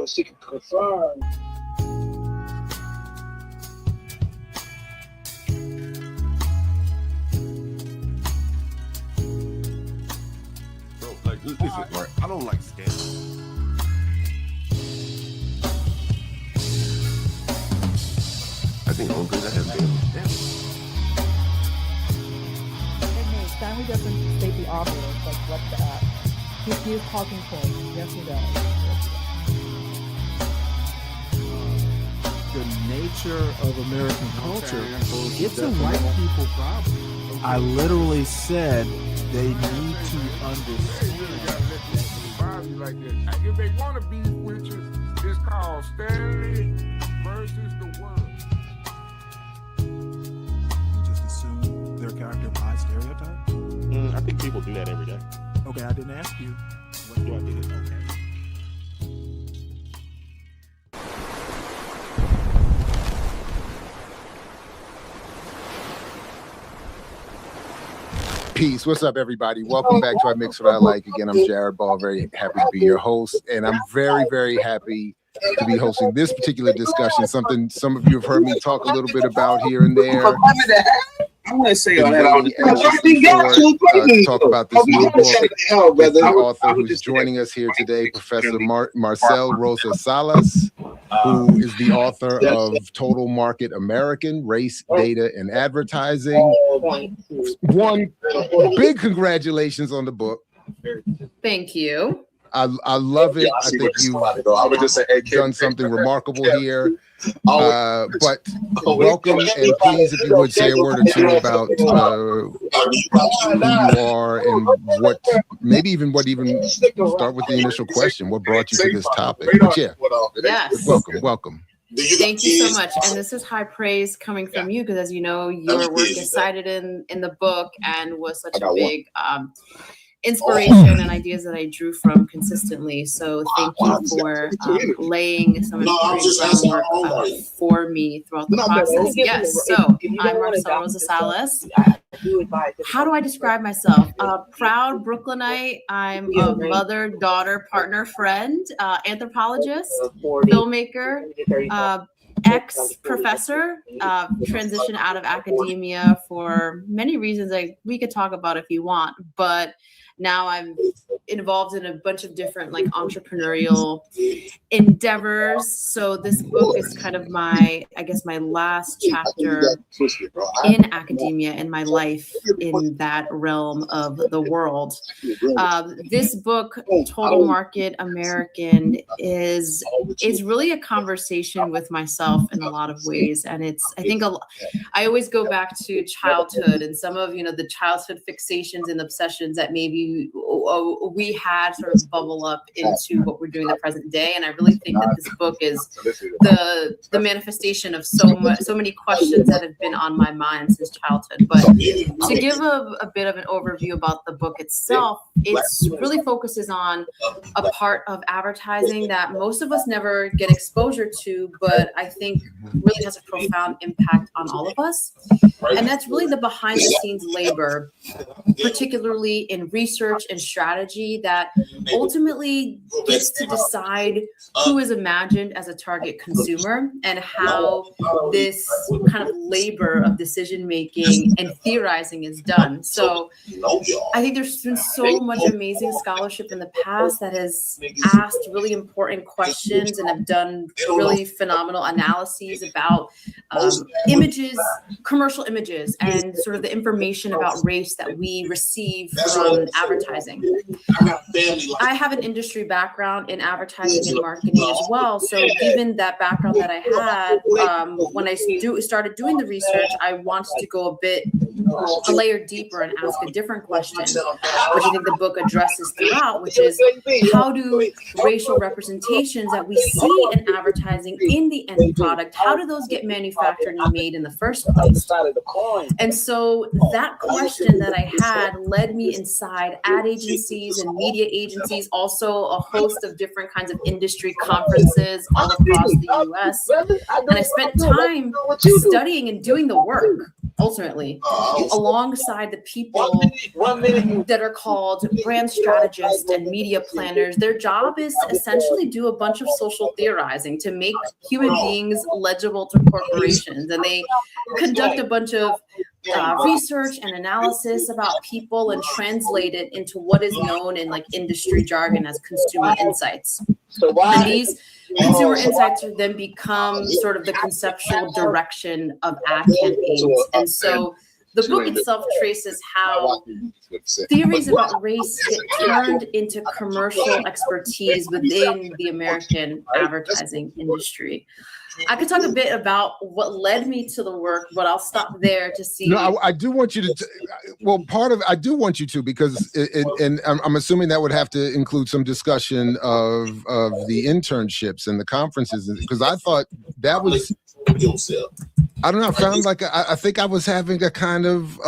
so she can confirm. Bro, like, listen, right? I don't like scandals. I think the only thing that has been scandals. Stanley doesn't state the obvious, like what he is talking points. Yes, he does. The nature of American culture, it's a white people problem. I literally said they need to understand. Like this. If they want to be with you, it's called Stanley versus the world. Just assume their character by stereotype? I think people do that every day. Okay, I didn't ask you. What do I do? Okay. Peace. What's up, everybody? Welcome back to our Mix What I Like. Again, I'm Jared Ball, very happy to be your host, and I'm very, very happy to be hosting this particular discussion, something some of you have heard me talk a little bit about here and there. I want to say all that. Talk about this new book with the author who's joining us here today, Professor Marcel Rosas-Salas, who is the author of Total Market American, Race, Data, and Advertising. One, big congratulations on the book. Thank you. I love it. I think you've done something remarkable here. But welcome, and please, if you would say a word or two about who you are and what, maybe even start with the initial question. What brought you to this topic? But yeah, yes. Welcome. Thank you so much. And this is high praise coming from you, because as you know, your work is cited in the book and was such a big inspiration and ideas that I drew from consistently. So thank you for laying some groundwork for me throughout the process. Yes, so I'm Marcel Rosas-Salas. How do I describe myself? Proud Brooklynite. I'm a mother, daughter, partner, friend, anthropologist, filmmaker, ex-professor, transition out of academia for many reasons we could talk about if you want, but now I'm involved in a bunch of different like entrepreneurial endeavors. So this book is kind of my last chapter in academia in my life in that realm of the world. This book, Total Market American, is really a conversation with myself in a lot of ways. And I always go back to childhood and some of, the childhood fixations and obsessions that maybe we had sort of bubble up into what we're doing in the present day. And I really think that this book is the manifestation of so many questions that have been on my mind since childhood. But to give a bit of an overview about the book itself, it really focuses on a part of advertising that most of us never get exposure to, but I think really has a profound impact on all of us. And that's really the behind the scenes labor, particularly in research and strategy, that ultimately gets to decide who is imagined as a target consumer and how this kind of labor of decision making and theorizing is done. So I think there's been so much amazing scholarship in the past that has asked really important questions and have done really phenomenal analyses about images, commercial images, and sort of the information about race that we receive from advertising. I have an industry background in advertising and marketing as well. So given that background that I had, when I started doing the research, I wanted to go a layer deeper and ask a different question, which I think the book addresses throughout, which is how do racial representations that we see in advertising in the end product, how do those get manufactured and made in the first place? And so that question that I had led me inside ad agencies and media agencies, also a host of different kinds of industry conferences all across the US. And I spent time studying and doing the work ultimately, alongside the people that are called brand strategists and media planners. Their job is to essentially do a bunch of social theorizing to make human beings legible to corporations. And they conduct a bunch of research and analysis about people and translate it into what is known in like industry jargon as consumer insights. And these consumer insights then become sort of the conceptual direction of ad campaigns. And so the book itself traces how theories about race get turned into commercial expertise within the American advertising industry. I could talk a bit about what led me to the work, but I'll stop there to see. No, I do want you to. I do want you to, because, and I'm assuming that would have to include some discussion of the internships and the conferences, because I thought that was. I don't know. I found like I think I was having a kind of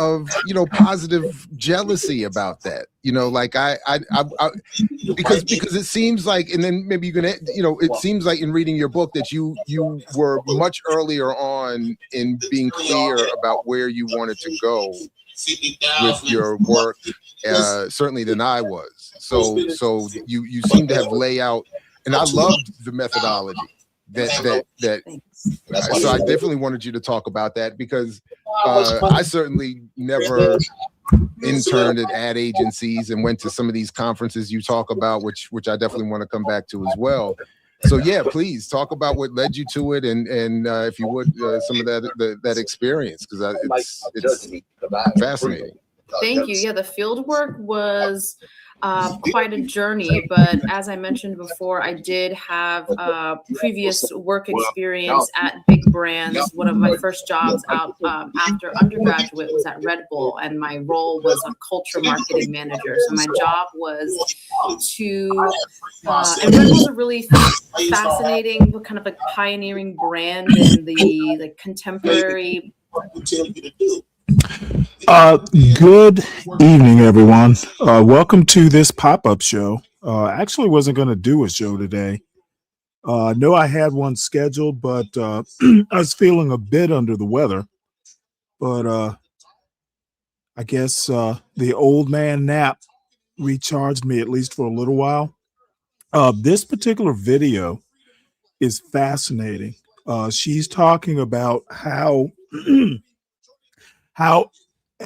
positive jealousy about that. Like I because it seems like, and then maybe you can it seems like in reading your book that you were much earlier on in being clear about where you wanted to go with your work, certainly than I was. So you seem to have laid out, and I loved the methodology. So I definitely wanted you to talk about that, because I certainly never interned at ad agencies and went to some of these conferences you talk about, which I definitely want to come back to as well. So yeah, please talk about what led you to it, and if you would, some of that experience, because it's fascinating. Thank you. Yeah, the field work was quite a journey, but as I mentioned before, I did have previous work experience at big brands. One of my first jobs out after undergraduate was at Red Bull, and my role was a culture marketing manager. So my job was to, and Red Bull's a really fascinating, kind of a pioneering brand in the like contemporary. Good evening, everyone. Welcome to this pop-up show. I actually wasn't going to do a show today. I know I had one scheduled, but I was feeling a bit under the weather. But I guess the old man nap recharged me, at least for a little while. This particular video is fascinating. She's talking about how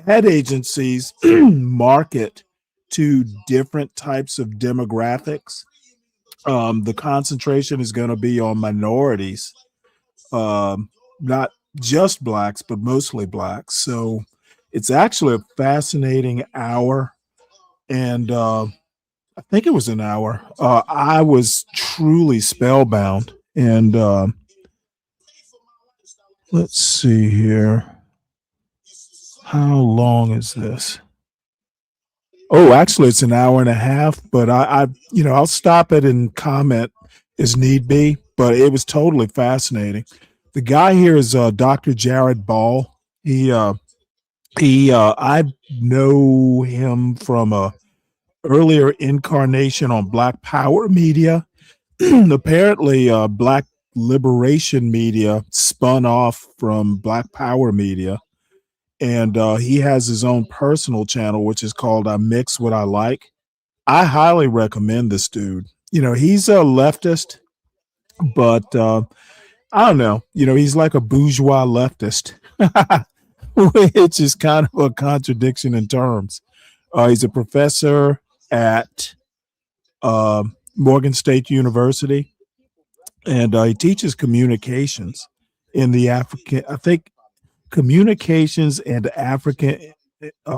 ad agencies market to different types of demographics. The concentration is going to be on minorities, not just blacks, but mostly blacks. So it's actually a fascinating hour. And I think it was an hour. I was truly spellbound. And let's see here. How long is this? Oh, actually, it's an hour and a half, but I'll stop it and comment as need be, but it was totally fascinating. The guy here is Dr. Jared Ball. I know him from a earlier incarnation on Black Power Media. Apparently, Black Liberation Media spun off from Black Power Media. And he has his own personal channel, which is called I Mix What I Like. I highly recommend this dude. He's a leftist, but I don't know. He's like a bourgeois leftist, which is kind of a contradiction in terms. He's a professor at Morgan State University, and he teaches communications in the communications and African.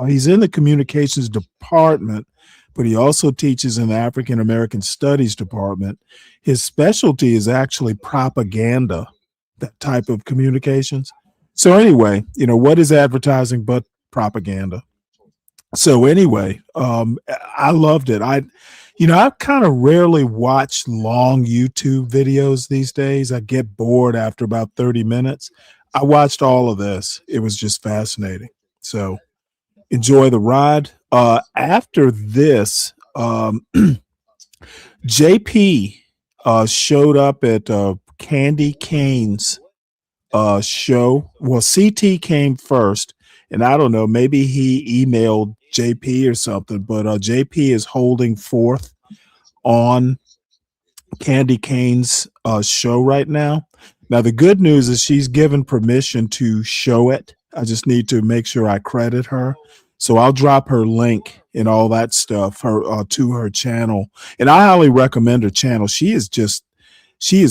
He's in the communications department, but he also teaches in the African American Studies department. His specialty is actually propaganda, that type of communications. So anyway, what is advertising but propaganda? So anyway, I loved it. I kind of rarely watch long YouTube videos these days. I get bored after about 30 minutes. I watched all of this. It was just fascinating. So enjoy the ride. After this, JP showed up at Candy Cane's show. Well, CT came first, And I don't know, maybe he emailed JP or something, but JP is holding forth on Candy Kane's show right now. Now, the good news is she's given permission to show it. I just need to make sure I credit her. So I'll drop her link and all that stuff to her channel. And I highly recommend her channel. She is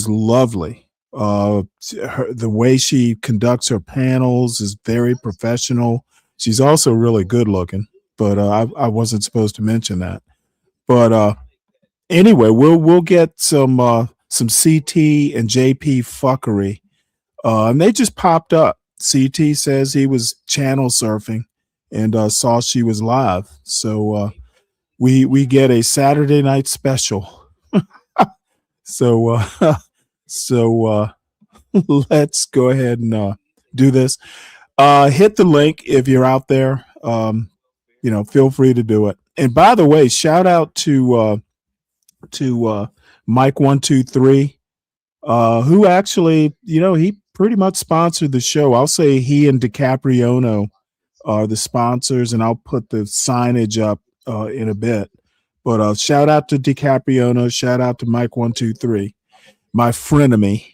lovely. The way she conducts her panels is very professional. She's also really good looking, but I wasn't supposed to mention that. But anyway, we'll get some CT and JP fuckery, and they just popped up. CT says he was channel surfing and saw she was live, so we get a Saturday night special. So let's go ahead and do this. Hit the link if you're out there. Feel free to do it. And by the way, shout out to Mike123, who actually, he pretty much sponsored the show. I'll say he and DiCapriono are the sponsors, and I'll put the signage up in a bit. But shout out to DiCapriono, shout out to Mike123, my frenemy.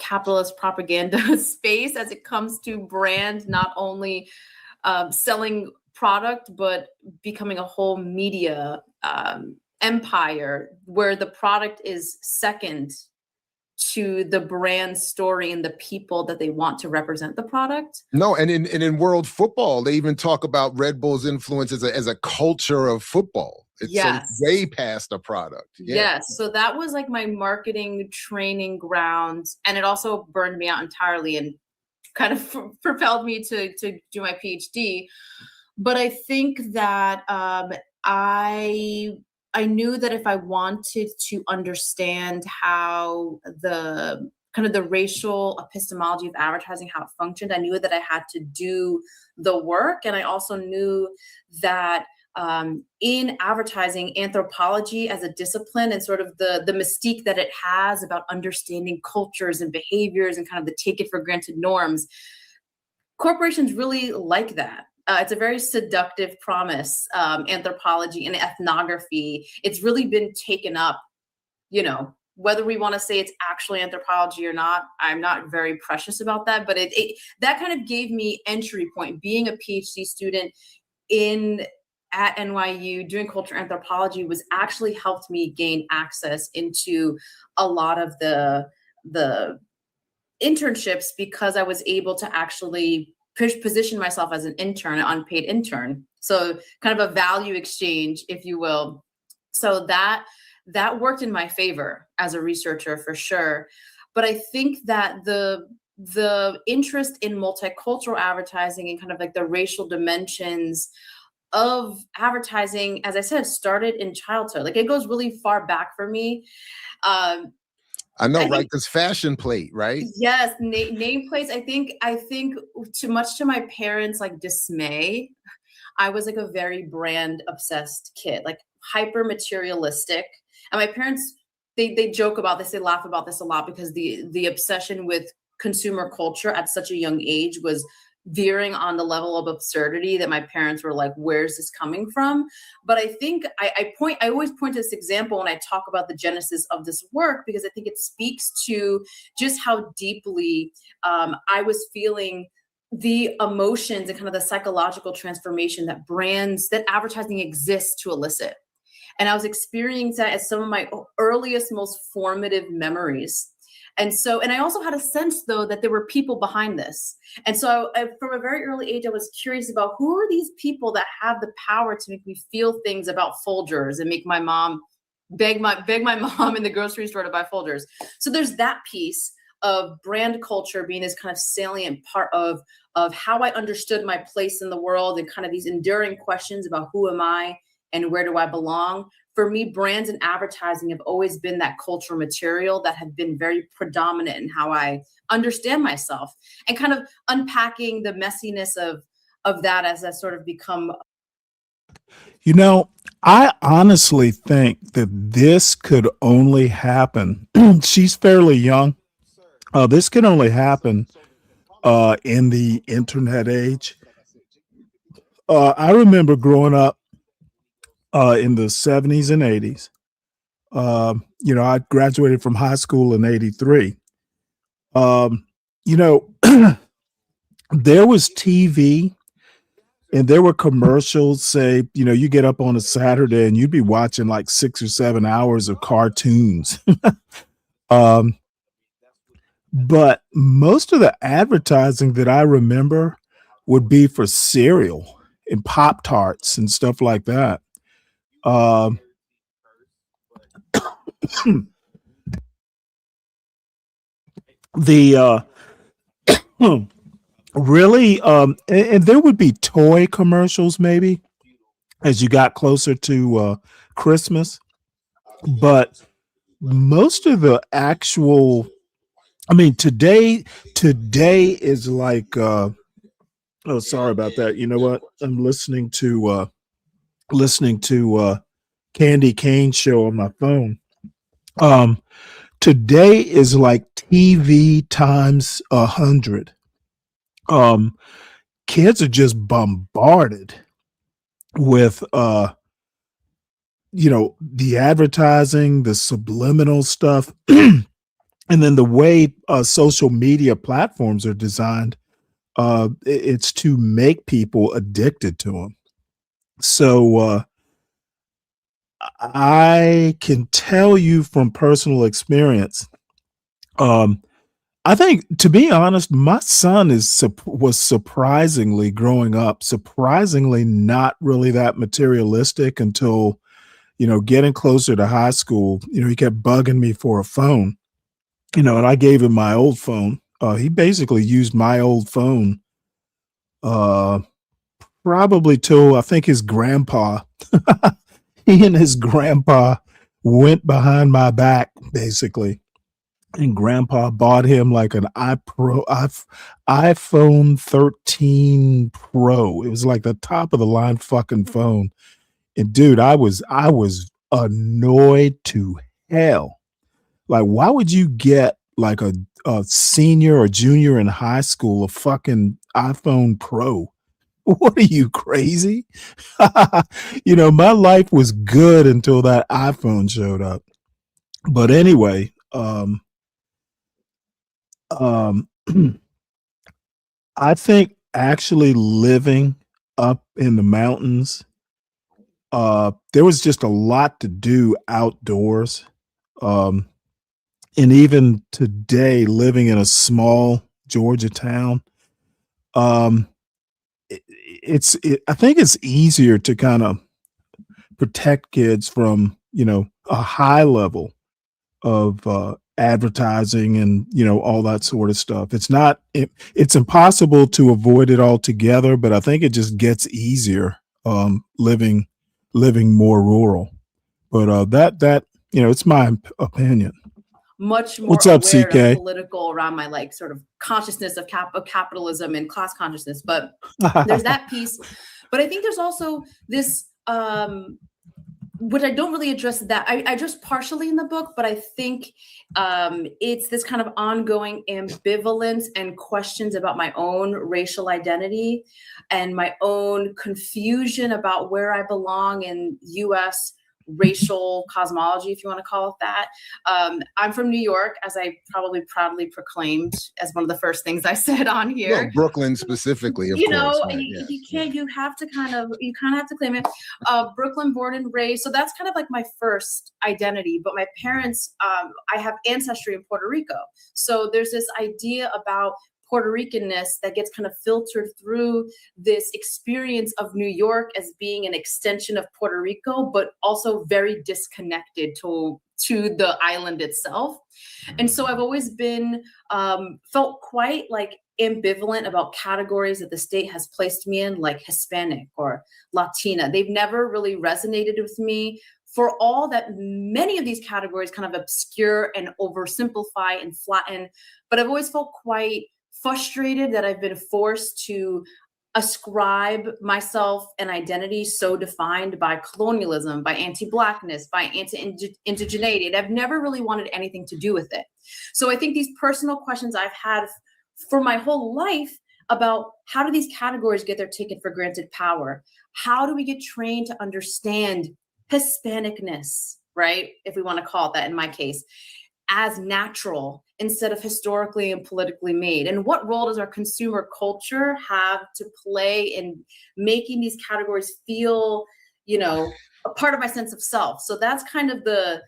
Capitalist propaganda space as it comes to brand, not only selling product, but becoming a whole media empire where the product is second to the brand story and the people that they want to represent the product. No, and in world football, they even talk about Red Bull's influence as a culture of football. It's so way past a product. Yeah. Yes. So that was like my marketing training ground. And it also burned me out entirely and kind of propelled me to do my PhD. But I think that I knew that if I wanted to understand how the kind of the racial epistemology of advertising, how it functioned, I knew that I had to do the work. And I also knew that in advertising, anthropology as a discipline and sort of the mystique that it has about understanding cultures and behaviors and kind of the take it for granted norms, corporations really like that. It's a very seductive promise, anthropology and ethnography. It's really been taken up, whether we want to say it's actually anthropology or not. I'm not very precious about that, but that kind of gave me entry point. Being a PhD student at NYU doing cultural anthropology was actually helped me gain access into a lot of the internships because I was able to actually position myself as an intern, an unpaid intern. So kind of a value exchange, if you will. So that worked in my favor as a researcher for sure. But I think that the interest in multicultural advertising and kind of like the racial dimensions of advertising, as I said, started in childhood. Like it goes really far back for me. I know, right? Because fashion plate, right? Yes, nameplates. I think too much to my parents' like dismay, I was like a very brand obsessed kid, like hyper materialistic. And my parents, they joke about this, they laugh about this a lot because the obsession with consumer culture at such a young age was veering on the level of absurdity that my parents were like, where's this coming from? But I think I always point to this example when I talk about the genesis of this work, because I think it speaks to just how deeply I was feeling the emotions and kind of the psychological transformation that advertising exists to elicit. And I was experiencing that as some of my earliest, most formative memories. And I also had a sense, though, that there were people behind this. And so from a very early age, I was curious about who are these people that have the power to make me feel things about Folgers and make my mom beg my mom in the grocery store to buy Folgers. So there's that piece of brand culture being this kind of salient part of how I understood my place in the world and kind of these enduring questions about who am I and where do I belong. For me, brands and advertising have always been that cultural material that have been very predominant in how I understand myself, and kind of unpacking the messiness of that as I sort of become. I honestly think that this could only happen. She's fairly young. This can only happen in the internet age. I remember growing up in the 70s and 80s. I graduated from high school in 83. Um, you know, there was TV and there were commercials. Say, you get up on a Saturday and you'd be watching like 6 or 7 hours of cartoons. um, but most of the advertising that I remember would be for cereal and Pop Tarts and stuff like that. Um, the really and there would be toy commercials maybe as you got closer to Christmas, but most of the actual, I mean, today is like oh, sorry about that. You know what? I'm listening to Candy Cane show on my phone. Today is like TV times 100. Kids are just bombarded with the advertising, the subliminal stuff, and then the way social media platforms are designed. It's to make people addicted to them. So I can tell you from personal experience. I think, to be honest, my son was surprisingly growing up, surprisingly not really that materialistic until, getting closer to high school. He kept bugging me for a phone, and I gave him my old phone. He basically used my old phone, probably till I think his grandpa, he and his grandpa went behind my back, basically. And grandpa bought him like an iPhone 13 Pro. It was like the top of the line fucking phone. And dude, I was annoyed to hell. Like, why would you get like a senior or junior in high school a fucking iPhone Pro? What are you, crazy? My life was good until that iPhone showed up. But anyway, I think actually living up in the mountains, there was just a lot to do outdoors. And even today, living in a small Georgia town, I think it's easier to kind of protect kids from, a high level of advertising and all that sort of stuff. It's impossible to avoid it altogether, but I think it just gets easier living more rural. But that it's my opinion. Much more What's up, aware CK? of political around my like sort of consciousness of capitalism and class consciousness, but there's that piece. But I think there's also this which I don't really address that. I address partially in the book, but I think it's this kind of ongoing ambivalence and questions about my own racial identity and my own confusion about where I belong in U.S. racial cosmology, if you want to call it that. I'm from New York, as I probably proudly proclaimed as one of the first things I said on here. Well, Brooklyn specifically, of course. Right? You have to kind of have to claim it. Brooklyn born and raised. So that's kind of like my first identity. But my parents, I have ancestry in Puerto Rico. So there's this idea about Puerto Ricanness that gets kind of filtered through this experience of New York as being an extension of Puerto Rico, but also very disconnected to the island itself. And so I've always been felt quite like ambivalent about categories that the state has placed me in, like Hispanic or Latina. They've never really resonated with me, for all that many of these categories kind of obscure and oversimplify and flatten. But I've always felt quite frustrated that I've been forced to ascribe myself an identity so defined by colonialism, by anti-Blackness, by anti-indigeneity. And I've never really wanted anything to do with it. So I think these personal questions I've had for my whole life about how do these categories get their taken for granted power? How do we get trained to understand Hispanicness, right? If we want to call it that in my case, as natural instead of historically and politically made? And what role does our consumer culture have to play in making these categories feel, a part of my sense of self? So that's kind of the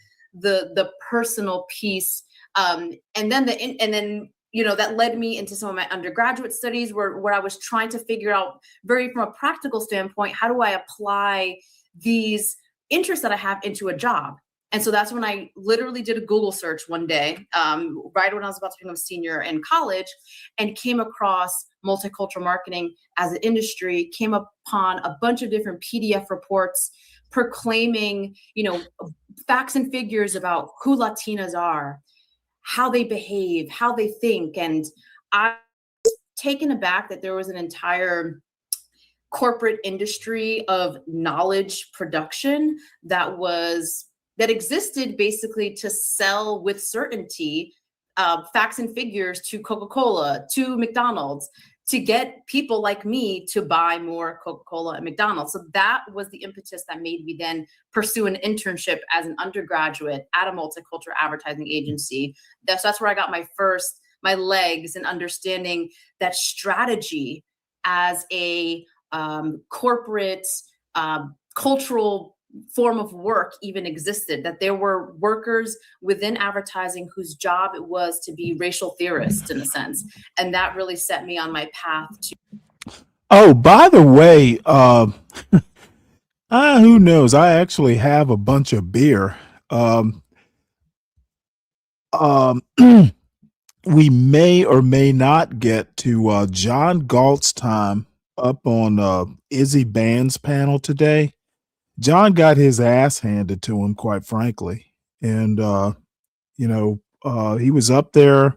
personal piece. And then that led me into some of my undergraduate studies where I was trying to figure out from a practical standpoint, how do I apply these interests that I have into a job? And so that's when I literally did a Google search one day, right when I was about to become a senior in college, and came across multicultural marketing as an industry, came upon a bunch of different PDF reports proclaiming, facts and figures about who Latinas are, how they behave, how they think. And I was taken aback that there was an entire corporate industry of knowledge production that existed basically to sell with certainty facts and figures to Coca-Cola, to McDonald's, to get people like me to buy more Coca-Cola and McDonald's. So that was the impetus that made me then pursue an internship as an undergraduate at a multicultural advertising agency. That's where I got my legs in understanding that strategy as a corporate cultural form of work even existed, that there were workers within advertising whose job it was to be racial theorists in a sense. And that really set me on my path to. Oh, by the way, who knows? I actually have a bunch of beer. We may or may not get to John Galt's time up on Izzy Band's panel today. John got his ass handed to him, quite frankly. And, he was up there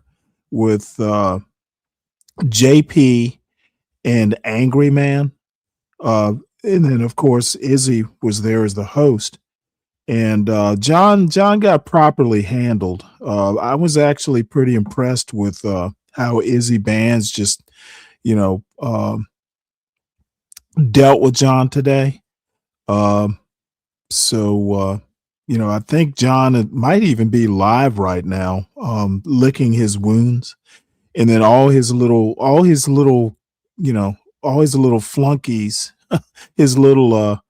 with JP and Angry Man. And then, of course, Izzy was there as the host. And John got properly handled. I was actually pretty impressed with how Izzy Bands just, dealt with John today. I think John might even be live right now, licking his wounds, and then all his little flunkies, his little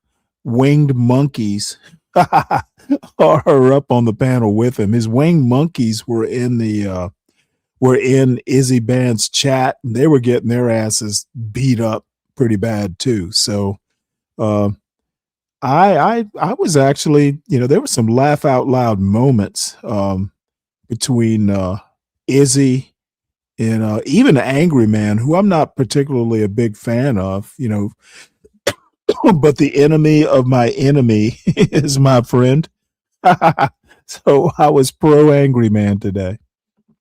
winged monkeys are up on the panel with him. His winged monkeys were in Izzy Band's chat, and they were getting their asses beat up pretty bad too. So, I was actually, there were some laugh out loud moments between Izzy and even the Angry Man, who I'm not particularly a big fan of, but the enemy of my enemy is my friend. So I was pro Angry Man today.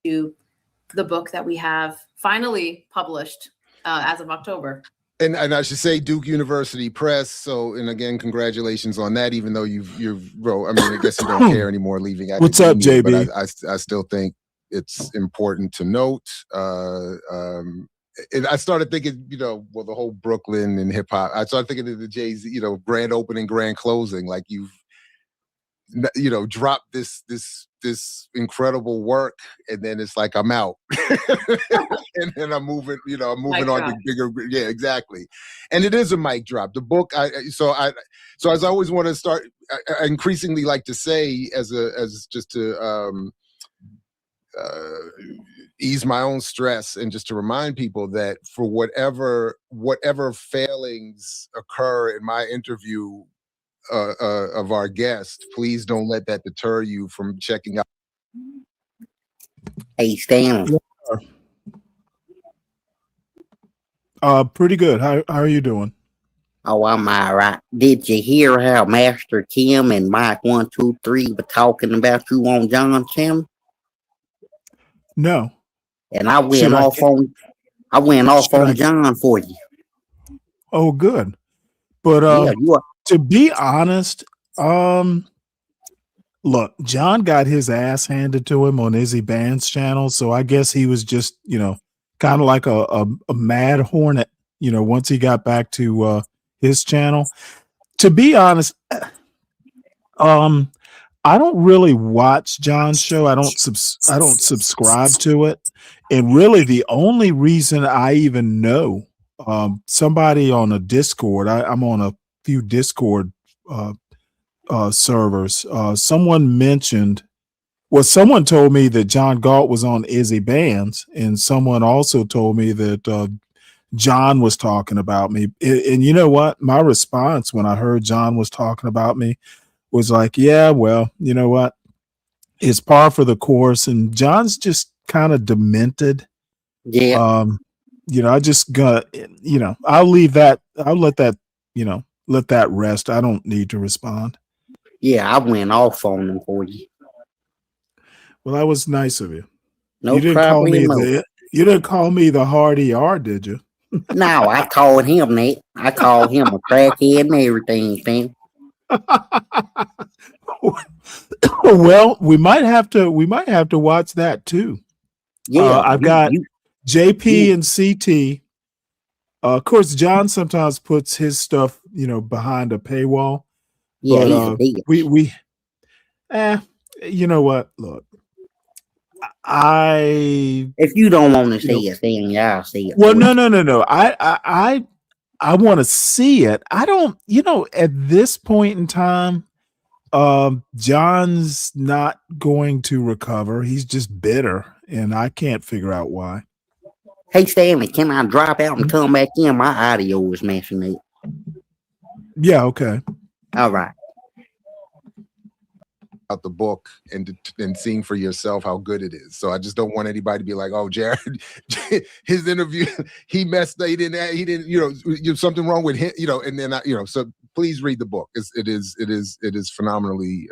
The book that we have finally published as of October. And I should say Duke University Press. So, and again, congratulations on that. Even though you've wrote, I guess you don't care anymore leaving. What's up, JB? But I still think it's important to note. And I started thinking, the whole Brooklyn and hip hop. I started thinking of the Jay-Z, grand opening, grand closing. Like you've, dropped this incredible work, and then it's like I'm out, and then I'm moving on to bigger. Yeah, exactly. And it is a mic drop. The book. So as I always want to start, I increasingly like to say as just to ease my own stress and just to remind people that for whatever failings occur in my interview of our guest, please don't let that deter you from checking out. Hey, Stanley. Pretty good. How are you doing? Oh, I'm all right. Did you hear how Master Kim and Mike 123 were talking about you on John's channel? No. And I went off on John for you. Oh, good. But to be honest, look, John got his ass handed to him on Izzy Band's channel, so I guess he was just, kind of like a mad hornet, once he got back to his channel. To be honest, I don't really watch John's show. I don't subscribe to it. And really the only reason I even know somebody on a Discord, I'm on a few Discord servers. Someone told me that John Galt was on Izzy Bands, and someone also told me that John was talking about me. And you know what? My response when I heard John was talking about me was like, yeah, well, you know what? It's par for the course. And John's just kind of demented. Yeah. I just got, I'll leave that. I'll let that, let that rest. I don't need to respond. Yeah, I went off on him for you. Well, that was nice of you. No You didn't call me problem. you didn't call me the hard ER, did you? No, I called him that. I called him a crackhead and everything, Sam. Well, we might have to watch that too. Yeah, I've got JP and CT. Of course, John sometimes puts his stuff, behind a paywall. Yeah, but, you know what? Look, if you don't want to see it, then yeah, I'll see it. Well, no. I want to see it. I don't, at this point in time, John's not going to recover. He's just bitter, and I can't figure out why. Hey, Stanley, can I drop out and come back in? My audio is messing up. Yeah, okay. All right. Out the book and seeing for yourself how good it is. So I just don't want anybody to be like, oh, Jared, his interview, he messed, he didn't, something wrong with him, and then so please read the book. It is phenomenally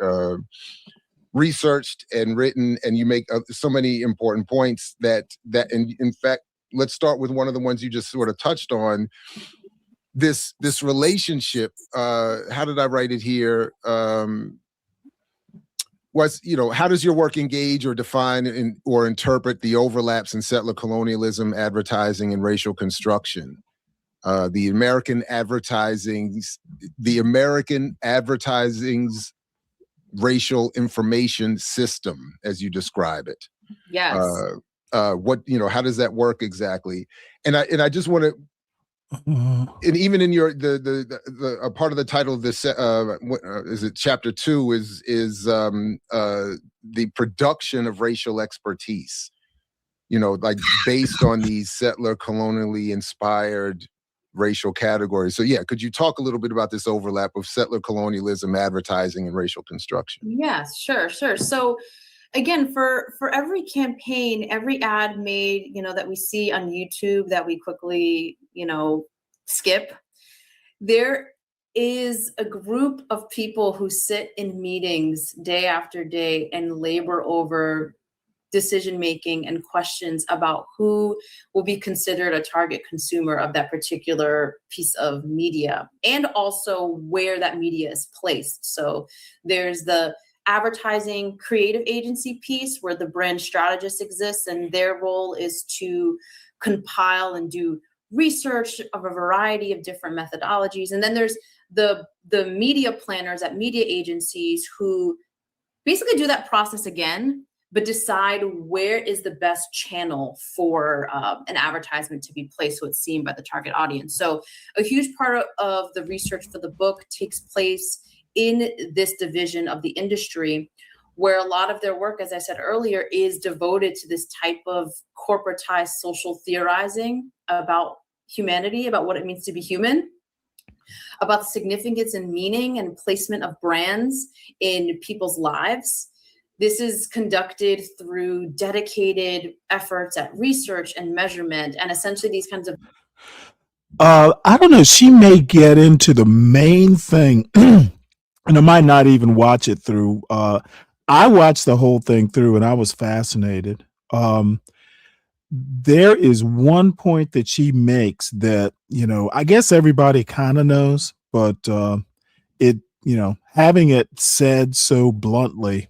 researched and written, and you make so many important points that and in fact, let's start with one of the ones you just sort of touched on. This relationship, how did I write it here? How does your work engage or define or interpret the overlaps in settler colonialism, advertising, and racial construction? The American advertising's racial information system, as you describe it. Yes. How does that work exactly? And I just want to, and even in your a part of the title of this is it chapter 2 is the production of racial expertise, like based on these settler colonially inspired racial categories. So yeah, could you talk a little bit about this overlap of settler colonialism, advertising, and racial construction? Yes, sure. So again, for every campaign, every ad made, that we see on YouTube that we quickly, skip, there is a group of people who sit in meetings day after day and labor over decision making and questions about who will be considered a target consumer of that particular piece of media, and also where that media is placed. So there's the advertising creative agency piece where the brand strategist exists, and their role is to compile and do research of a variety of different methodologies. And then there's the media planners at media agencies who basically do that process again, but decide where is the best channel for an advertisement to be placed so it's seen by the target audience. So a huge part of the research for the book takes place in this division of the industry, where a lot of their work, as I said earlier, is devoted to this type of corporatized social theorizing about humanity, about what it means to be human, about the significance and meaning and placement of brands in people's lives. This is conducted through dedicated efforts at research and measurement, and essentially these kinds of I don't know, she may get into the main thing and I might not even watch it through. I watched the whole thing through and I was fascinated. There is one point that she makes that, I guess everybody kind of knows, but having it said so bluntly,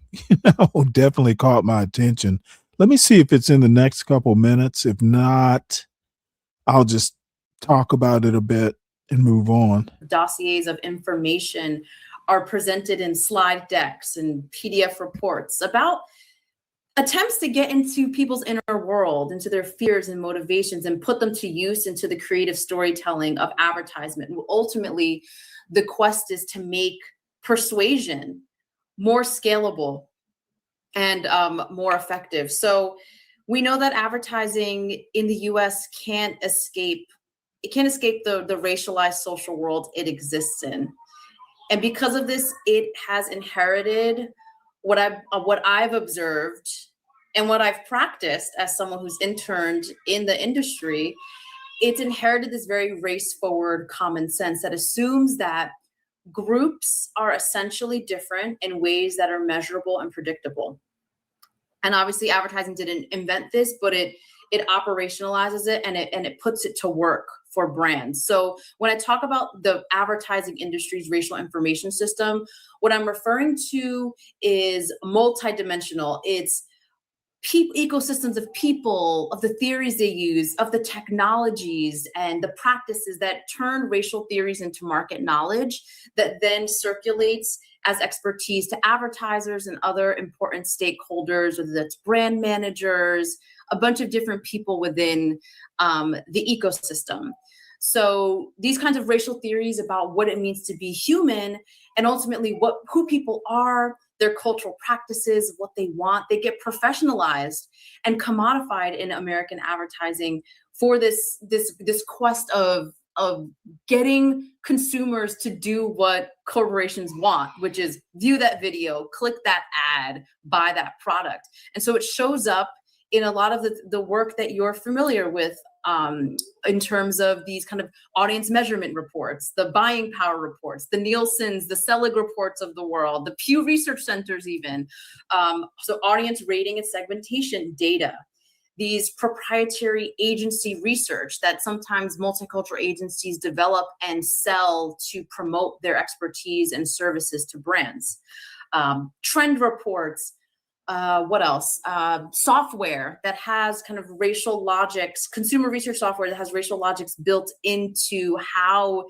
definitely caught my attention. Let me see if it's in the next couple minutes. If not, I'll just talk about it a bit and move on. Dossiers of information are presented in slide decks and PDF reports about attempts to get into people's inner world, into their fears and motivations, and put them to use into the creative storytelling of advertisement. And ultimately, the quest is to make persuasion more scalable and more effective. So we know that advertising in the US can't escape the racialized social world it exists in. And because of this, it has inherited what I've observed and what I've practiced as someone who's interned in the industry. It's inherited this very race-forward common sense that assumes that groups are essentially different in ways that are measurable and predictable. And obviously advertising didn't invent this, but it operationalizes it and it puts it to work for brands. So when I talk about the advertising industry's racial information system, what I'm referring to is multidimensional. It's ecosystems of people, of the theories they use, of the technologies and the practices that turn racial theories into market knowledge that then circulates as expertise to advertisers and other important stakeholders, whether that's brand managers, a bunch of different people within the ecosystem. So these kinds of racial theories about what it means to be human and ultimately who people are, their cultural practices, what they want, they get professionalized and commodified in American advertising for this quest of getting consumers to do what corporations want, which is view that video, click that ad, buy that product. And so it shows up in a lot of the work that you're familiar with in terms of these kind of audience measurement reports, the buying power reports, the Nielsen's, the Selig reports of the world, the Pew Research Centers even. So audience rating and segmentation data, these proprietary agency research that sometimes multicultural agencies develop and sell to promote their expertise and services to brands. Trend reports, what else? Software that has kind of racial logics, consumer research software that has racial logics built into how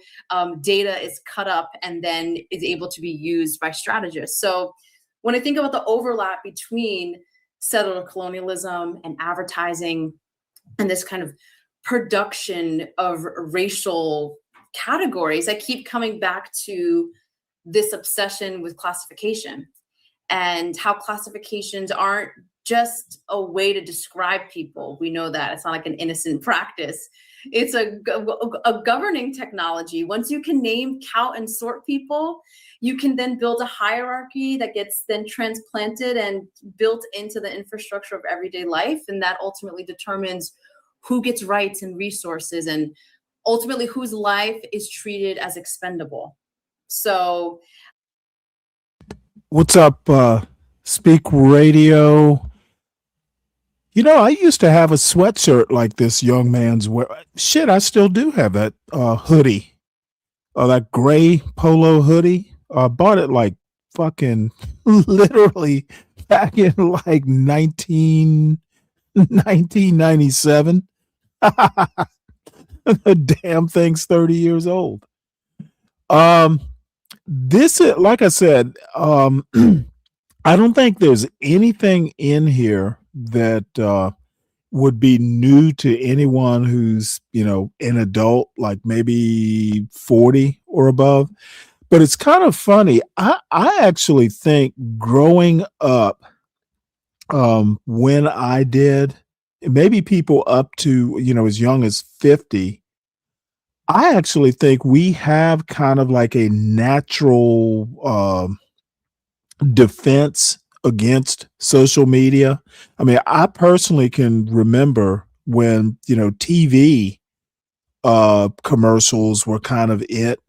data is cut up and then is able to be used by strategists. So when I think about the overlap between settler colonialism and advertising and this kind of production of racial categories, I keep coming back to this obsession with classification and how classifications aren't just a way to describe people. We know that it's not like an innocent practice. It's a governing technology. Once you can name, count, and sort people, you can then build a hierarchy that gets then transplanted and built into the infrastructure of everyday life. And that ultimately determines who gets rights and resources and ultimately whose life is treated as expendable. So what's up, Speak Radio? You know, I used to have a sweatshirt like this young man's wear. Shit, I still do have that hoodie. That gray polo hoodie. I bought it like fucking literally back in like 1997. The damn thing's 30 years old. This is, like I said, I don't think there's anything in here that would be new to anyone who's, you know, an adult, like maybe 40 or above. But it's kind of funny. I actually think growing up, when I did, maybe people up to, you know, as young as 50, I actually think we have kind of like a natural defense against social media. I mean, I personally can remember when, you know, TV commercials were kind of it.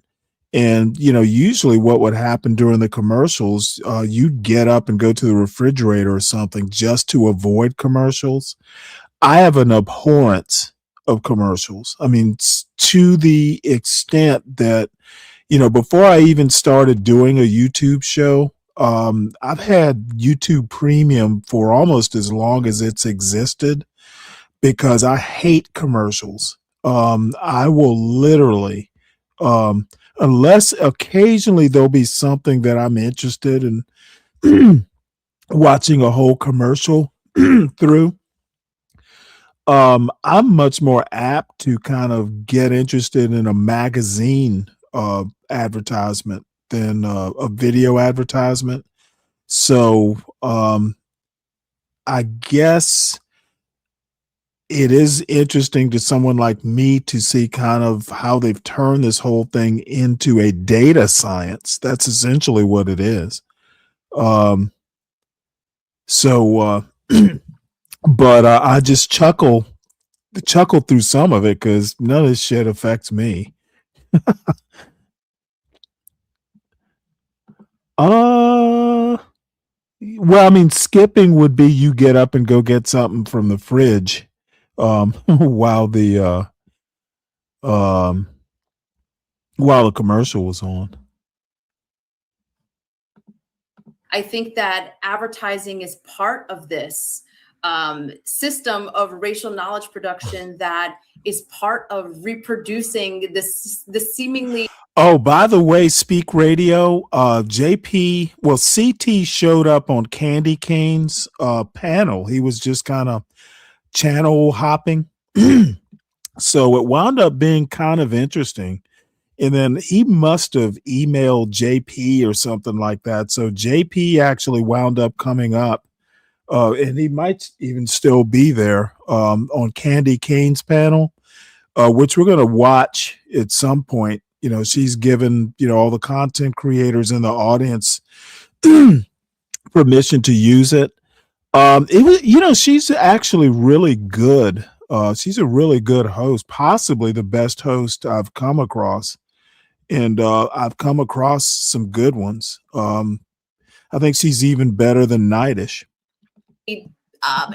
And, you know, usually what would happen during the commercials, you'd get up and go to the refrigerator or something just to avoid commercials. I have an abhorrence of commercials. I mean, to the extent that, you know, before I even started doing a YouTube show, I've had YouTube Premium for almost as long as it's existed because I hate commercials. I will literally, unless occasionally there'll be something that I'm interested in watching a whole commercial through. I'm much more apt to kind of get interested in a magazine advertisement than a video advertisement. So I guess it is interesting to someone like me to see kind of how they've turned this whole thing into a data science. That's essentially what it is. But I just chuckle through some of it because none of this shit affects me. Well, I mean, skipping would be you get up and go get something from the fridge, while the commercial was on. I think that advertising is part of this system of racial knowledge production that is part of reproducing this seemingly. Oh, by the way, Speak Radio, CT showed up on Candy Cane's panel. He was just kind of channel hopping. So it wound up being kind of interesting. And then he must have emailed JP or something like that. So JP actually wound up coming up, and he might even still be there on Candy Cane's panel, which we're going to watch at some point. You know, she's given, all the content creators in the audience permission to use it. It was, she's actually really good. She's a really good host, possibly the best host I've come across. And I've come across some good ones. I think she's even better than Nightish.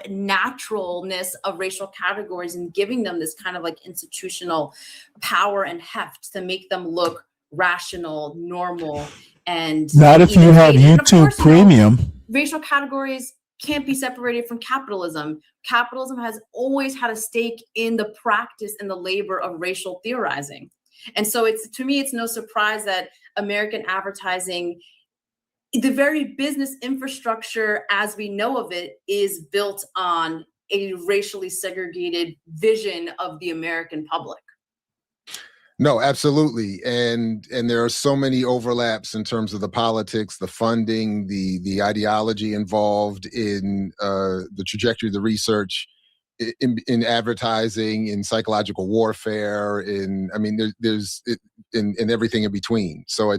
Naturalness of racial categories and giving them this kind of like institutional power and heft to make them look rational, normal, and not if you have YouTube Premium. Racial categories can't be separated from capitalism. Capitalism has always had a stake in the practice and the labor of racial theorizing. And so to me, it's no surprise that American advertising, the very business infrastructure as we know of it, is built on a racially segregated vision of the American public. No, absolutely. And there are so many overlaps in terms of the politics, the funding, the ideology involved in the trajectory of the research in advertising, in psychological warfare, there's everything in between. So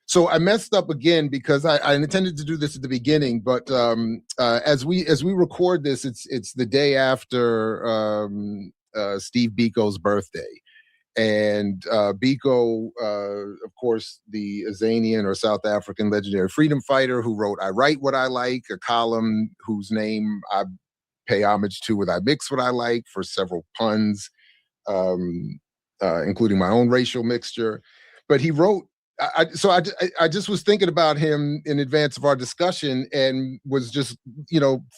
So I messed up again because I intended to do this at the beginning, but as we record this, it's the day after Steve Biko's birthday, and Biko, of course, the Azanian or South African legendary freedom fighter who wrote "I Write What I Like," a column whose name I pay homage to with "I Mix What I Like" for several puns, including my own racial mixture. But he wrote. I just was thinking about him in advance of our discussion and was just,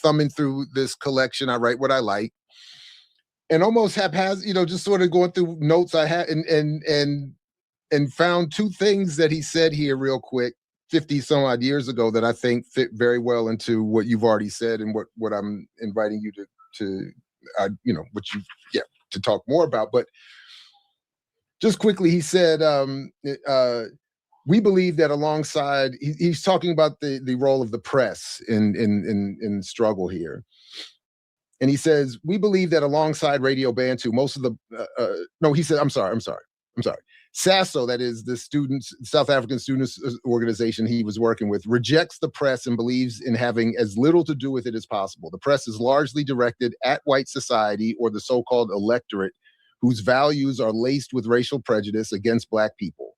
thumbing through this collection, "I Write What I Like," and almost haphazard, just sort of going through notes I had and found two things that he said here real quick 50 some odd years ago that I think fit very well into what you've already said and what I'm inviting you to talk more about. But just quickly, he said, we believe that alongside, he's talking about the role of the press in struggle here. And he says, we believe that alongside Radio Bantu, most of the, I'm sorry. SASO, that is the South African Students Organization he was working with, rejects the press and believes in having as little to do with it as possible. The press is largely directed at white society or the so-called electorate whose values are laced with racial prejudice against Black people.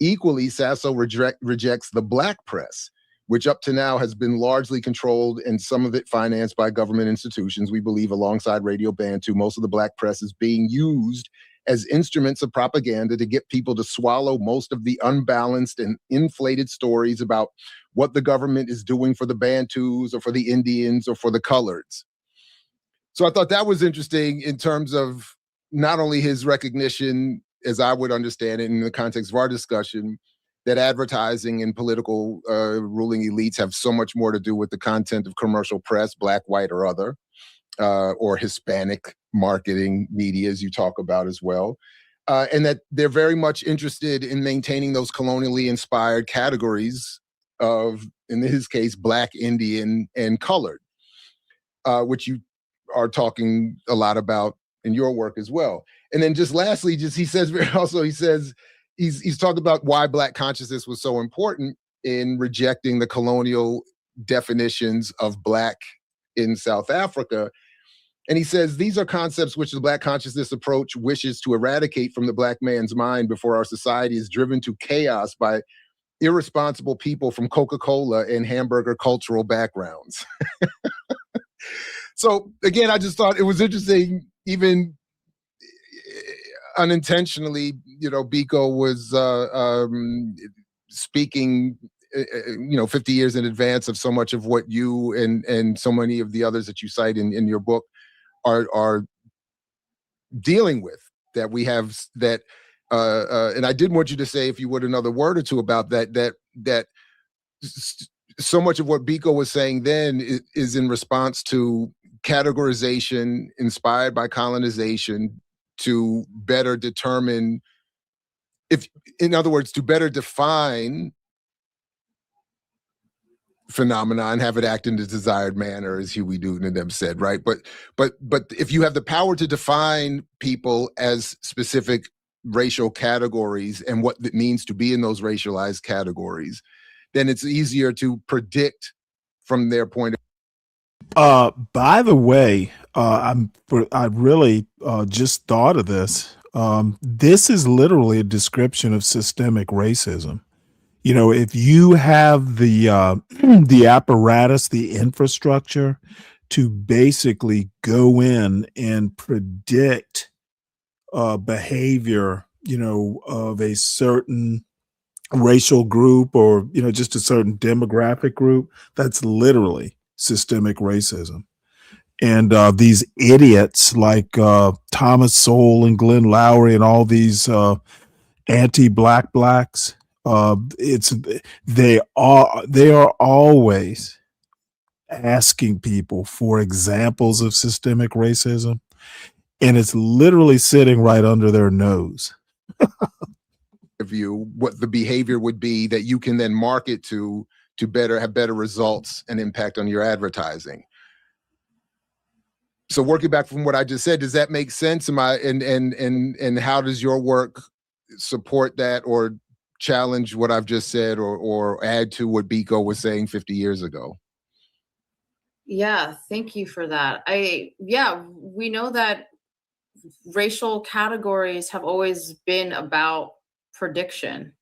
Equally, SASO rejects the Black press, which up to now has been largely controlled and some of it financed by government institutions. We believe alongside Radio Bantu, most of the Black press is being used as instruments of propaganda to get people to swallow most of the unbalanced and inflated stories about what the government is doing for the Bantus or for the Indians or for the coloreds. So I thought that was interesting in terms of not only his recognition, as I would understand it in the context of our discussion, that advertising and political ruling elites have so much more to do with the content of commercial press, black, white, or other, or Hispanic marketing media, as you talk about as well. And that they're very much interested in maintaining those colonially inspired categories of, in his case, black, Indian, and colored, which you are talking a lot about in your work as well. And then just lastly, he says he's talked about why black consciousness was so important in rejecting the colonial definitions of black in South Africa. And he says, these are concepts which the black consciousness approach wishes to eradicate from the black man's mind before our society is driven to chaos by irresponsible people from Coca-Cola and hamburger cultural backgrounds. So again, I just thought it was interesting, even unintentionally, Biko was speaking, 50 years in advance of so much of what you and so many of the others that you cite in your book are dealing with, that we have that. And I did want you to say, if you would, another word or two about that so much of what Biko was saying then is in response to categorization inspired by colonization to better determine, in other words, to better define phenomena and have it act in the desired manner, as Huey Newton and them said, right? But if you have the power to define people as specific racial categories and what it means to be in those racialized categories, then it's easier to predict from their point of view. By the way, I really just thought of this. This is literally a description of systemic racism. If you have the apparatus, the infrastructure to basically go in and predict behavior, of a certain racial group or, just a certain demographic group, that's literally systemic racism. And these idiots like Thomas Sowell and Glenn Lowry and all these anti-black blacks, they are always asking people for examples of systemic racism, and it's literally sitting right under their nose. View what the behavior would be that you can then market to have better results and impact on your advertising. So working back from what I just said, does that make sense? And how does your work support that or challenge what I've just said or add to what Biko was saying 50 years ago? Yeah, thank you for that. We know that racial categories have always been about prediction,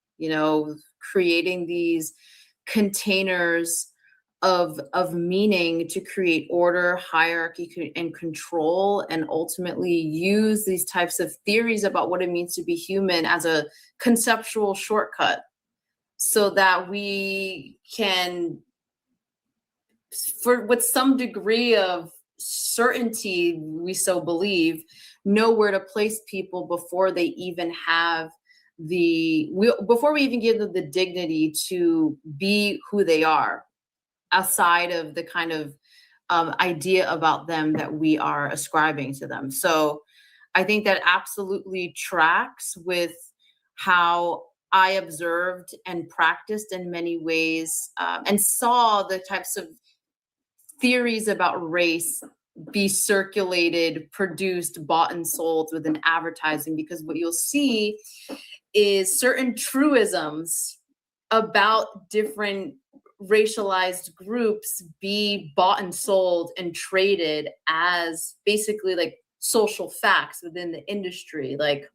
creating these containers of meaning to create order, hierarchy, and control, and ultimately use these types of theories about what it means to be human as a conceptual shortcut so that we can, with some degree of certainty, we believe, know where to place people before they even have before we even give them the dignity to be who they are, aside of the kind of idea about them that we are ascribing to them. So I think that absolutely tracks with how I observed and practiced in many ways, and saw the types of theories about race be circulated, produced, bought, and sold within advertising, because what you'll see is certain truisms about different racialized groups be bought and sold and traded as basically like social facts within the industry. Like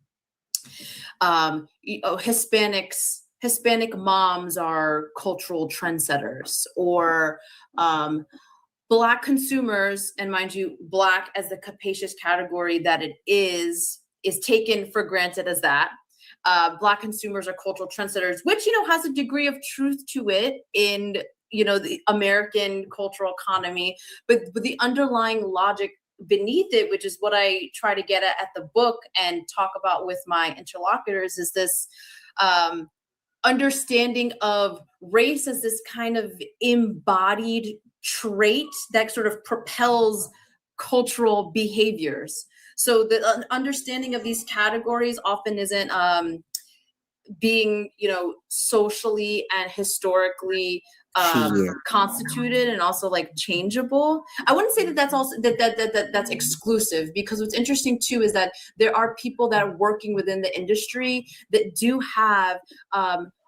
Hispanic moms are cultural trendsetters, or Black consumers, and mind you, Black as the capacious category that it is is taken for granted as that. Black consumers are cultural trendsetters, which, has a degree of truth to it in, the American cultural economy, but the underlying logic beneath it, which is what I try to get at the book and talk about with my interlocutors, is this understanding of race as this kind of embodied trait that sort of propels cultural behaviors. So the understanding of these categories often isn't being, socially and historically constituted and also like changeable. I wouldn't say that that's also that's exclusive, because what's interesting too is that there are people that are working within the industry that do have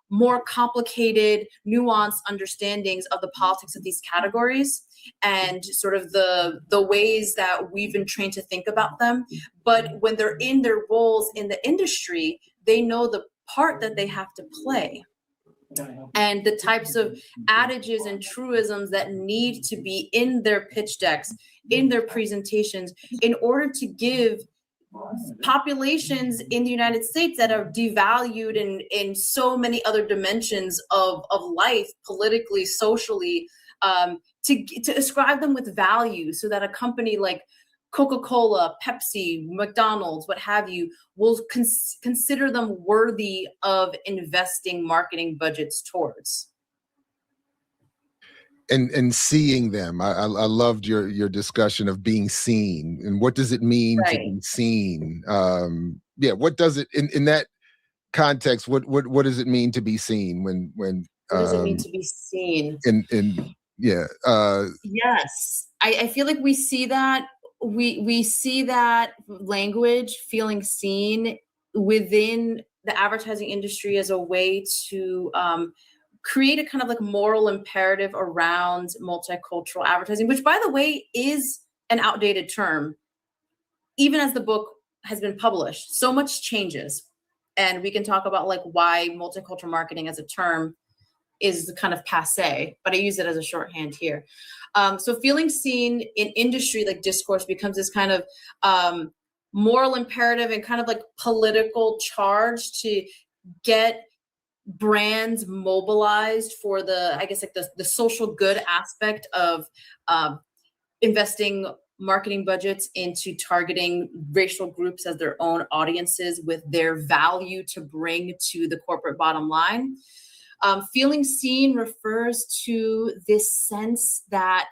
more complicated, nuanced understandings of the politics of these categories and sort of the ways that we've been trained to think about them. But when they're in their roles in the industry, they know the part that they have to play and the types of adages and truisms that need to be in their pitch decks, in their presentations, in order to give populations in the United States that are devalued in so many other dimensions of life, politically, socially, to ascribe them with value, so that a company like Coca-Cola, Pepsi, McDonald's, what have you, will consider them worthy of investing marketing budgets towards. And seeing them. I loved your discussion of being seen, and what does it mean to be seen? What does it in that context? What does it mean to be seen when what does it mean to be seen? Yes, I feel like we see that. We see that language, feeling seen, within the advertising industry as a way to create a kind of like moral imperative around multicultural advertising, which, by the way, is an outdated term. Even as the book has been published, so much changes. And we can talk about like why multicultural marketing as a term is kind of passe, but I use it as a shorthand here. So feeling seen in industry, like discourse, becomes this kind of moral imperative and kind of like political charge to get brands mobilized for the social good aspect of investing marketing budgets into targeting racial groups as their own audiences with their value to bring to the corporate bottom line. Feeling seen refers to this sense that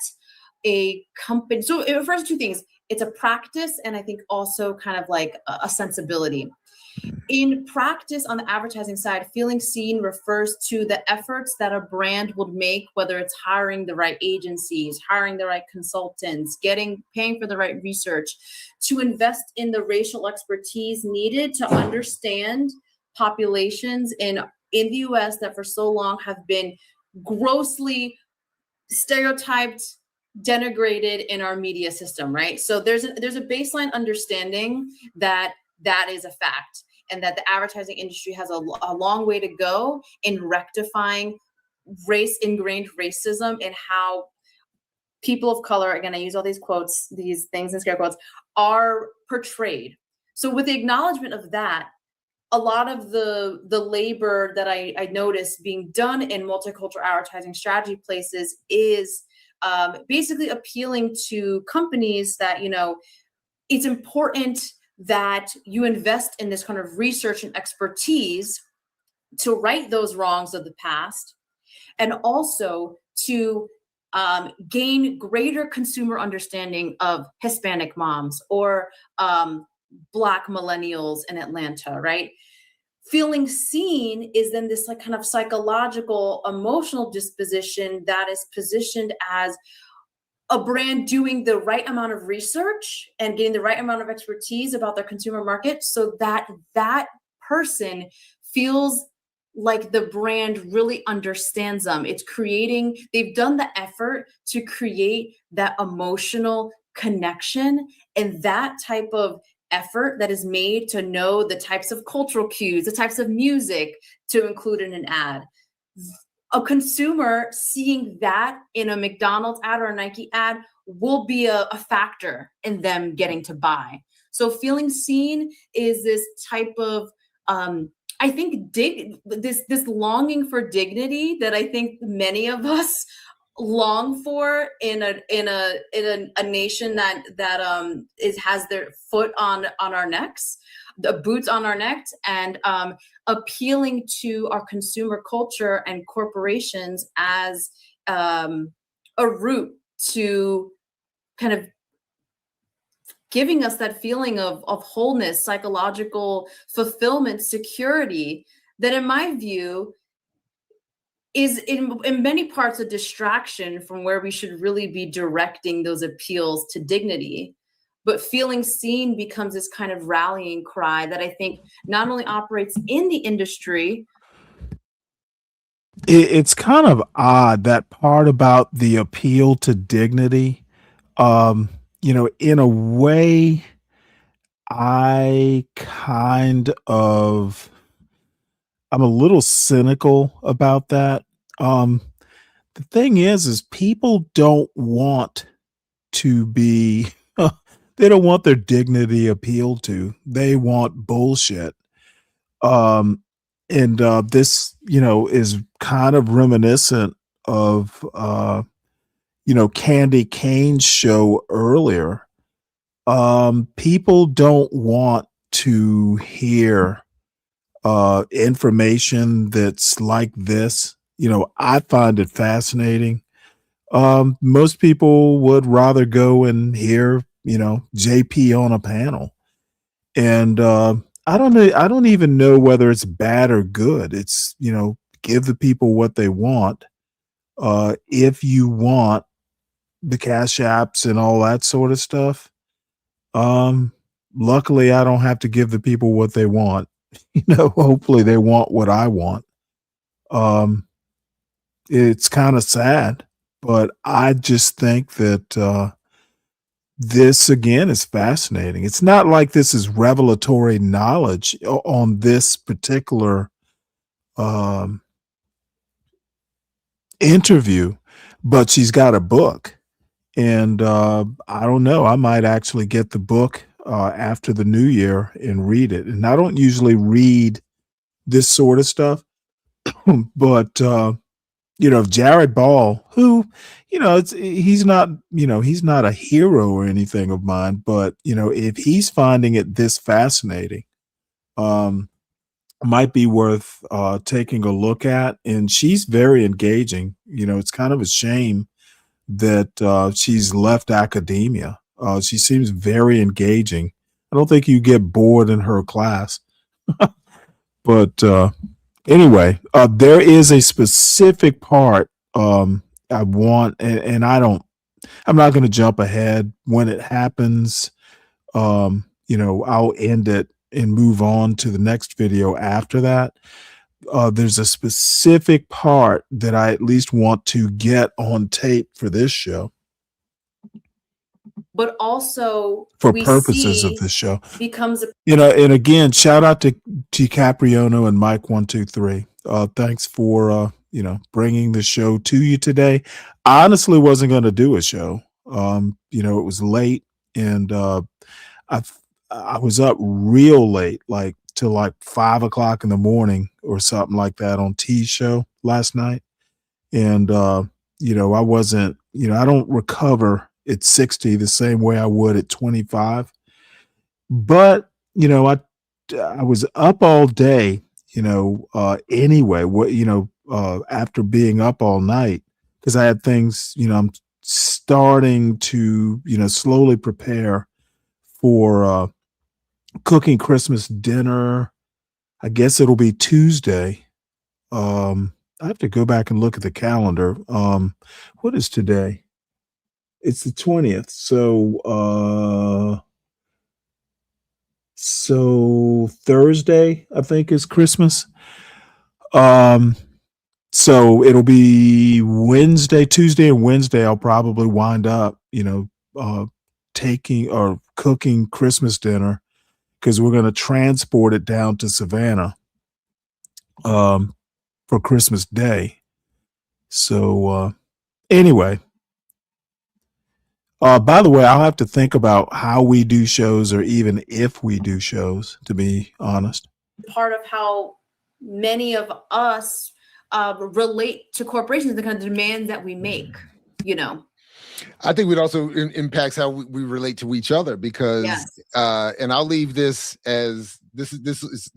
a company, so it refers to two things. It's a practice, and I think also kind of like a sensibility. In practice, on the advertising side, feeling seen refers to the efforts that a brand would make, whether it's hiring the right agencies, hiring the right consultants, paying for the right research, to invest in the racial expertise needed to understand populations in the US that for so long have been grossly stereotyped, denigrated in our media system, right? So there's a baseline understanding that is a fact, and that the advertising industry has a long way to go in rectifying ingrained racism and how people of color, again, I use all these quotes, these things in scare quotes, are portrayed. So with the acknowledgement of that, a lot of the labor that I noticed being done in multicultural advertising strategy places is basically appealing to companies that, it's important that you invest in this kind of research and expertise to right those wrongs of the past, and also to gain greater consumer understanding of Hispanic moms or Black millennials in Atlanta, right? Feeling seen is then this like kind of psychological, emotional disposition that is positioned as a brand doing the right amount of research and getting the right amount of expertise about their consumer market, so that that person feels like the brand really understands them. They've done the effort to create that emotional connection, and that type of effort that is made to know the types of cultural cues, the types of music to include in an ad. A consumer seeing that in a McDonald's ad or a Nike ad will be a factor in them getting to buy. So feeling seen is this type of I think this longing for dignity that I think many of us long for in a nation that has their foot on our necks, the boots on our necks, and appealing to our consumer culture and corporations as a route to kind of giving us that feeling of wholeness, psychological fulfillment, security, that in my view is in many parts a distraction from where we should really be directing those appeals to dignity. But feeling seen becomes this kind of rallying cry that I think not only operates in the industry. It's kind of odd, that part about the appeal to dignity. In a way, I'm a little cynical about that. The thing is people don't want to be, they don't want their dignity appealed to. They want bullshit. This, is kind of reminiscent of, Candy Kane's show earlier. People don't want to hear information that's like this. I find it fascinating. Most people would rather go and hear, JP on a panel. And I don't even know whether it's bad or good. It's, give the people what they want. If you want the cash apps and all that sort of stuff, luckily I don't have to give the people what they want. Hopefully they want what I want. It's kind of sad, but I just think that this again is fascinating. It's not like this is revelatory knowledge on this particular interview, but she's got a book. And I don't know, I might actually get the book after the new year and read it. And I don't usually read this sort of stuff, but Jared Ball, who, he's not a hero or anything of mine, but if he's finding it this fascinating, might be worth taking a look at. And she's very engaging. It's kind of a shame that she's left academia. She seems very engaging. I don't think you get bored in her class. But anyway, there is a specific part I want, and I'm not going to jump ahead. When it happens, I'll end it and move on to the next video after that. There's a specific part that I at least want to get on tape for this show. But also for purposes of this show becomes a, and again, shout out to Capriono and Mike123. Thanks for bringing the show to you today. I honestly wasn't going to do a show. It was late, and I was up real late, like till like 5 o'clock in the morning or something like that on T's show last night. And I wasn't, I don't recover at 60 the same way I would at 25. But, I was up all day, anyway, after being up all night, because I had things, I'm starting to, slowly prepare for cooking Christmas dinner. I guess it'll be Tuesday. I have to go back and look at the calendar. What is today? It's the 20th. So Thursday, I think, is Christmas. So it'll be Wednesday, Tuesday, and Wednesday. I'll probably wind up, taking or cooking Christmas dinner, because we're going to transport it down to Savannah for Christmas Day. So anyway, By the way, I'll have to think about how we do shows, or even if we do shows, to be honest. Part of how many of us relate to corporations, the kind of demands that we make, you know. I think it also impacts how we relate to each other, because, Yes. And I'll leave this as this is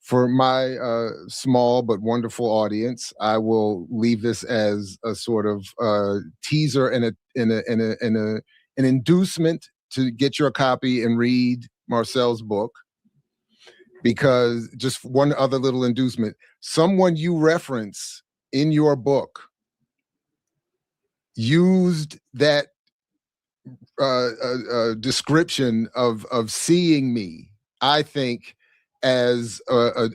for my small but wonderful audience. I will leave this as a sort of teaser and an inducement to get your copy and read Marcel's book. Because just one other little inducement, someone you reference in your book used that description of seeing me, I think, as an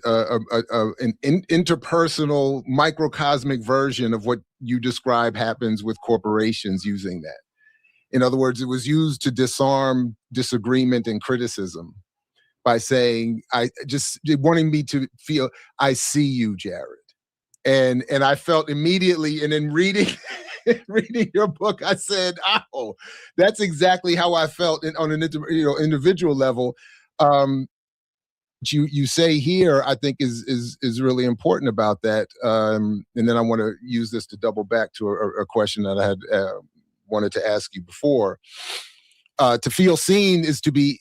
interpersonal microcosmic version of what you describe happens with corporations using that. In other words, it was used to disarm disagreement and criticism by saying, wanting me to feel, I see you, Jared. And I felt immediately, and in reading your book, I said, "Oh, that's exactly how I felt on an individual level." You say here, I think is really important about that. And then I want to use this to double back to a question that I had wanted to ask you before. To feel seen is to be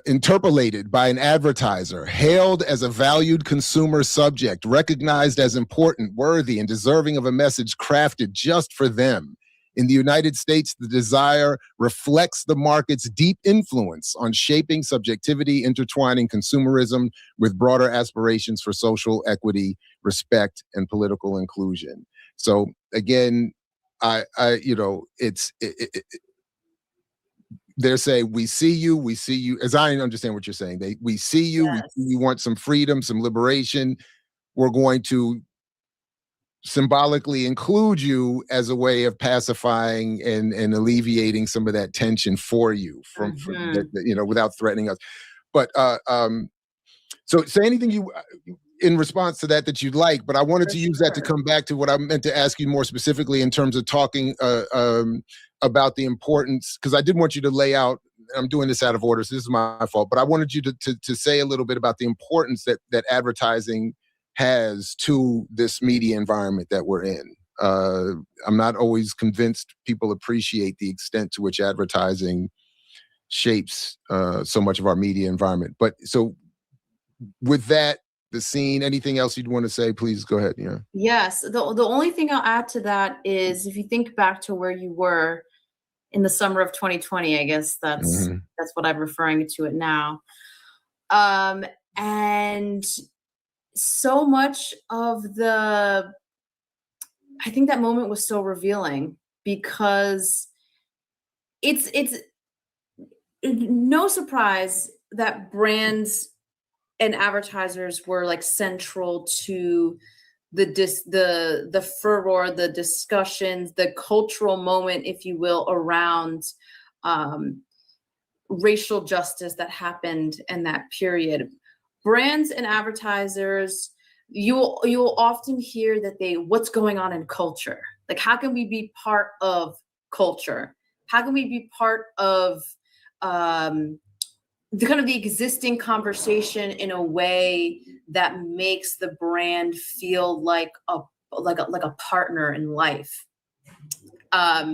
interpolated by an advertiser, hailed as a valued consumer subject, recognized as important, worthy, and deserving of a message crafted just for them. In the United States, the desire reflects the market's deep influence on shaping subjectivity, intertwining consumerism with broader aspirations for social equity, respect, and political inclusion. So again, they're saying, we see you, as I understand what you're saying. We see you, Yes. we want some freedom, some liberation. We're going to symbolically include you as a way of pacifying and alleviating some of that tension for you from without threatening us. But so say anything you in response to that you'd like, but I wanted to use that to come back to what I meant to ask you more specifically in terms of talking about the importance, because I did want you to lay out, I'm doing this out of order, so this is my fault, but I wanted you to say a little bit about the importance that advertising has to this media environment that we're in. I'm not always convinced people appreciate the extent to which advertising shapes so much of our media environment. But so with that, the scene, anything else you'd want to say, please go ahead. Yeah. Yes. The only thing I'll add to that is, if you think back to where you were in the summer of 2020, I guess that's what I'm referring to it now. And so much of I think that moment was so revealing, because it's no surprise that brands and advertisers were like central to the furor, the discussions, the cultural moment, if you will, around racial justice that happened in that period. Brands and advertisers, you'll often hear that what's going on in culture? Like, how can we be part of culture? How can we be part of the existing conversation in a way that makes the brand feel like a partner in life? How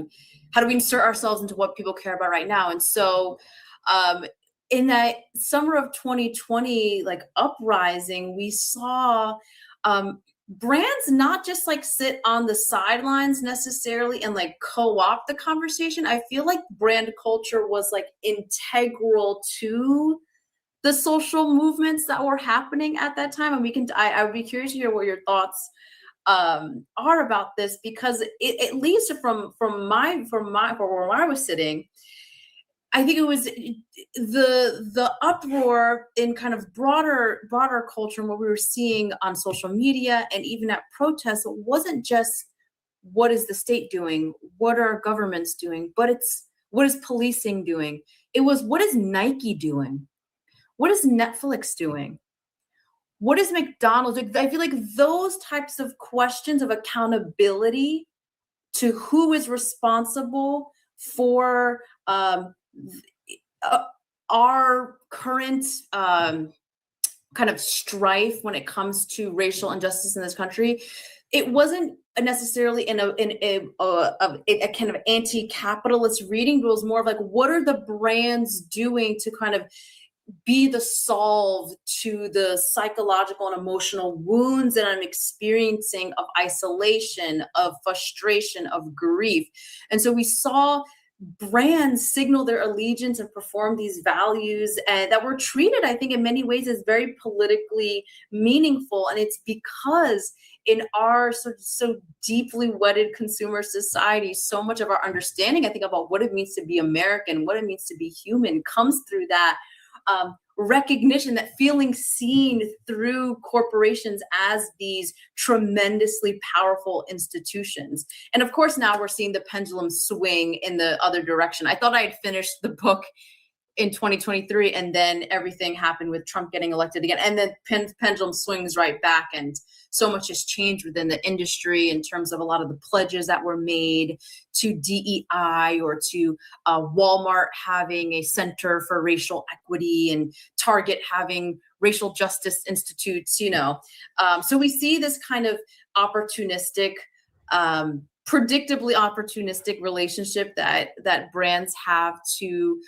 do we insert ourselves into what people care about right now? And so in that summer of 2020 uprising, we saw brands not just sit on the sidelines necessarily and co-opt the conversation. I feel like brand culture was integral to the social movements that were happening at that time. And I would be curious to hear what your thoughts are about this, because at least from where I was sitting, I think it was the uproar in kind of broader culture, and what we were seeing on social media and even at protests. It wasn't just what is the state doing, what are governments doing, but it's what is policing doing. It was, what is Nike doing? What is Netflix doing? What is McDonald's doing? I feel like those types of questions of accountability to who is responsible for our current kind of strife when it comes to racial injustice in this country, it wasn't necessarily in a kind of anti-capitalist reading, but it was more of like, what are the brands doing to kind of be the solve to the psychological and emotional wounds that I'm experiencing of isolation, of frustration, of grief. And so we saw brands signal their allegiance and perform these values, and that were treated, I think, in many ways as very politically meaningful. And it's because in our so deeply wedded consumer society, so much of our understanding, I think, about what it means to be American, what it means to be human, comes through that recognition, that feeling seen through corporations as these tremendously powerful institutions. And of course, now we're seeing the pendulum swing in the other direction. I thought I had finished the book in 2023, and then everything happened with Trump getting elected again, and then pendulum swings right back, and so much has changed within the industry in terms of a lot of the pledges that were made to DEI, or to Walmart having a center for racial equity, and Target having racial justice institutes, so we see this kind of opportunistic, predictably opportunistic relationship that brands have to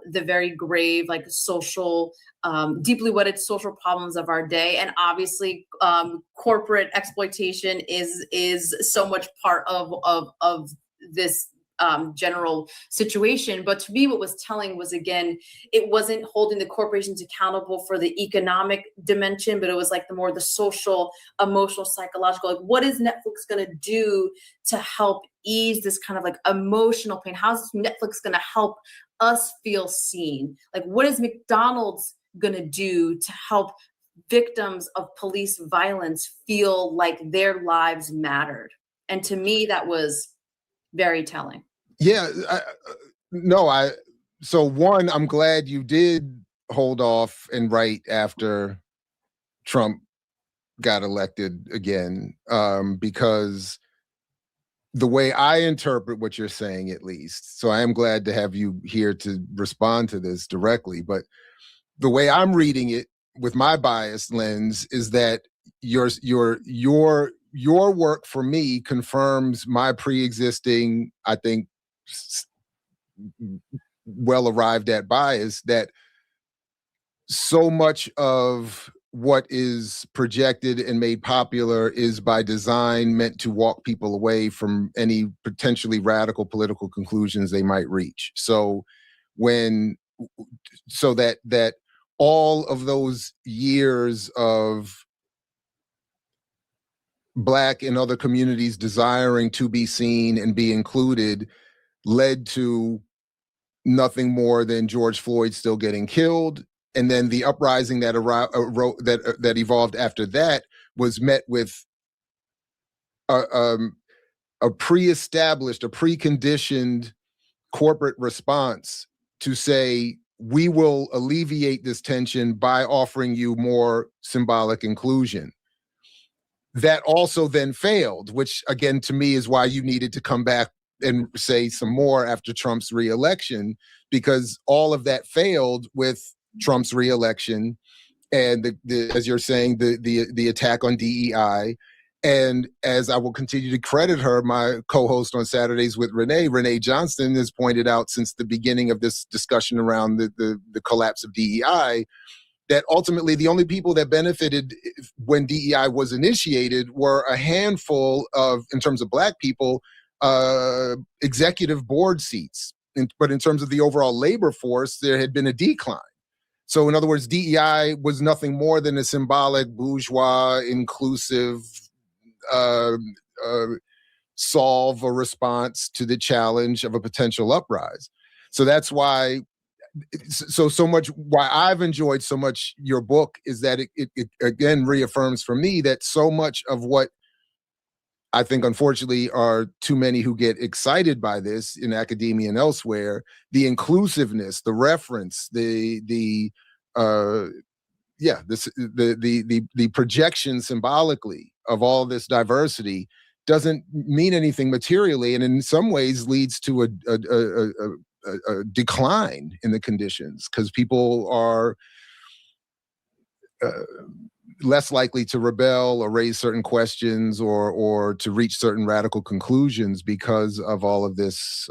the very grave, like social, deeply wedded social problems of our day. And obviously corporate exploitation is so much part of this general situation. But to me, what was telling was, again, it wasn't holding the corporations accountable for the economic dimension, but it was like the social, emotional, psychological, like, what is Netflix going to do to help ease this kind of like emotional pain? How's Netflix going to help us feel seen? Like, what is McDonald's going to do to help victims of police violence feel like their lives mattered? And to me, that was very telling. Yeah, so one, I'm glad you did hold off and write after Trump got elected again, because the way I interpret what you're saying, at least, so I am glad to have you here to respond to this directly, but the way I'm reading it with my biased lens is that your work for me confirms my pre-existing, I think, well arrived at bias, that so much of what is projected and made popular is by design meant to walk people away from any potentially radical political conclusions they might reach. So that all of those years of Black and other communities desiring to be seen and be included led to nothing more than George Floyd still getting killed. And then the uprising that evolved after that was met with a pre-established, a preconditioned corporate response to say, we will alleviate this tension by offering you more symbolic inclusion. That also then failed, which again, to me, is why you needed to come back and say some more after Trump's reelection, because all of that failed with Trump's reelection and as you're saying, the attack on DEI. And as I will continue to credit her, my co-host on Saturdays with Renee Johnston has pointed out since the beginning of this discussion around the collapse of DEI, that ultimately the only people that benefited when DEI was initiated were a handful of, in terms of Black people, executive board seats. But in terms of the overall labor force, there had been a decline. So in other words, DEI was nothing more than a symbolic, bourgeois, inclusive solve or response to the challenge of a potential uprise. So that's why, so much why I've enjoyed so much your book is that it again reaffirms for me that so much of what I think, unfortunately, are too many who get excited by this in academia and elsewhere, the inclusiveness, the reference, the projection symbolically of all this diversity doesn't mean anything materially, and in some ways leads to a decline in the conditions, because people are less likely to rebel or raise certain questions or to reach certain radical conclusions because of all of this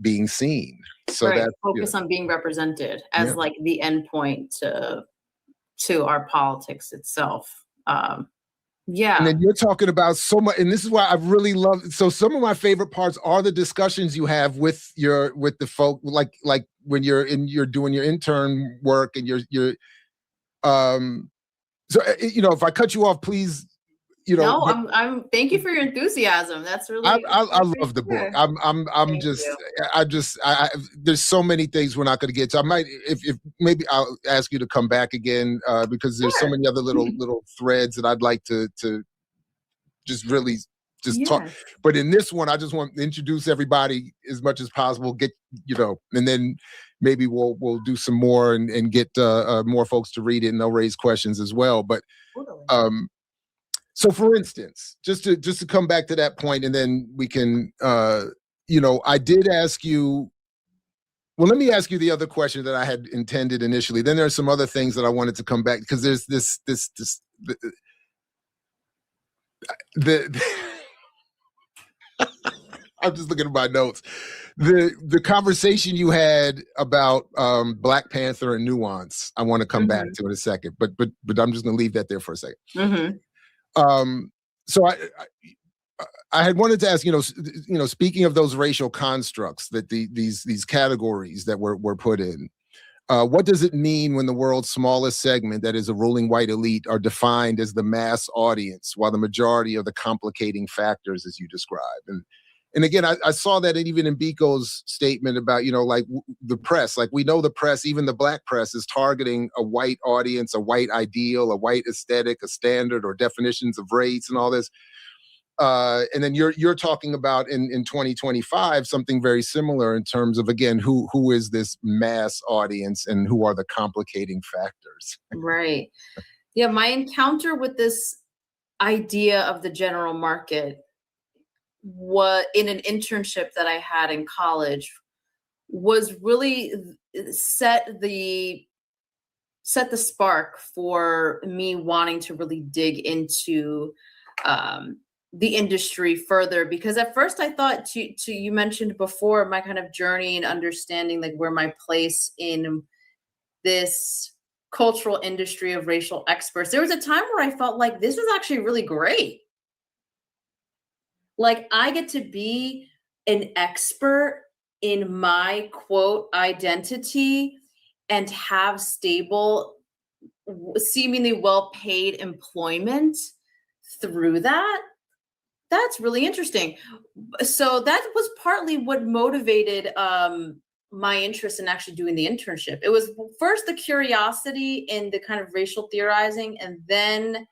being seen. So right. that Focus on being represented as like the end point to our politics itself. And then you're talking about so much, and this is why I really love. So some of my favorite parts are the discussions you have with the folk, like when you're doing your intern work and you're so if I cut you off, please. No, I'm thank you for your enthusiasm. That's really I love the book. There's so many things we're not going to get to. I might, if maybe I'll ask you to come back again, because there's so many other little threads that I'd like to just really talk. But in this one, I just want to introduce everybody as much as possible, and then maybe we'll do some more and get more folks to read it, and they'll raise questions as well. But so for instance, just to come back to that point, and then we can, I did ask you, well, let me ask you the other question that I had intended initially. Then there are some other things that I wanted to come back, because there's I'm just looking at my notes. The conversation you had about Black Panther and nuance, I want to come back to in a second, but I'm just going to leave that there for a second. So I had wanted to ask, speaking of those racial constructs that these categories that were put in, what does it mean when the world's smallest segment, that is a ruling white elite, are defined as the mass audience, while the majority are the complicating factors, as you describe? And again, I saw that even in Biko's statement about, the press, like we know the press, even the Black press, is targeting a white audience, a white ideal, a white aesthetic, a standard, or definitions of race and all this. And then you're talking about in 2025, something very similar in terms of, again, who is this mass audience and who are the complicating factors? Right. Yeah, my encounter with this idea of the general market in an internship that I had in college was really set the spark for me wanting to really dig into the industry further, because at first I thought you mentioned before my kind of journey and understanding like where my place in this cultural industry of racial experts. There was a time where I felt like this was actually really great. Like I get to be an expert in my quote identity and have stable, seemingly well-paid employment through that. That's really interesting. So that was partly what motivated my interest in actually doing the internship. It was first the curiosity in the kind of racial theorizing, and then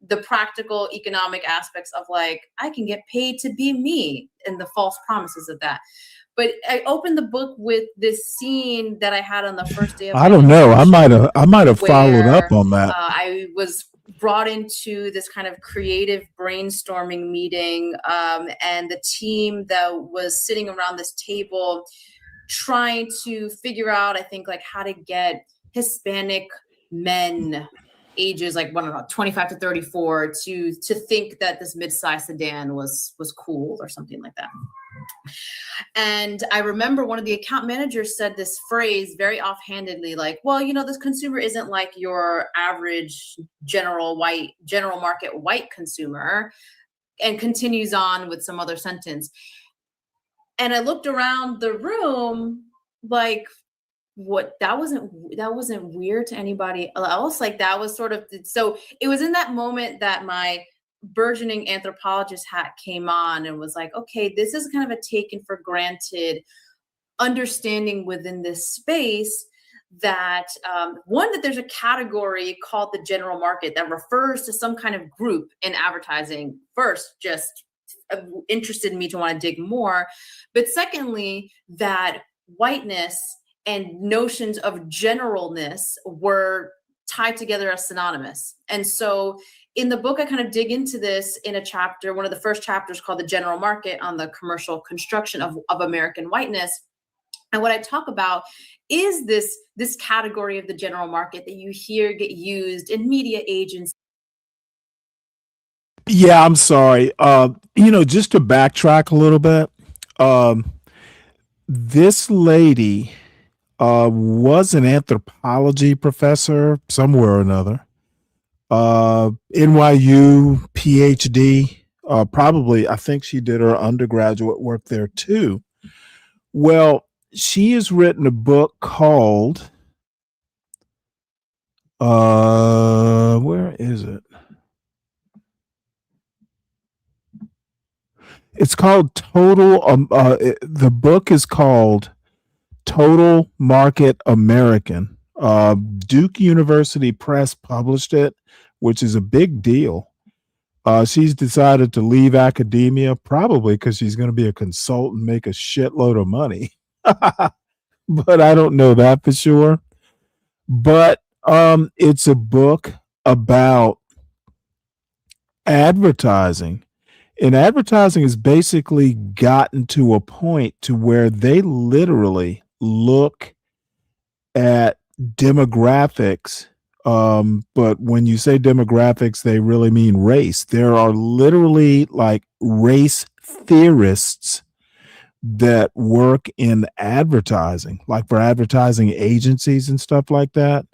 the practical economic aspects of like, I can get paid to be me, and the false promises of that. But I opened the book with this scene that I had on the first day of I don't know. I might have followed up on that. I was brought into this kind of creative brainstorming meeting, and the team that was sitting around this table trying to figure out, I think, like how to get Hispanic men ages like 25 to 34 to think that this mid-sized sedan was cool or something like that. And I remember one of the account managers said this phrase very offhandedly, like, well, this consumer isn't like your average general market white consumer, and continues on with some other sentence. And I looked around the room like, what, that wasn't weird to anybody else. Like that was sort of, so it was in that moment that my burgeoning anthropologist hat came on and was like, okay, this is kind of a taken for granted understanding within this space that that there's a category called the general market that refers to some kind of group in advertising. First, just interested in me to want to dig more. But secondly, that whiteness and notions of generalness were tied together as synonymous. And so in the book, I kind of dig into this in a chapter, one of the first chapters called The General Market, on the commercial construction of American whiteness. And what I talk about is this category of the general market that you hear get used in media agencies. Yeah, I'm sorry. Just to backtrack a little bit, this lady was an anthropology professor somewhere or another. NYU PhD. Probably, I think she did her undergraduate work there too. Well, she has written a book called where is it? It's called Total. The book is called Total Market American. Duke University Press published it, which is a big deal. She's decided to leave academia, probably because she's going to be a consultant, make a shitload of money. But I don't know that for sure. But it's a book about advertising. And advertising has basically gotten to a point to where they literally look at demographics. But when you say demographics, they really mean race. There are literally like race theorists that work in advertising, like for advertising agencies and stuff like that.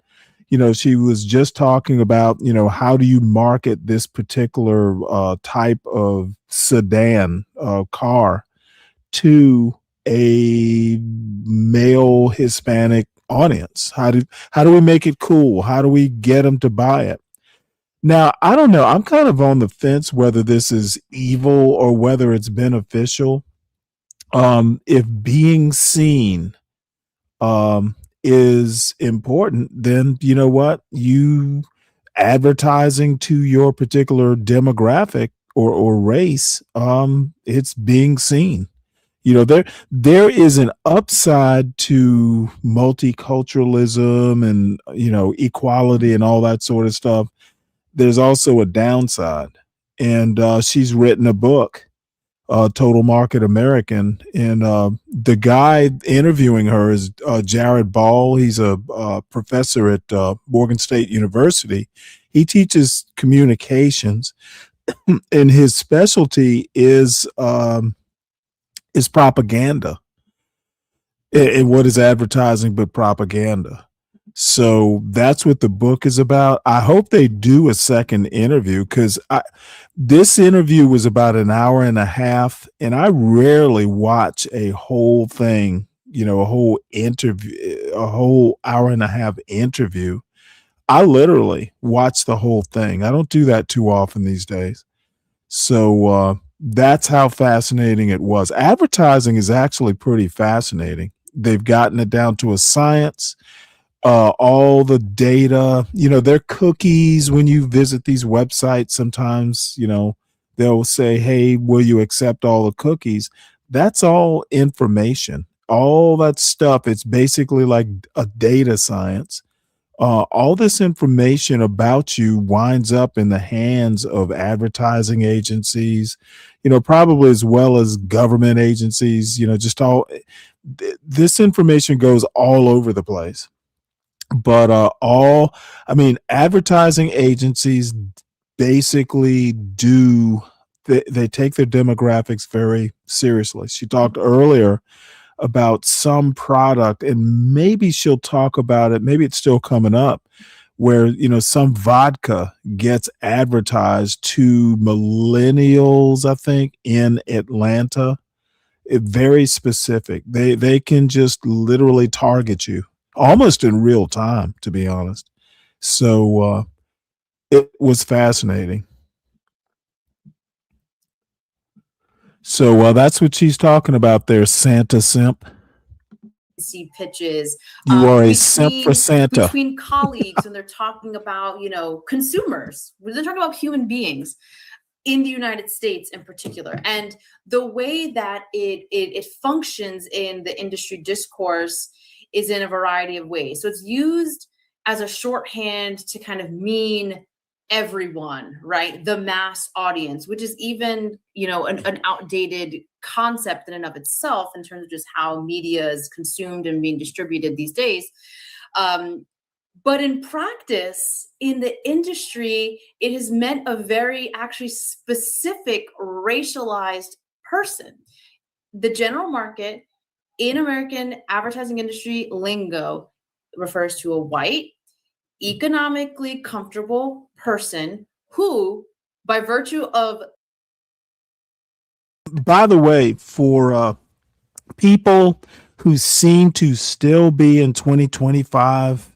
She was just talking about, how do you market this particular type of sedan car to a male Hispanic audience? How do we make it cool? How do we get them to buy it? Now, I don't know. I'm kind of on the fence whether this is evil or whether it's beneficial. If being seen is important, then you know what? You advertising to your particular demographic or race, it's being seen. There is an upside to multiculturalism and equality and all that sort of stuff. There's also a downside, and she's written a book, Total Market American, and the guy interviewing her is Jared Ball. He's a professor at Morgan State University. He teaches communications, and his specialty is propaganda. And what is advertising but propaganda? So that's what the book is about. I hope they do a second interview, because this interview was about an hour and a half, and I rarely watch a whole thing, a whole interview, a whole hour and a half interview. I literally watch the whole thing. I don't do that too often these days. So that's how fascinating it was. Advertising is actually pretty fascinating. They've gotten it down to a science. All the data, their cookies, when you visit these websites, sometimes, they'll say, hey, will you accept all the cookies? That's all information. All that stuff, it's basically like a data science. All this information about you winds up in the hands of advertising agencies, probably as well as government agencies, just this information goes all over the place. But advertising agencies basically they take their demographics very seriously. She talked earlier about some product, and maybe she'll talk about it. Maybe it's still coming up, where, some vodka gets advertised to millennials, I think, in Atlanta. Very specific. They can just literally target you almost in real time, to be honest. So it was fascinating. So that's what she's talking about there, Santa Simp. See pitches. You are a simp for Santa. Between colleagues, and they're talking about, consumers. They're talking about human beings in the United States in particular. And the way that it functions in the industry discourse is in a variety of ways. So it's used as a shorthand to kind of mean everyone, right? The mass audience, which is even, an outdated concept in and of itself in terms of just how media is consumed and being distributed these days. But in practice, in the industry, it has meant a very actually specific racialized person. The general market in American advertising industry lingo refers to a white, economically comfortable person who, by virtue of... By the way, for people who seem to still be in 2025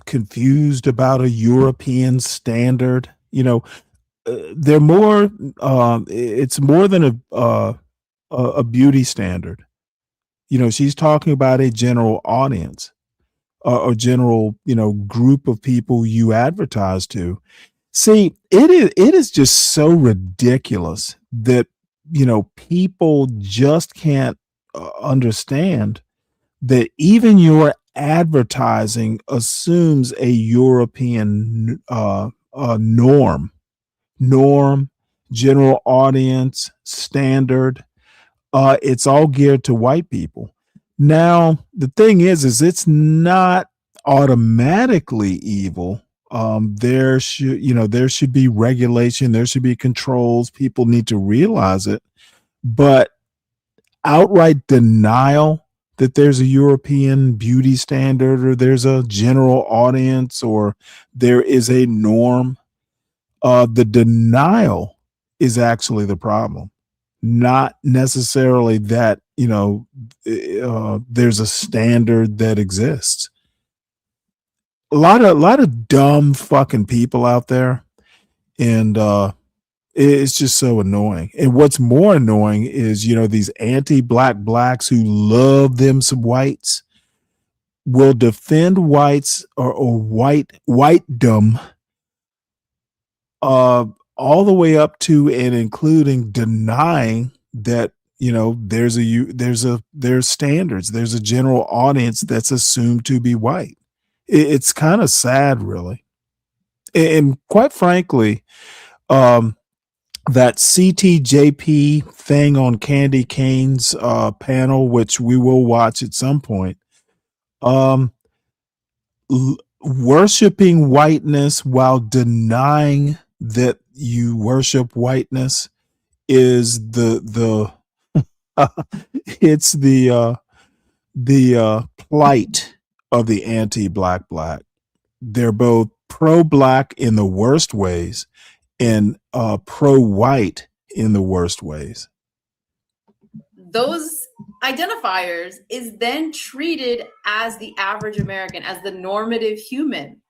confused about a European standard, they're more it's more than a beauty standard. She's talking about a general audience, or general, group of people you advertise to. See, it is just so ridiculous that, people just can't understand that even your advertising assumes a European norm, general audience, standard. It's all geared to white people. Now, the thing is it's not automatically evil. There should be regulation, there should be controls. People need to realize it, but outright denial that there's a European beauty standard, or there's a general audience, or there is a norm, the denial is actually the problem, not necessarily that, there's a standard that exists. A lot of dumb fucking people out there, and it's just so annoying. And what's more annoying is, these anti-black blacks who love them some whites will defend whites or whitedom all the way up to and including denying that, there's standards, there's a general audience that's assumed to be white. It's kind of sad, really. And quite frankly, that CTJP thing on Candy Kane's panel, which we will watch at some point, worshiping whiteness while denying that you worship whiteness is the it's the plight of the anti-black. They're both pro-black in the worst ways and pro-white in the worst ways. Those identifiers is then treated as the average American, as the normative human.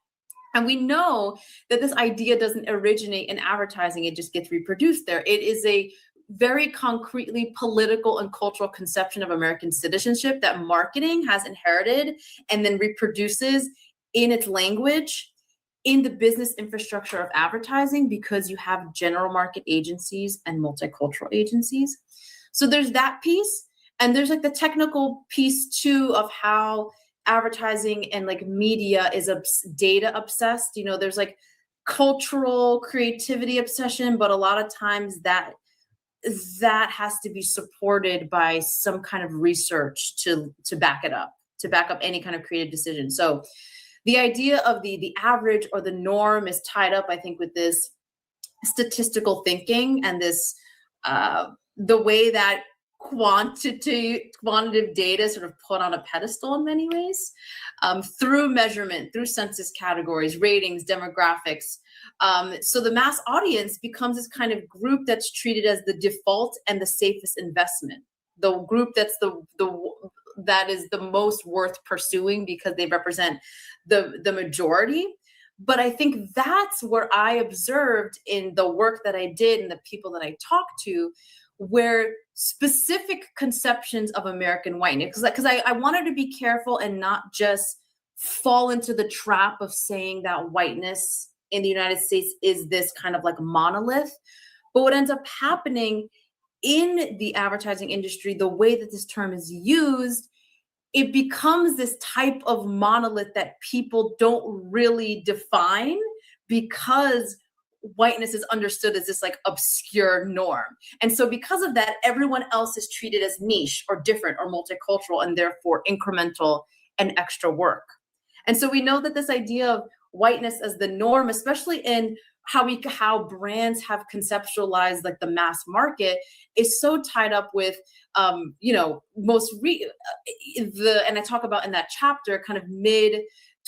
And we know that this idea doesn't originate in advertising, it just gets reproduced there. It is a very concretely political and cultural conception of American citizenship that marketing has inherited and then reproduces in its language in the business infrastructure of advertising, because you have general market agencies and multicultural agencies. So there's that piece. And there's like the technical piece too of how advertising and like media is data obsessed. There's like cultural creativity obsession, but a lot of times that has to be supported by some kind of research to back it up, to back up any kind of creative decision. So the idea of the average or the norm is tied up, I think, with this statistical thinking and this the way that quantitative data sort of put on a pedestal in many ways, through measurement, through census categories, ratings, demographics. So the mass audience becomes this kind of group that's treated as the default and the safest investment, the group that's that is the most worth pursuing because they represent the majority. But I think that's where I observed in the work that I did and the people that I talked to, where specific conceptions of American whiteness, because I wanted to be careful and not just fall into the trap of saying that whiteness in the United States is this kind of like monolith. But what ends up happening in the advertising industry, the way that this term is used, it becomes this type of monolith that people don't really define, because whiteness is understood as this like obscure norm. And so because of that, everyone else is treated as niche or different or multicultural, and therefore incremental and extra work. And so we know that this idea of whiteness as the norm, especially in how brands have conceptualized like the mass market, is so tied up with and I talk about in that chapter kind of mid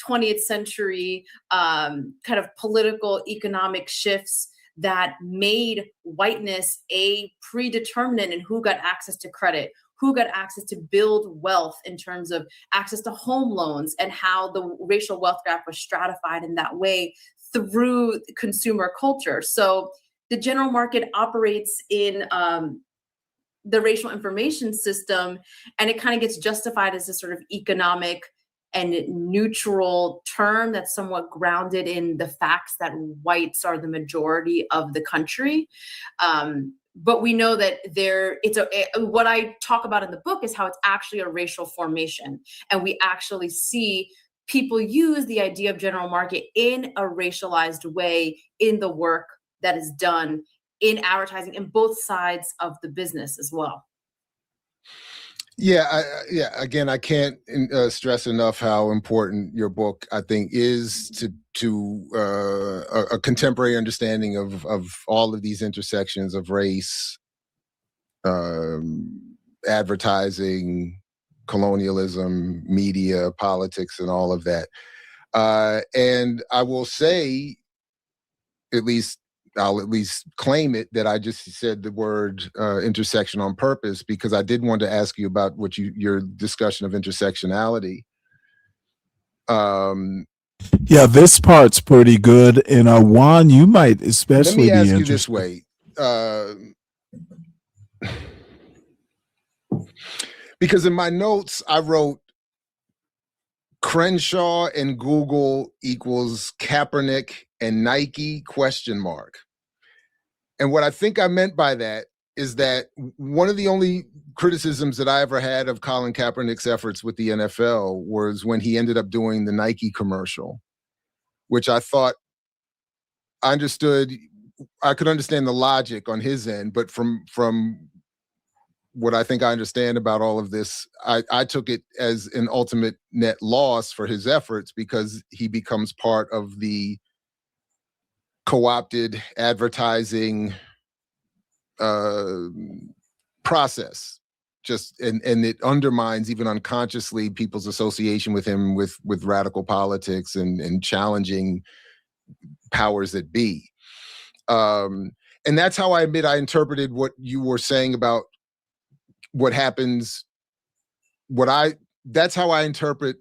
20th century kind of political economic shifts that made whiteness a predeterminant in who got access to credit, who got access to build wealth in terms of access to home loans, and how the racial wealth gap was stratified in that way through consumer culture. So the general market operates in the racial information system, and it kind of gets justified as a sort of economic and neutral term that's somewhat grounded in the facts that whites are the majority of the country. But we know that what I talk about in the book is how it's actually a racial formation. And we actually see people use the idea of general market in a racialized way in the work that is done in advertising in both sides of the business as well. Yeah, Again, I can't stress enough how important your book, I think, is to a contemporary understanding of all of these intersections of race, advertising, colonialism, media, politics, and all of that. And I will say, I'll at least claim it, that I just said the word intersection on purpose, because I did want to ask you about your discussion of intersectionality. Yeah, this part's pretty good. And Juan, you might especially let me be ask you interested. this way. Because in my notes, I wrote Crenshaw and Google equals Kaepernick and Nike ? And what I think I meant by that is that one of the only criticisms that I ever had of Colin Kaepernick's efforts with the NFL was when he ended up doing the Nike commercial, which I thought I could understand the logic on his end, but from what I think I understand about all of this, I took it as an ultimate net loss for his efforts, because he becomes part of the co-opted advertising process, and it undermines, even unconsciously, people's association with him with radical politics and challenging powers that be. And that's how I interpreted what you were saying about what happens. That's how I interpret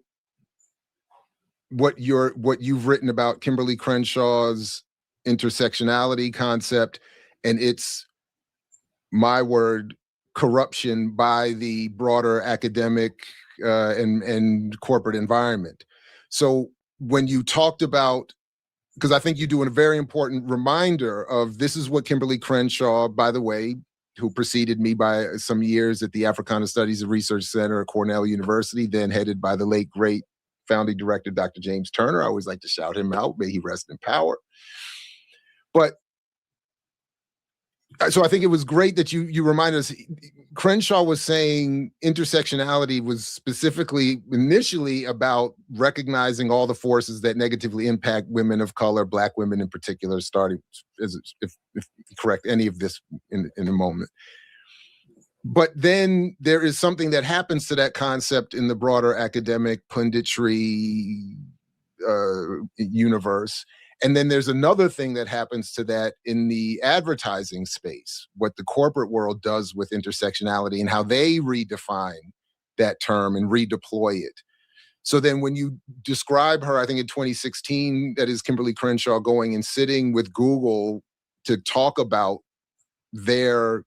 what you've written about Kimberly Crenshaw's intersectionality concept, and its, my word, corruption by the broader academic and corporate environment. So when you talked about, because I think you do a very important reminder of, this is what Kimberly Crenshaw, by the way, who preceded me by some years at the Africana Studies and Research Center at Cornell University, then headed by the late, great founding director, Dr. James Turner. I always like to shout him out. May he rest in power. But so I think it was great that you reminded us. Crenshaw was saying intersectionality was specifically initially about recognizing all the forces that negatively impact women of color, Black women in particular, starting, if correct any of this in a moment. But then there is something that happens to that concept in the broader academic punditry universe. And then there's another thing that happens to that in the advertising space, what the corporate world does with intersectionality and how they redefine that term and redeploy it. So then when you describe her, I think in 2016, that is Kimberly Crenshaw going and sitting with Google to talk about their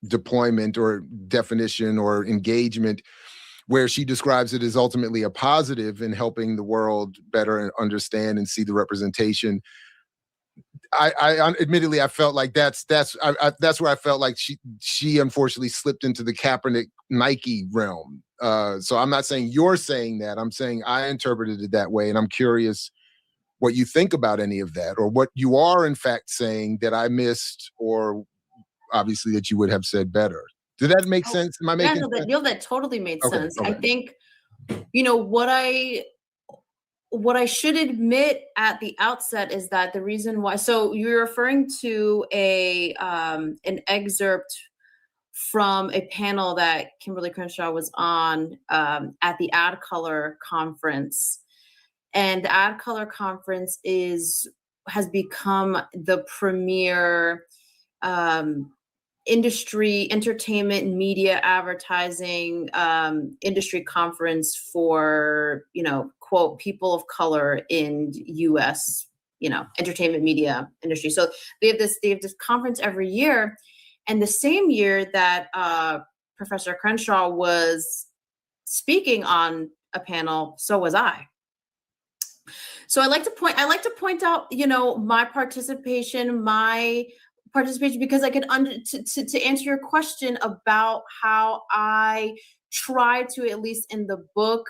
deployment or definition or engagement, where she describes it as ultimately a positive in helping the world better understand and see the representation. I admittedly, I felt like that's where I felt like she unfortunately slipped into the Kaepernick Nike realm. So I'm not saying you're saying that. I'm saying I interpreted it that way, and I'm curious what you think about any of that, or what you are in fact saying that I missed, or obviously that you would have said better. Did that make sense? Am I making sense? That totally made Okay, sense. okay. I think, what I should admit at the outset is that the reason why, so you're referring to an excerpt from a panel that Kimberly Crenshaw was on at the Ad Color conference. And the Ad Color conference has become the premier industry, entertainment, media, advertising industry conference for, quote, people of color in US, entertainment media industry. So they have this conference every year. And the same year that Professor Crenshaw was speaking on a panel, so was I. So I like to point out, my participation, because I could to answer your question about how I try to, at least in the book,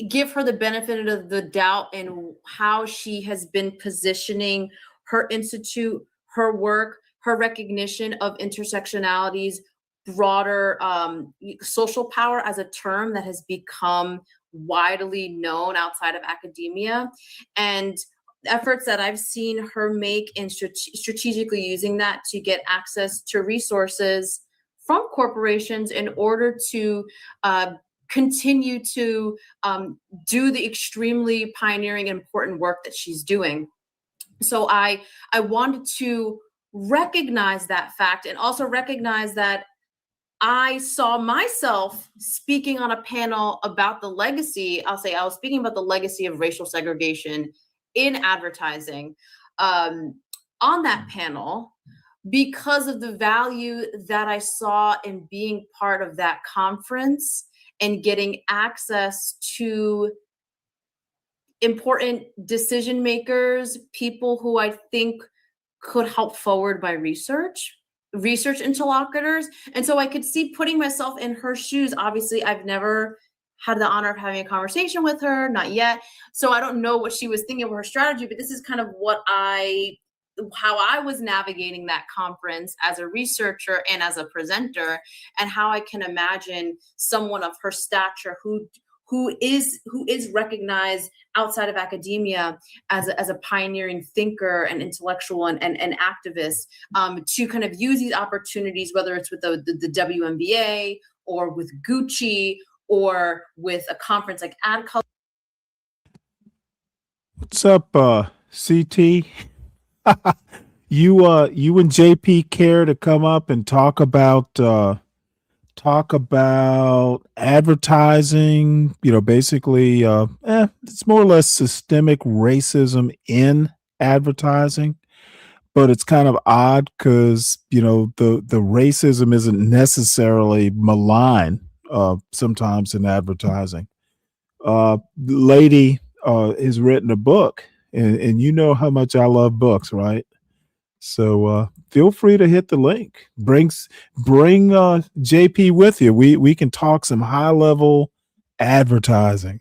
give her the benefit of the doubt in how she has been positioning her institute, her work, her recognition of intersectionality's broader social power as a term that has become widely known outside of academia, and efforts that I've seen her make in strategically using that to get access to resources from corporations in order to continue to do the extremely pioneering and important work that she's doing. So I wanted to recognize that fact, and also recognize that I saw myself speaking on a panel about the legacy. I was speaking about the legacy of racial segregation in advertising on that panel, because of the value that I saw in being part of that conference and getting access to important decision makers, people who I think could help forward my research interlocutors. And so I could see putting myself in her shoes. Obviously, I've never had the honor of having a conversation with her, not yet. So I don't know what she was thinking of her strategy, but this is kind of how I was navigating that conference as a researcher and as a presenter, and how I can imagine someone of her stature who is recognized outside of academia as a pioneering thinker and intellectual and activist, to kind of use these opportunities, whether it's with the WNBA or with Gucci or with a conference like Ad Color. What's up, CT? You and JP care to come up and talk about advertising, basically it's more or less systemic racism in advertising, but it's kind of odd because the racism isn't necessarily malign sometimes in advertising. Lady has written a book, and you know how much I love books, right? So feel free to hit the link. Bring JP with you. We can talk some high level advertising.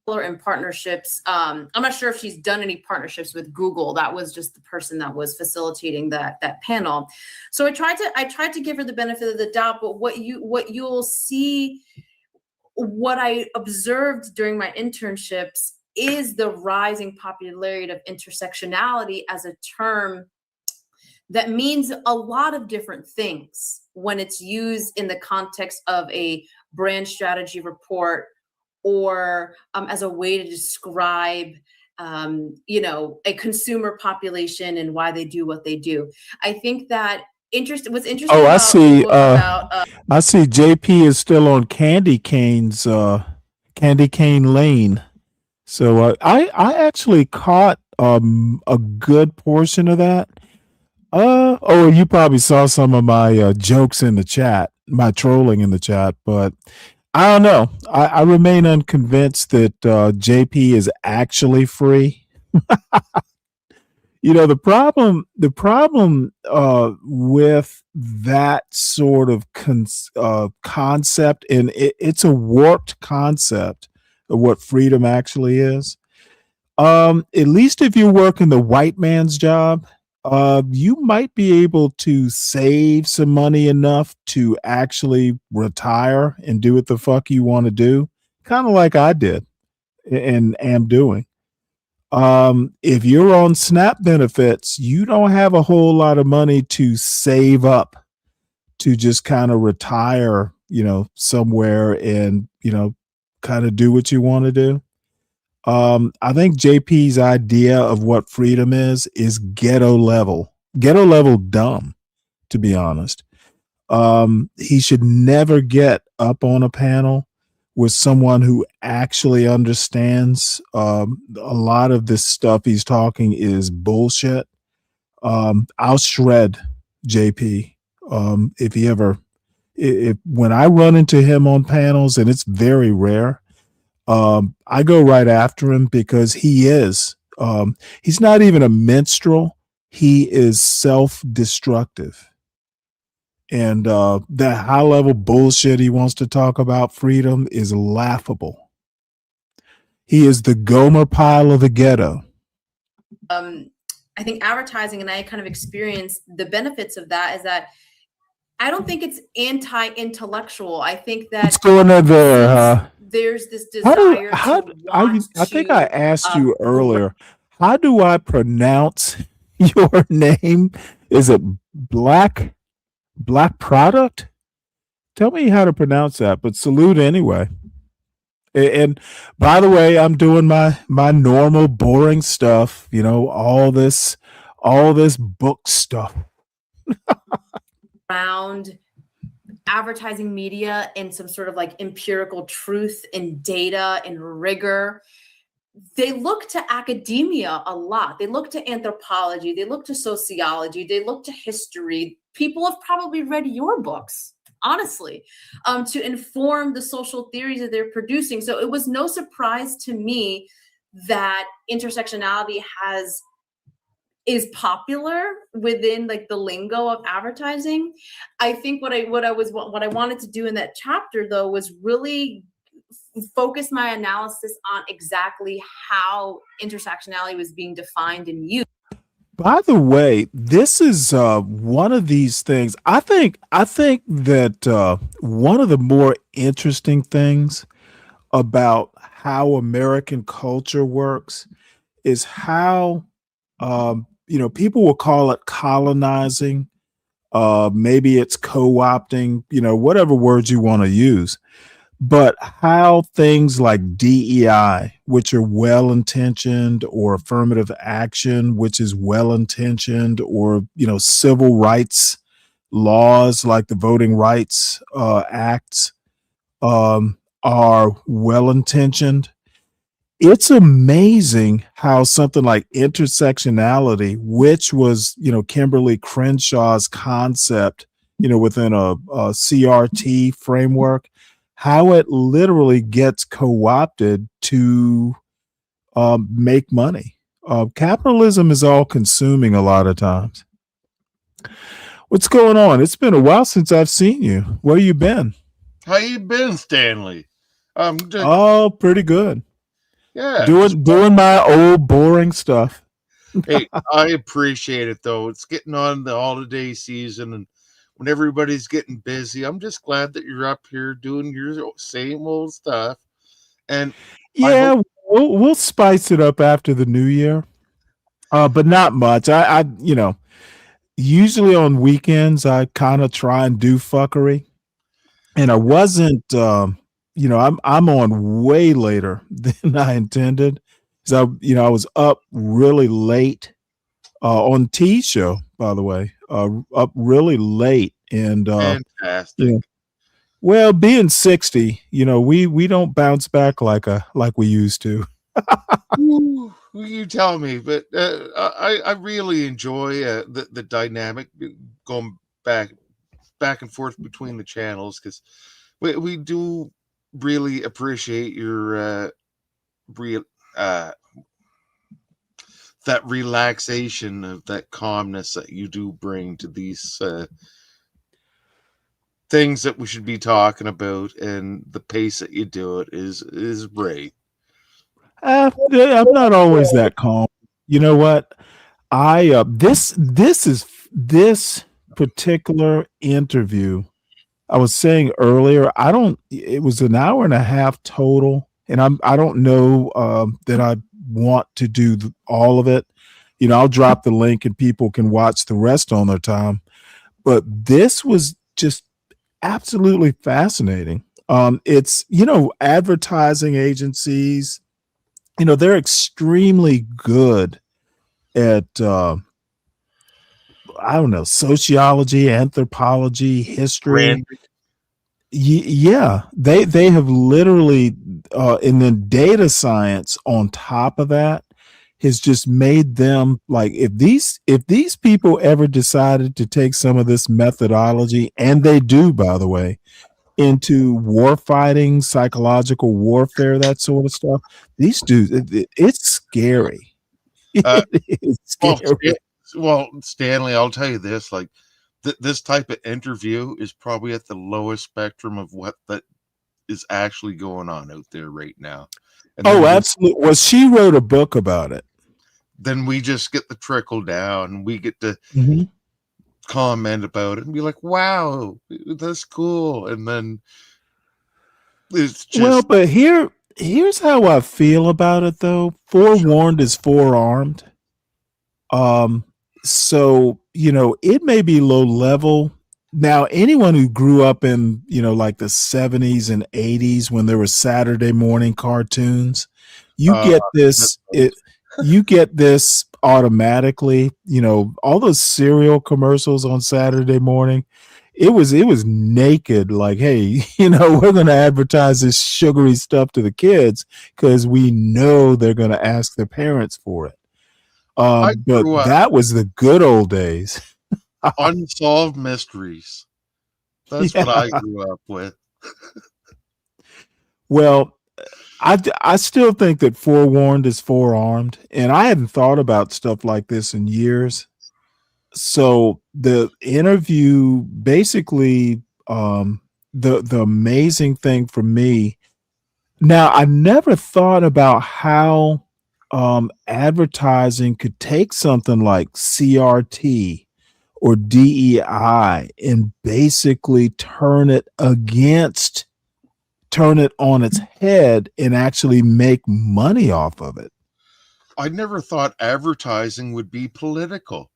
And partnerships. I'm not sure if she's done any partnerships with Google. That was just the person that was facilitating that panel. So I tried to give her the benefit of the doubt. But what you'll see, what I observed during my internships, is the rising popularity of intersectionality as a term that means a lot of different things when it's used in the context of a brand strategy report, or as a way to describe a consumer population and why they do what they do. I think that what's interesting. Oh, I see. I see JP is still on Candy Cane Lane. So I actually caught a good portion of that. You probably saw some of my jokes in the chat, my trolling in the chat. But I don't know. I remain unconvinced that JP is actually free. You know, the problem with that sort of concept, and it's a warped concept of what freedom actually is. At least if you're working the white man's job, you might be able to save some money enough to actually retire and do what the fuck you want to do, kind of like I did and am doing. If you're on SNAP benefits, you don't have a whole lot of money to save up to just kind of retire, somewhere and, kind of do what you want to do. I think JP's idea of what freedom is ghetto level dumb, to be honest. He should never get up on a panel with someone who actually understands a lot of this stuff he's talking is bullshit. I'll shred JP if he ever, if when I run into him on panels, and it's very rare, I go right after him because he's not even a minstrel. He is self-destructive. And that high level bullshit he wants to talk about freedom is laughable. He is the Gomer Pyle of the ghetto. I think advertising, and I kind of experienced the benefits of that, is that I don't think it's anti-intellectual. I think that what's going on there? There's this desire I think I asked you earlier, how do I pronounce your name? Is it Black Product? Tell me how to pronounce that, but salute anyway. And by the way, I'm doing my normal boring stuff, all this book stuff. Around advertising media and some sort of like empirical truth and data and rigor. They look to academia a lot. They look to anthropology. They look to sociology. They look to history. People have probably read your books, honestly, to inform the social theories that they're producing. So it was no surprise to me that intersectionality is popular within like the lingo of advertising. I think what I wanted to do in that chapter though was really focus my analysis on exactly how intersectionality was being defined and used. By the way, this is one of these things. I think that one of the more interesting things about how American culture works is how people will call it colonizing. Maybe it's co-opting, whatever words you want to use. But how things like DEI, which are well-intentioned, or affirmative action, which is well-intentioned, or, civil rights laws like the Voting Rights Acts are well-intentioned. It's amazing how something like intersectionality, which was, Kimberly Crenshaw's concept, within a CRT framework, how it literally gets co-opted to make money. Capitalism is all consuming a lot of times. What's going on? It's been a while since I've seen you. Where you been? How you been, Stanley? Pretty good. Yeah, doing my old boring stuff. Hey, I appreciate it though. It's getting on the holiday season, and when everybody's getting busy, I'm just glad that you're up here doing your same old stuff. And yeah, we'll spice it up after the new year, but not much. I usually on weekends I kind of try and do fuckery, and I wasn't. I'm on way later than I intended. So I was up really late on T's show, by the way, up really late, and fantastic. Well, being 60, we don't bounce back like we used to. Ooh, you tell me, but I really enjoy the dynamic going back and forth between the channels, because we do really appreciate your real that relaxation of that calmness that you do bring to these things that we should be talking about, and the pace that you do it is great. I'm not always that calm. You know what? I this particular interview. I was saying earlier, I don't. It was an hour and a half total, and I don't know that I want to do all of it. You know, I'll drop the link and people can watch the rest on their time. But this was just absolutely fascinating. It's, you know, advertising agencies, you know, they're extremely good at I don't know, sociology, anthropology, history. Yeah, they have literally and then data science on top of that has just made them, like, if these people ever decided to take some of this methodology, and they do, by the way, into war fighting, psychological warfare, that sort of stuff, these dudes, it's scary. It's scary. Well, Stanley, I'll tell you this: like this type of interview is probably at the lowest spectrum of what that is actually going on out there right now. And absolutely. Well, she wrote a book about it. Then we just get the trickle down. We get to comment about it and be like, "Wow, that's cool." And then it's just, well, but here's how I feel about it, though. Forewarned is forearmed. So, you know, it may be low level. Now, anyone who grew up in, you know, like the 70s and 80s when there were Saturday morning cartoons, you get this, you get this automatically. You know, all those cereal commercials on Saturday morning, it was naked, like, hey, you know, we're going to advertise this sugary stuff to the kids because we know they're going to ask their parents for it. But that was the good old days. Unsolved mysteries. That's what I grew up with. Well, I still think that forewarned is forearmed, and I hadn't thought about stuff like this in years. So the interview, basically, the amazing thing for me. Now, I never thought about how advertising could take something like CRT or DEI and basically turn it on its head and actually make money off of it. I never thought advertising would be political.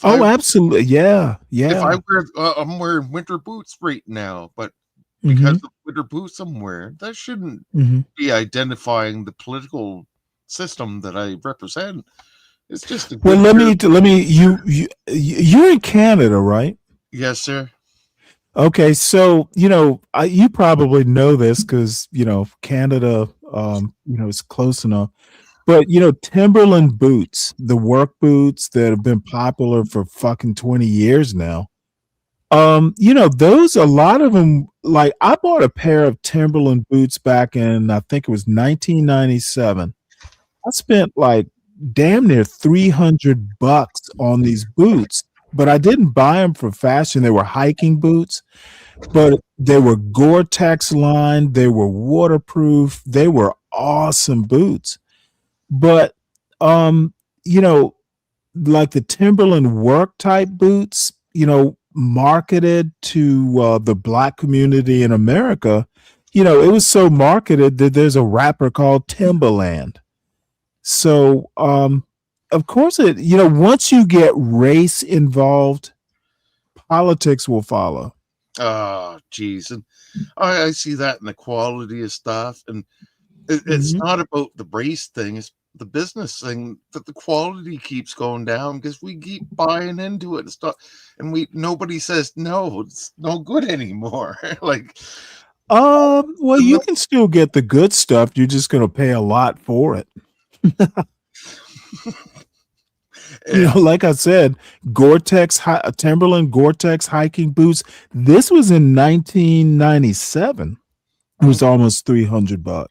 Absolutely. Yeah. If I wear, I'm wearing winter boots right now, but because of winter boots I'm wearing, that shouldn't be identifying the political system that I represent. It's just let me you're in Canada, right? Yes, sir. Okay, so you know, you probably know this because you know Canada, you know, is close enough. But you know, Timberland boots, the work boots that have been popular for fucking 20 years now. You know, those, a lot of them, like, I bought a pair of Timberland boots back in, I think it was 1997. I spent like damn near $300 on these boots, but I didn't buy them for fashion. They were hiking boots, but they were Gore-Tex lined. They were waterproof. They were awesome boots. But, you know, like the Timberland work type boots, you know, marketed to the Black community in America, you know, it was so marketed that there's a rapper called Timberland. So, of course, you know, once you get race involved, politics will follow. Oh, geez. And I see that in the quality of stuff. And it's not about the race thing. It's the business thing, that the quality keeps going down because we keep buying into it and stuff. And nobody says, no, it's no good anymore. Like, well, you can still get the good stuff. You're just going to pay a lot for it. You know, like I said, Timberland Gore-Tex hiking boots. This was in 1997. It was almost $300.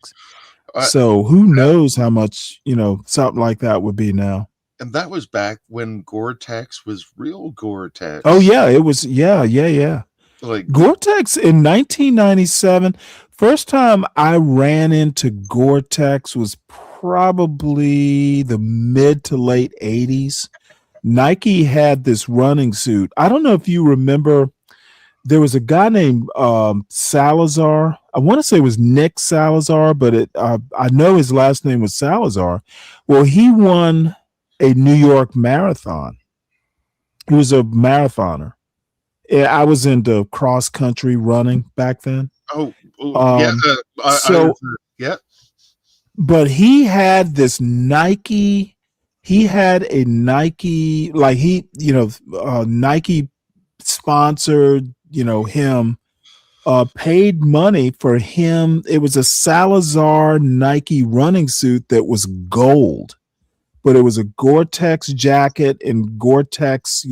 Uh, So who knows how much, something like that would be now. and that was back when Gore-Tex was real Gore-Tex. Oh yeah, it was. Yeah. Like Gore-Tex in 1997. First time I ran into Gore-Tex was probably the mid to late 80s. Nike had this running suit. I don't know if you remember, there was a guy named Salazar. I want to say it was Nick Salazar, but I know his last name was Salazar. Well, he won a New York marathon. He was a marathoner. Yeah, I was into cross country running back then. Yeah. But he had this Nike. He had a Nike, like Nike sponsored, him, paid money for him. It was a Salazar Nike running suit that was gold, but it was a Gore-Tex jacket and Gore-Tex,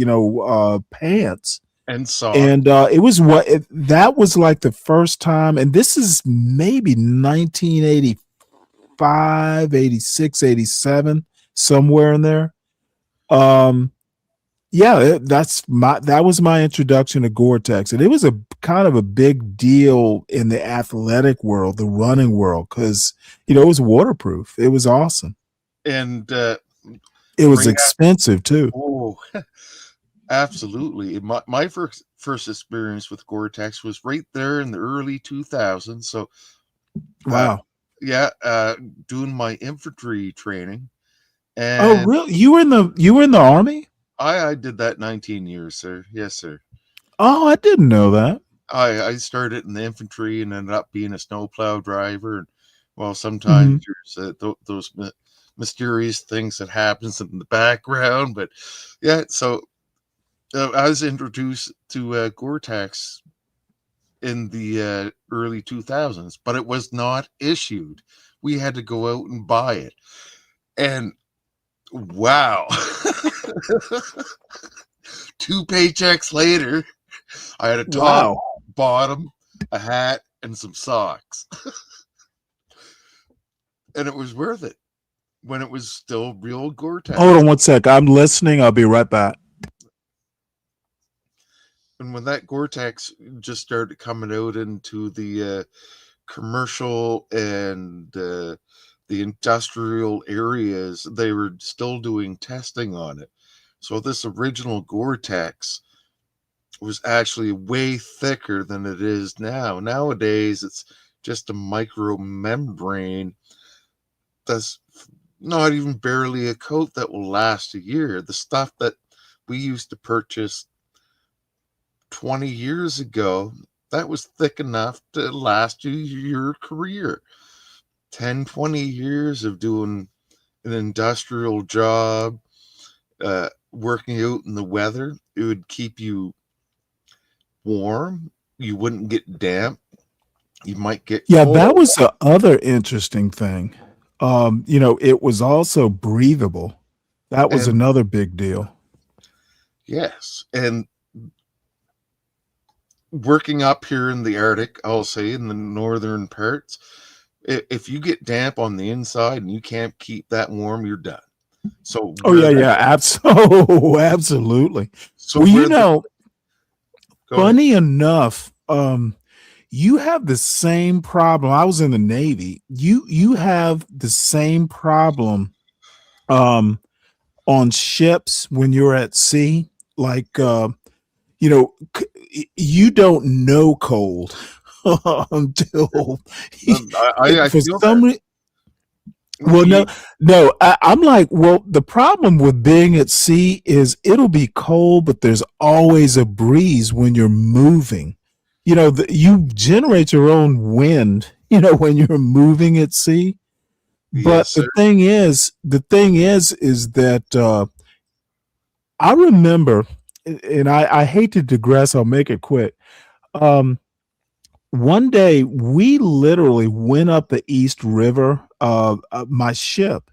pants. And socks. And that was like the first time, and this is maybe 1985, 86, 87, somewhere in there. That was my introduction to Gore-Tex, and it was a kind of a big deal in the athletic world, the running world, because it was waterproof. It was awesome, and it was expensive too. Oh, absolutely. My first experience with Gore-Tex was right there in the early 2000s. So, wow, doing my infantry training. And oh, really? You were in the Army? I did that 19 years, sir. Yes, sir. Oh, I didn't know that. I started in the infantry and ended up being a snowplow driver. And well, sometimes there's those mysterious things that happens in the background, but yeah. So I was introduced to Gore-Tex in the early 2000s, but it was not issued. We had to go out and buy it, and wow. 2 paychecks later, I had a top, bottom, a hat, and some socks. And it was worth it when it was still real Gore-Tex. Hold on one sec. I'm listening. I'll be right back. And when that Gore-Tex just started coming out into the commercial and the industrial areas, they were still doing testing on it. So this original Gore-Tex was actually way thicker than it is now. Nowadays, it's just a micro membrane that's not even barely a coat that will last a year. The stuff that we used to purchase 20 years ago, that was thick enough to last you your career. 10, 20 years of doing an industrial job, working out in the weather, it would keep you warm. You wouldn't get damp. You might get cold. That was the other interesting thing. It was also breathable. That was another big deal. Yes. And working up here in the Arctic, I'll say in the northern parts, if you get damp on the inside and you can't keep that warm, you're done. So absolutely. So funny enough, you have the same problem. I was in the Navy. You have the same problem on ships when you're at sea. Like you don't know cold until I'm like, well, the problem with being at sea is it'll be cold, but there's always a breeze when you're moving. You generate your own wind, when you're moving at sea. But yes, the thing is that I remember, and I hate to digress, I'll make it quick. One day we literally went up the East River, my ship,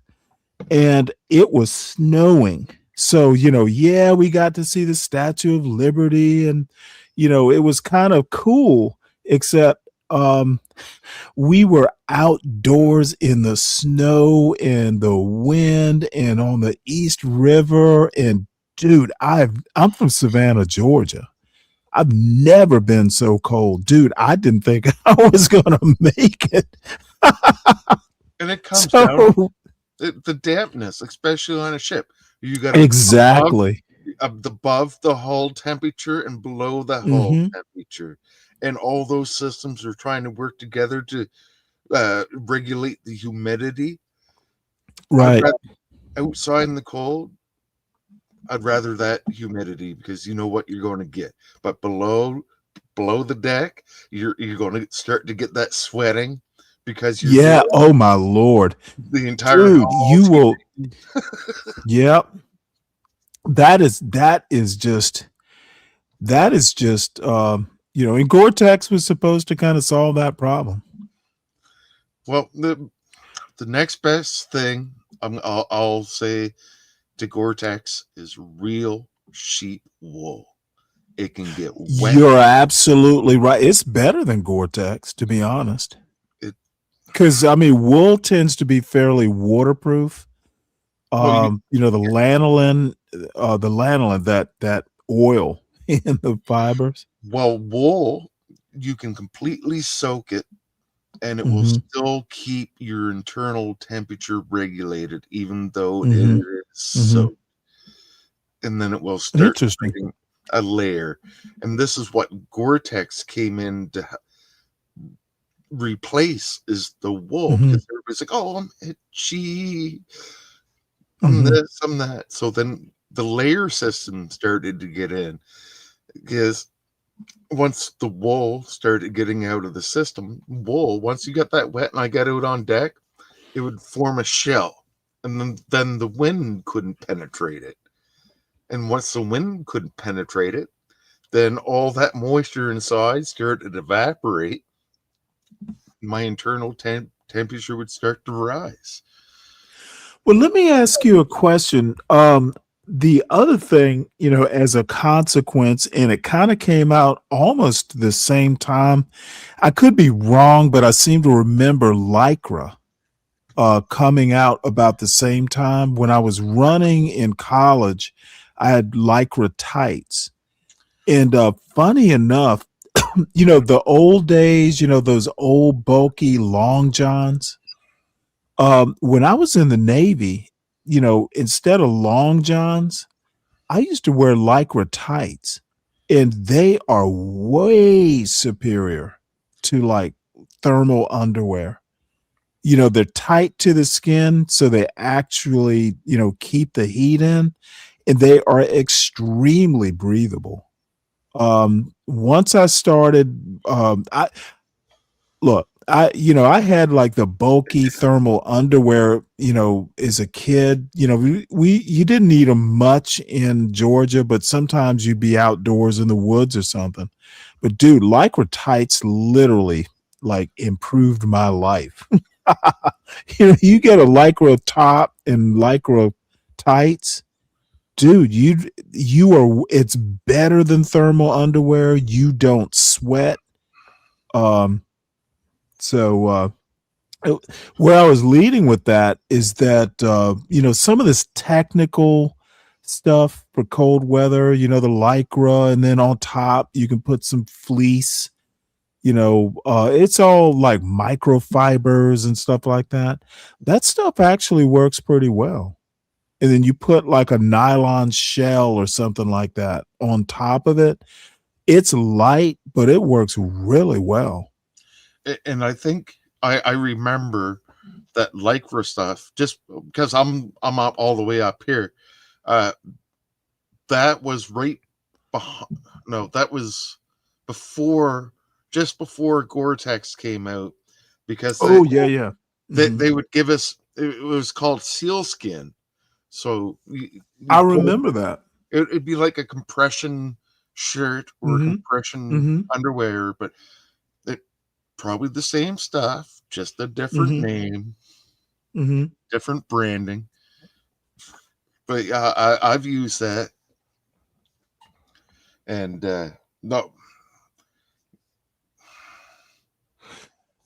and it was snowing. So, we got to see the Statue of Liberty, and, it was kind of cool, except we were outdoors in the snow and the wind and on the East River. And dude, I'm from Savannah, Georgia. I've never been so cold. Dude, I didn't think I was going to make it. And it comes down So, the dampness, especially on a ship. You got exactly. above the hull temperature and below the hull temperature. And all those systems are trying to work together to regulate the humidity. Right. Outside in the cold, I'd rather that humidity because you know what you're going to get. But below the deck, you're going to start to get that sweating because you're Yeah. Oh my Lord. the entire Dude, you hull. will. Yep. That is just and Gore-Tex was supposed to kind of solve that problem. Well, the next best thing I'll say to Gore-Tex is real sheep wool. It can get wet. You're absolutely right. It's better than Gore-Tex, to be honest. Because wool tends to be fairly waterproof. The lanolin, that oil in the fibers. Well, wool, you can completely soak it and it will still keep your internal temperature regulated, even though it is soaked. And then it will start creating a layer. And this is what Gore-Tex came in to replace, is the wool, because everybody's like, oh, I'm itchy, I'm this, I'm that. So then the layer system started to get in, because once the wool started getting out of the system, once you got that wet and I got out on deck, it would form a shell, and then the wind couldn't penetrate it. And once the wind couldn't penetrate it, then all that moisture inside started to evaporate. My internal temperature would start to rise. Well, let me ask you a question. The other thing, as a consequence, and it kind of came out almost the same time. I could be wrong, but I seem to remember Lycra coming out about the same time. When I was running in college, I had Lycra tights. And funny enough, the old days, those old bulky long johns. When I was in the Navy, instead of long johns, I used to wear Lycra tights, and they are way superior to like thermal underwear. They're tight to the skin, so they actually, keep the heat in, and they are extremely breathable. Once I started, I had like the bulky thermal underwear, as a kid. You didn't need them much in Georgia, but sometimes you'd be outdoors in the woods or something. But dude, Lycra tights literally like improved my life. You get a Lycra top and Lycra tights, dude, it's better than thermal underwear. You don't sweat. So where I was leading with that is that some of this technical stuff for cold weather, the Lycra, and then on top you can put some fleece. It's all like microfibers and stuff like that. That stuff actually works pretty well. And then you put like a nylon shell or something like that on top of it. It's light, but it works really well. And I think I remember that Lycra stuff, just because I'm up all the way up here. That was right behind. No, that was just before Gore-Tex came out, because they would give us, it was called sealskin. So I remember that. It'd be like a compression shirt or compression underwear, but it probably the same stuff, just a different name, different branding. But I've used that, and no.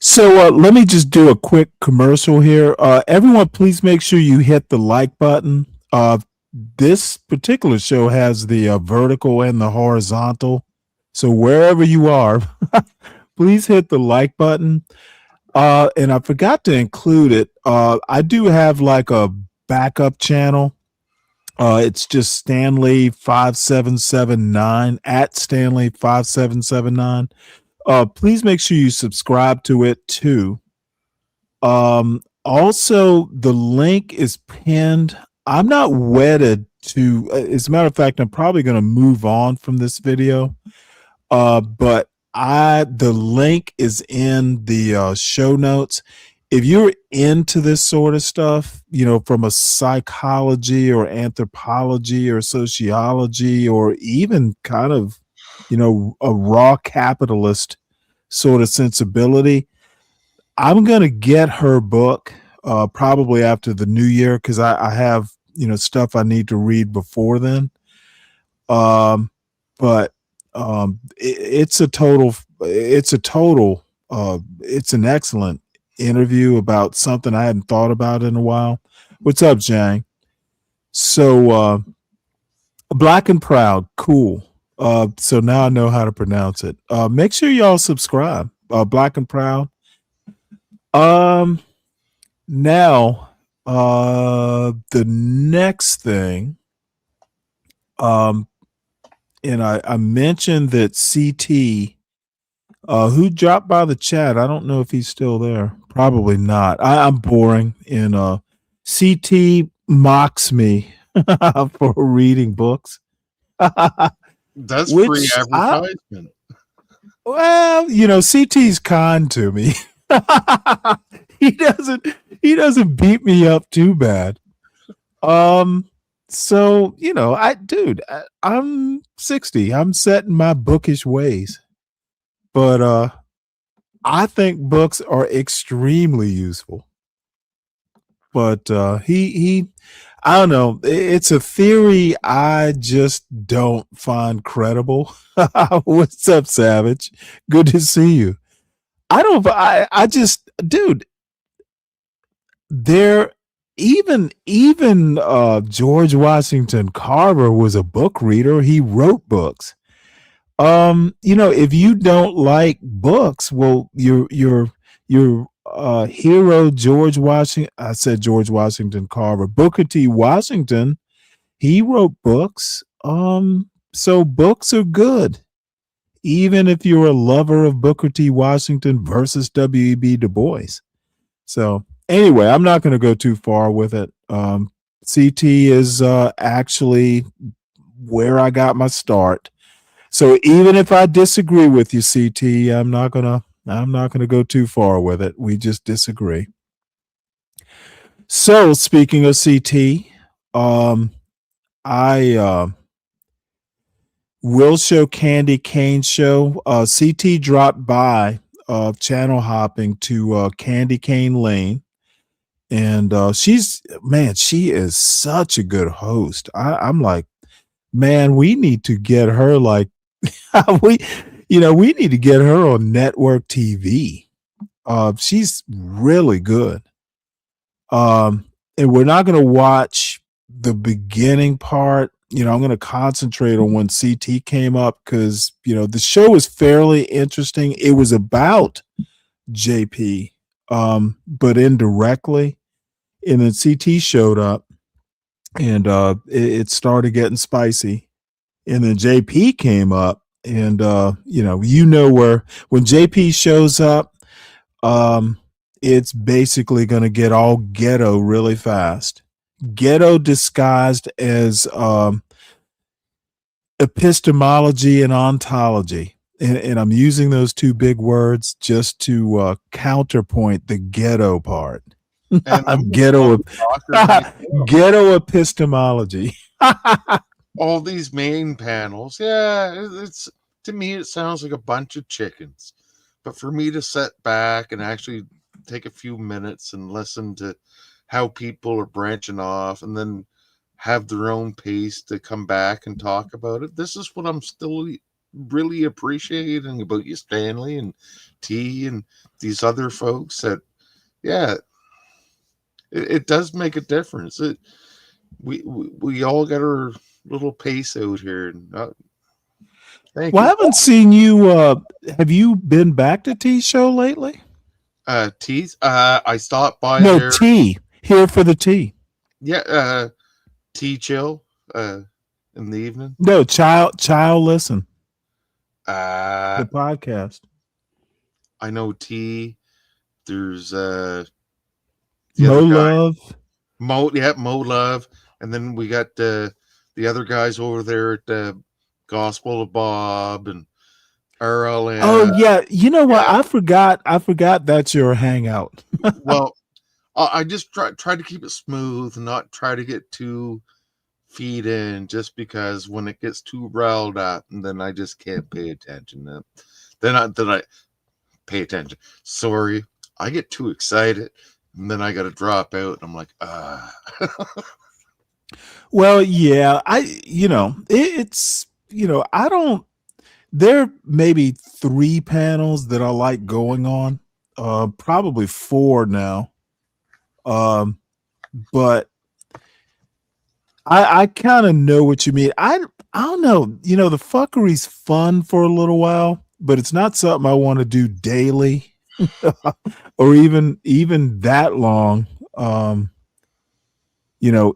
So let me just do a quick commercial here. Everyone, please make sure you hit the like button. This particular show has the vertical and the horizontal. So wherever you are, please hit the like button. And I forgot to include it. I do have like a backup channel. It's just Stanley5779 at Stanley5779. Please make sure you subscribe to it too. Also, the link is pinned. I'm not wedded to, as a matter of fact, I'm probably going to move on from this video. But the link is in the show notes. If you're into this sort of stuff, from a psychology or anthropology or sociology, or even kind of, a raw capitalist sort of sensibility, I'm going to get her book probably after the new year, because I have, stuff I need to read before then. But it's an excellent interview about something I hadn't thought about in a while. What's up, Jang? So Black and Proud, cool. So now I know how to pronounce it. Make sure y'all subscribe. Black and Proud. Now the next thing, and I mentioned that CT, who dropped by the chat. I don't know if he's still there. Probably not. I'm boring, and CT mocks me for reading books. That's free advertisement. Well, CT's kind to me. He doesn't beat me up too bad. So, I'm 60. I'm set in my bookish ways. But I think books are extremely useful. But I don't know. It's a theory I just don't find credible. What's up, Savage? Good to see you. I just, dude, even George Washington Carver was a book reader. He wrote books. If you don't like books, well, your hero George Washington, I said George Washington Carver, Booker T. Washington, he wrote books. So books are good, even if you're a lover of Booker T. Washington versus W.E.B. Du Bois. So anyway, I'm not going to go too far with it. CT is actually where I got my start. So even if I disagree with you, CT, I'm not gonna go too far with it. We just disagree. So speaking of CT, I will show Candy Cane show. CT dropped by channel hopping to Candy Cane Lane. And she is such a good host. I'm like, man, we need to get her we need to get her on network TV. She's really good. And we're not going to watch the beginning part. I'm going to concentrate on when CT came up, because, the show was fairly interesting. It was about JP, but indirectly. And then CT showed up, and it started getting spicy. And then JP came up, and where when JP shows up, it's basically going to get all ghetto really fast. Ghetto disguised as epistemology and ontology. And I'm using those two big words just to counterpoint the ghetto part. Ghetto epistemology. All these main panels, it's, to me, it sounds like a bunch of chickens. But for me to sit back and actually take a few minutes and listen to how people are branching off, and then have their own pace to come back and talk about it, this is what I'm still really appreciating about you, Stanley and T and these other folks. That yeah, it does make a difference. We all got our little pace out here. And, thank Well, I you. haven't seen you. Have you been back to T show lately? T's. I stopped by No, there. T here for the tea. Yeah. T chill. In the evening. No, child, listen. The podcast. I know T. There's Mo Love. Mo Love, and then we got the other guys over there at the Gospel of Bob and RLN. Oh yeah, you know what? Yeah. I forgot that's your hangout. Well, I just try to keep it smooth, and not try to get too feed in, just because when it gets too riled up, and then I just can't pay attention. Then I pay attention. Sorry, I get too excited, and then I got to drop out. And I'm like, Well, yeah, it's I don't. There may be 3 panels that I like going on, probably 4 now, but I kind of know what you mean. I don't know. The fuckery's fun for a little while, but it's not something I want to do daily or even that long, in a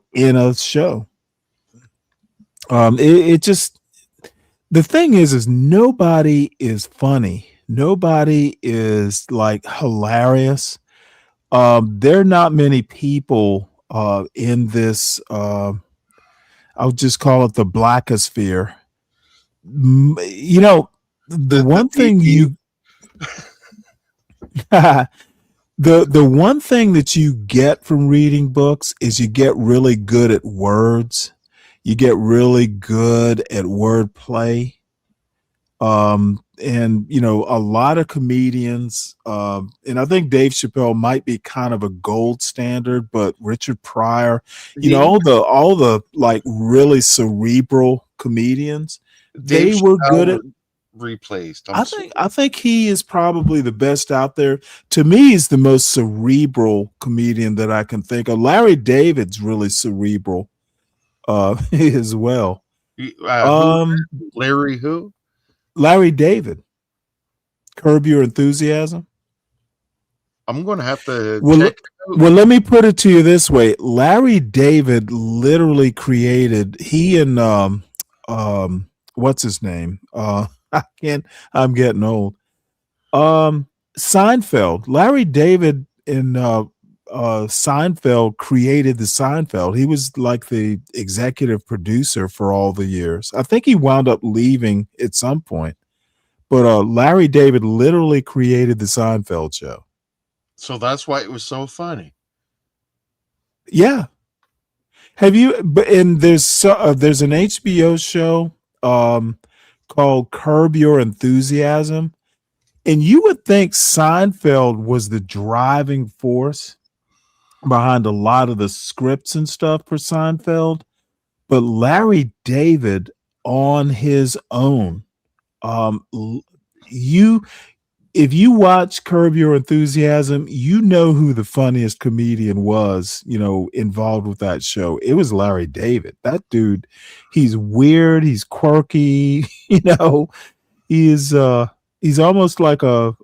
show. It just, the thing is nobody is funny. Nobody is like hilarious. There are not many people in this, I'll just call it the blackosphere. The one thing the one thing that you get from reading books is you get really good at words. You get really good at wordplay. And a lot of comedians, and I think Dave Chappelle might be kind of a gold standard, but Richard Pryor, all the like really cerebral comedians, Dave they were good at replaced. I think he is probably the best out there. To me, he's the most cerebral comedian that I can think of. Larry David's really cerebral, as well. Larry who? Larry David. Curb Your Enthusiasm. I'm going to have to check. Well, let me put it to you this way. Larry David literally created, he and what's his name? I'm getting old. Seinfeld. Larry David and Seinfeld created the Seinfeld. He was like the executive producer for all the years. I think he wound up leaving at some point, but Larry David literally created the Seinfeld show. So that's why it was so funny. Yeah. Have you? And there's an HBO show called Curb Your Enthusiasm, and you would think Seinfeld was the driving force behind a lot of the scripts and stuff for Seinfeld, but Larry David on his own. If you watch Curb Your Enthusiasm, you know who the funniest comedian was, involved with that show. It was Larry David. That dude, he's weird, he's quirky, he's almost like a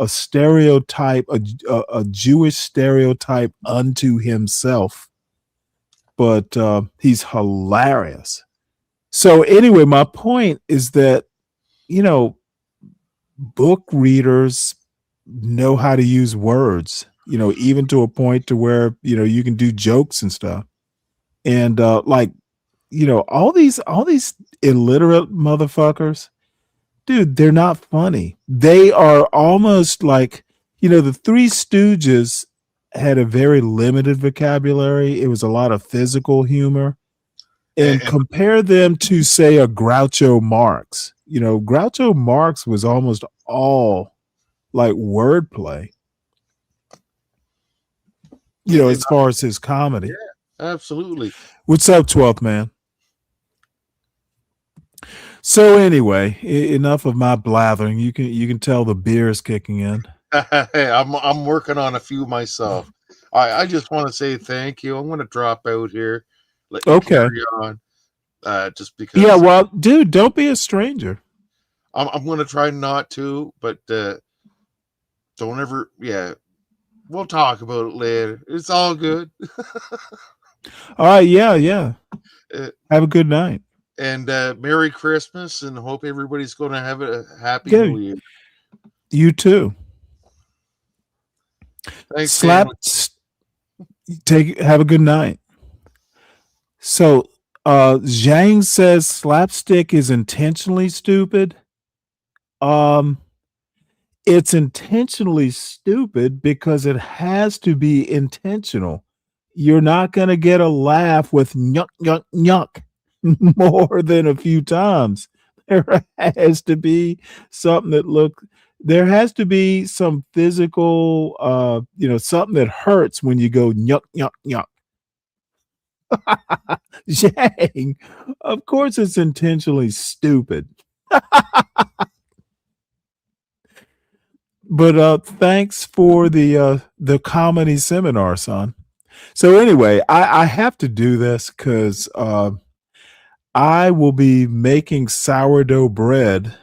stereotype, a Jewish stereotype unto himself, but he's hilarious. So anyway, my point is that, book readers know how to use words, even to a point to where, you can do jokes and stuff. And all these illiterate motherfuckers, dude, they're not funny. They are almost like, the Three Stooges had a very limited vocabulary. It was a lot of physical humor. And compare them to, say, a Groucho Marx. Groucho Marx was almost all like wordplay, as far as his comedy. Yeah, absolutely. What's up, 12th man? So anyway, enough of my blathering. You can tell the beer is kicking in. Hey, I'm working on a few myself. I just want to say thank you. I'm going to drop out here. Let you Okay. carry on. Just because. Yeah, well, dude, don't be a stranger. I'm going to try not to, but don't ever. Yeah, we'll talk about it later. It's all good. All right, yeah. Have a good night. And Merry Christmas, and hope everybody's going to have a happy Good. New Year. You too. Thanks, have a good night. So Zhang says slapstick is intentionally stupid. It's intentionally stupid because it has to be intentional. You're not going to get a laugh with nyuk nyuk nyuk more than a few times. There has to be something there has to be some physical something that hurts when you go nyuk nyuk nyuk. Zhang, of course it's intentionally stupid. But thanks for the comedy seminar, son. So anyway, I have to do this because I will be making sourdough bread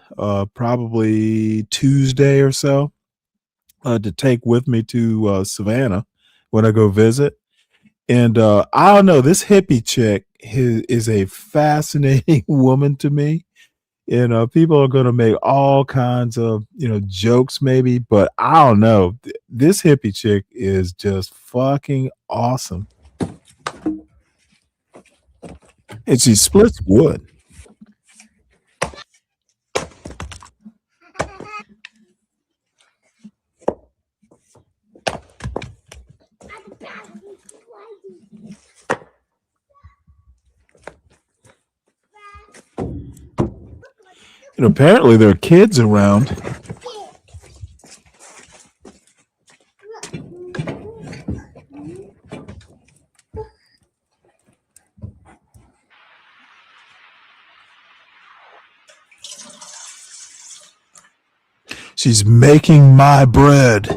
probably Tuesday or so to take with me to Savannah when I go visit. And I don't know, this hippie chick is a fascinating woman to me. People are going to make all kinds of, jokes maybe, but I don't know. This hippie chick is just fucking awesome. And she splits wood. And apparently there are kids around. She's making my bread.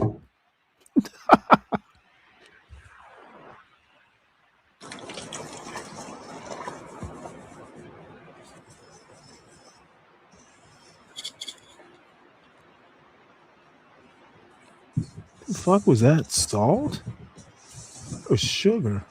The fuck was that? Salt or sugar?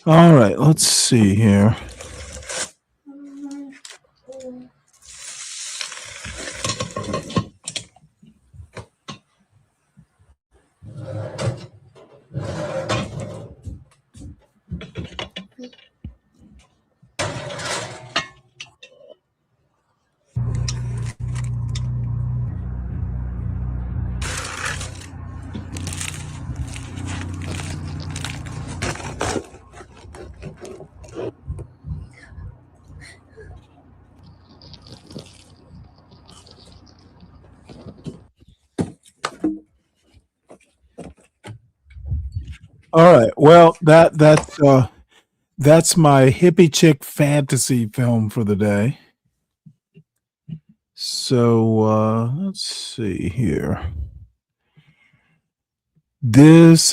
All right, let's see here. All right. Well, that's my hippie chick fantasy film for the day. So let's see here. This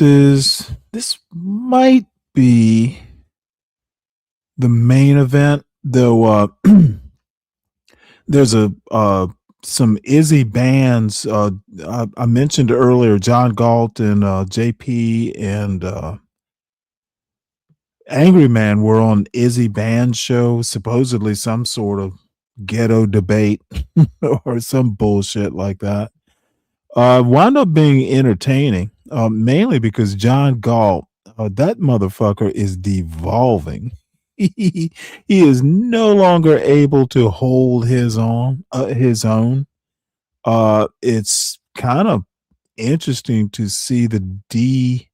might be the main event, though. There's some Izzy bands. I mentioned earlier John Galt and JP and Angry Man were on Izzy band show. Supposedly some sort of ghetto debate or some bullshit like that. Wound up being entertaining, mainly because John Galt, that motherfucker is devolving. He is no longer able to hold his own. It's kind of interesting to see the de-evolution.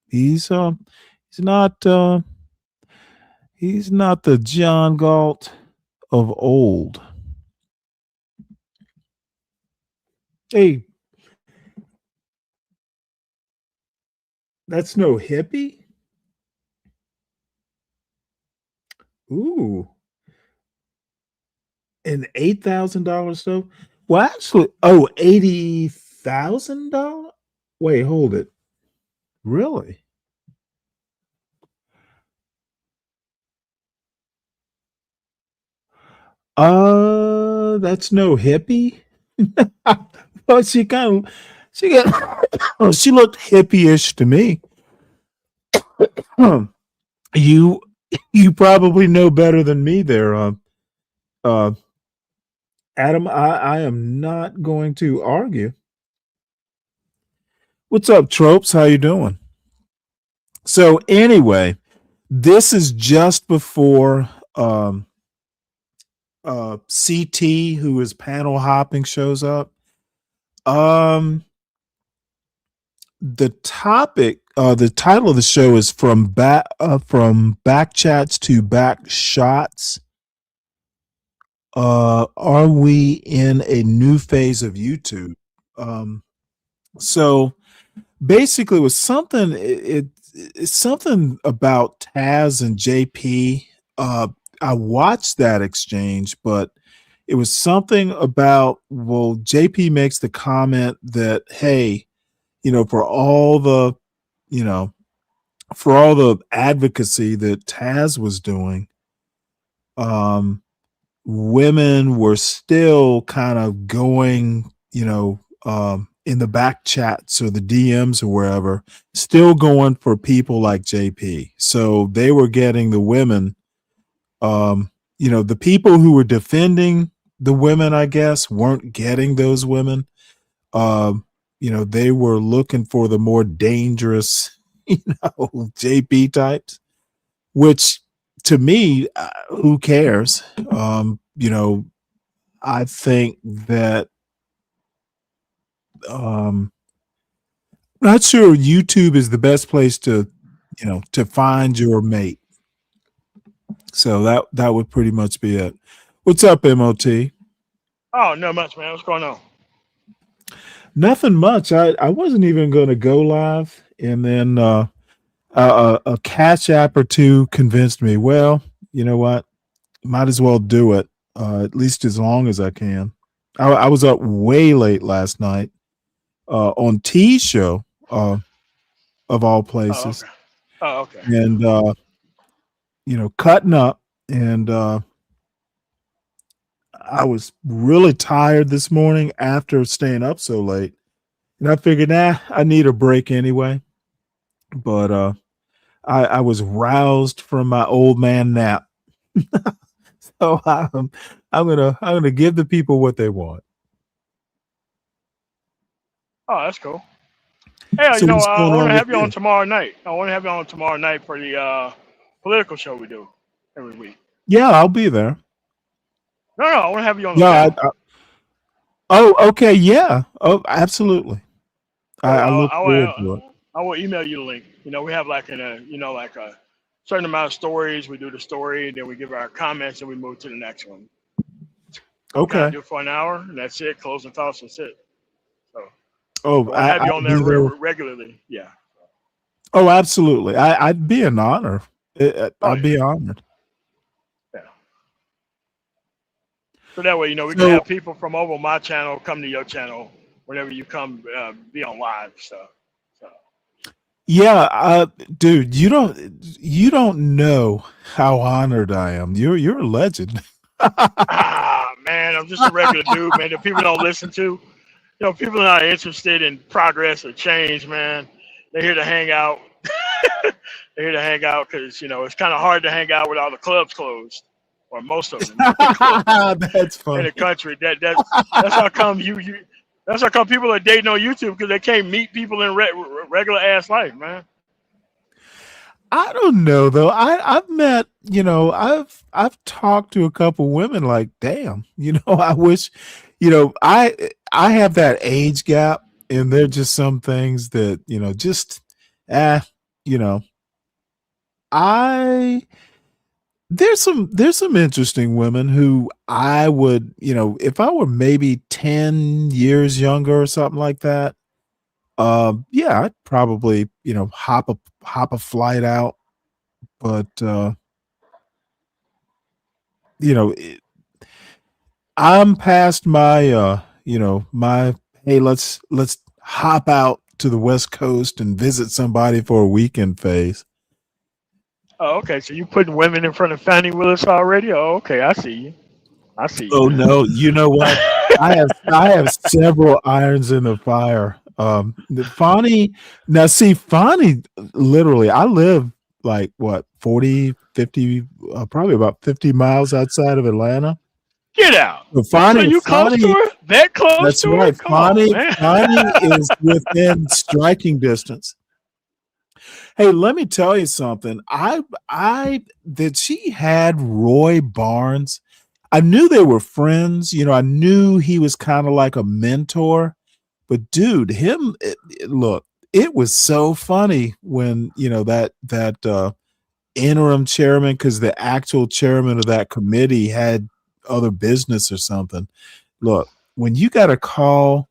He's he's not the John Galt of old. Hey, that's no hippie? Ooh. An $8,000 stove? Well, actually, $80,000? Wait, hold it. Really? That's no hippie? Well, she got, oh, she looked hippie-ish to me. You probably know better than me there, Adam. I am not going to argue. What's up, Tropes? How you doing? So anyway, this is just before CT, who is panel hopping, shows up. The topic, the title of the show is from back chats to back shots. Are we in a new phase of YouTube? So basically, it was something. It's something about Taz and JP. I watched that exchange, but it was something about, well, JP makes the comment that, hey, for all the advocacy that Taz was doing, women were still kind of going, in the back chats or the DMs or wherever, still going for people like JP. So they were getting the women, the people who were defending the women, I guess, weren't getting those women. They were looking for the more dangerous, JP types, which to me, who cares? I think that, not sure YouTube is the best place to find your mate. So that would pretty much be it. What's up, MOT? Oh, not much, man. What's going on? Nothing much. I wasn't even going to go live, and then a Cash App or two convinced me. Well, you know what? Might as well do it, at least as long as I can. I was up way late last night on T's show, of all places. Oh, okay. And cutting up, and I was really tired this morning after staying up so late, and I figured, I need a break anyway. But I was roused from my old man nap, so I'm gonna give the people what they want. Oh, that's cool. Hey, So what's I going want on to have with you on you? tomorrow night. I want to have you on tomorrow night for the political show we do every week. Yeah, I'll be there. No, I want to have you on the Yeah. panel. Oh, okay. Yeah. Oh, absolutely. So I look forward to it. I will email you the link. We have like a certain amount of stories. We do the story, then we give our comments, and we move to the next one. So Okay. we do it for an hour, and that's it. Closing thoughts, that's it. So Oh, I have you on there I'll be there. regularly. Yeah. Oh, absolutely. I'd be an honor. I'd be honored. Yeah. So that way, we can So have people from over my channel come to your channel whenever you come be on live stuff. So. yeah, dude, you don't know how honored I am. You're a legend. Man, I'm just a regular dude, man. That people don't listen to. People are not interested in progress or change, man. They're here to hang out. They're here to hang out because it's kind of hard to hang out with all the clubs closed, or most of them closed That's in funny. the country. That's how come that's how come people are dating on YouTube, because they can't meet people in regular ass life, man. I don't know though. I've met, I've talked to a couple women like, damn, I wish, I have that age gap, and there are just some things that, just you know, I there's some interesting women who I would, if I were maybe 10 years younger or something like that, yeah, I'd probably, hop a flight out. But you know, it, I'm past my my hey, let's hop out to the West Coast and visit somebody for a weekend phase. Oh, okay. So you putting women in front of Fannie Willis already? Oh, okay. I see you. I see you Oh now. no, you know what? I have several irons in the fire. The Fonny, now see Fonny, literally I live like what 40, 50, probably about 50 miles outside of Atlanta. Get out. So So you close to her? That close that's to her? right. Come on, man. Fonny is within striking distance. Hey, let me tell you something. I that she had Roy Barnes. I knew they were friends. I knew he was kind of like a mentor. But dude, look, it was so funny when that interim chairman, because the actual chairman of that committee had other business or something. Look, when you got to call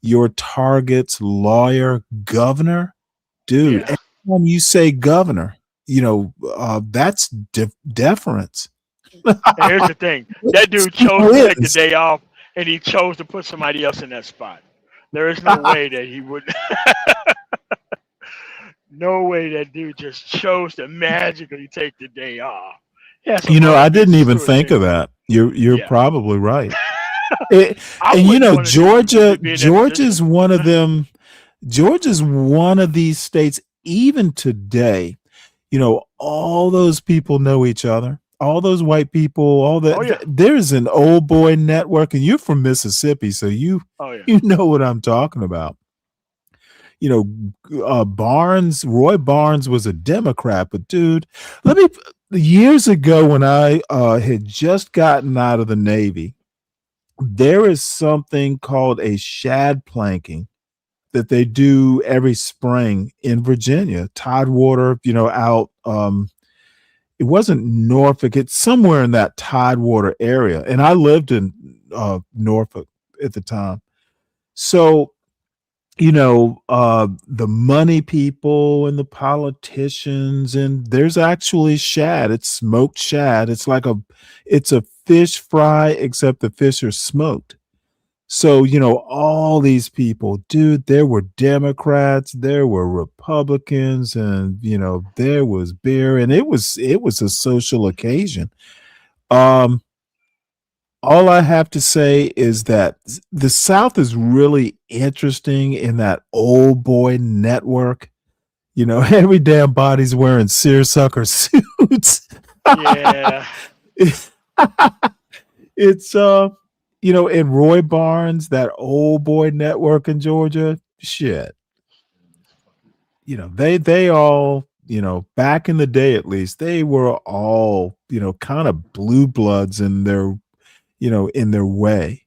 your target's lawyer governor, dude, Yeah. anytime you say governor, that's deference. And here's the thing. That dude chose to take the day off, and he chose to put somebody else in that spot. There is no way that he would. No way that dude just chose to magically take the day off. Yeah, I didn't even think of that. You're probably right. I And wouldn't want to be in that position. Georgia's one of them. Georgia's one of these states, even today, all those people know each other. All those white people, all that. Oh, yeah. There's an old boy network, and you're from Mississippi, so you know what I'm talking about. Roy Barnes was a Democrat, but dude, years ago when I had just gotten out of the Navy, there is something called a shad planking that they do every spring in Virginia. Tidewater, out it wasn't Norfolk, it's somewhere in that Tidewater area. And I lived in Norfolk at the time. So, the money people and the politicians, and there's actually shad. It's smoked shad. It's a fish fry, except the fish are smoked. So, all these people, dude, there were Democrats, there were Republicans, and, there was beer, and it was a social occasion. All I have to say is that the South is really interesting in that old boy network. Every damn body's wearing seersucker suits. Yeah. It's and Roy Barnes, that old boy network in Georgia, shit. They all, back in the day at least, they were all, kind of blue bloods in their, in their way.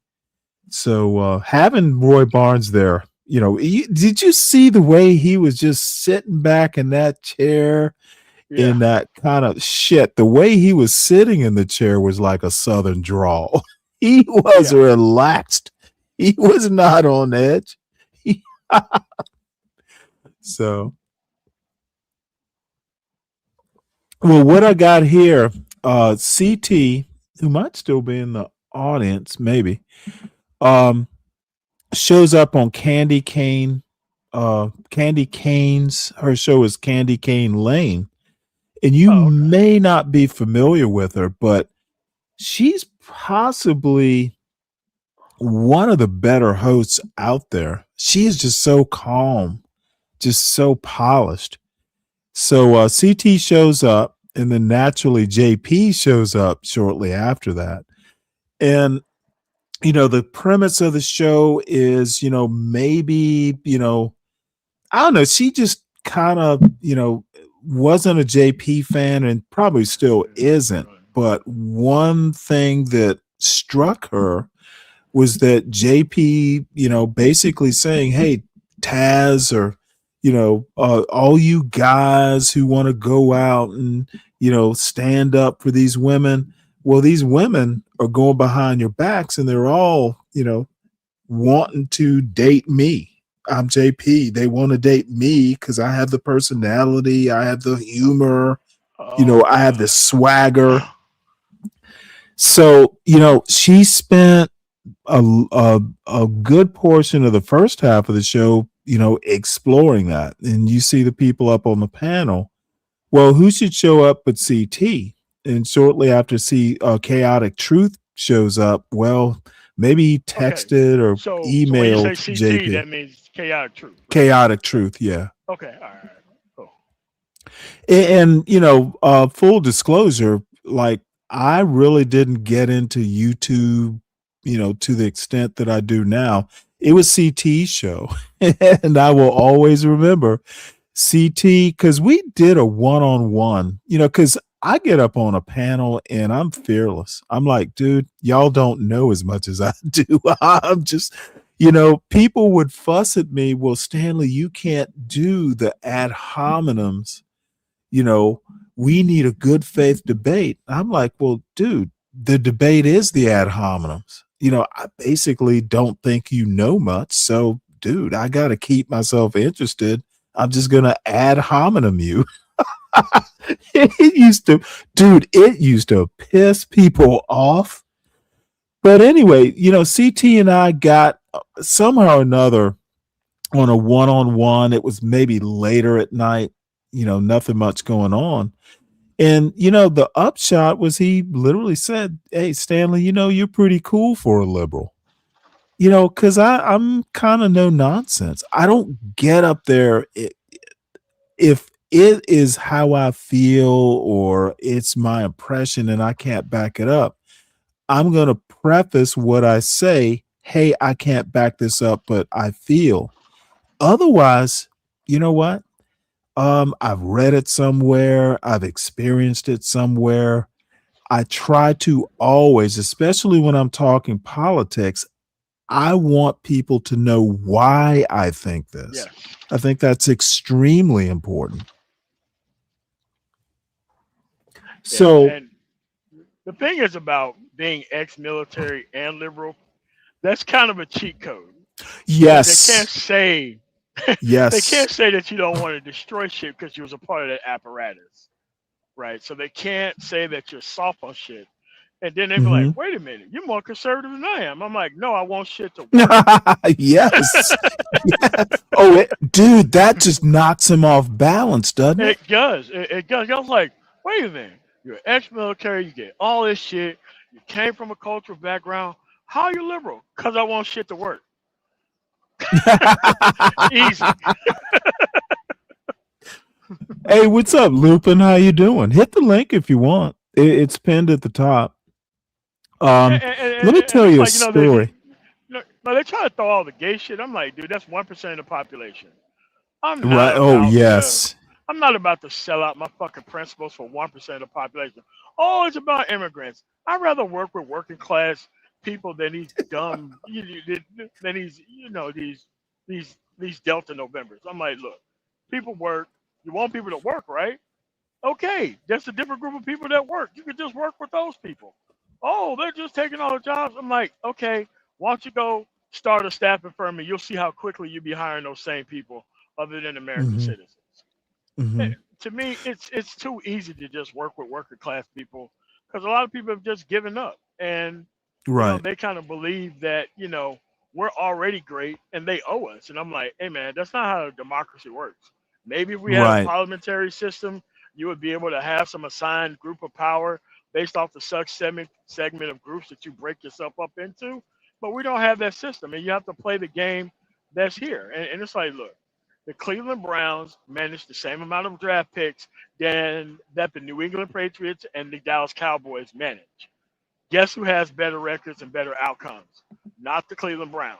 So having Roy Barnes there, did you see the way he was just sitting back in that chair? Yeah. In that kind of shit, the way he was sitting in the chair was like a Southern drawl. He was relaxed. He was not on edge. So, well, what I got here, CT, who might still be in the audience, maybe. Um, Shows up on Candy Cane's. Her show is Candy Cane Lane, and you Oh, okay. may not be familiar with her, but she's possibly one of the better hosts out there. She is just so calm, just so polished. So CT shows up, and then naturally JP shows up shortly after that. And the premise of the show is, maybe, I don't know, she just kind of, wasn't a JP fan and probably still isn't. But one thing that struck her was that JP, basically saying, hey, Taz, or, all you guys who want to go out and, stand up for these women. Well, these women are going behind your backs and they're all, wanting to date me. I'm JP. They want to date me because I have the personality, I have the humor, Oh, I have the God. swagger. So, she spent a good portion of the first half of the show, exploring that. And you see the people up on the panel. Well, who should show up but CT? And shortly after Chaotic Truth shows up, well, maybe he Okay. texted or So when you emailed say CT, JP. that means chaotic truth. Right? Chaotic Truth, yeah. Okay. All right. Cool. And full disclosure, like, I really didn't get into YouTube, to the extent that I do now. It was CT's show. And I will always remember CT, because we did a one-on-one, because I get up on a panel and I'm fearless. I'm like, dude, y'all don't know as much as I do. I'm just, people would fuss at me. Well, Stanley, you can't do the ad hominems. We need a good faith debate. I'm like, well, dude, the debate is the ad hominems. I basically don't think you know much. So, dude, I got to keep myself interested. I'm just going to ad hominem you. It used to piss people off. But anyway, CT and I got somehow or another on a one-on-one. It was maybe later at night, nothing much going on. And, the upshot was he literally said, hey, Stanley, you're pretty cool for a liberal. Because I'm kind of no nonsense. I don't get up there. If it is how I feel or it's my impression and I can't back it up, I'm going to preface what I say. Hey, I can't back this up, but I feel. Otherwise, you know what? I've read it somewhere. I've experienced it somewhere. I try to always, especially when I'm talking politics, I want people to know why I think this. Yes. I think that's extremely important. So, And the thing is about being ex-military and liberal, that's kind of a cheat code. Because they can't yes, say they yes. can't say that you don't want to destroy shit because you was a part of that apparatus, right? So they can't say that you're soft on shit. And then they be like, Mhm. wait a minute, you're more conservative than I am. I'm like, no, I want shit to work. Yes. Yeah. Oh, dude, that just knocks him off balance, doesn't it? It does. It does. I was like, wait a minute. You're ex-military. You get all this shit. You came from a cultural background. How are you liberal? Because I want shit to work. Easy. Hey, what's up, Lupin? How you doing? Hit the link if you want. It's pinned at the top. Let me tell It's you a like, story. they try to throw all the gay shit. I'm like, dude, that's 1% of the population. I'm Right. not Oh, about to. yes. I'm not about to sell out my fucking principles for 1% of the population. Oh, it's about immigrants. I'd rather work with working class people than these dumb, than these, these Delta Novembers. I'm like, look, people work. You want people to work, right? Okay, that's a different group of people that work. You could just work with those people. Oh, they're just taking all the jobs. I'm like, okay, why don't you go start a staffing firm and you'll see how quickly you'll be hiring those same people other than American Hmm. citizens. Eh, Hmm. To me, it's too easy to just work with working class people because a lot of people have just given up. And Right. they kind of believe that, we're already great and they owe us. And I'm like, hey man, that's not how democracy works. Maybe if we had a Right. parliamentary system, you would be able to have some assigned group of power based off the such segment of groups that you break yourself up into. But we don't have that system, and you have to play the game that's here. And it's like, look, the Cleveland Browns managed the same amount of draft picks than that the New England Patriots and the Dallas Cowboys manage. Guess who has better records and better outcomes? Not the Cleveland Browns.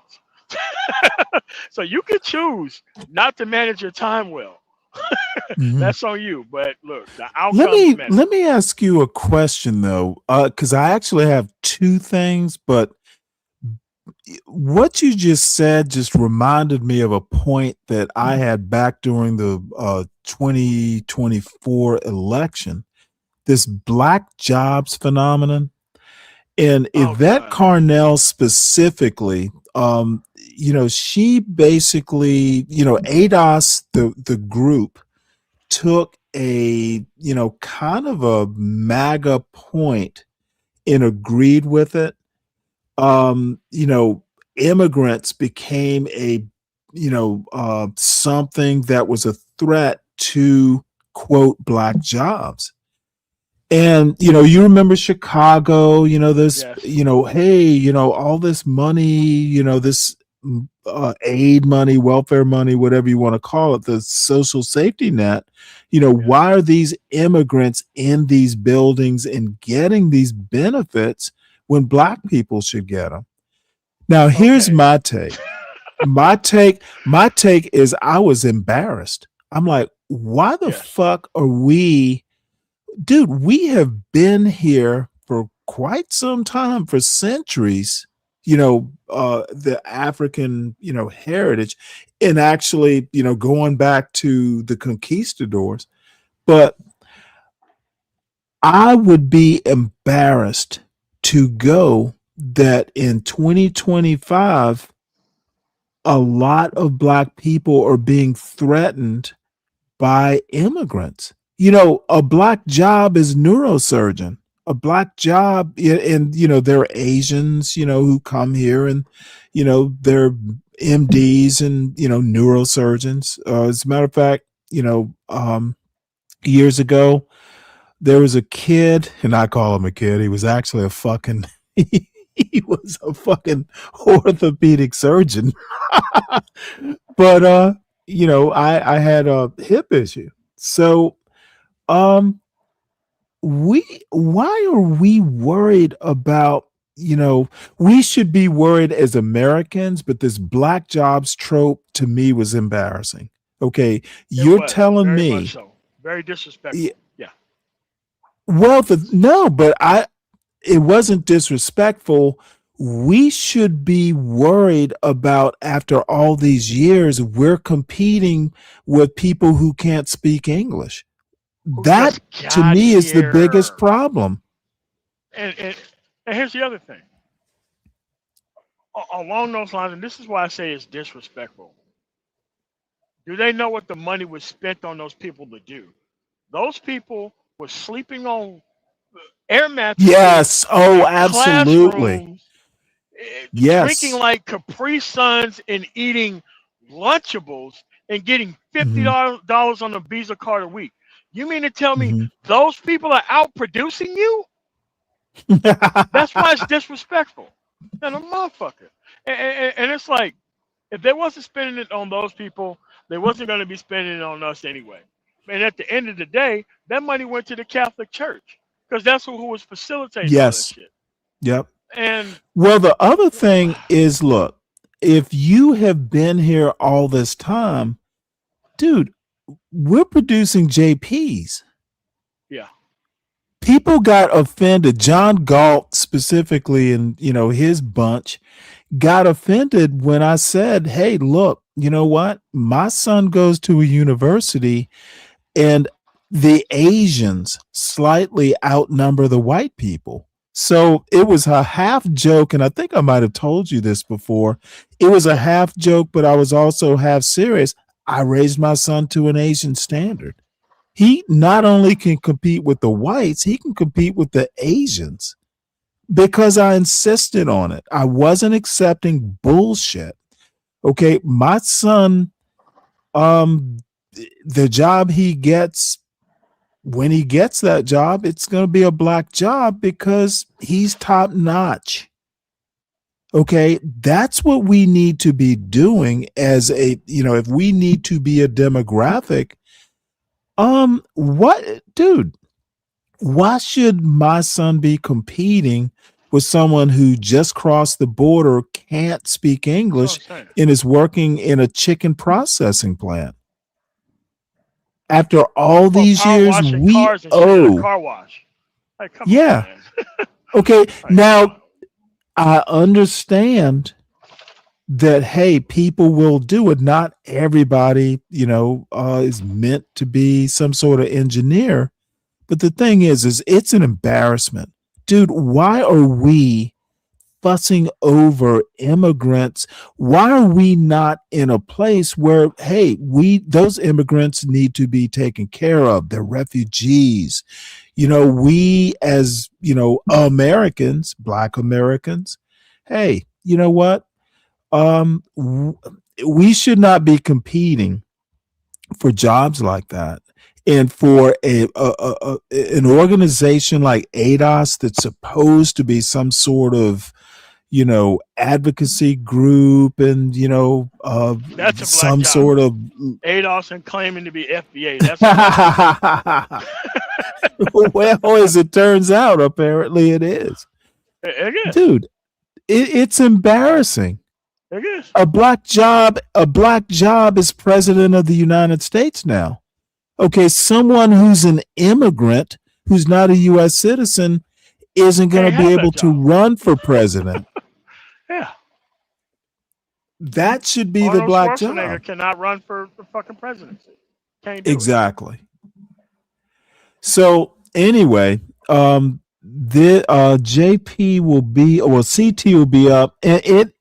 So you can choose not to manage your time well. Mhm. That's on you. But look, the Let outcomes matter. me ask you a question though, because I actually have two things, but what you just said just reminded me of a point that I had back during the 2024 election. This black jobs phenomenon. And Oh Yvette God. Carnell specifically, she basically, ADOS, the group, took a, kind of a MAGA point and agreed with it. Immigrants became a, something that was a threat to quote black jobs. And you remember Chicago, this, Yes. hey, all this money, this aid money, welfare money, whatever you want to call it, the social safety net. Why are these immigrants in these buildings and getting these benefits when black people should get them? Now, here's Okay. my take. My take is I was embarrassed. I'm like, why the Yes. fuck are we? Dude, we have been here for quite some time, for centuries, the African, heritage, and actually, going back to the conquistadors. But I would be embarrassed to go that in 2025, a lot of black people are being threatened by immigrants. A black job is neurosurgeon. A black job, and there are Asians, who come here and, they're MDs and, neurosurgeons. As a matter of fact, years ago, there was a kid, and I call him a kid. He was actually a fucking, he was a fucking orthopedic surgeon. But, I had a hip issue. So, why are we worried about, we should be worried as Americans, but this black jobs trope to me was embarrassing. Okay. It You're was telling very me, much so. Very disrespectful. Yeah. well, no, but it wasn't disrespectful. We should be worried about, after all these years, we're competing with people who can't speak English. Who That just to got me is the biggest here. problem. And here's the other thing. Along those lines, and this is why I say it's disrespectful. Do they know what the money was spent on those people to do? Those people were sleeping on air mattresses Yes. Oh, in absolutely. classrooms, drinking Yes. like Capri Suns and eating Lunchables and getting $50 Hmm. on a Visa card a week. You mean to tell me Hmm. those people are out producing you? That's why it's disrespectful. And a motherfucker. And it's like, if they wasn't spending it on those people, they wasn't going to be spending it on us anyway. And at the end of the day, that money went to the Catholic Church because that's who was facilitating all that Yes. shit. Yep. And Well, the other thing is, look, if you have been here all this time, dude, we're producing JPs. yeah, People got offended. John Galt specifically, and his bunch got offended when I said, hey, look, you know what? My son goes to a university and the Asians slightly outnumber the white people. So it was a half joke, and I think I might have told you this before. It was a half joke, but I was also half serious. I raised my son to an Asian standard. He not only can compete with the whites, he can compete with the Asians. because I insisted on it. I wasn't accepting bullshit. Okay, my son, the job he gets, when he gets that job, it's going to be a black job because he's top notch. Okay, that's what we need to be doing as a, if we need to be a demographic. What, dude, why should my son be competing with someone who just crossed the border, can't speak English, and is working in a chicken processing plant? After all these years, we owe. Car wash. Like, come yeah. on, man. Okay. Like, now, I understand that, hey, people will do it. Not everybody, is meant to be some sort of engineer. But the thing is it's an embarrassment. Dude, why are we fussing over immigrants? Why are we not in a place where, hey, those immigrants need to be taken care of? They're refugees. We as, Americans, Black Americans, hey, you know what? We should not be competing for jobs like that. And for an organization like ADOS that's supposed to be some sort of, advocacy group and, that's a some black sort job. of ADOS and claiming to be FBA. That's well, as it turns out, apparently it is. It is. Dude, it's embarrassing. It is. A black job is president of the United States now. Okay, someone who's an immigrant, who's not a U.S. citizen, isn't going to be able to run for president. Yeah. That should be Arnold the black Schwarzenegger job. Cannot run for the fucking presidency. Can't do Exactly. So anyway, the CT will be up, and it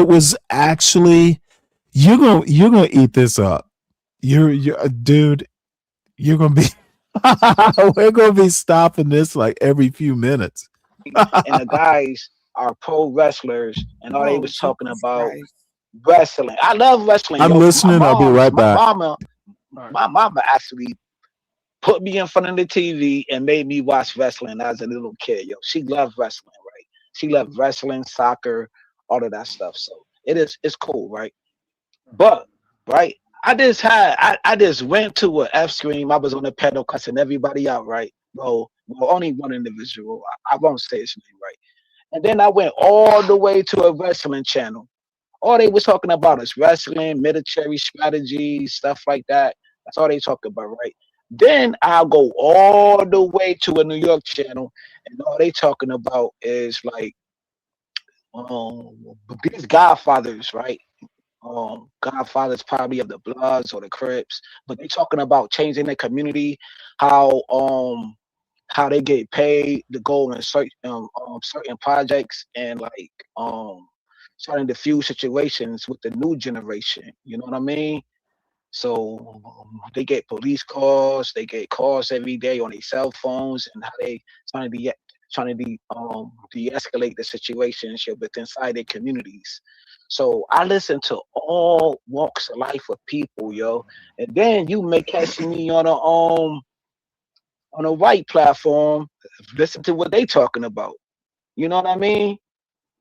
was actually, you're gonna eat this up. Dude, you're gonna be we're gonna be stopping this like every few minutes. And the guys are pro wrestlers, and all they was talking about wrestling. I love wrestling. I'm listening. I'll be right back. My mama actually put me in front of the TV and made me watch wrestling as a little kid. Yo, she loved wrestling, right? She loved wrestling, soccer, all of that stuff. So it's cool, right? But right, I just went to an F Scream. I was on the pedal cussing everybody out, right? Well, only one individual. I won't say his name, right? And then I went all the way to a wrestling channel. All they was talking about is wrestling, military strategy, stuff like that. That's all they talk about, right? Then I'll go all the way to a New York channel, and all they talking about is like these Godfathers, right? Godfathers probably of the Bloods or the Crips, but they talking about changing the community, how they get paid to go in certain projects, and like trying to diffuse situations with the new generation. You know what I mean? So they get police calls, they get calls every day on their cell phones, and how they trying to de-escalate the situations within inside their communities. So I listen to all walks of life of people, yo, and then you may catch me on a white platform, listen to what they talking about. You know what I mean?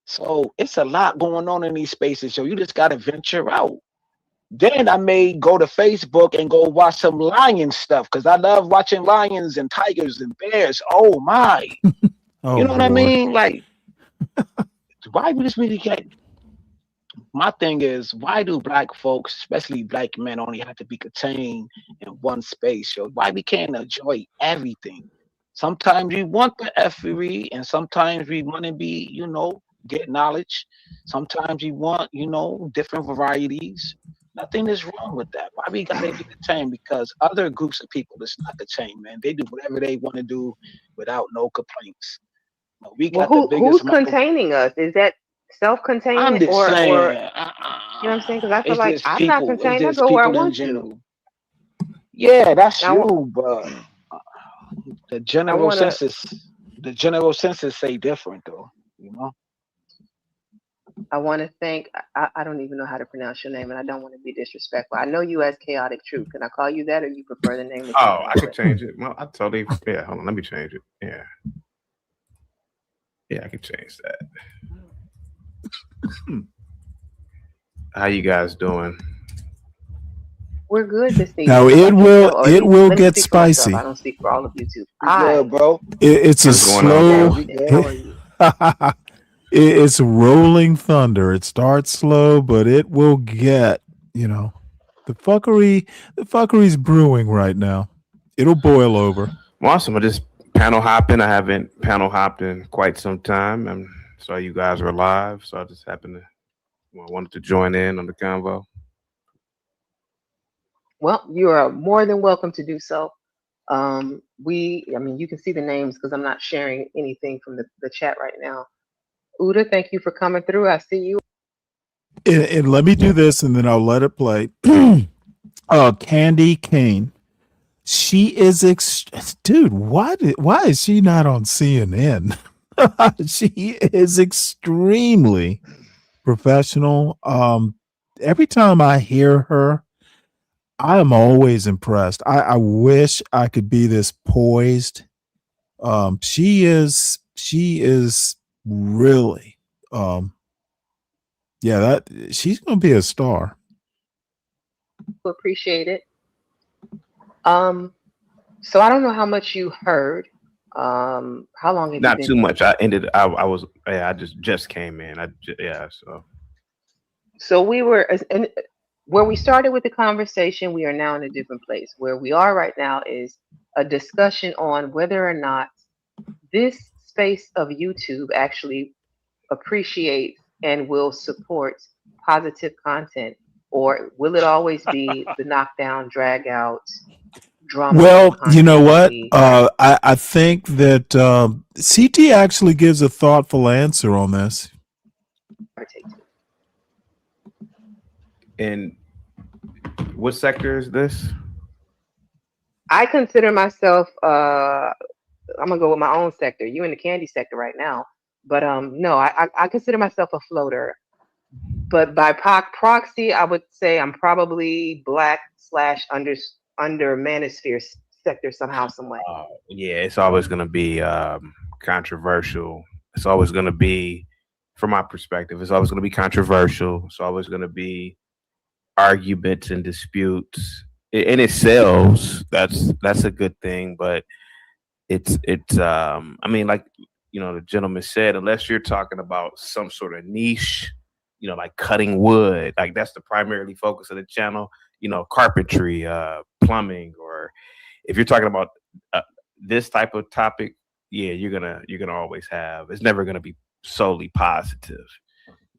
So it's a lot going on in these spaces, yo. You just gotta venture out. Then I may go to Facebook and go watch some lion stuff, because I love watching lions and tigers and bears. Oh my. Oh, you know what I Lord. mean? Like, why we just really can't? My thing is, why do black folks, especially black men, only have to be contained in one space, yo? Why we can't enjoy everything? Sometimes we want the effery, and sometimes we want to be, get knowledge. Sometimes we want, different varieties. Nothing is wrong with that. Why we gotta be contained? Because other groups of people is not contained, man. They do whatever they want to do without no complaints. We got Well, the biggest who's containing us? Is that self-contained, I'm just or saying, you know what I'm saying? Because I feel it's like just I'm not people. It's contained. I just go where I people in want to. general. Yeah, that's Now, you, but the I general want to. census, the general census say different though. You know. I want to thank, I don't even know how to pronounce your name, and I don't want to be disrespectful. I know you as Chaotic Truth. Can I call you that, or you prefer the name that you Oh, came I could with? change it. Well, I totally. Yeah, hold on. Let me change it. Yeah, yeah, I can change that. How you guys doing? We're good this evening. Now How it about yourself? will Or at it least will let me get speak for myself. I spicy. don't speak for all of you two. We good, bro. It's a What's going on, Yeah, slow. guys? we good. How are you? It's rolling thunder. It starts slow, but it will get. The fuckery. The fuckery's brewing right now. It'll boil over. Well, awesome. I just panel hopping. I haven't panel hopped in quite some time, and saw you guys were live, so I just happened to wanted to join in on the convo. Well, you are more than welcome to do so. I mean, you can see the names because I'm not sharing anything from the chat right now. Uda, thank you for coming through. I see you. And let me do this, and then I'll let it play. Candy Kane. She is dude. Why is she not on CNN? She is extremely professional. Every time I hear her, I am always impressed. I wish I could be this poised. She is really yeah, that she's gonna be a star. Appreciate it. So I don't know how much you heard. How long have you Not been too here? much. I just came in. So we were, and where we started with the conversation, we are now in a different place. Where we are right now is a discussion on whether or not this space of YouTube actually appreciates and will support positive content, or will it always be the knockdown, drag out, drama Well, you know content that what? we I think that CT actually gives a thoughtful answer on this. partake to? And what sector is this? I consider myself I'm gonna go with my own sector. You in the candy sector right now, but no, I consider myself a floater. But by proxy, I would say I'm probably black / under manosphere sector somehow, some way. Yeah, it's always going to be controversial. It's always going to be, from my perspective, it's always going to be controversial. It's always going to be arguments and disputes, and it sells. That's a good thing, but it's I mean, like the gentleman said, unless you're talking about some sort of niche, like cutting wood, like that's the primarily focus of the channel. Carpentry, plumbing, or if you're talking about this type of topic, yeah, you're gonna always have. It's never gonna be solely positive,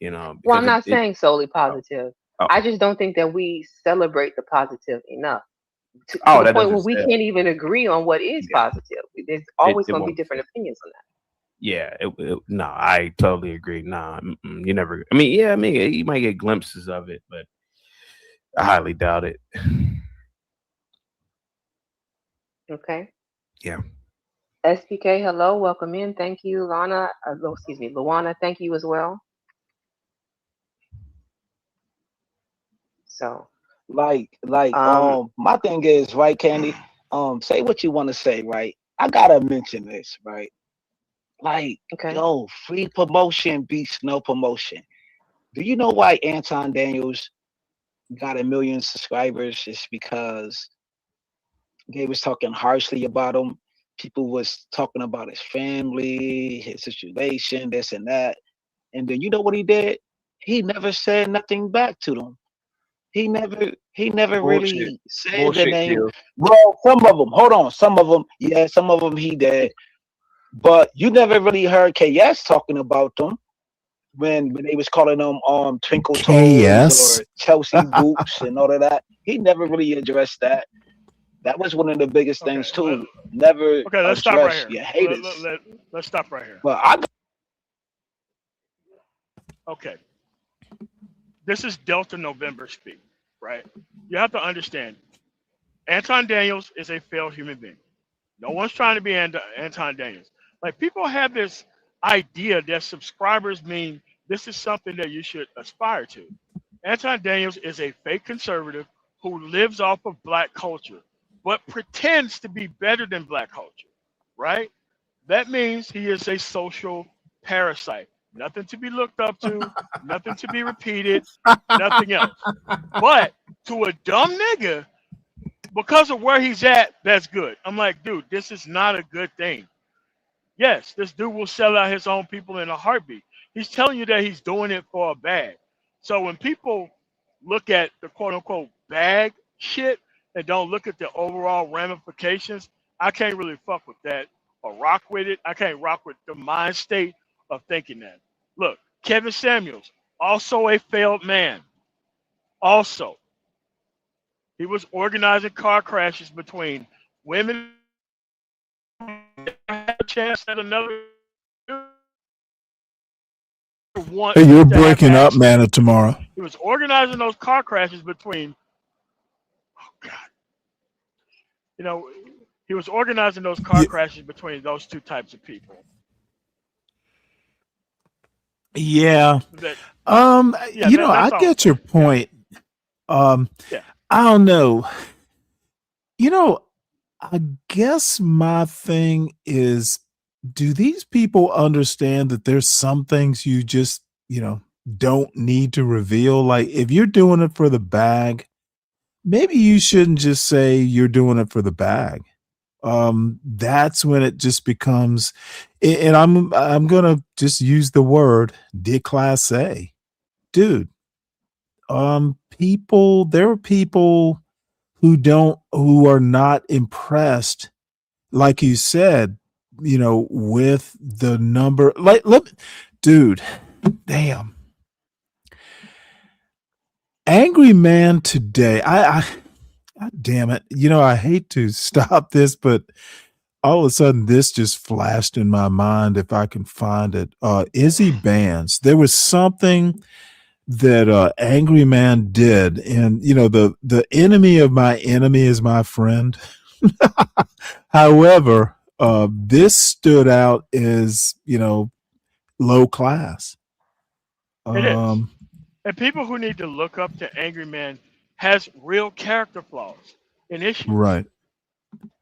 Well, because I'm not saying solely oh, positive. oh, I just don't think that we celebrate the positive enough to oh, the that point where doesn't we sell. can't even agree on what is Yeah, positive. There's always it going to be won't. different opinions on that. Yeah, no, I totally agree. Nah, you never. I mean, yeah, I mean, you might get glimpses of it, but I highly doubt it. Okay. Yeah. SPK, hello, welcome in. Thank you, Lana. Excuse me, Luana. Thank you as well. So, Like, um, my thing is, right, Candy, say what you want to say, right? I gotta mention this, right? Like, okay. yo, free promotion beats no promotion. Do you know why Anton Daniels got 1 million subscribers? It's because they was talking harshly about him. People was talking about his family, his situation, this and that. And then you know what he did? He never said nothing back to them. He never Bullshit. really said the Bullshit name. kills. Well, some of them. Hold on. Some of them, yeah, some of them he did. But you never really heard KS talking about them when they was calling them Twinkle Toes KS. or Chelsea Boots and all of that. He never really addressed that. That was one of the biggest Okay. things too. Never Okay. Let's stop right address here. your haters. Let's stop right here. But I Okay. This is Delta November speak, right? You have to understand, Anton Daniels is a failed human being. No one's trying to be Anton Daniels. Like people have this idea that subscribers mean this is something that you should aspire to. Anton Daniels is a fake conservative who lives off of black culture, but pretends to be better than black culture, right? That means he is a social parasite. Nothing to be looked up to, nothing to be repeated, nothing else. But to a dumb nigga, because of where he's at, that's good. I'm like, dude, this is not a good thing. Yes, this dude will sell out his own people in a heartbeat. He's telling you that he's doing it for a bag. So when people look at the quote unquote bag shit and don't look at the overall ramifications, I can't really fuck with that or rock with it. I can't rock with the mind state of thinking that. Look, Kevin Samuels, also a failed man. Also, he was organizing car crashes between women who had a chance at another want Hey, you're to have breaking up, access. man, tomorrow. He was organizing those car crashes between, oh God, you know, he was organizing those car crashes between those two types of people. Yeah. That, You know, I that's all. get your point. Yeah. I don't know. You know, I guess my thing is, do these people understand that there's some things you just, don't need to reveal? Like, if you're doing it for the bag, maybe you shouldn't just say you're doing it for the bag. That's when it just becomes, and I'm gonna just use the word déclassé, dude. There are people who are not impressed, like you said, with the number. Like, dude, damn. Angry Man today. God damn it. I hate to stop this, but all of a sudden this just flashed in my mind. If I can find it, Izzy Bands. There was something that Angry Man did, and the enemy of my enemy is my friend. However, this stood out as low class. It is. And people who need to look up to Angry Man has real character flaws and issues. Right.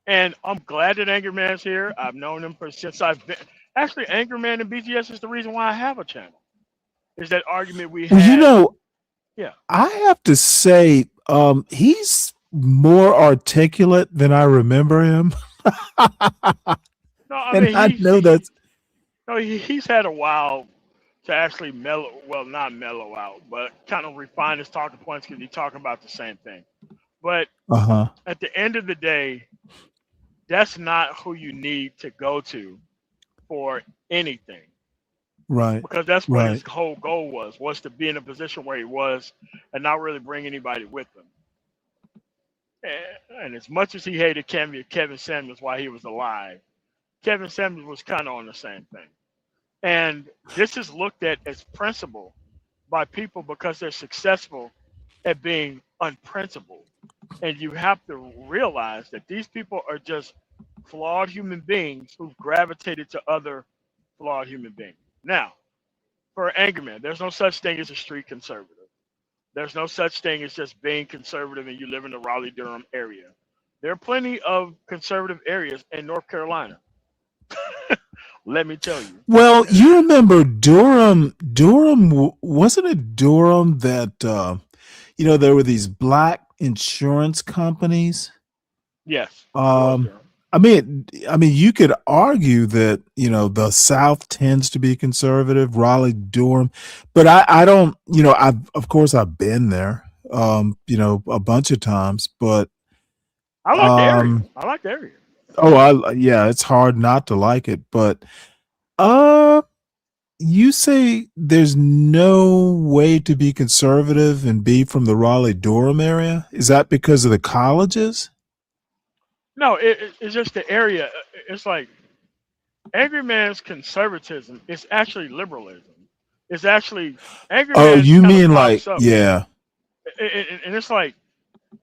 And I'm glad that Angry Man's here. I've known him since I've been. Actually, Angry Man and BGS is the reason why I have a channel. Is that argument we had? Yeah. I have to say, he's more articulate than I remember him. No, I mean, I know that's. No, he's had a while to actually not mellow out, but kind of refine his talking points because he's talking about the same thing. But at the end of the day, that's not who you need to go to for anything. Right. Because that's what his whole goal was to be in a position where he was and not really bring anybody with him. And as much as he hated Kevin Samuels while he was alive, Kevin Samuels was kind of on the same thing. And this is looked at as principle by people because they're successful at being unprincipled. And you have to realize that these people are just flawed human beings who've gravitated to other flawed human beings. Now, for Angry Man, there's no such thing as a street conservative. There's no such thing as just being conservative and you live in the Raleigh-Durham area. There are plenty of conservative areas in North Carolina. Let me tell you. Well, you remember Durham, wasn't it Durham that, there were these black insurance companies? Yes. I mean, you could argue that, the South tends to be conservative, Raleigh, Durham, but I don't, I've been there, a bunch of times, but I like the area. I like the area. Yeah, it's hard not to like it, but you say there's no way to be conservative and be from the Raleigh-Durham area? Is that because of the colleges? No, it's just the area. It's like Angry Man's conservatism is actually liberalism. It's actually Angry Man. Oh, you mean like, yeah. And it's like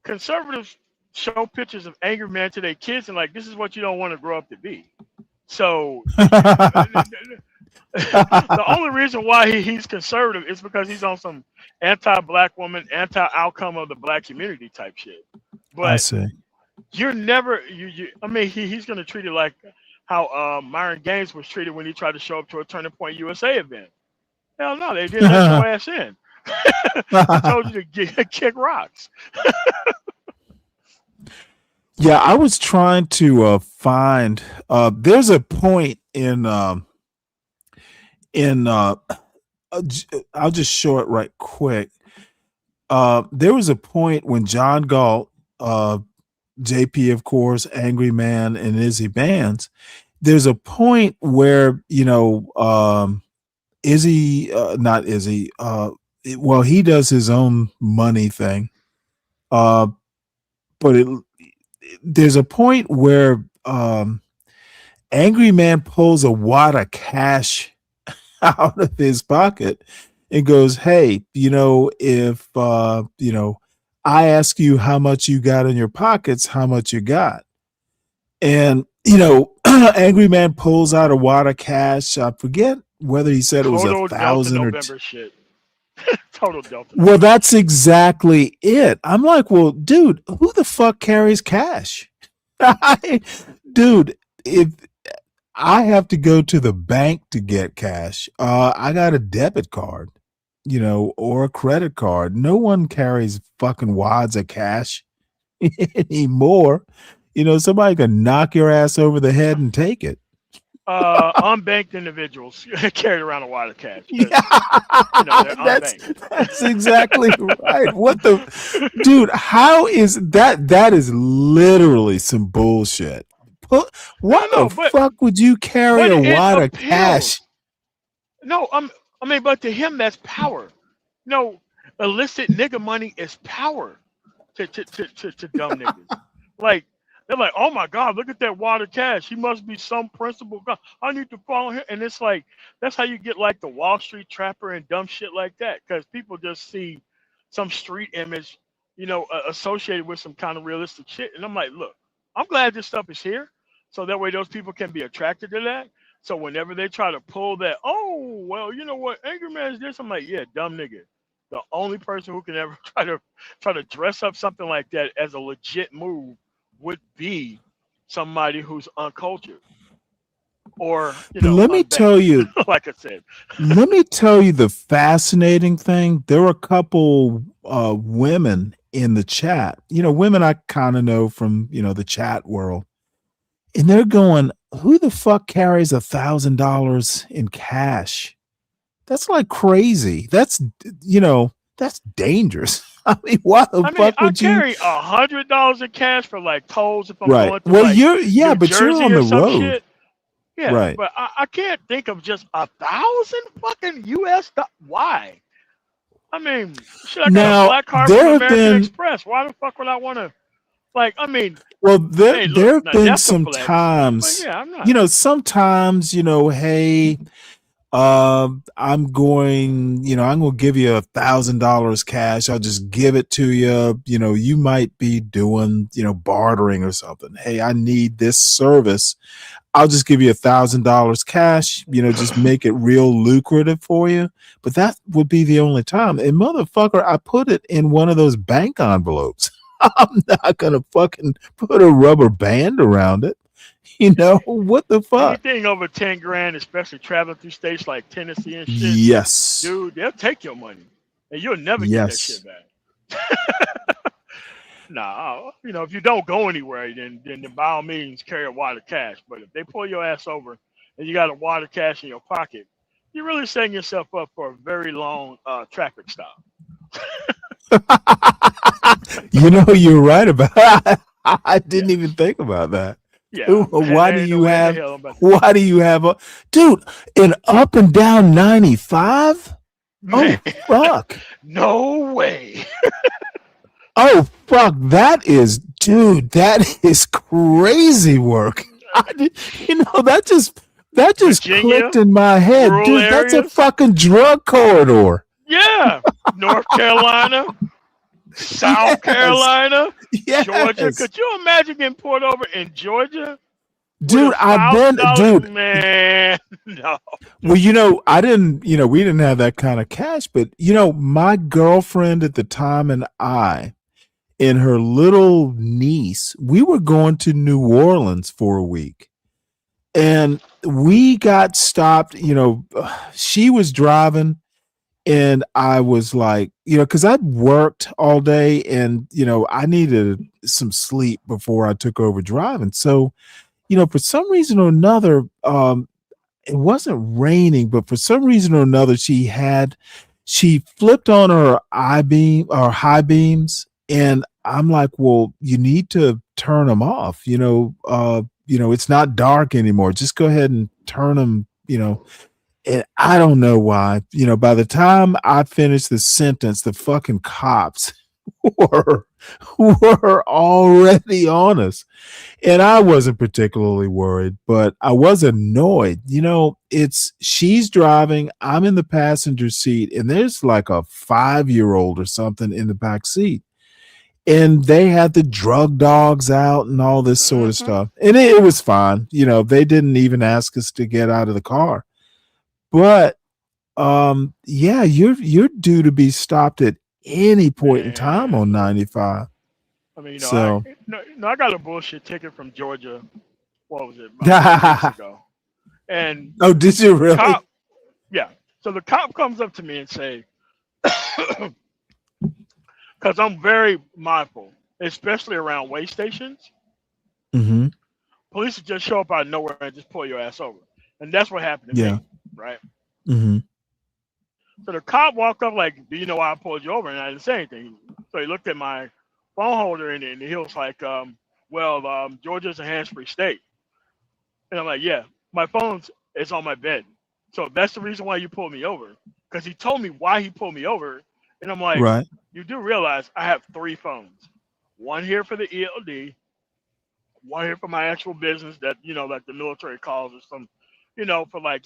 conservatives show pictures of Angry Man to their kids and like, this is what you don't want to grow up to be. So the only reason why he's conservative is because he's on some anti-black woman, anti-outcome of the black community type shit. I But see. you're never I mean, he's gonna treat it like how Myron Gaines was treated when he tried to show up to a Turning Point USA event. Hell no, they didn't let your ass in. They told you to kick rocks. Yeah, I was trying to find. There's a point in I'll just show it right quick. There was a point when John Galt, JP, of course, Angry Man, and Izzy Bands. There's a point where Izzy, not Izzy. Well, he does his own money thing. But there's a point where Angry Man pulls a wad of cash out of his pocket and goes, "Hey, if I ask you how much you got in your pockets, how much you got?" And Angry Man pulls out a wad of cash. I forget whether he said it was Total 1,000 Delta or November shit. Total Delta. Well, that's exactly it. I'm like, well, dude, who the fuck carries cash? Dude, if I have to go to the bank to get cash, I got a debit card, or a credit card. No one carries fucking wads of cash anymore. Somebody can knock your ass over the head and take it. Unbanked individuals carried around a wad of cash. They're unbanked. That's exactly right. What the dude? How is that? That is literally some bullshit. Why the fuck would you carry a wad of cash? No, but to him that's power. No, illicit nigga money is power to dumb niggas. Like, they're like, oh my God, look at that wad of cash. He must be some principal guy. I need to follow him. And it's like, that's how you get like the Wall Street trapper and dumb shit like that. Because people just see some street image, associated with some kind of realistic shit. And I'm like, look, I'm glad this stuff is here. So that way those people can be attracted to that. So whenever they try to pull that, oh, well, you know what, Angry Man is this, I'm like, yeah, dumb nigga. The only person who can ever try to dress up something like that as a legit move would be somebody who's uncultured or let me tell you, like I said, let me tell you the fascinating thing. There were a couple women in the chat, women I kind of know from the chat world, and they're going, who the fuck carries $1,000 in cash? That's like crazy. That's that's dangerous. I mean, why the fuck would you carry $100 in cash for like tolls if I'm right? going through Well, like you're New but Jersey you're on the road. Shit. Yeah, right. But I can't think of just 1,000 fucking US. Why? I mean, shit, I got a black card from American Express. Why the fuck would I want to? Like, I mean, well, there have been some flex, times, yeah, I'm not. sometimes, hey, I'm going to give you $1,000 cash. I'll just give it to you. You might be doing, bartering or something. Hey, I need this service. I'll just give you $1,000 cash, just make it real lucrative for you. But that would be the only time. And motherfucker, I put it in one of those bank envelopes. I'm not going to fucking put a rubber band around it. What the fuck? Anything over 10 grand, especially traveling through states like Tennessee and shit. Yes. Dude, they'll take your money and you'll never get that shit back. Nah, if you don't go anywhere, then by all means carry a wad of cash. But if they pull your ass over and you got a wad of cash in your pocket, you're really setting yourself up for a very long traffic stop. You're right about that. I didn't even think about that. Yeah. Why do you have dude, an up and down 95? Oh fuck. No way. Oh fuck, that is crazy work. That just Virginia, clicked in my head. Dude, that's a fucking drug corridor. Yeah. North Carolina, South Carolina, yes. Georgia. Could you imagine getting pulled over in Georgia? Dude, I've been, dude. Man, no. Well, I didn't, we didn't have that kind of cash, but my girlfriend at the time and I and her little niece, we were going to New Orleans for a week. And we got stopped, she was driving and I was like, because I'd worked all day and, I needed some sleep before I took over driving. So, for some reason or another, it wasn't raining, but for some reason or another, she flipped on her I-beam or high beams. And I'm like, well, you need to turn them off. It's not dark anymore. Just go ahead and turn them, and I don't know why, by the time I finished the sentence, the fucking cops were already on us. And I wasn't particularly worried, but I was annoyed. She's driving, I'm in the passenger seat, and there's like a 5-year-old or something in the back seat. And they had the drug dogs out and all this sort of stuff. And it was fine. They didn't even ask us to get out of the car. But yeah, you're due to be stopped at any point in time on 95. I mean, So I got a bullshit ticket from Georgia. What was it? About 2 weeks ago. And oh, did you really? Yeah. So the cop comes up to me and say, because I'm very mindful, especially around way stations. Mm-hmm. Police will just show up out of nowhere and just pull your ass over, and that's what happened to me, right? Mm-hmm. So the cop walked up like, "Do you know why I pulled you over?" And I didn't say anything. So he looked at my phone holder and he was like, Georgia's a hands-free state. And I'm like, yeah, my phone is on my bed. So that's the reason why you pulled me over. Because he told me why he pulled me over. And I'm like, right. You do realize I have 3 phones. One here for the ELD, one here for my actual business that, like the military calls or some, for like,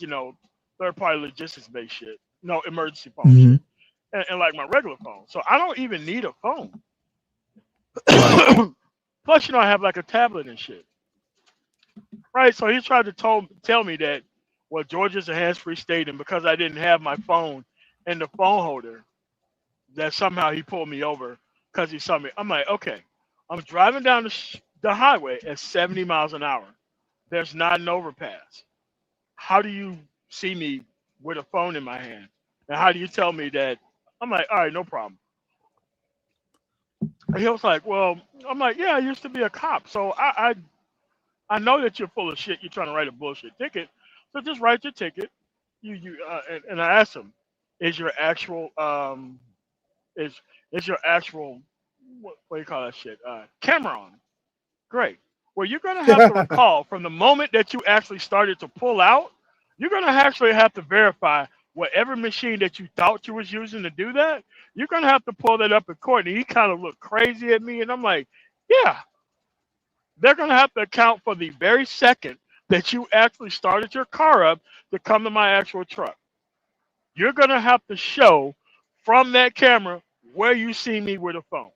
third-party logistics-based shit. No, emergency phone shit. And like my regular phone. So I don't even need a phone. Plus, I have like a tablet and shit. Right? So he tried to tell me that, well, Georgia's a hands-free state, and because I didn't have my phone in the phone holder, that somehow he pulled me over because he saw me. I'm like, okay, I'm driving down the highway at 70 miles an hour. There's not an overpass. How do you see me with a phone in my hand? And how do you tell me that? I'm like, all right, no problem. And he was like, well, I'm like, yeah, I used to be a cop. So I know that you're full of shit. You're trying to write a bullshit ticket. So just write your ticket. And I asked him, is your actual is your actual what do you call that shit? Camera on? Great. Well, you're gonna have to recall from the moment that you actually started to pull out, you're gonna actually have to verify whatever machine that you thought you was using to do that. You're gonna have to pull that up in court. And he kind of looked crazy at me, and I'm like, yeah. They're gonna have to account for the very second that you actually started your car up to come to my actual truck. You're gonna have to show from that camera where you see me with a phone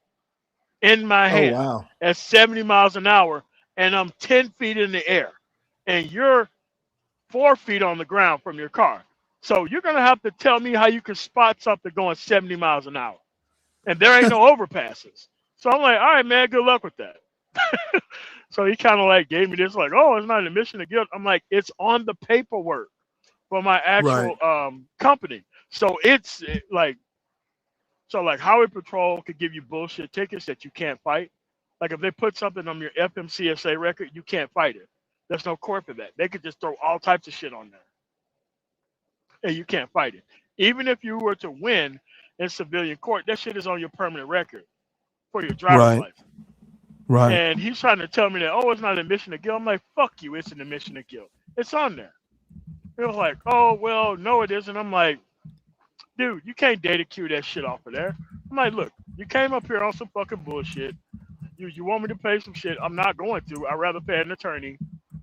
in my hand at 70 miles an hour, and I'm 10 feet in the air, and you're 4 feet on the ground from your car. So you're gonna have to tell me how you can spot something going 70 miles an hour, and there ain't no overpasses. So I'm like, all right, man, good luck with that. So he kind of like gave me this like, oh, it's not an admission of guilt. I'm like, it's on the paperwork for my actual company. So it's like Highway Patrol could give you bullshit tickets that you can't fight. Like if they put something on your FMCSA record, you can't fight it. There's no court for that. They could just throw all types of shit on there, and you can't fight it. Even if you were to win in civilian court, that shit is on your permanent record for your driver's license. Right. And he's trying to tell me that, oh, it's not an admission of guilt. I'm like, fuck you, it's an admission of guilt. It's on there. He was like, oh, well, no, it isn't. I'm like, dude, you can't data queue that shit off of there. I'm like, look, you came up here on some fucking bullshit. You want me to pay some shit? I'm not going to. I'd rather pay an attorney,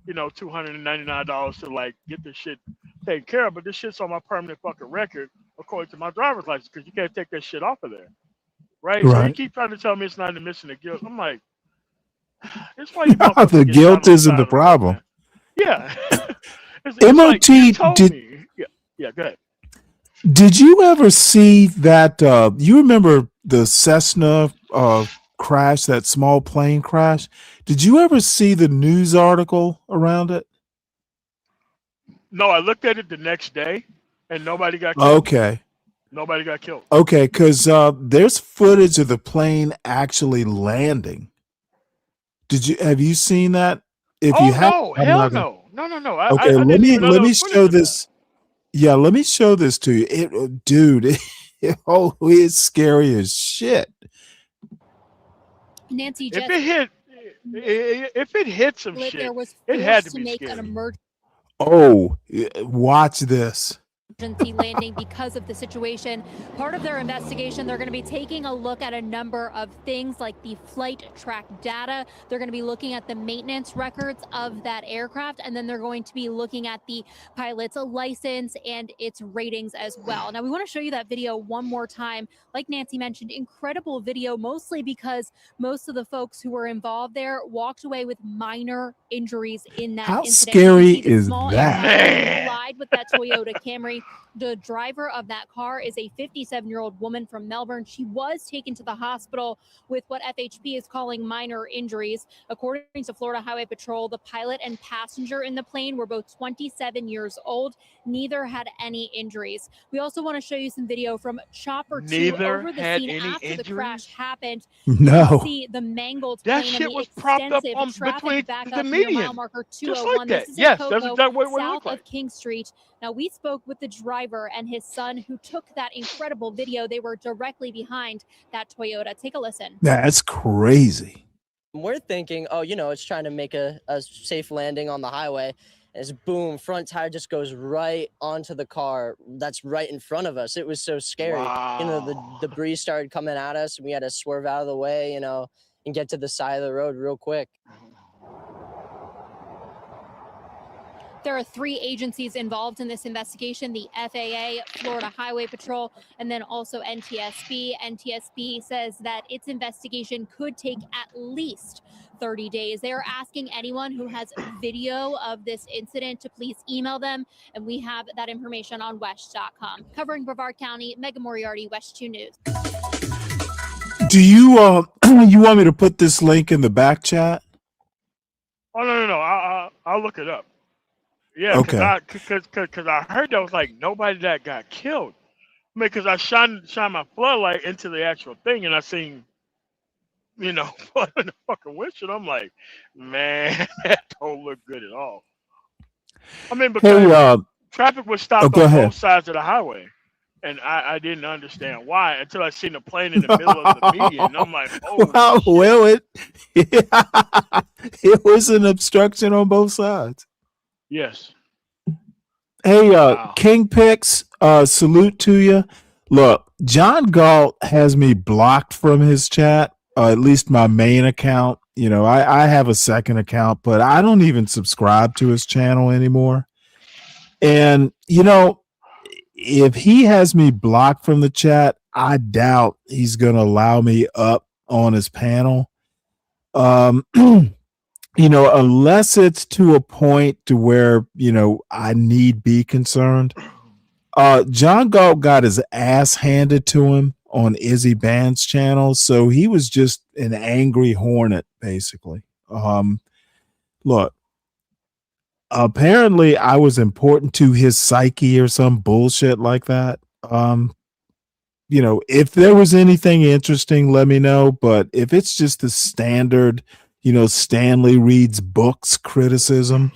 $299 to like get this shit taken care of. But this shit's on my permanent fucking record according to my driver's license because you can't take that shit off of there. Right? So you keep trying to tell me it's not an admission of guilt. I'm like, it's why you the guilt isn't the problem. Yeah. It's like MOT, you told me. Yeah. Yeah. Go ahead. did you ever see that? You remember the Cessna crash, that small plane crash? Did you ever see the news article around it? No, I looked at it the next day, and nobody got killed. Okay. Nobody got killed. Okay, because there's footage of the plane actually landing. Have you seen that? If you Oh have, no! I'm Hell not gonna. no! No! Okay, I didn't even know let there me was footage show of that. this. Yeah, let me show this to you. Dude, it's scary as shit. Nancy, If just it hit, if it hit some shit, there was it had to forced to be make an scary. Oh, watch this. emergency landing because of the situation. Part of their investigation, they're going to be taking a look at a number of things like the flight track data. They're going to be looking at the maintenance records of that aircraft, and then they're going to be looking at the pilot's license and its ratings as well. Now, we want to show you that video one more time. Like Nancy mentioned, incredible video, mostly because most of the folks who were involved there walked away with minor injuries in that How incident. scary You can see the is small that? aircraft collide with that Toyota Camry. The driver of that car is a 57-year-old woman from Melbourne. She was taken to the hospital with what FHP is calling minor injuries. According to Florida Highway Patrol, the pilot and passenger in the plane were both 27 years old. Neither had any injuries. We also want to show you some video from Chopper 2 Neither over the had scene any after the crash injuries. happened. No. You can see the mangled That plane and shit the was propped up extensive on traffic between backup the near mile median, marker just 201. like that. This is in Yes, that's Cocoa, exactly what it south looked like. of King Street. Now, we spoke with the driver and his son who took that incredible video. They were directly behind that Toyota. Take a listen. That's crazy. We're thinking, oh, it's trying to make a safe landing on the highway. As boom, front tire just goes right onto the car that's right in front of us. It was so scary. Wow. The debris started coming at us. We had to swerve out of the way, and get to the side of the road real quick. There are 3 agencies involved in this investigation: the FAA, Florida Highway Patrol, and then also NTSB. NTSB says that its investigation could take at least 30 days. They are asking anyone who has video of this incident to please email them, and we have that information on WESH.com. Covering Brevard County, Megan Moriarty, WESH 2 News. Do you you want me to put this link in the back chat? Oh no! I'll look it up. Yeah, Okay. because I heard there was like nobody that got killed. I mean, because I shine my floodlight into the actual thing, and I seen, blood in the fucking windshield. I'm like, man, that don't look good at all. I mean, because Hey, traffic was stopped go on ahead. both sides of the highway, and I didn't understand why until I seen a plane in the middle of the median. And I'm like, oh, Well, it was an obstruction on both sides. yes. Hey, Wow. King Picks, salute to you. Look, John Galt has me blocked from his chat, at least my main account. I have a second account, but I don't even subscribe to his channel anymore. And, if he has me blocked from the chat, I doubt he's going to allow me up on his panel. Unless it's to a point to where, I need be concerned. John Galt got his ass handed to him on Izzy Band's channel, so he was just an angry hornet, basically. Look, apparently I was important to his psyche or some bullshit like that. If there was anything interesting, let me know. But if it's just the standard, Stanley reads books criticism,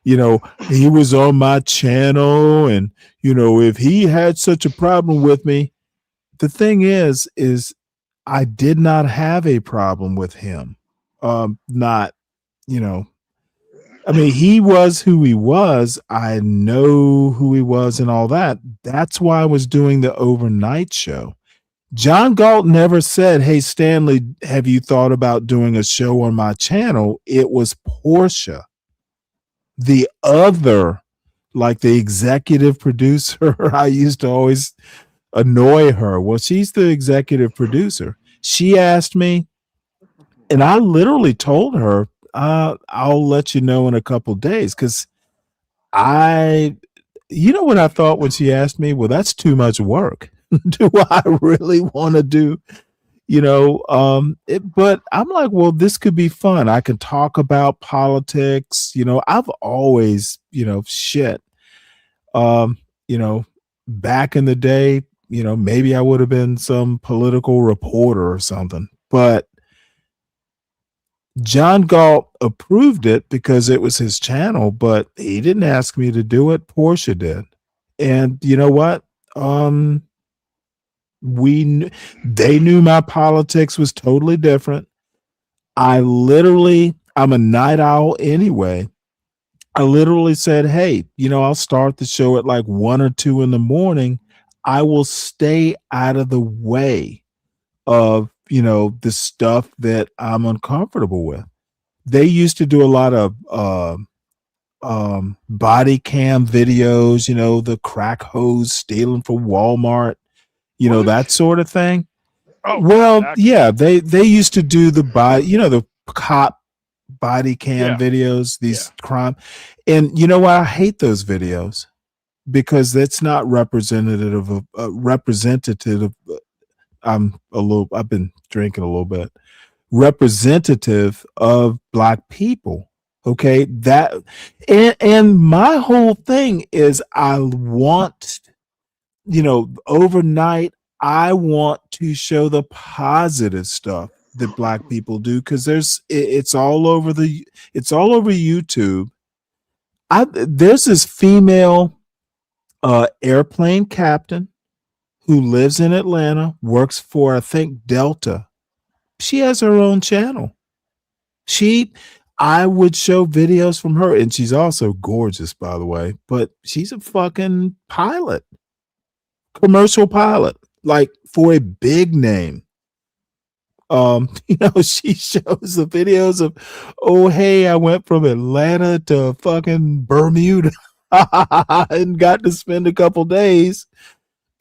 he was on my channel, and if he had such a problem with me, the thing is I did not have a problem with him. He was who he was. I know who he was and all that. That's why I was doing the overnight show. John Galt never said, hey, Stanley, have you thought about doing a show on my channel? It was Portia, the other, like the executive producer. I used to always annoy her. Well, she's the executive producer. She asked me, and I literally told her, I'll let you know in a couple days because you know what I thought when she asked me? Well, that's too much work. Do I really want to do, but I'm like, well, this could be fun. I can talk about politics. I've always, shit. Um, you know, back in the day, maybe I would have been some political reporter or something, but John Galt approved it because it was his channel, but he didn't ask me to do it. Portia did. And you know what? They knew my politics was totally different. I'm a night owl anyway. I literally said, hey, I'll start the show at like 1 or 2 in the morning. I will stay out of the way of, the stuff that I'm uncomfortable with. They used to do a lot of body cam videos, the crack hose stealing from Walmart, that sort of thing. Oh, well, yeah, they used to do the the cop body cam videos, these crime. And you know why I hate those videos? Because that's not representative of I've been drinking a little bit. Representative of Black people. Okay, and my whole thing is I want, overnight, I want to show the positive stuff that Black people do because it's all over YouTube. There's this female airplane captain who lives in Atlanta, works for I think Delta. She has her own channel. I would show videos from her, and she's also gorgeous, by the way, but she's a fucking pilot, commercial pilot, like for a big name. She shows the videos of, oh, hey, I went from Atlanta to fucking Bermuda and got to spend a couple days.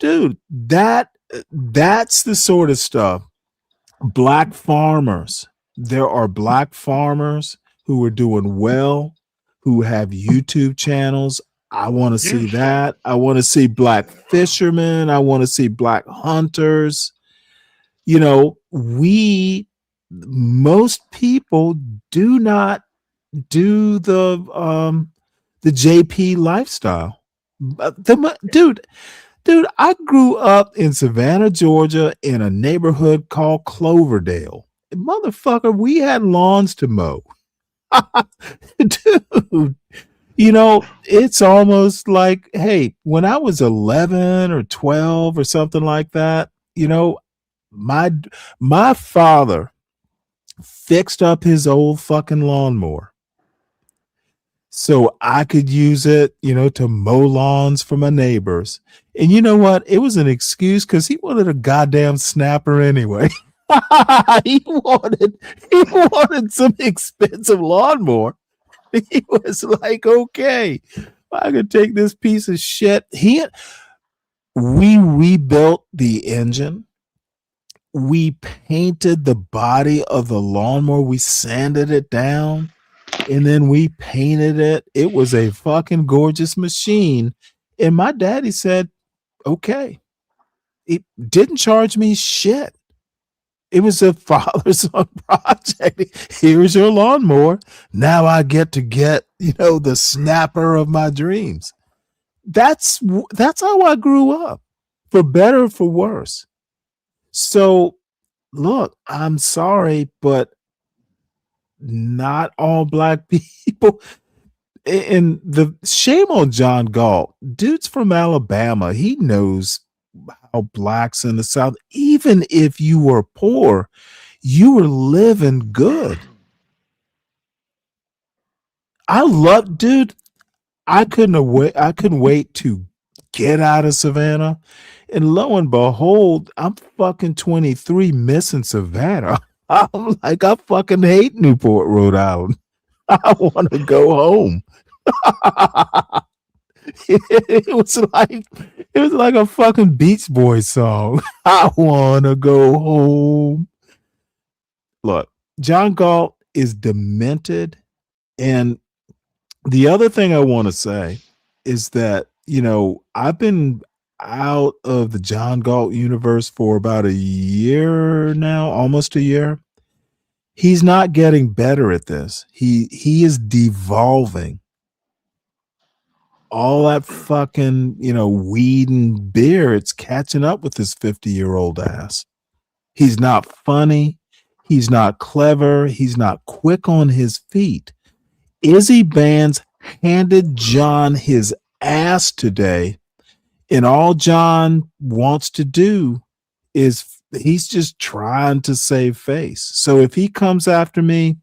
Dude, that's the sort of stuff. Black farmers. There are Black farmers who are doing well, who have YouTube channels. I want to see that. I want to see Black fishermen. I want to see Black hunters. Most people do not do the JP lifestyle. Dude, I grew up in Savannah, Georgia, in a neighborhood called Cloverdale. Motherfucker, we had lawns to mow. Dude, it's almost like, hey, when I was 11 or 12 or something like that, my father fixed up his old fucking lawnmower so I could use it, to mow lawns for my neighbors. And you know what? It was an excuse because he wanted a goddamn snapper anyway. he wanted some expensive lawnmower. He was like, okay, I could take this piece of shit. We rebuilt the engine. We painted the body of the lawnmower. We sanded it down. And then we painted it. It was a fucking gorgeous machine. And my daddy said, okay. It didn't charge me shit. It was a father-son project. Here's your lawnmower. Now I get, the snapper of my dreams. That's how I grew up, for better or for worse. So, look, I'm sorry, but not all Black people. And the shame on John Galt. Dude's from Alabama. He knows how Blacks in the South, even if you were poor, you were living good. Dude, I couldn't wait to get out of Savannah. And lo and behold, I'm fucking 23 missing Savannah. I'm like, I fucking hate Newport, Rhode Island. I want to go home. It was like a fucking Beach Boys song. I want to go home. Look, John Galt is demented. And the other thing I want to say is that, I've been out of the John Galt universe for about a year now, almost a year. He's not getting better at this. He is devolving. All that fucking, weed and beer, it's catching up with his 50-year-old ass. He's not funny. He's not clever. He's not quick on his feet. Izzy Bands handed John his ass today, and all John wants to do is he's just trying to save face. So if he comes after me,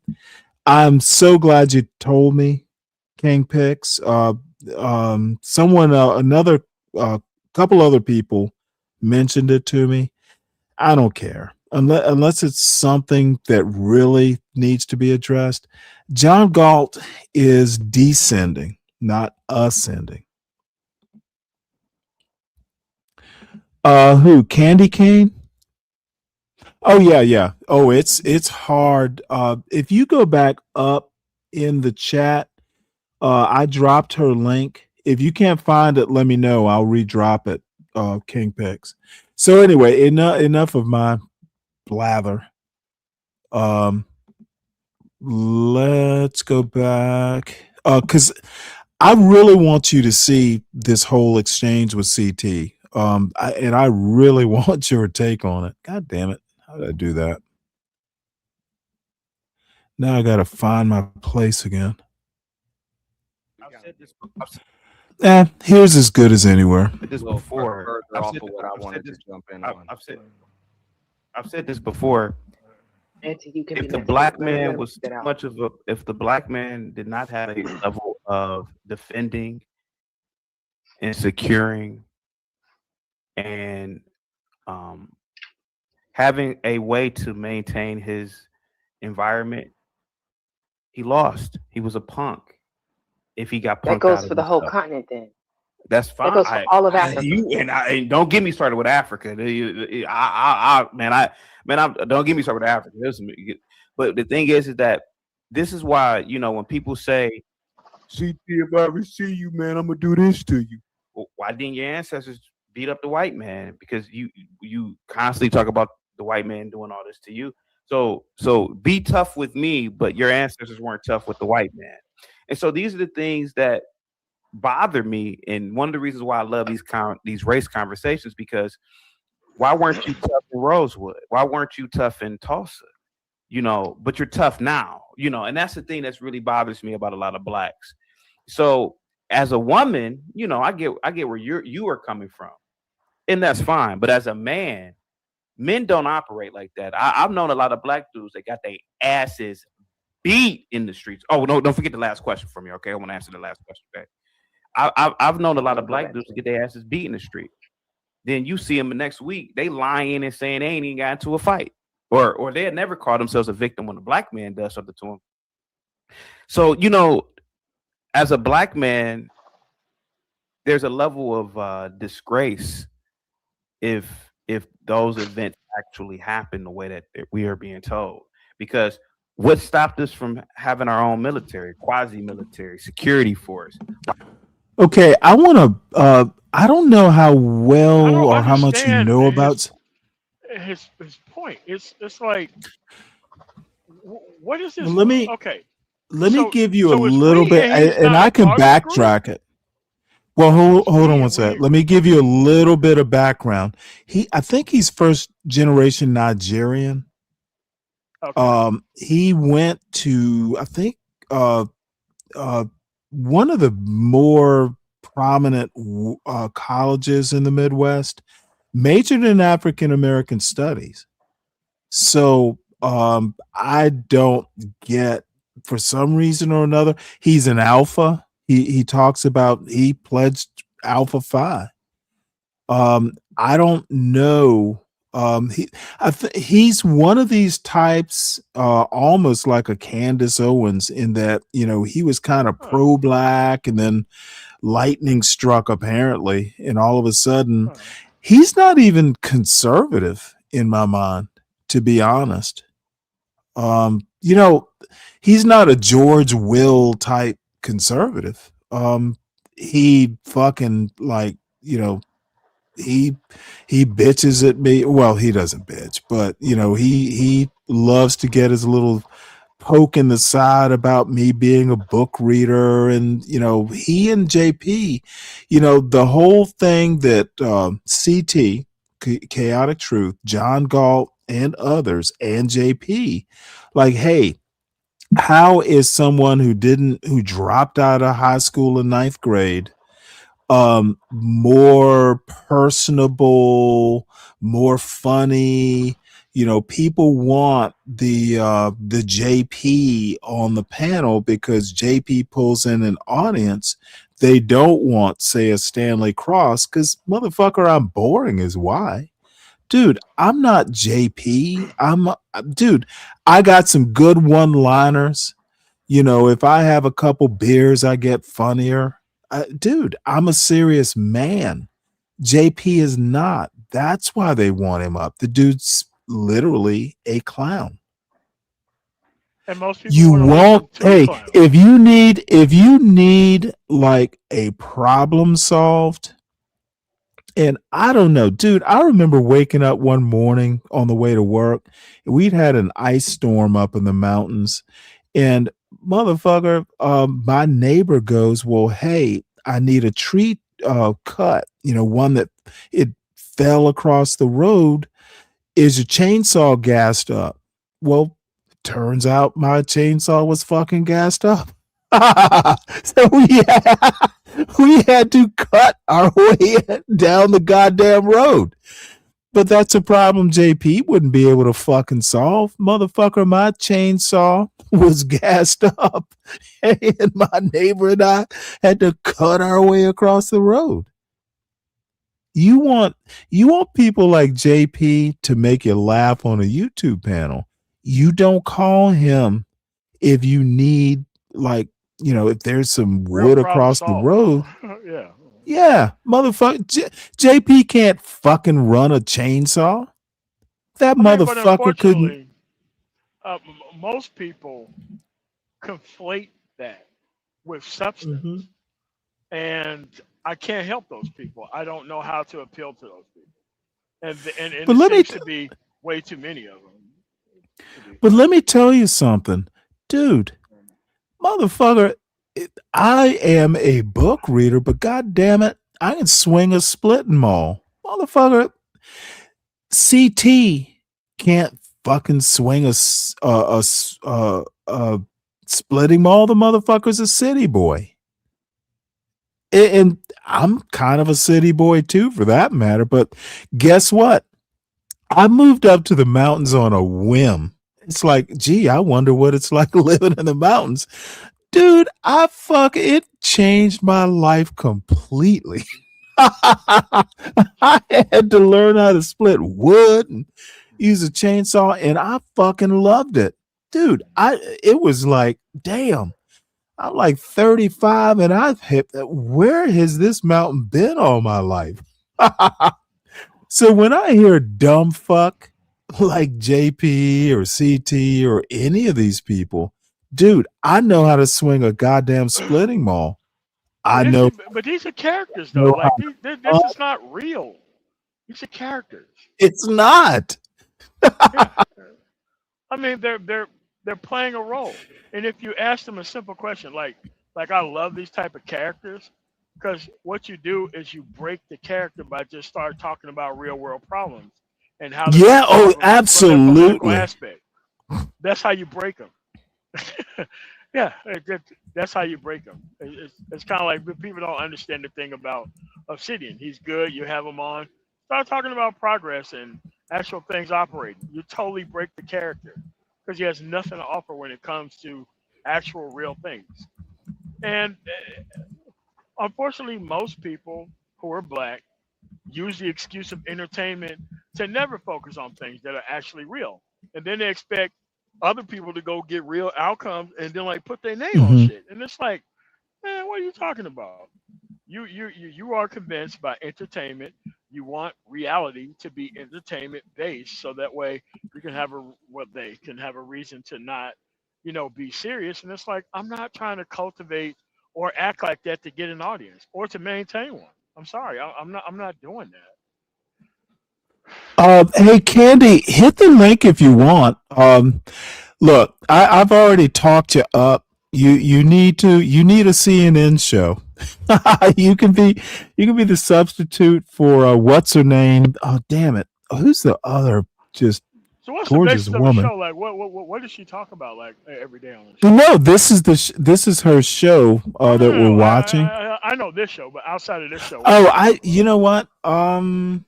I'm so glad you told me, King Picks. Someone, another couple other people mentioned it to me. I don't care unless it's something that really needs to be addressed. John Galt is descending, not ascending. Who? Candy Cane? Oh yeah. Oh, it's hard. If you go back up in the chat, I dropped her link. If you can't find it, let me know. I'll redrop it. King Picks. So anyway, enough of my blather. Let's go back. Because I really want you to see this whole exchange with CT. And I really want your take on it. God damn it. How did I do that? Now I got to find my place again. Here's as good as anywhere. This before. I've said this before. If the black man was too much of if the black man did not have a level of defending and securing and having a way to maintain his environment, he lost. He was a punk. If he got punked that goes out for the whole stuff. continent, then. That's fine. That goes for all of Africa. And don't get me started with Africa. Don't get me started with Africa. But the thing is that this is why, when people say, CT, if I ever see you, man, I'm gonna do this to you. Well, why didn't your ancestors beat up the white man? Because you constantly talk about the white man doing all this to you. So be tough with me, but your ancestors weren't tough with the white man. And so these are the things that bother me, and one of the reasons why I love these race conversations, because why weren't you tough in Rosewood? Why weren't you tough in Tulsa? But you're tough now. And that's the thing that's really bothers me about a lot of blacks. So as a woman, I get where you are coming from, and that's fine. But as a man, men don't operate like that. I've known a lot of black dudes that got their asses beat in the streets. Oh no, don't forget the last question from me. Okay, I want to answer the last question. Okay. I've known a lot of black dudes to get their asses beat in the street. Then you see them the next week, they lying and saying they ain't even got into a fight, or they had never called themselves a victim when a black man does something to them. So as a black man, there's a level of disgrace if those events actually happen the way that we are being told. Because what stopped us from having our own military, quasi-military, security force? Okay, I want to. I don't know how well or how much you know about his point. It's like, what is this? Let me give you a so little bit, and I can backtrack it. Well, hold on one sec. Let me give you a little bit of background. I think he's first generation Nigerian. Okay. He went to, I think, one of the more prominent colleges in the Midwest, majored in African American studies. So I don't get, for some reason or another, he's an alpha. He talks about he pledged Alpha Phi. I don't know. He's one of these types, almost like a Candace Owens, in that he was kind of pro-black, and then lightning struck apparently, and all of a sudden, he's not even conservative in my mind, to be honest. he's not a George Will type conservative. He fucking like, you know, he bitches at me. Well, he doesn't bitch, but you know, he loves to get his little poke in the side about me being a book reader. And you know, he and JP, you know, the whole thing that CT, Chaotic Truth, John Galt and others, and JP, like, hey, how is someone who dropped out of high school in ninth grade more personable, more funny? You know, people want the JP on the panel because JP pulls in an audience. They don't want, say, a Stanley Cross, because motherfucker, I'm boring is why. Dude, I'm not JP. Dude, I got some good one-liners. You know, if I have a couple beers, I get funnier. Dude, I'm a serious man. JP is not. That's why they want him up. The dude's literally a clown. And most people You want to won't. listen to Hey, clowns. if you need like a problem solved, and I don't know, dude, I remember waking up one morning on the way to work. We'd had an ice storm up in the mountains, and motherfucker, my neighbor goes, well, hey, I need a tree cut, you know, one that it fell across the road. Is your chainsaw gassed up? Well, turns out my chainsaw was fucking gassed up. So we had to cut our way down the goddamn road. But that's a problem JP wouldn't be able to fucking solve. Motherfucker, my chainsaw was gassed up, and my neighbor and I had to cut our way across the road. You want people like JP to make you laugh on a YouTube panel. You don't call him if you need, like, you know, if there's some Real wood problem across the solved. road. Yeah. Yeah, motherfucker. JP can't fucking run a chainsaw. That I mean, but motherfucker couldn't. unfortunately, most people conflate that with substance, and I can't help those people. I don't know how to appeal to those people, and But it let me seems to be way too many of them. but let me tell you something, dude. Motherfucker, I am a book reader, but god damn it, I can swing a splitting maul. Motherfucker, CT can't fucking swing a splitting maul. The motherfucker's a city boy. And I'm kind of a city boy too, for that matter. But guess what? I moved up to the mountains on a whim. It's like, gee, I wonder what it's like living in the mountains. Dude, it changed my life completely. I had to learn how to split wood and use a chainsaw, and I fucking loved it. Dude, it was like, damn, I'm like 35 and where has this mountain been all my life? So when I hear dumb fuck like JP or CT or any of these people, dude, I know how to swing a goddamn splitting maul. I know. But these are characters, though. Like this is not real. These are characters. It's not. Yeah. I mean, they're playing a role, and if you ask them a simple question, like I love these type of characters, because what you do is you break the character by just start talking about real world problems and how they Yeah. can Oh, solve them from a political absolutely. aspect. That's how you break them. Yeah, that's how you break them. It's kind of like people don't understand the thing about Obsidian. He's good. You have him on. Start talking about progress and actual things operating. You totally break the character because he has nothing to offer when it comes to actual real things. And unfortunately, most people who are black use the excuse of entertainment to never focus on things that are actually real. And then they expect other people to go get real outcomes and then like put their name on shit. And it's like, man, what are you talking about? You are convinced by entertainment. You want reality to be entertainment based, so that way you can have they can have a reason to not be serious. And it's like, I'm not trying to cultivate or act like that to get an audience or to maintain one. I'm sorry, I'm not doing that. Hey, Candy, hit the link if you want. Look, I've already talked you up. You need a CNN show. You can be the substitute for what's her name? Oh, damn it! Who's the other just So what's the gorgeous basis of the woman? show? Like, what does she talk about like every day on the show? No, this is her show Oh no, that no, we're no. watching. I know this show, but outside of this show, what does Oh, she talk you about? know what? I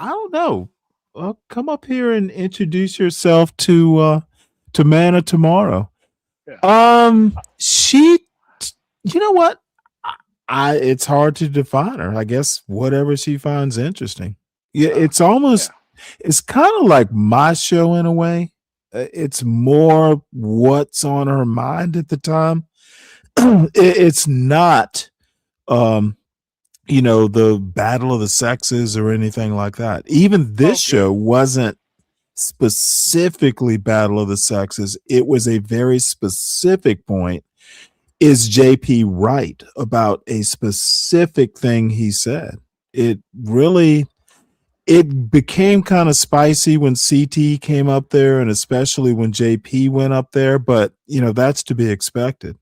don't know. Come up here and introduce yourself to Manna tomorrow. Yeah. She, you know what? It's hard to define her. I guess whatever she finds interesting. Yeah, it's kind of like my show in a way. It's more what's on her mind at the time. It's not, um, the battle of the sexes or anything like that. Even this show wasn't specifically battle of the sexes. It was a very specific point. Is JP right about a specific thing he said? It became kind of spicy when CT came up there, and especially when JP went up there, but that's to be expected.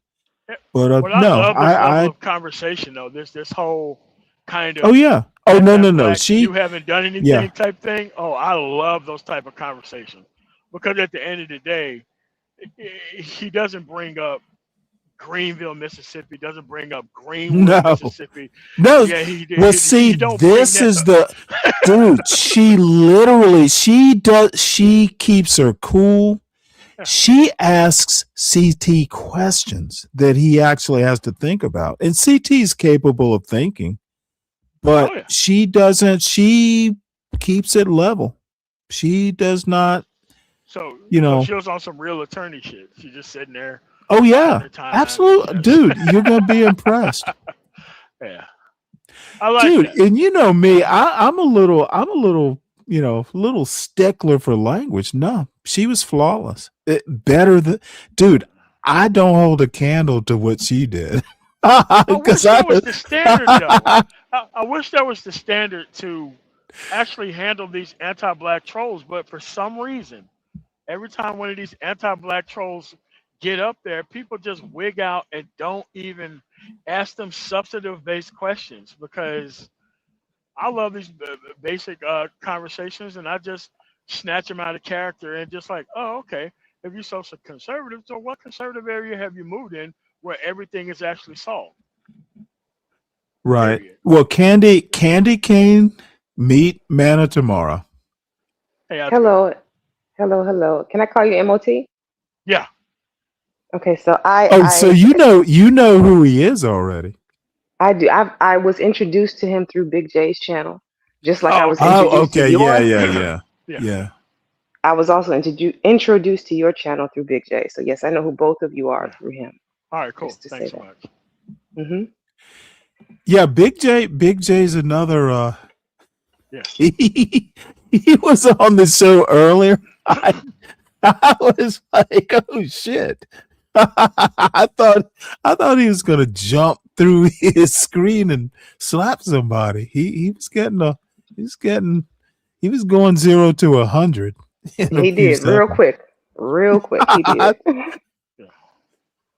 But What I no, love this level of conversation though. This whole kind oh of yeah. Oh no, no, no. anti-black, you haven't done Yeah. anything type thing. Oh, I love those type of conversations because at the end of the day, he doesn't bring up Greenville, Mississippi. Doesn't bring up Greenwood, No. Mississippi. No. Yeah, he Well, he, see, he don't bring this that is up. the dude. She literally, she keeps her cool. She asks CT questions that he actually has to think about. And CT is capable of thinking, but she doesn't, she keeps it level. She does not, So you know. she was on some real attorney shit. She's just sitting there. Oh yeah, her time. absolutely, dude. You're gonna be impressed. Yeah, I like dude. that. And you know me, I'm a little, little stickler for language. No, she was flawless. Better than, dude. I don't hold a candle to what she did. I wish that was the standard, though. I wish that was the standard to actually handle these anti-black trolls, but for some reason, every time one of these anti-black trolls get up there, people just wig out and don't even ask them substantive-based questions because I love these basic conversations, and I just snatch them out of character and just like, oh, okay. If you're so conservative, so what conservative area have you moved in where everything is actually solved? Right. Period. Well, Candy Cane, meet Manna tomorrow. Hey, Hello. Can I call you MOT? Yeah. Okay, so so you know who he is already. I do. I was introduced to him through Big J's channel, just like I was introduced okay, to yours. yeah. I was also introduced to your channel through Big J. So yes, I know who both of you are through him. All right, cool. Just to Thanks say so that. much. Mm-hmm. Yeah, Big J's another. Yeah. He was on the show earlier. I was like, oh shit. I thought he was gonna jump through his screen and slap somebody. He was going 0 to 100. He did real quick. He did.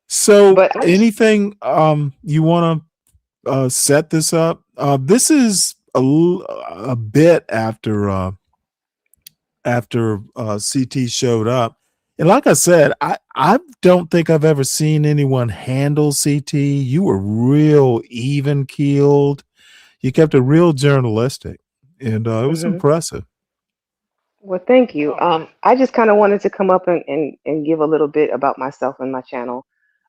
So anything you want to set this up? This is a bit after CT showed up. And like I said, I don't think I've ever seen anyone handle CT. You were real even keeled. You kept it real journalistic, and it was impressive. Well, thank you. I just kind of wanted to come up and give a little bit about myself and my channel.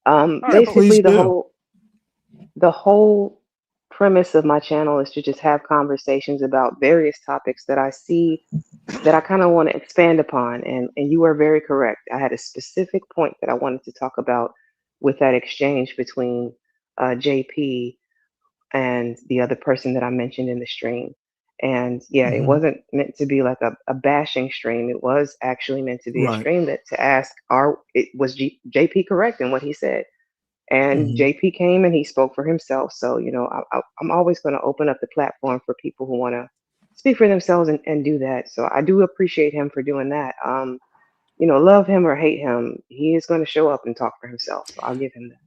Basically, the whole premise of my channel is to just have conversations about various topics that I see that I kind of want to expand upon. And you are very correct. I had a specific point that I wanted to talk about with that exchange between JP and the other person that I mentioned in the stream. And yeah, it Mhm. wasn't meant to be like a bashing stream. It was actually meant to be a Right. stream that to ask, was JP correct in what he said? And Mhm. JP came and he spoke for himself. So, I'm always going to open up the platform for people who want to speak for themselves and do that. So I do appreciate him for doing that. Love him or hate him, he is going to show up and talk for himself. So I'll give him that.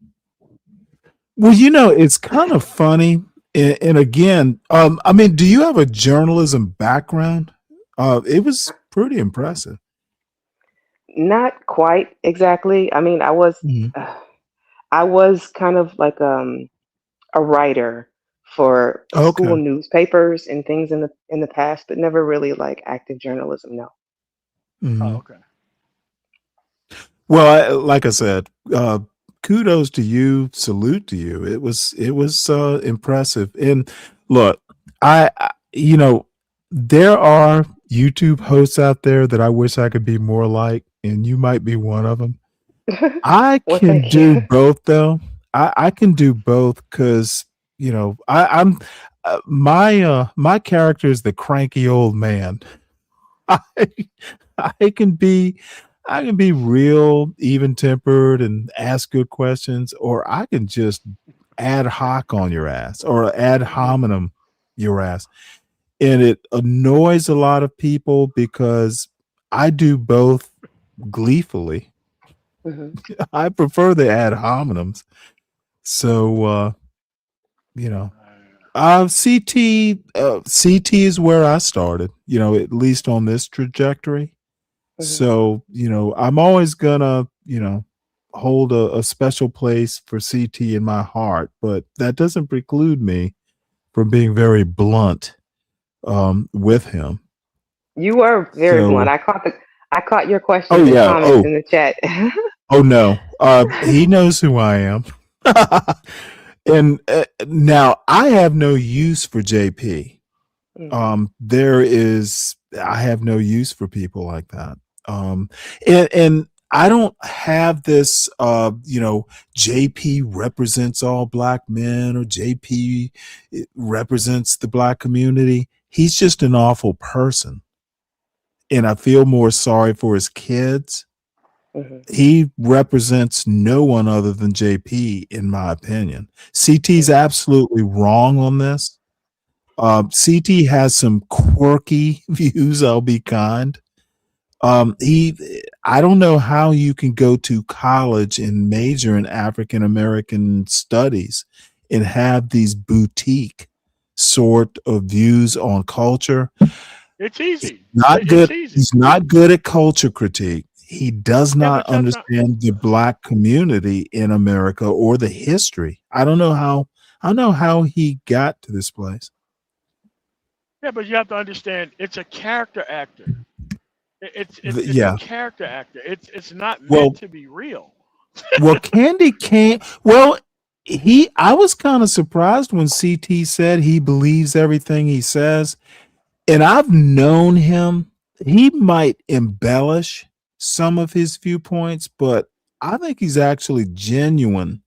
Well, it's kind of funny. And again, I mean, do you have a journalism background? It was pretty impressive. Not quite exactly. I mean, Mhm. I was kind of like a writer for school Okay. newspapers and things in the past, but never really like active journalism. No. Oh, Mhm. okay. Well, like I said, kudos to you, salute to you. It was impressive. And look, there are YouTube hosts out there that I wish I could be more like, and you might be one of them. I Well, can thank do you. both though. I can do both because I'm my character is the cranky old man. I I can be I can be real even tempered and ask good questions, or I can just ad hoc on your ass or ad hominem your ass. And it annoys a lot of people because I do both gleefully. Hmm. I prefer the ad hominems. So you know, CT is where I started, at least on this trajectory. Hmm. So, I'm always gonna, hold a special place for CT in my heart, but that doesn't preclude me from being very blunt with him. You were very blunt. So, I caught your oh questions and yeah, comments in the chat. oh no, he knows who I am. And now I have no use for JP. Hmm. I have no use for people like that. And I don't have this JP represents all black men or JP represents the black community. He's just an awful person, and I feel more sorry for his kids. Hmm. He represents no one other than JP, in my opinion. CT's Hmm. absolutely wrong on this. CT has some quirky views. I'll be kind. I don't know how you can go to college and major in African American studies and have these boutique sort of views on culture. It's easy. Not It's good. easy. He's not good at culture critique. He does Yeah, not but you have to. understand the black community in America or the history. I don't know how he got to this place. Yeah, but you have to understand. It's a character actor. It's a Yeah. character actor. It's not meant Well, to be real. Candy came. Well, I was kind of surprised when CT said he believes everything he says. And I've known him. He might embellish some of his viewpoints, but I think he's actually genuine.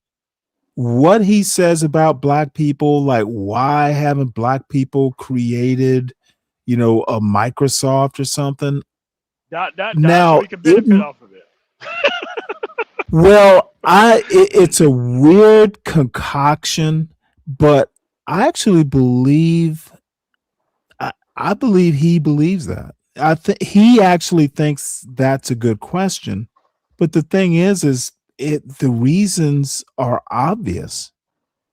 What he says about black people, like why haven't black people created, a Microsoft or something? So Now, he can benefit off of it. well, it's a weird concoction, but I actually believe I believe he believes that. I think he actually thinks that's a good question. But the thing is the reasons are obvious.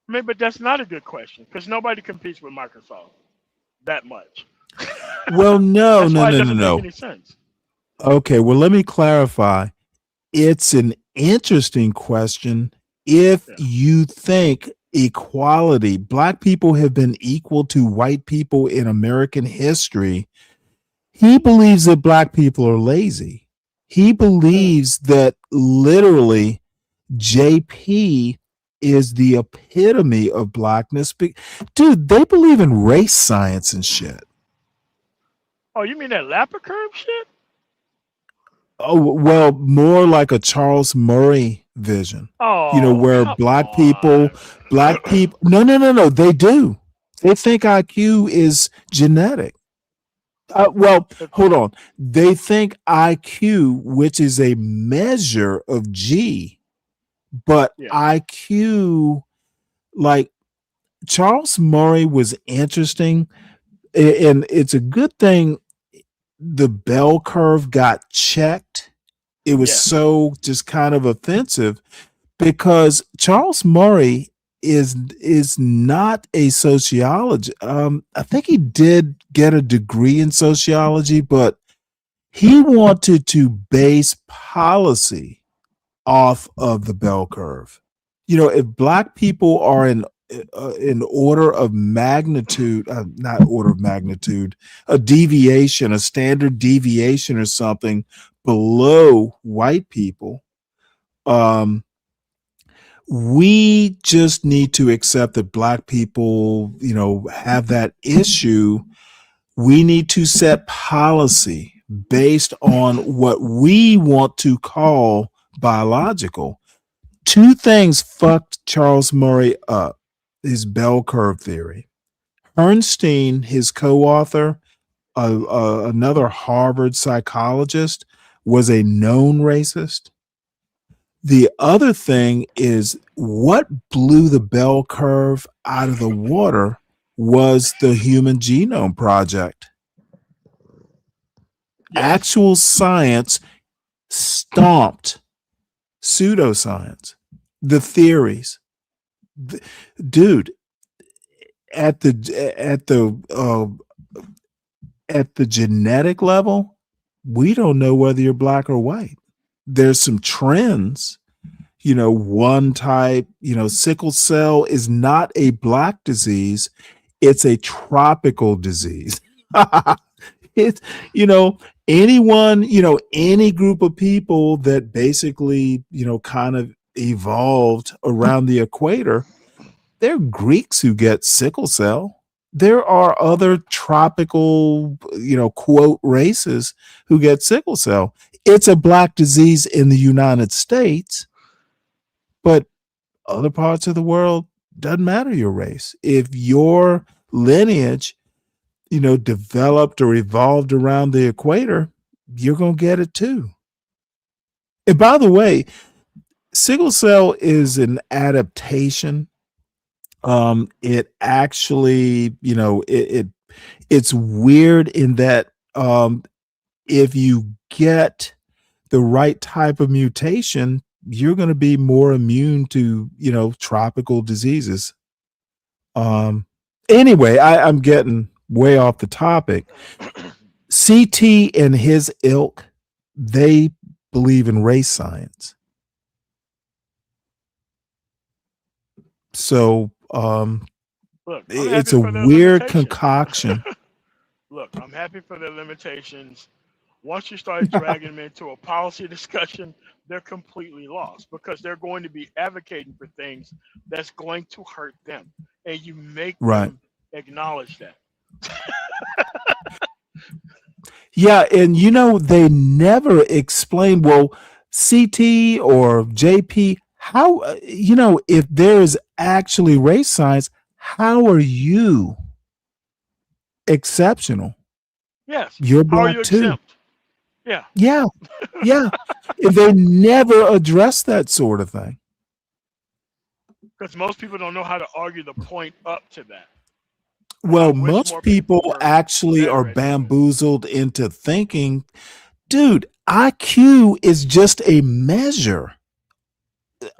I mean, but that's not a good question because nobody competes with Microsoft that much. Well, no, That's no, why it no, no, doesn't make no. any sense. Okay, well, let me clarify. It's an interesting question if Yeah. you think equality, black people have been equal to white people in American history. He believes that black people are lazy. He believes that literally JP is the epitome of blackness. Dude, they believe in race science and shit. Oh, you mean that Lapper curve shit? Oh, well, more like a Charles Murray vision, Oh, where come on. black people, no, they do. They think IQ is genetic. Well, hold on. They think IQ, which is a measure of G, but Yeah. IQ, like Charles Murray was interesting, and it's a good thing the bell curve got checked. It was Yes. so just kind of offensive because Charles Murray is not a sociologist. I think he did get a degree in sociology, but he wanted to base policy off of the bell curve. You know, if black people are in order of magnitude, not order of magnitude, a deviation, a standard deviation or something below white people, we just need to accept that black people, you know, have that issue. We need to set policy based on what we want to call biological. Two things fucked Charles Murray up: his bell curve theory. Bernstein, his co-author, another Harvard psychologist, was a known racist. The other thing is what blew the bell curve out of the water was the Human Genome Project. Yes. Actual science stomped pseudoscience, the theories. Dude, at the genetic level, we don't know whether you're black or white. There's some trends. You know, one type, you know, sickle cell is not a black disease, it's a tropical disease. It's, you know, anyone, you know, any group of people that basically, you know, kind of evolved around the equator, there are Greeks who get sickle cell. There are other tropical, you know, quote races who get sickle cell. It's a black disease in the United States, but other parts of the world, doesn't matter your race. If your lineage, you know, developed or evolved around the equator, you're going to get it too. And by the way, sickle cell is an adaptation. It actually, you know, it's weird in that if you get the right type of mutation, you're going to be more immune to, you know, tropical diseases. Anyway, I'm getting way off the topic. CT and his ilk, they believe in race science. So Look, it's a weird concoction. Look, I'm happy for their limitations. Once you start dragging them into a policy discussion, they're completely lost because they're going to be advocating for things that's going to hurt them. And you make them acknowledge that. Yeah, and you know, they never explain, well, CT or JP, how, you know, if there is actually race science, how are you exceptional? Yes. You're How are black you too. exempt? Yeah. Yeah. Yeah. If they never address that sort of thing. Because most people don't know how to argue the point up to that. Well, most people actually are bamboozled into thinking, dude, IQ is just a measure.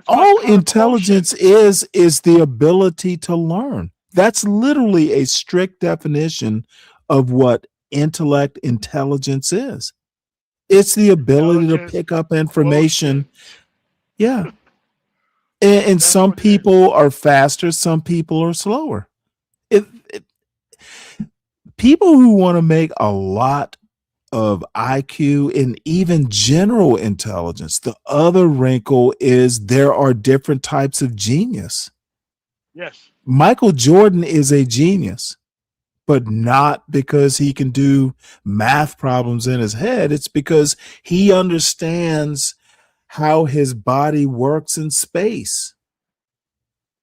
All intelligence is the ability to learn. That's literally a strict definition of what intellect intelligence is. It's the ability to pick up information. Yeah. And some people are faster, some people are slower. People who want to make a lot of IQ and even general intelligence, the other wrinkle is there are different types of genius. Yes. Michael Jordan is a genius, but not because he can do math problems in his head. It's because he understands how his body works in space.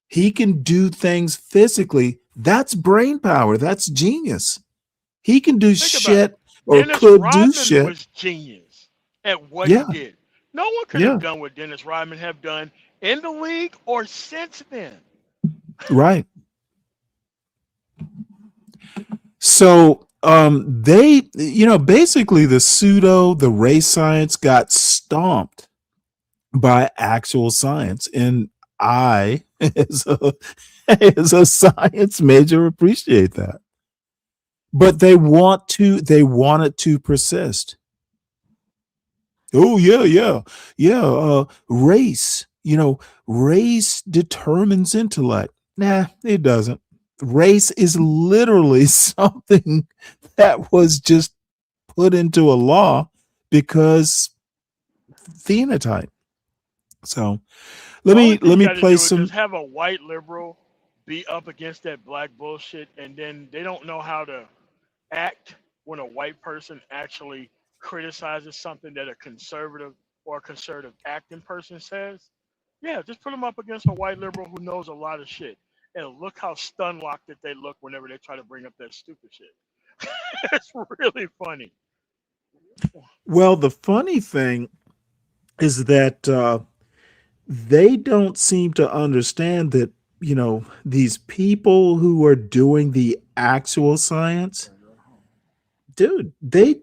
He can do things physically That's brain power. That's genius. He can do Think about it. shit or Dennis could do Rodman shit. was genius at what he Yeah, did. No one could yeah, have done what Dennis Rodman have done in the league or since then. right. So they, basically the race science got stomped by actual science. And I as a science major appreciate that. But they want it to persist. Oh yeah. Race, race determines intellect. Nah, it doesn't. Race is literally something that was just put into a law because phenotype. So The only thing let you me got to play do is some. just have a white liberal be up against that black bullshit, and then they don't know how to act when a white person actually criticizes something that a conservative or a conservative acting person says. Yeah, just put them up against a white liberal who knows a lot of shit, and look how stun locked that they look whenever they try to bring up that stupid shit. It's really funny. Well, the funny thing is that they don't seem to understand that, these people who are doing the actual science, dude, they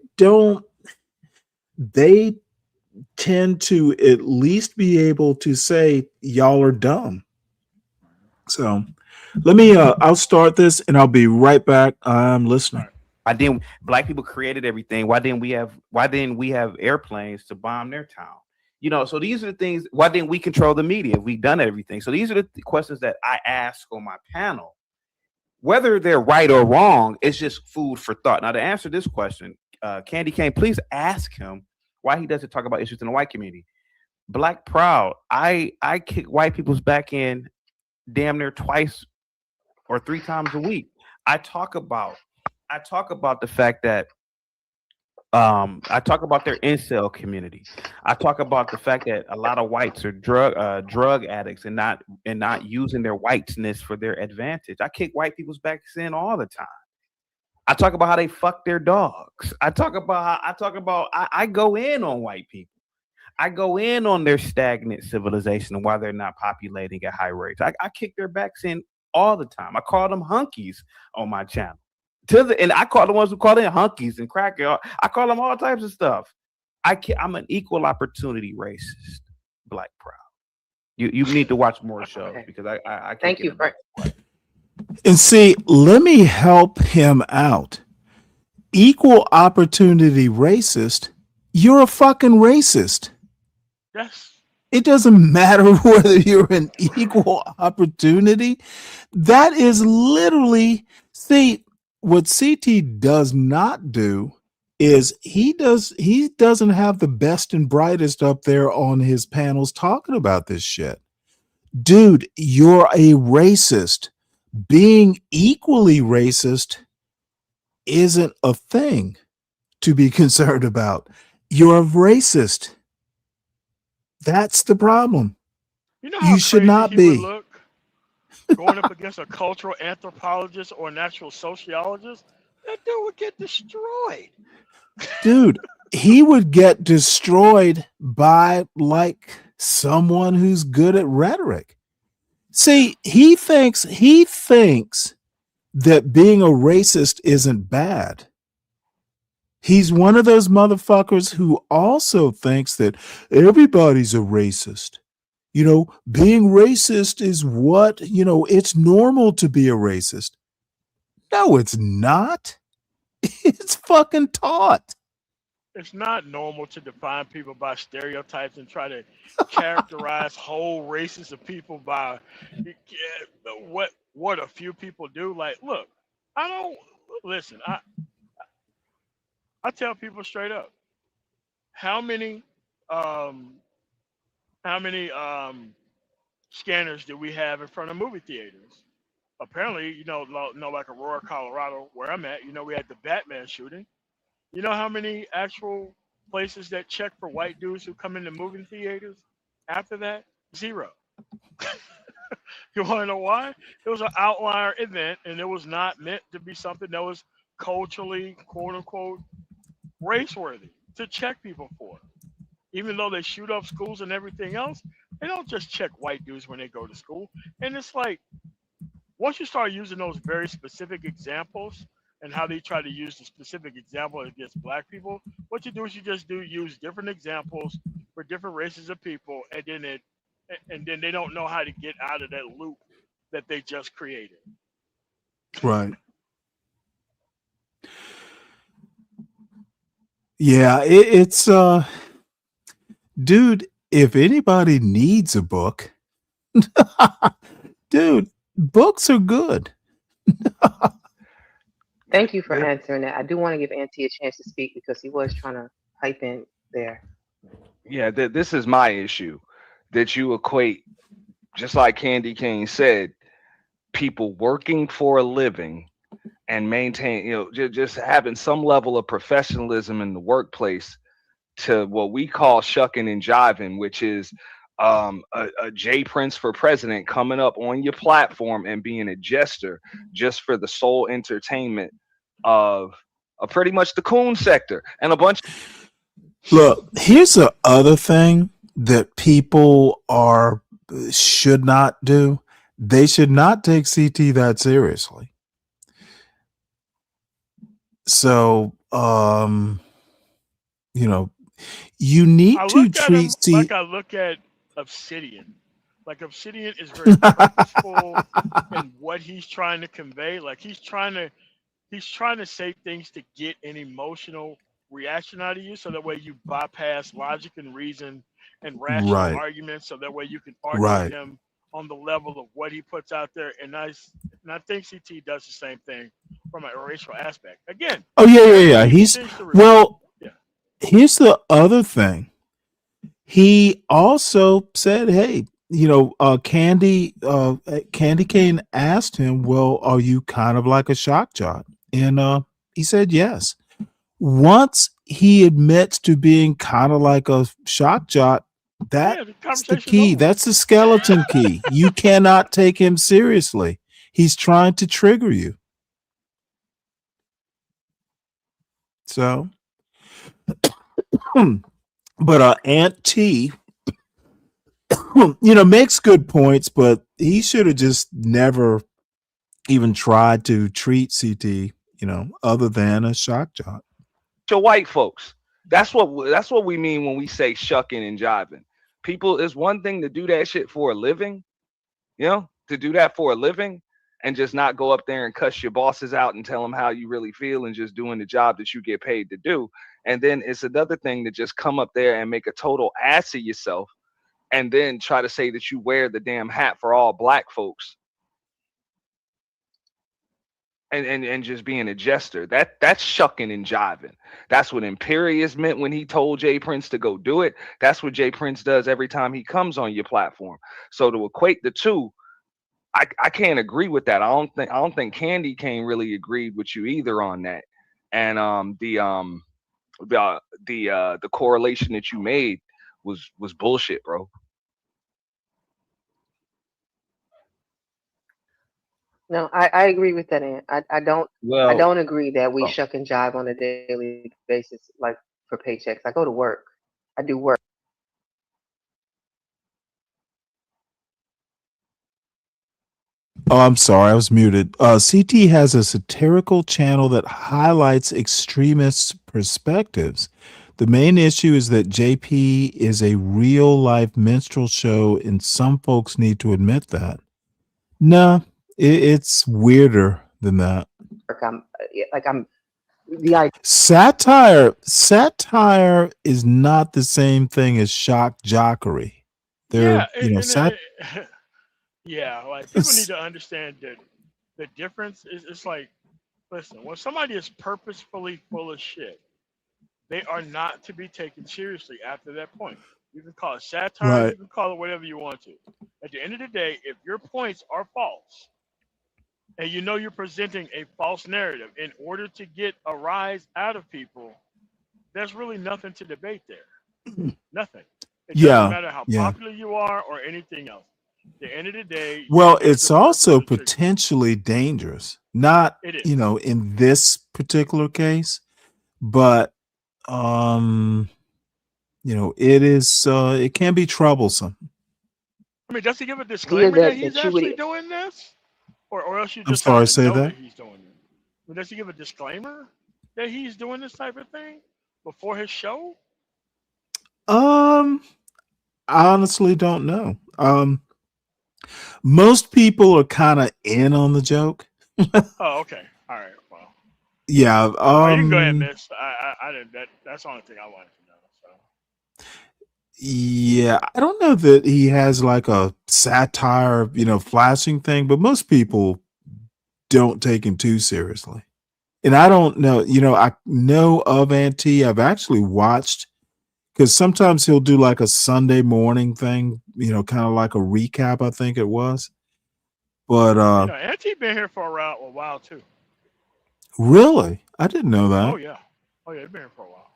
tend to at least be able to say y'all are dumb. So I'll start this and I'll be right back. I'm listening. Why didn't black people created everything? Why didn't we have airplanes to bomb their town? So these are the things. Why didn't we control the media? We've done everything. So these are the questions that I ask on my panel. Whether they're right or wrong, it's just food for thought. Now, to answer this question, Candy Cane, please ask him why he doesn't talk about issues in the white community. Black Proud, I kick white people's back in damn near twice or three times a week. I talk about the fact that I talk about their incel community. I talk about the fact that a lot of whites are drug addicts and not using their whiteness for their advantage. I kick white people's backs in all the time. I talk about how they fuck their dogs. I go in on white people. I go in on their stagnant civilization and why they're not populating at high rates. I kick their backs in all the time. I call them hunkies on my channel. And I call the ones who call in hunkies and cracker. I call them all types of stuff. I'm an equal opportunity racist, Black Proud. You need to watch more shows because I can't Thank get you, Frank. And see, let me help him out. Equal opportunity racist, you're a fucking racist. Yes. It doesn't matter whether you're an equal opportunity. That is literally, see, what CT does not do is he doesn't have the best and brightest up there on his panels talking about this shit. Dude, you're a racist. Being equally racist isn't a thing to be concerned about. You're a racist. That's the problem. You know how You should crazy not he would be. look going up against a cultural anthropologist or a natural sociologist? That dude would get destroyed. Dude, he would get destroyed by like someone who's good at rhetoric. See, he thinks that being a racist isn't bad. He's one of those motherfuckers who also thinks that everybody's a racist. Being racist is what, it's normal to be a racist. No, it's not. It's fucking taught. It's not normal to define people by stereotypes and try to characterize whole races of people by what a few people do. Like, look, I don't listen. I tell people straight up, how many um, how many scanners do we have in front of movie theaters? Apparently, like Aurora, Colorado, where I'm at, we had the Batman shooting. You know how many actual places that check for white dudes who come into movie theaters after that? Zero. You want to know why? It was an outlier event, and it was not meant to be something that was culturally, quote unquote, race worthy to check people for. Even though they shoot up schools and everything else, they don't just check white dudes when they go to school. And it's like, once you start using those very specific examples and how they try to use the specific example against black people, what you do is you just use different examples for different races of people, and then they don't know how to get out of that loop that they just created. Right. Yeah, it's dude, if anybody needs a book, dude, books are good. Thank you for answering that. I do want to give Auntie a chance to speak because he was trying to pipe in there. Yeah, this is my issue that you equate, just like Candy King said, people working for a living and maintain, just having some level of professionalism in the workplace to what we call shucking and jiving, which is a J Prince for president coming up on your platform and being a jester just for the sole entertainment of pretty much the coon sector and a bunch. Look, here's the other thing that people should not do. They should not take CT that seriously. So, you need to treat like I look at Obsidian. Like Obsidian is very purposeful in what he's trying to convey. Like he's trying to say things to get an emotional reaction out of you, so that way you bypass logic and reason and rational arguments, so that way you can argue with him on the level of what he puts out there. And I think CT does the same thing from a racial aspect. Again. Oh yeah. Here's the other thing. He also said, "Hey, Candy Cane asked him, well, are you kind of like a shock jock?" And he said yes. Once he admits to being kind of like a shock jock, that's the key. That's the skeleton key. You cannot take him seriously. He's trying to trigger you. So, but Aunt T, makes good points, but he should have just never even tried to treat CT, other than a shock jock. To white folks, that's what we mean when we say shucking and jiving. People, it's one thing to do that shit for a living, to do that for a living and just not go up there and cuss your bosses out and tell them how you really feel and just doing the job that you get paid to do. And then it's another thing to just come up there and make a total ass of yourself and then try to say that you wear the damn hat for all black folks. And just being a jester. That's shucking and jiving. That's what Imperious meant when he told Jay Prince to go do it. That's what Jay Prince does every time he comes on your platform. So to equate the two, I can't agree with that. I don't think Candy Cane really agreed with you either on that. And the correlation that you made was bullshit, bro. No, I agree with that, Aunt. I don't agree that we shuck and jive on a daily basis, like for paychecks. I go to work. I do work. Oh, I'm sorry, I was muted. CT has a satirical channel that highlights extremist perspectives. The main issue is that JP is a real life minstrel show, and some folks need to admit that. No, it's weirder than that. Satire is not the same thing as shock jockery. Yeah, like people need to understand that the difference is, it's like, listen, when somebody is purposefully full of shit, they are not to be taken seriously after that point. You can call it satire, you can call it whatever you want to. At the end of the day, if your points are false, and you're presenting a false narrative in order to get a rise out of people, there's really nothing to debate there. Nothing. It doesn't matter how popular you are or anything else. the end of the day, Well, there's it's a purpose also to treat. potentially dangerous. Not, It is. in this particular case, but it is it can be troublesome. I mean, does he give a Here disclaimer that he's that you would actually doing this, or else you I'm just have sorry, to say know that. that he's doing it? I mean, does he give a disclaimer that he's doing this type of thing before his show? I honestly don't know. Most people are kind of in on the joke. Oh, okay. All right. Well, Yeah. oh, you can go ahead, Miss. I didn't. That's the only thing I wanted to know. So. Yeah, I don't know that he has like a satire, flashing thing, but most people don't take him too seriously. And I don't know, I know of Auntie. I've actually watched because sometimes he'll do like a Sunday morning thing, kind of like a recap, I think it was. But Auntie been here for a while too. really, I didn't know Oh that. yeah. Oh yeah, he's been here for a while.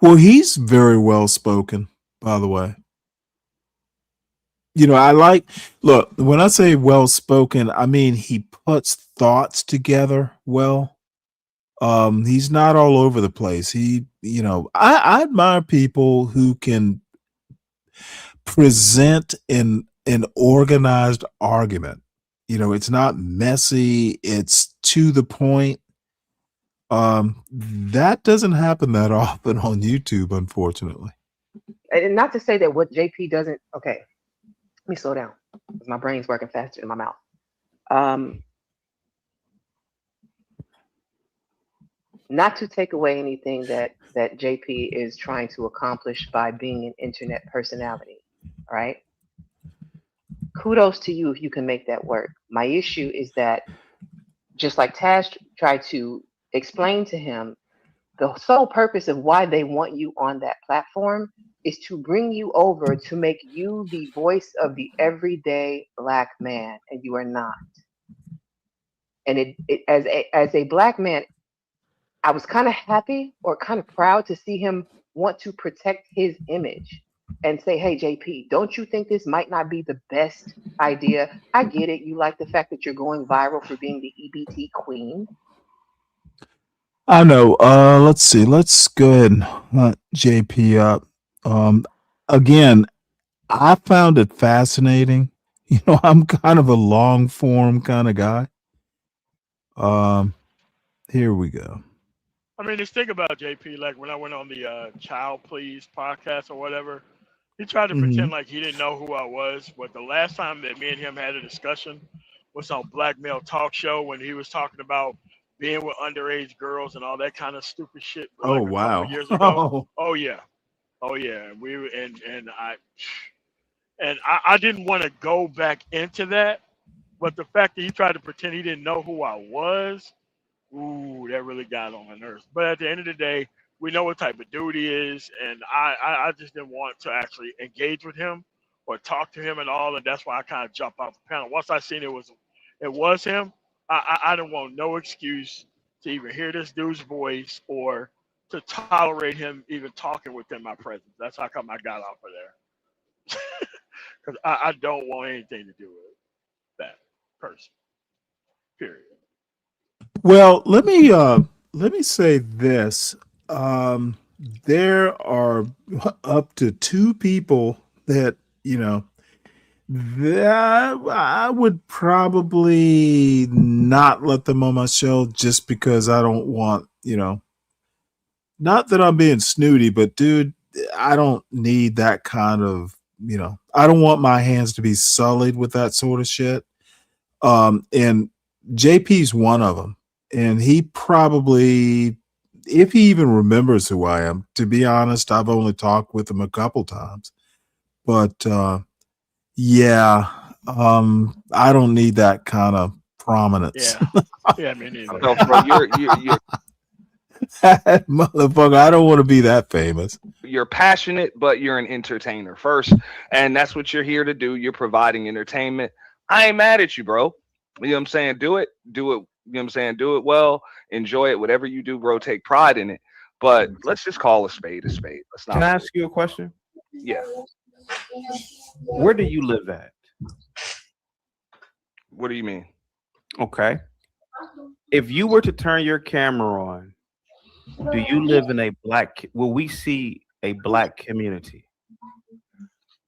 Well, he's very well spoken, by the way. Look, when I say well spoken, I mean he puts thoughts together well. He's not all over the place. I admire people who can present an organized argument. It's not messy, it's to the point. That doesn't happen that often on YouTube, unfortunately. And not to say that what JP doesn't. Okay, let me slow down because my brain's working faster than my mouth. Not to take away anything that JP is trying to accomplish by being an internet personality, all right? Kudos to you if you can make that work. My issue is that, just like Taz tried to explain to him, the sole purpose of why they want you on that platform is to bring you over to make you the voice of the everyday Black man, and you are not. And as a Black man, I was kind of happy or kind of proud to see him want to protect his image and say, hey, JP, don't you think this might not be the best idea? I get it. You like the fact that you're going viral for being the EBT queen. I know. Let's see. Let's go ahead and let JP up. Again, I found it fascinating. I'm kind of a long form kind of guy. Here we go. I mean, just think about JP. Like when I went on the Child Please podcast or whatever, he tried to pretend like he didn't know who I was. But the last time that me and him had a discussion was on Black Male Talk Show when he was talking about being with underage girls and all that kind of stupid shit. Oh Like a couple of wow. years ago. Oh yeah. Oh yeah. We were and I didn't want to go back into that, but the fact that he tried to pretend he didn't know who I was. Ooh, that really got on my nerves. But at the end of the day, we know what type of dude he is, and I just didn't want to actually engage with him or talk to him at all, and that's why I kind of jumped off the panel. Once I seen it was him, I didn't want no excuse to even hear this dude's voice or to tolerate him even talking within my presence. That's how come I got off of there. Because I don't want anything to do with that person. Period. Well, let me say this. There are up to 2 people that that I would probably not let them on my show just because I don't want, not that I'm being snooty, but dude, I don't need that kind of, I don't want my hands to be sullied with that sort of shit. And JP's one of them. And he probably, if he even remembers who I am, to be honest, I've only talked with him a couple times. But yeah, I don't need that kind of prominence. Yeah, me neither. No, bro, you're motherfucker, I don't want to be that famous. You're passionate, but you're an entertainer first, and that's what you're here to do. You're providing entertainment. I ain't mad at you, bro. You know what I'm saying? Do it. You know what I'm saying? Do it well. Enjoy it. Whatever you do, bro, take pride in it. But let's just call a spade a spade. Let's not. Can I ask you a question? Yeah. Where do you live at? What do you mean? Okay. If you were to turn your camera on, do you live in a will we see a black community?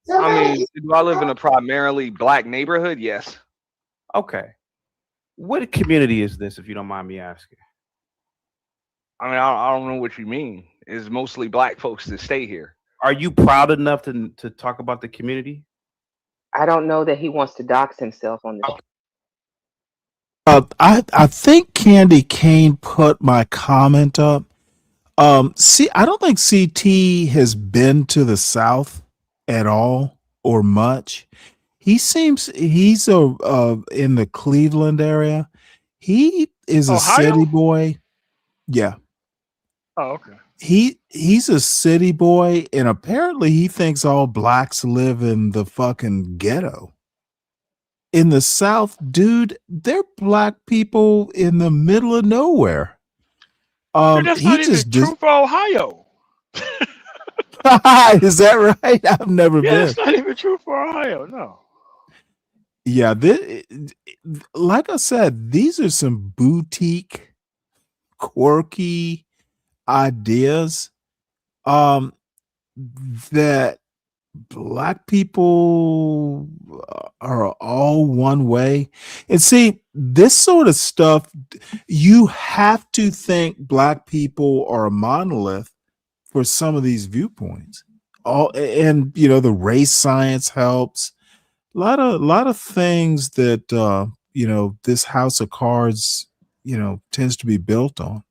I mean, do I live in a primarily black neighborhood? Yes. Okay. What community is this, if you don't mind me asking? I mean, I don't know what you mean. It's mostly black folks that stay here. Are you proud enough to talk about the community? I don't know that he wants to dox himself on this. I think Candy Kane put my comment up. See, I don't think CT has been to the South at all or much. He's in the Cleveland area. He is a Ohio? city boy. Yeah. Oh, okay. He's a city boy, and apparently he thinks all blacks live in the fucking ghetto. In the South, dude, they're black people in the middle of nowhere. Dude, that's He not even just true for Ohio. is that right? I've never Yeah, been. it's not even true for Ohio. No. Yeah, like I said, these are some boutique, quirky ideas that black people are all one way. And see, this sort of stuff, you have to think black people are a monolith for some of these viewpoints. And the race science helps. A lot of things that this house of cards tends to be built on.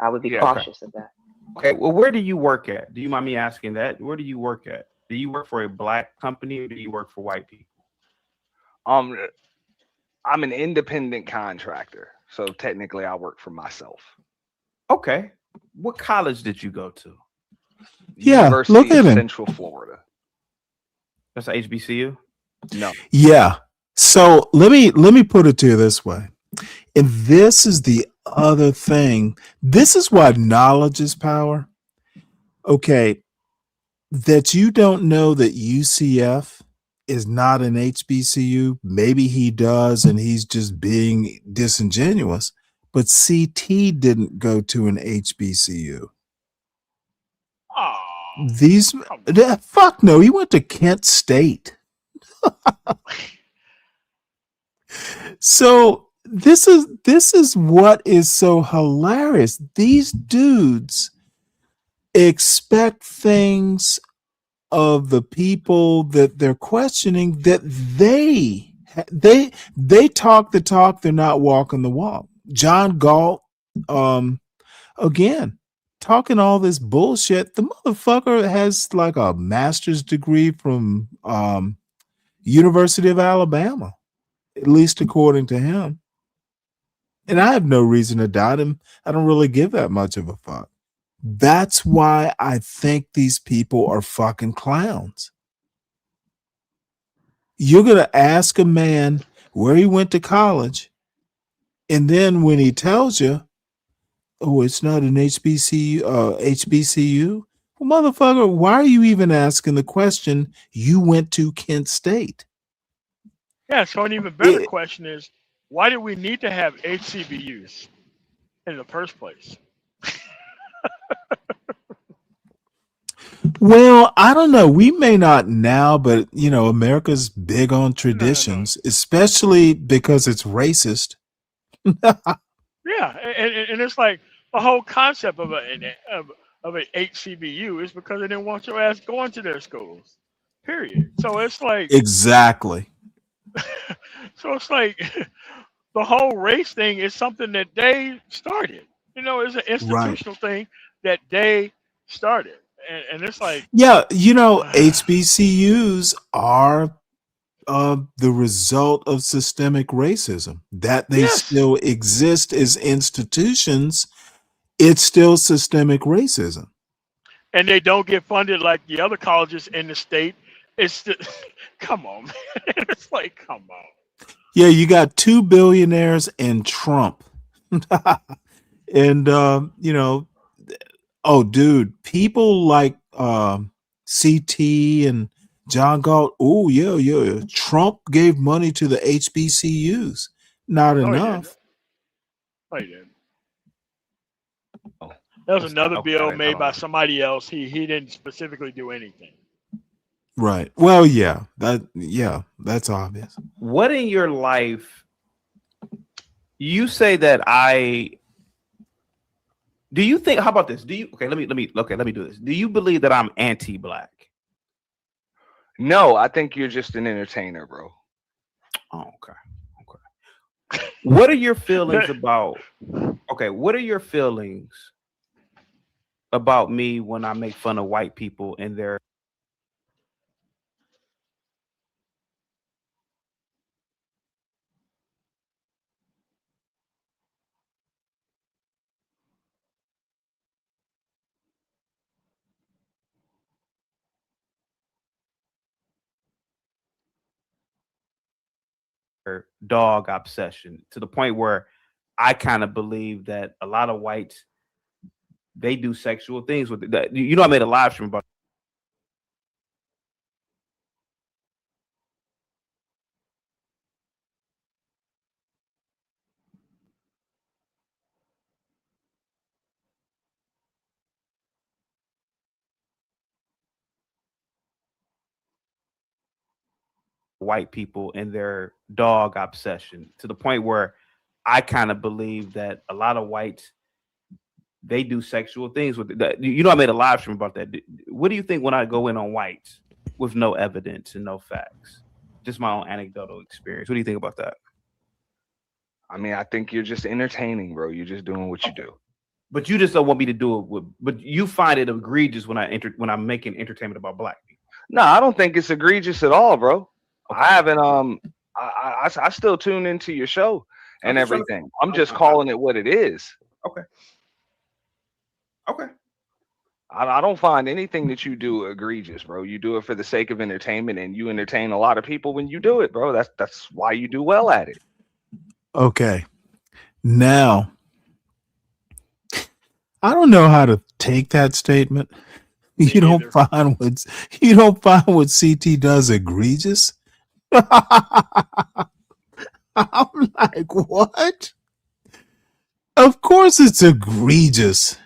I would be Yeah. cautious of that. Okay, well, where do you work at? Do you mind me asking that? Where do you work at? Do you work for a black company or do you work for white people? I'm an independent contractor, so technically I work for myself. Okay. What college did you go to? Yeah, University look at of him. Central Florida. That's a HBCU? No. Yeah. So let me put it to you this way. And this is the other thing. This is why knowledge is power. Okay. That you don't know that UCF is not an HBCU. Maybe he does, and he's just being disingenuous. But CT didn't go to an HBCU. Fuck no, he went to Kent State. So this is what is so hilarious. These dudes expect things of the people that they're questioning that they talk the talk, they're not walking the walk. John Galt, again, talking all this bullshit. The motherfucker has like a master's degree from University of Alabama, at least according to him. And I have no reason to doubt him. I don't really give that much of a fuck. That's why I think these people are fucking clowns. You're going to ask a man where he went to college, and then when he tells you, oh, it's not an HBCU, well, motherfucker, why are you even asking the question? You went to Kent State. Yeah, so an even better question is, why do we need to have HCBUs in the first place? Well, I don't know. We may not now, but America's big on traditions, especially because it's racist. Yeah, and it's like the whole concept of an HCBU is because they didn't want your ass going to their schools. Period. So it's like Exactly. so it's like the whole race thing is something that they started. It's an institutional thing that they started. And it's like Yeah, HBCUs are the result of systemic racism. That they still exist as institutions, it's still systemic racism. and they don't get funded like the other colleges in the state. It's come on, man. It's like, come on. Yeah, you got 2 billionaires and Trump. And oh dude, people like CT and John Galt, oh yeah. Trump gave money to the HBCUs. Not No, he didn't. enough. No, he didn't. Oh, That was that's another okay. bill I made don't by know. somebody else. He didn't specifically do anything. Right. Well, that's obvious. What in your life you say that do you think, how about this? Do you let me do this. Do you believe that I'm anti-black? No, I think you're just an entertainer, bro. Oh, okay. What are your feelings about what are your feelings about me when I make fun of white people and their dog obsession, to the point where I kind of believe that a lot of whites, they do sexual things with it. You know, I made a live stream about white people and their dog obsession, to the point where I kind of believe that a lot of whites, they do sexual things with it. You know, I made a live stream about that. What do you think when I go in on whites with no evidence and no facts? Just my own anecdotal experience. What do you think about that? I mean, I think you're just entertaining, bro. You're just doing what you do. But you just don't want me to do it but you find it egregious when I'm making entertainment about black people. No, I don't think it's egregious at all, bro. I haven't I still tune into your show and everything. I'm just calling it what it is. Okay. I don't find anything that you do egregious, bro. You do it for the sake of entertainment, and you entertain a lot of people when you do it, bro. That's why you do well at it. Okay. Now, I don't know how to take that statement. You don't find what CT does egregious? I'm like, what? Of course it's egregious.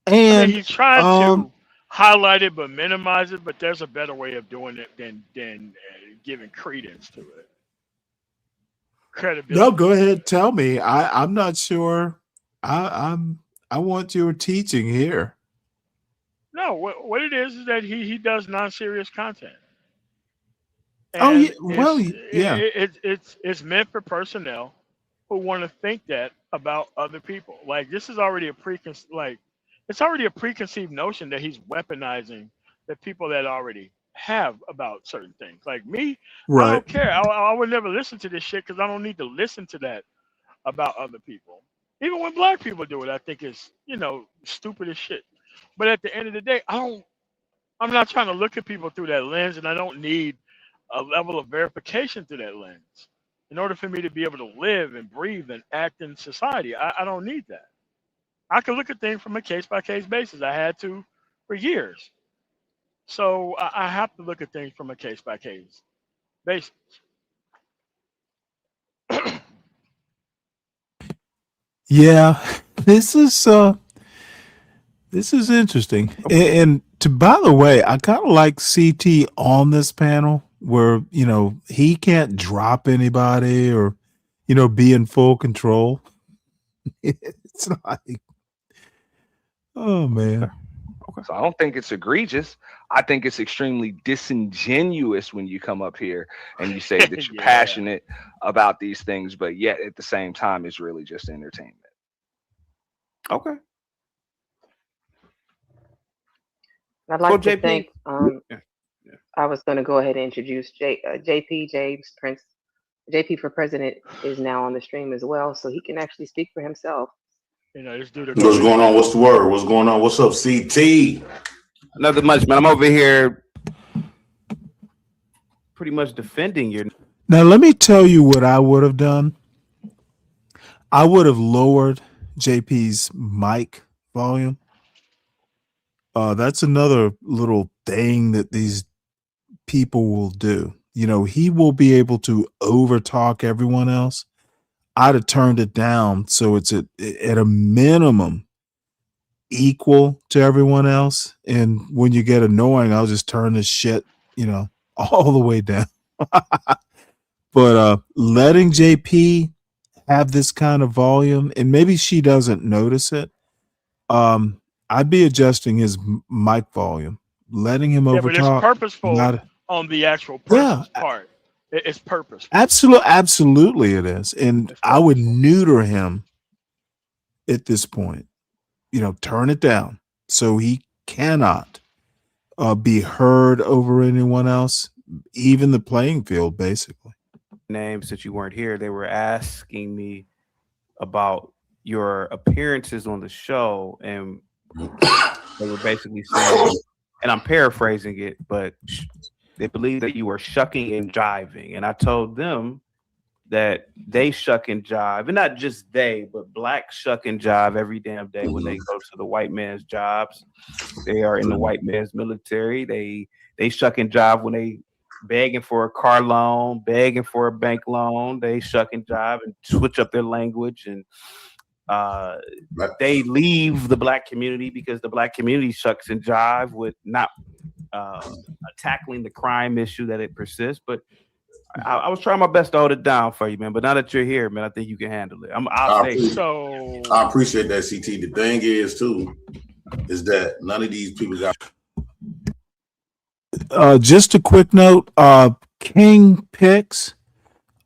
And I mean, he's trying to highlight it but minimize it, but there's a better way of doing it than giving credence to it. Credibility. No, go ahead, tell me. I'm not sure. I want your teaching here. No, what it is that he does non-serious content. Oh And yeah, well yeah. it's meant for personnel who want to think that about other people. Like this is already it's already a preconceived notion that he's weaponizing the people that already have about certain things. Like me, I Right. don't care. I would never listen to this shit because I don't need to listen to that about other people. Even when black people do it, I think it's stupid as shit. But at the end of the day, I'm not trying to look at people through that lens, and I don't need a level of verification through that lens in order for me to be able to live and breathe and act in society. I don't need that. I can look at things from a case-by-case basis. I had to for years. So I have to look at things from a case-by-case basis. Yeah. This is interesting. And by the way, I kind of like CT on this panel where, he can't drop anybody or, be in full control. It's like, oh man. So I don't think it's egregious. I think it's extremely disingenuous when you come up here and you say that you're passionate about these things, but yet at the same time, it's really just entertainment. Okay. I'd like to thank. I was going to go ahead and introduce JP James Prince. JP for President is now on the stream as well, so he can actually speak for himself. This dude. What's going on? What's the word? What's going on? What's up, CT? Nothing much, man. I'm over here pretty much defending your. Now, let me tell you what I would have done. I would have lowered JP's mic volume. That's another little thing that these people will do. He will be able to overtalk everyone else. I'd have turned it down so it's at a minimum equal to everyone else. And when you get annoying, I'll just turn this shit, all the way down. But letting JP have this kind of volume, and maybe she doesn't notice it, I'd be adjusting his mic volume, letting him Yeah, but it's overtalk. purposeful Not, on the actual yeah, person's part. It's purposeful. absolutely it is. And I would neuter him at this point, turn it down so he cannot be heard over anyone else, even the playing field, basically. Names that you weren't here, they were asking me about your appearances on the show, and they were basically saying, and I'm paraphrasing it, but they believe that you were shucking and jiving. And I told them that they shuck and jive, and not just they, but blacks shuck and jive every damn day when they go to the white man's jobs. They are in the white man's military. They shuck and jive when they begging for a car loan, begging for a bank loan. They shuck and jive and switch up their language, and they leave the black community because the black community shucks and jive with not tackling the crime issue that it persists. But I was trying my best to hold it down for you, man. But now that you're here, man, I think you can handle it. I appreciate that, CT. The thing is, too, is that none of these people got. Just a quick note, King Picks.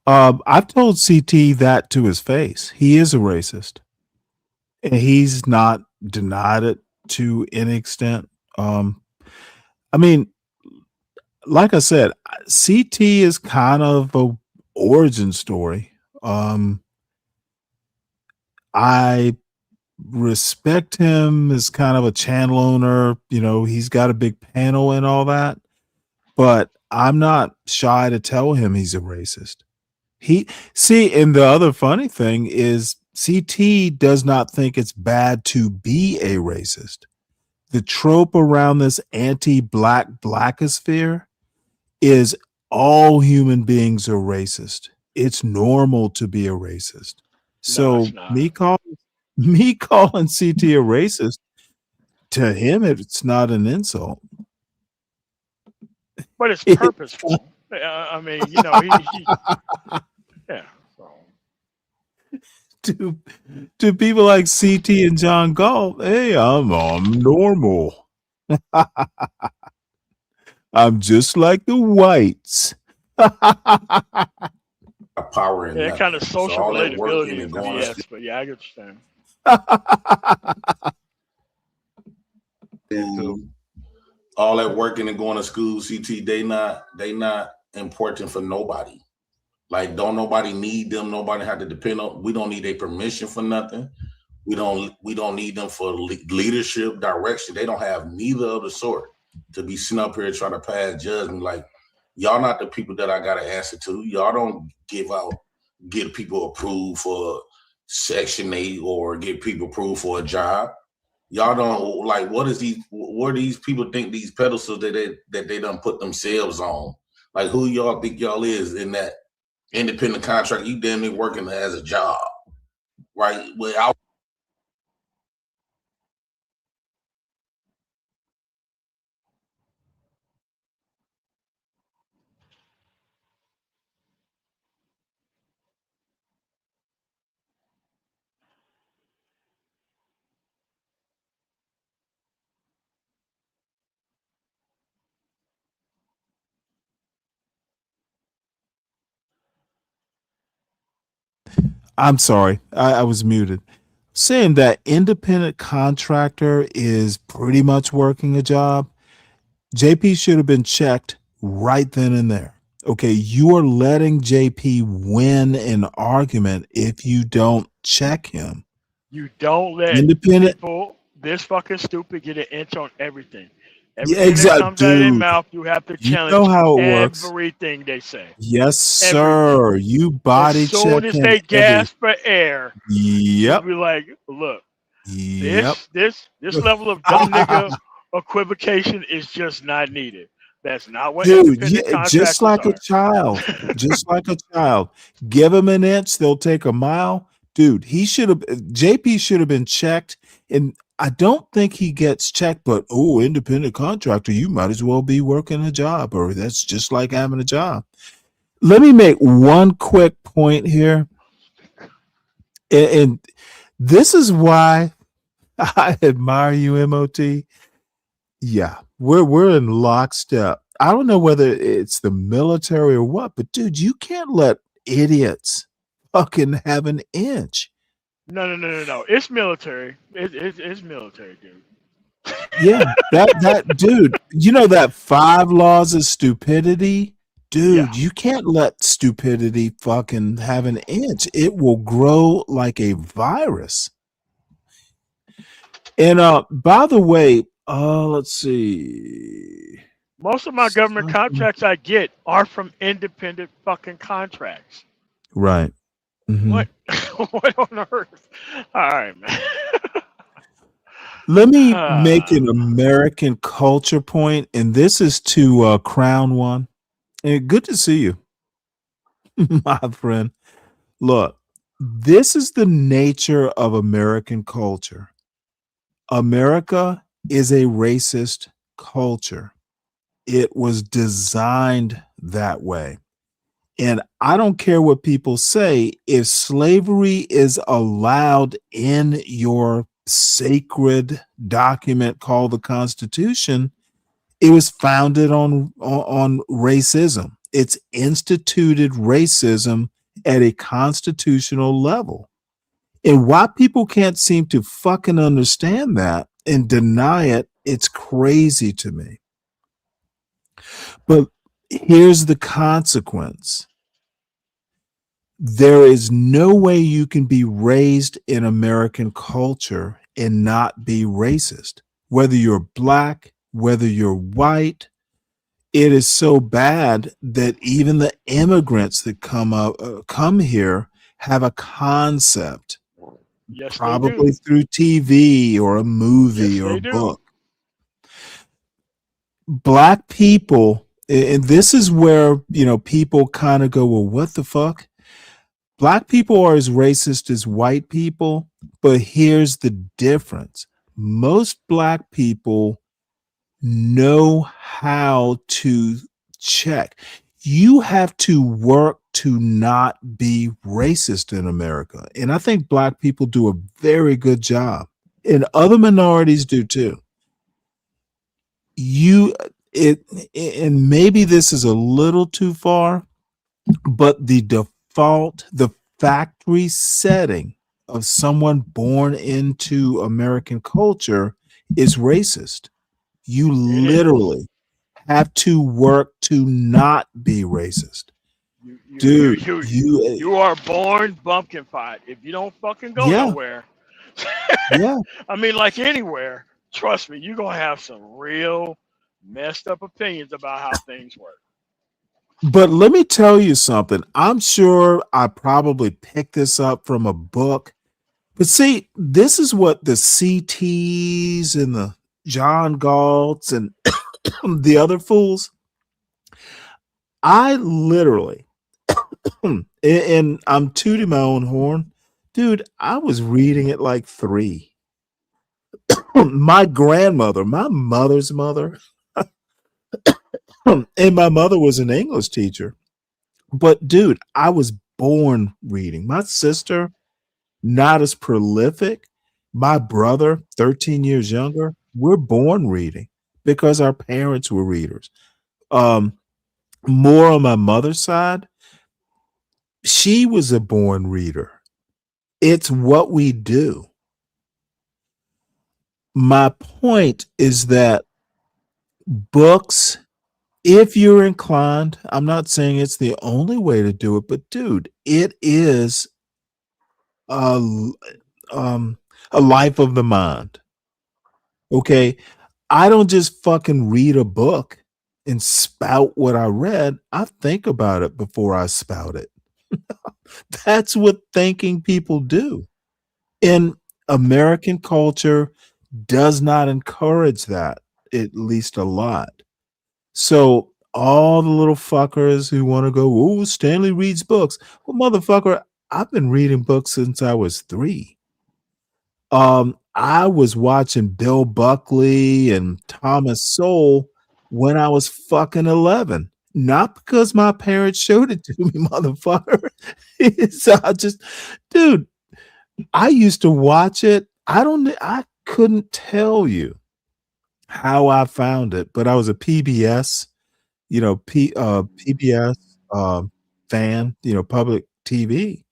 I've told CT that to his face. He is a racist, and he's not denied it to any extent. I mean, like I said, CT is kind of a origin story. I respect him as kind of a channel owner. He's got a big panel and all that, but I'm not shy to tell him he's a racist. And the other funny thing is CT does not think it's bad to be a racist. The trope around this anti-black blackosphere is all human beings are racist. It's normal to be a racist. So me calling CT a racist, to him it's not an insult. But it's purposeful. I mean, he yeah. So. To people like CT and John Galt, hey, I'm normal. I'm just like the whites. Power in that kind of social so relatability is BS, but yeah, I understand. All that working and going to school, CT, they not important for nobody. Like, don't nobody need them. Nobody have to depend on. We don't need their permission for nothing. We don't need them for leadership, direction. They don't have neither of the sort to be sitting up here trying to pass judgment. Like, y'all not the people that I got to answer to. Y'all don't get people approved for Section 8 or get people approved for a job. Y'all don't like where these people think these pedestals that they done put themselves on. Like, who y'all think y'all is in that independent contract? You damn near working as a job, right? Well, I'm sorry, I was muted. Saying that independent contractor is pretty much working a job. JP should have been checked right then and there. Okay, you are letting JP win an argument if you don't check him. You don't let people this fucking stupid get an inch on everything. Everything that comes out of their mouth, you have to challenge everything they say. Yes, sir. Everything. You body check. As soon as they gasp for air, yep. You be like, look, this level of dumb nigga equivocation is just not needed. That's not what Dude, independent just contractors like a are. child, just like a child. Give him an inch, they'll take a mile. Dude, he should have JP should have been checked, and I don't think he gets checked, but oh, independent contractor, you might as well be working a job, or that's just like having a job. Let me make one quick point here, and this is why I admire you, MOT. Yeah, we're in lockstep. I don't know whether it's the military or what, but dude, you can't let idiots fucking have an inch. No. It's military. It's military, dude. Yeah, that dude, you know that 5 laws of stupidity? Yeah. Dude, you can't let stupidity fucking have an inch. It will grow like a virus. And by the way, let's see. Most of my government contracts I get are from independent fucking contracts. Right. Mhm. What? What on earth? All right, man. Let me make an American culture point, and this is to Crown One. And good to see you, my friend. Look, this is the nature of American culture. America is a racist culture. It was designed that way. And I don't care what people say, if slavery is allowed in your sacred document called the Constitution, it was founded on racism. It's instituted racism at a constitutional level. And why people can't seem to fucking understand that and deny it, it's crazy to me. But here's the consequence. There is no way you can be raised in American culture and not be racist. Whether you're black, whether you're white, it is so bad that even the immigrants that come here have a concept, Yes, probably they do. through TV or a movie Yes, or they a do. book. Black people, and this is where people kind of go, well, what the fuck? Black people are as racist as white people, but here's the difference. Most black people know how to check. You have to work to not be racist in America. And I think black people do a very good job. And other minorities do too. And maybe this is a little too far, but the factory setting of someone born into American culture is racist. You literally have to work to not be racist. Dude, You are born bumpkin fight. If you don't fucking go yeah, nowhere, yeah. I mean, like anywhere, trust me, you're gonna have some real messed up opinions about how things work. But let me tell you something. I'm sure I probably picked this up from a book. But see, this is what the CTs and the John Galts and the other fools, I literally, and I'm tooting my own horn, dude, I was reading at like 3. My grandmother, my mother's mother, and my mother was an English teacher. But dude, I was born reading. My sister, not as prolific. My brother, 13 years younger, we're born reading because our parents were readers. More on my mother's side, she was a born reader. It's what we do. My point is that books, if you're inclined, I'm not saying it's the only way to do it, but dude, it is a a life of the mind. Okay, I don't just fucking read a book and spout what I read. I think about it before I spout it. That's what thinking people do. And American culture does not encourage that, at least a lot. So all the little fuckers who want to go, oh, Stanley reads books. Well, motherfucker, I've been reading books since I was 3. I was watching Bill Buckley and Thomas Sowell when I was fucking 11. Not because my parents showed it to me, motherfucker. So I just, dude, I used to watch it. I couldn't tell you how I found it, but I was a PBS, PBS fan, public TV.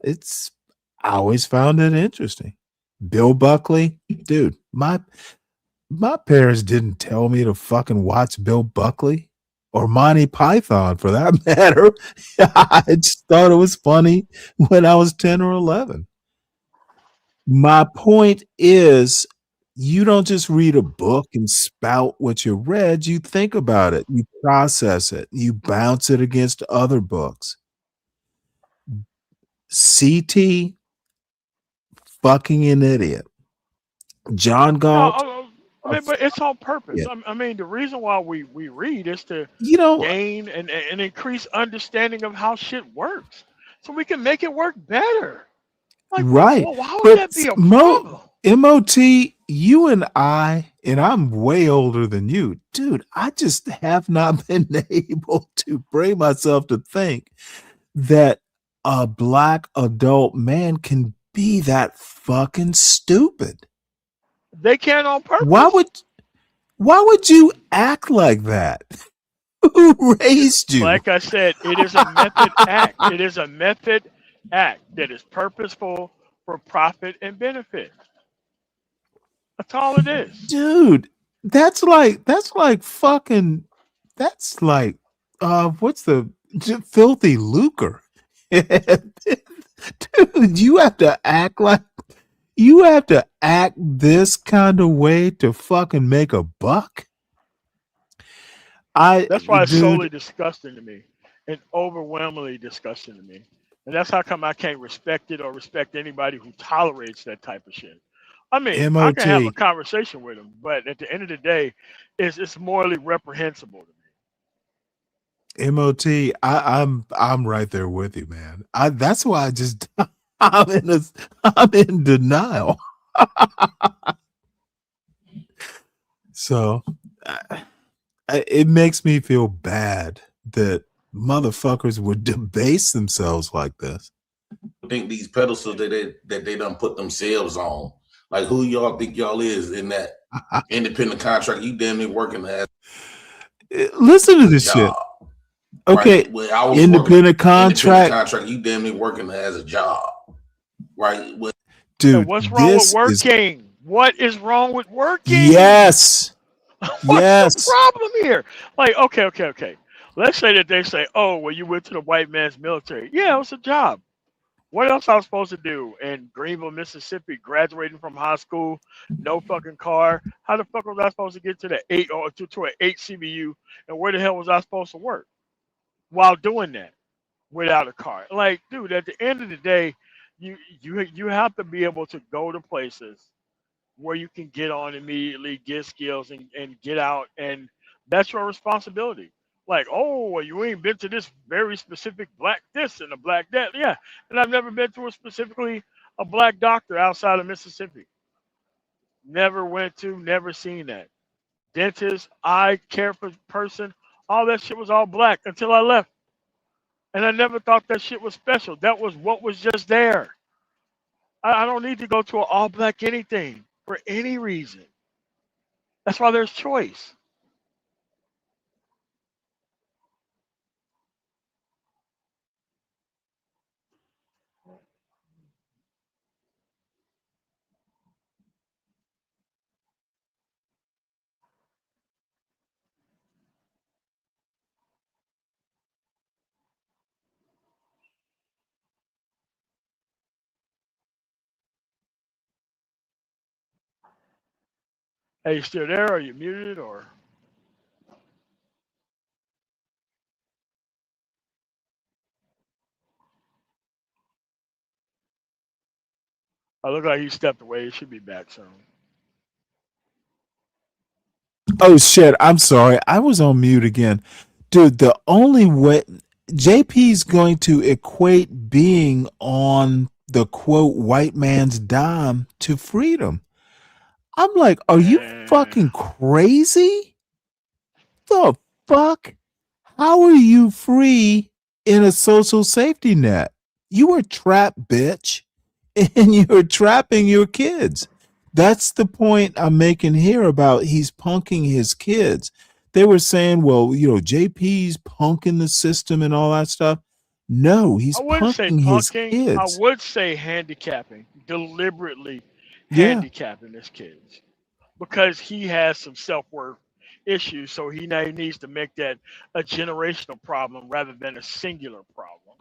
It's I always found it interesting. Bill Buckley, dude, my parents didn't tell me to fucking watch Bill Buckley or Monty Python for that matter. I just thought it was funny when I was 10 or 11. My point is, you don't just read a book and spout what you read, you think about it, you process it, you bounce it against other books. CT, fucking an idiot. John No, Galt, I mean, but it's on purpose. yeah. I mean, the reason why we read is to You know, gain and increase understanding of how shit works, so we can make it work better. Like, right. why would But that be a problem? MOT, you and I'm way older than you. Dude, I just have not been able to bring myself to think that a black adult man can be that fucking stupid. They can on Why purpose. would you act like that? Who raised you? Like I said, it is a method act. It is a method act that is purposeful for profit and benefit. That's all it is. Dude, that's like fucking that's like what's the filthy lucre. Dude, you have to act this kind of way to fucking make a buck. That's why it's Dude, solely disgusting to me and overwhelmingly disgusting to me. And that's how come I can't respect it or respect anybody who tolerates that type of shit. I mean, I can have a MOT, conversation with them, but at the end of the day, it's morally reprehensible to MOT, I'm right there with you, man. That's why I just I'm in denial. So it makes me feel bad that motherfuckers would debase themselves like this. I think these pedestals that they done put themselves on. Like, who y'all think y'all is in that independent contract? You damn near working as Listen to a this shit. job. Okay, Right? When I was independent independent contract, contract, you damn near working as a job. Right? me. And dude. what's wrong with This is working? What is wrong with working? yes, What's the yes, problem here? Like, okay. Let's say that they say, oh, well, you went to the white man's military. Yeah, it was a job. What else I was supposed to do in Greenville, Mississippi, graduating from high school, no fucking car? How the fuck was I supposed to get to the eight or to an eight CBU? And where the hell was I supposed to work while doing that without a car? Like, dude, at the end of the day, you have to be able to go to places where you can get on immediately, get skills, and get out, and that's your responsibility. Like, oh, well, you ain't been to this very specific black this and a black that, yeah, and I've never been to a specifically a black doctor outside of Mississippi. Never went to, never seen that. Dentist, eye care for person, all that shit was all black until I left, and I never thought that shit was special. That was what was just there. I don't need to go to an all black anything for any reason. That's why there's choice. Hey, you still there? Are you muted or? I look like he stepped away. He should be back soon. Oh shit, I'm sorry. I was on mute again. Dude, the only way JP's going to equate being on the quote white man's dime to freedom. I'm like, are you fucking crazy? The fuck? How are you free in a social safety net? You are trapped, bitch, and you're trapping your kids. That's the point I'm making here about he's punking his kids. They were saying, well, JP's punking the system and all that stuff. No, I he's wouldn't say punking his punking. I kids. would say handicapping, deliberately Yeah. handicapping his kids because he has some self-worth issues. So he now needs to make that a generational problem rather than a singular problem.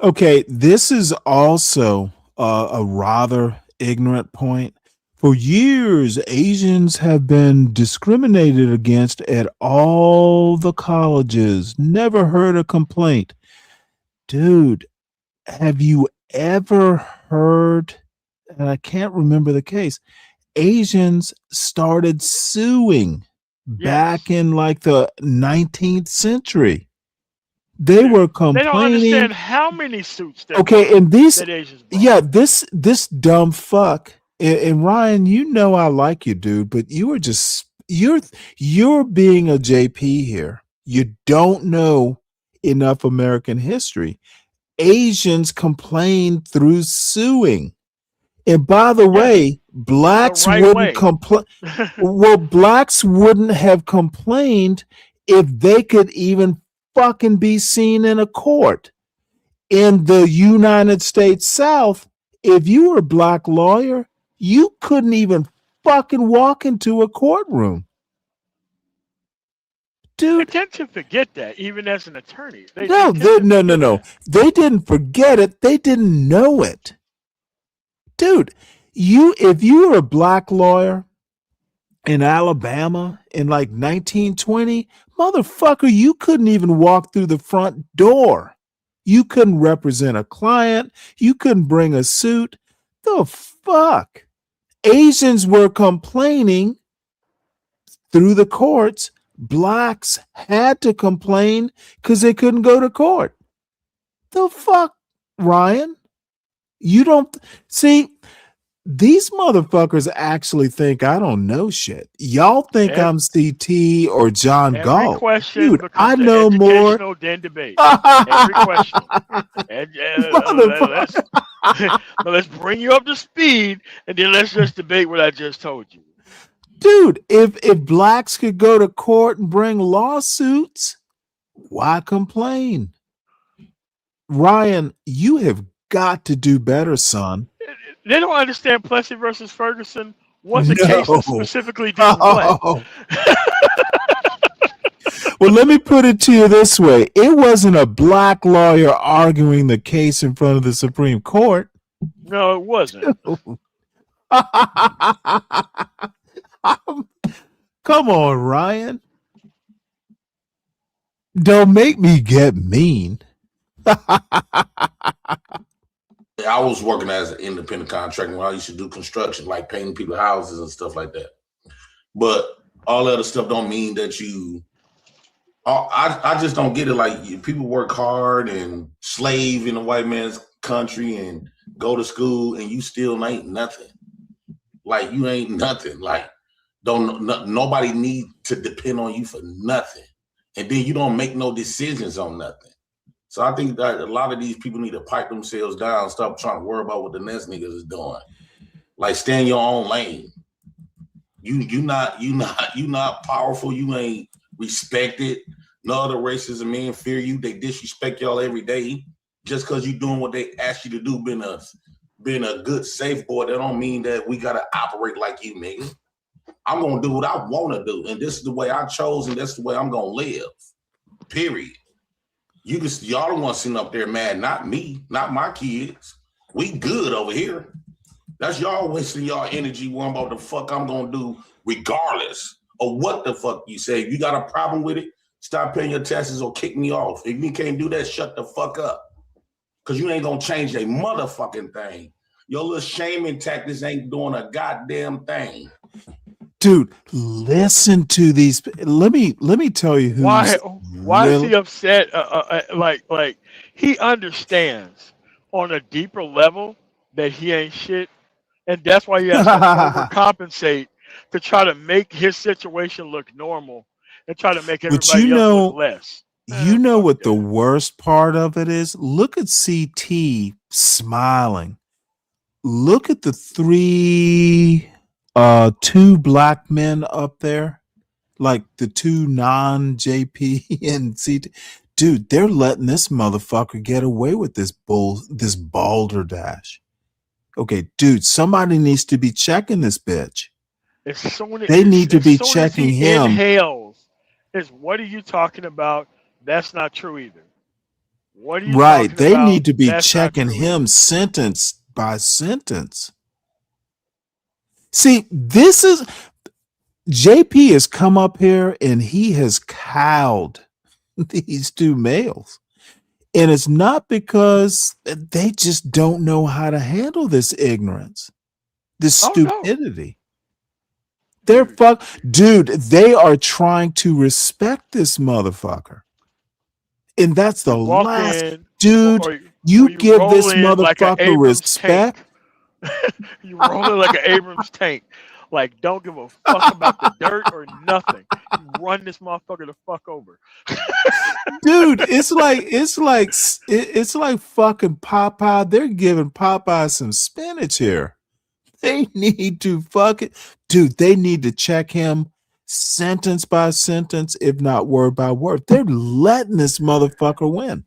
Okay, this is also a rather ignorant point. For years, Asians have been discriminated against at all the colleges. Never heard a complaint. Dude, have you ever heard, and I can't remember the case, Asians started suing back in like the 19th century. They were They don't complaining. understand how many suits there Okay, were and these, that Asians brought. yeah, this dumb fuck, and Ryan, you know I like you, dude, but you are just you're being a JP here. You don't know enough American history. Asians complained through suing. And by the way, blacks right wouldn't way. complain. Well, blacks wouldn't have complained if they could even fucking be seen in a court. In the United States South, if you were a black lawyer, you couldn't even fucking walk into a courtroom. Dude, They tend to forget that, even as an attorney. no. They didn't forget it. They didn't know it. Dude, if you were a black lawyer in Alabama in like 1920, motherfucker, you couldn't even walk through the front door. You couldn't represent a client. You couldn't bring a suit. The fuck? Asians were complaining through the courts. Blacks had to complain because they couldn't go to court. The fuck, Ryan? You don't see. These motherfuckers actually think I don't know shit. Y'all think I'm CT or John Galt. Every question Dude, I becomes know more. educational than debate. Every question. Let's bring you up to speed, and then let's just debate what I just told you. Dude, if blacks could go to court and bring lawsuits, why complain? Ryan, you have got to do better, son. They don't understand Plessy versus Ferguson was a case that specifically did what? Well, let me put it to you this way. It wasn't a black lawyer arguing the case in front of the Supreme Court. No, it wasn't. Come on, Ryan. Don't make me get mean. I was working as an independent contractor when I used to do construction, like painting people's houses and stuff like that. But all that other stuff don't mean that you. I just don't get it. Like, people work hard and slave in a white man's country and go to school, and you still ain't nothing. Like, you ain't nothing. Like, nobody need to depend on you for nothing, and then you don't make no decisions on nothing. So I think that a lot of these people need to pipe themselves down, stop trying to worry about what the next niggas is doing. Like, stay in your own lane. You not powerful. You ain't respected. No other races of men fear you. They disrespect y'all every day. Just because you're doing what they ask you to do, being a good safe boy, that don't mean that we gotta operate like you, nigga. I'm gonna do what I wanna do, and this is the way I chose, and that's the way I'm gonna live. Period. Y'all don't want to sit up there mad, not me, not my kids. We good over here. That's y'all wasting y'all energy worrying about the fuck I'm gonna do, regardless of what the fuck you say. If you got a problem with it, stop paying your taxes or kick me off. If you can't do that, shut the fuck up. Because you ain't gonna change a motherfucking thing. Your little shaming tactics ain't doing a goddamn thing. Dude, listen to these. Let me tell you who's Why is really. he upset? Like he understands on a deeper level that he ain't shit, and that's why he has to overcompensate to try to make his situation look normal and try to make But you everybody else look know, less. you Man, know fuck what the that. worst part of it is? Look at CT smiling. Look at the two black men up there, like the two non-JP and CT. Dude, they're letting this motherfucker get away with this balderdash. Okay, dude, somebody needs to be checking this bitch. They need to As be soon as checking he him. inhales, is what are you talking about? That's not true either. What are you Right. talking They about? need to be That's not checking true either. him sentence by sentence. See, this is JP has come up here and he has cowed these two males. And it's not because they just don't know how to handle this ignorance, this Oh no. stupidity. They're dude, they are trying to respect this motherfucker. And that's the You walk last in, dude. or You you give roll this in like an motherfucker Abrams respect. tank. You roll in like an Abrams tank. Like, don't give a fuck about the dirt or nothing. You run this motherfucker the fuck over. Dude, it's like fucking Popeye. They're giving Popeye some spinach here. They need to dude, they need to check him sentence by sentence, if not word by word. They're letting this motherfucker win.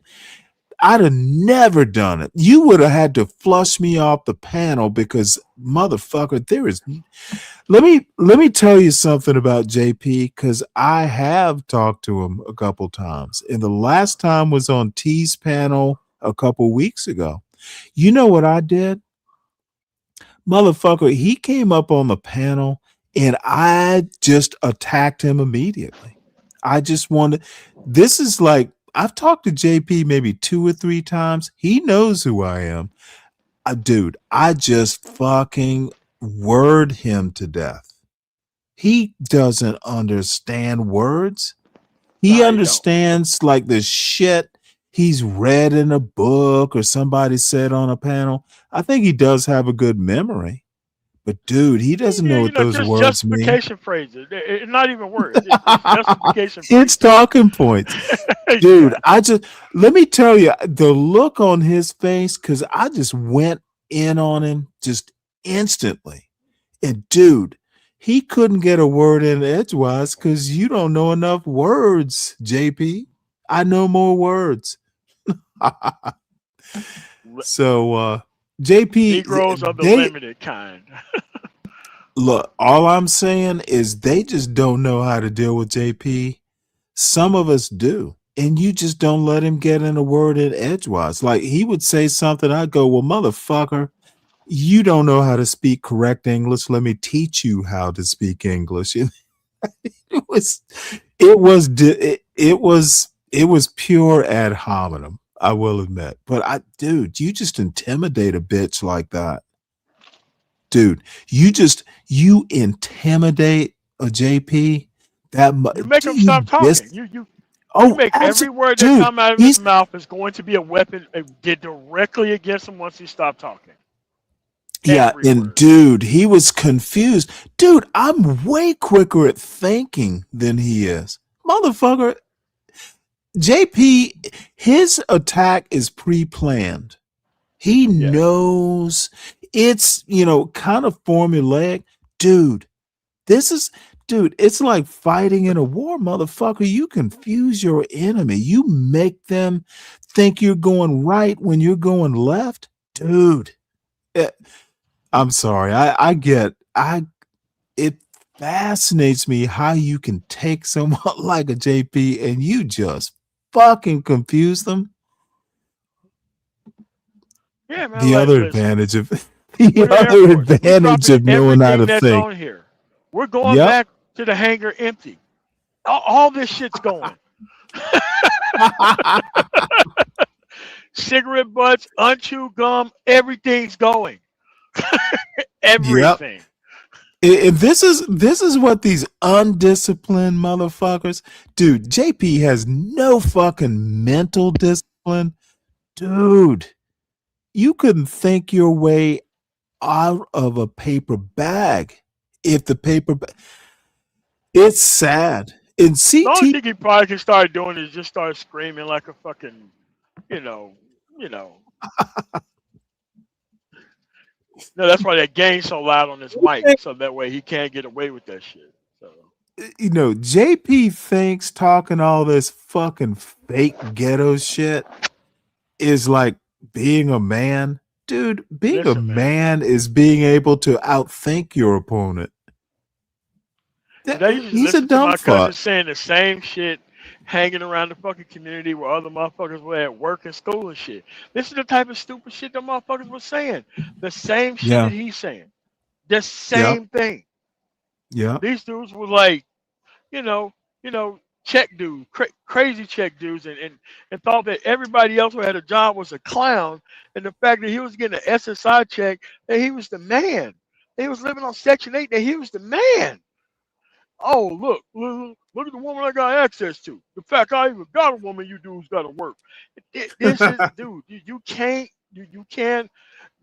I'd have never done it. You would have had to flush me off the panel because motherfucker, let me tell you something about JP, because I have talked to him a couple times. And the last time was on T's panel a couple weeks ago. You know what I did? Motherfucker, he came up on the panel and I just attacked him immediately. I just wanted, this is like, I've talked to JP maybe 2 or 3 times. He knows who I am. Dude, I just fucking word him to death. He doesn't understand words. He understands like the shit he's read in a book or somebody said on a panel. I think he does have a good memory. But dude, he doesn't know what those Just words mean. justification phrases. Not even words. It's justification It's phrases. talking points. Dude, let me tell you, the look on his face, because I just went in on him just instantly. And dude, he couldn't get a word in edgewise because you don't know enough words, JP. I know more words. So JP, Negroes of the limited kind. look, all I'm saying is they just don't know how to deal with JP. Some of us do. And you just don't let him get in a word in edgewise. Like he would say something, I'd go, well, motherfucker, you don't know how to speak correct English. Let me teach you how to speak English. It was pure ad hominem, I will admit. But dude, you just intimidate a bitch like that. Dude, you intimidate a JP. You make him stop talking. You make every word that comes out of his mouth is going to be a weapon get directly against him once he stops talking. Yeah, and dude, he was confused. Dude, I'm way quicker at thinking than he is. Motherfucker, JP, his attack is pre-planned. He knows it's, kind of formulaic. Dude, it's like fighting in a war, motherfucker. You confuse your enemy. You make them think you're going right when you're going left. Dude, I'm sorry. It fascinates me how you can take someone like a JP and you just fucking confuse them. Yeah, man. The other advantage of knowing how to that's think. On here. We're going back to the hangar empty. All this shit's going. Cigarette butts, unchewed gum, everything's going. Yep. Everything. And this is what these undisciplined motherfuckers, dude. JP has no fucking mental discipline, dude. You couldn't think your way out of a paper bag if the paper. It's sad. In The only CT, thing he probably can start doing is just start screaming like a fucking, you know, you know. No, that's why that game's so loud on his mic, so that way he can't get away with that shit. So you know, JP thinks talking all this fucking fake ghetto shit is like being a man. Dude, being a listen, man. man is being able to outthink your opponent. And I used to He's a listen to dumb my cousin fuck. saying the same shit, hanging around the fucking community where other motherfuckers were at work and school and shit. This is the type of stupid shit the motherfuckers were saying. The same shit Yeah. that he's saying. The Yeah. same thing. Yeah. These dudes were like, you know, check dudes, crazy check dudes, and thought that everybody else who had a job was a clown, and the fact that he was getting an SSI check, that he was the man. He was living on Section 8, that he was the man. Oh, look at the woman I got access to. The fact I even got a woman, you dudes got to work. This is, dude, you can't, you can't.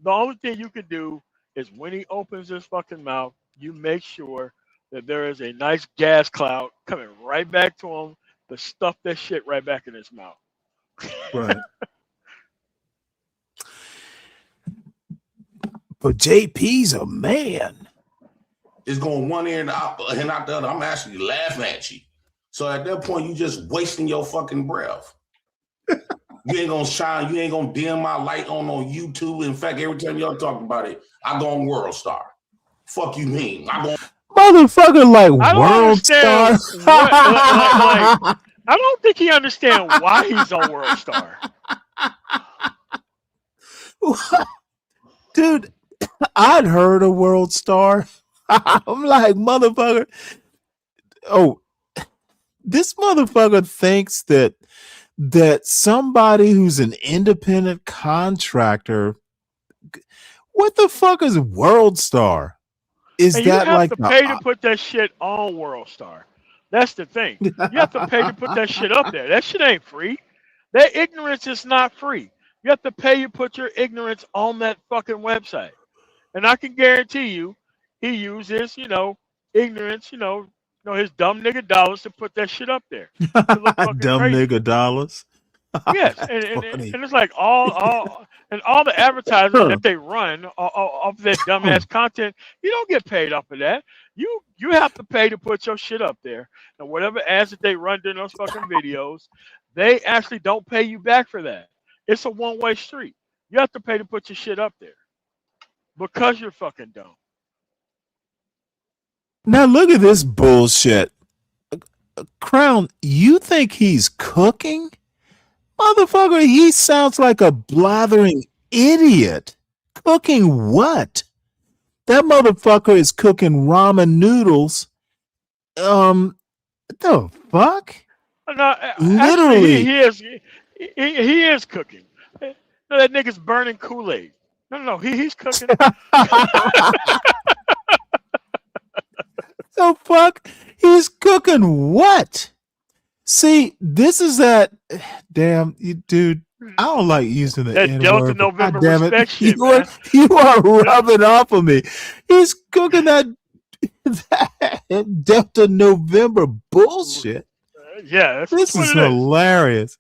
The only thing you can do is when he opens his fucking mouth, you make sure that there is a nice gas cloud coming right back to him to stuff that shit right back in his mouth. Right. But JP's a man. It's going one ear and out the other. I'm actually laughing at you. So at that point, you just wasting your fucking breath. You ain't gonna shine. You ain't gonna dim my light on YouTube. In fact, every time y'all talk about it, I go on World Star. Fuck you mean? I go. Motherfucker like I don't World Star. understand like, I don't think he understands why he's on World Star. Dude, I'd heard of World Star. I'm like, motherfucker. Oh, this motherfucker thinks that somebody who's an independent contractor. What the fuck is World Star? Is And that you have like to pay to put that shit on World Star. That's the thing. You have to pay to put that shit up there. That shit ain't free. That ignorance is not free. You have to pay to put your ignorance on that fucking website. And I can guarantee you, he uses, ignorance, his dumb nigga dollars to put that shit up there. To look fucking dumb crazy. nigga dollars? Yes, That's and funny. it's like all the advertising that they run off that dumbass content, you don't get paid off of that. You have to pay to put your shit up there. And whatever ads that they run during those fucking videos, they actually don't pay you back for that. It's a one-way street. You have to pay to put your shit up there because you're fucking dumb. Now look at this bullshit. Crown, you think he's cooking? Motherfucker, he sounds like a blathering idiot. Cooking what? That motherfucker is cooking ramen noodles. What the fuck? No, Literally. actually, he is cooking. No, that nigga's burning Kool-Aid. No, he's cooking. The fuck? He's cooking what? See, this is that damn dude. I don't like using the That Delta N-word. November God damn it. respect shit, You are rubbing off of me. He's cooking that Delta November bullshit. Yeah, This what is it is. hilarious.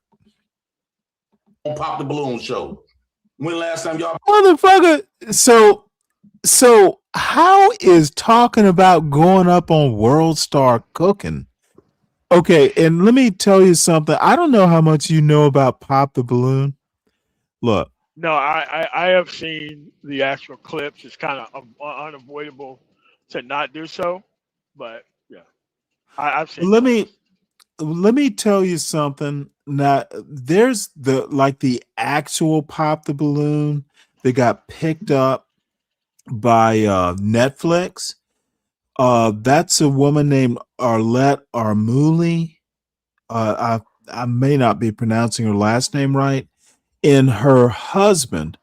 Pop the balloon show. When last time y'all Motherfucker. So how is talking about going up on World Star cooking? Okay, and let me tell you something. I don't know how much you know about Pop the Balloon. Look. No, I have seen the actual clips. It's kind of unavoidable to not do so, but yeah, I've seen. Let me tell you something. Now, there's the actual Pop the Balloon that got picked up by Netflix. That's a woman named Arlette Armuli. I may not be pronouncing her last name right. And her husband,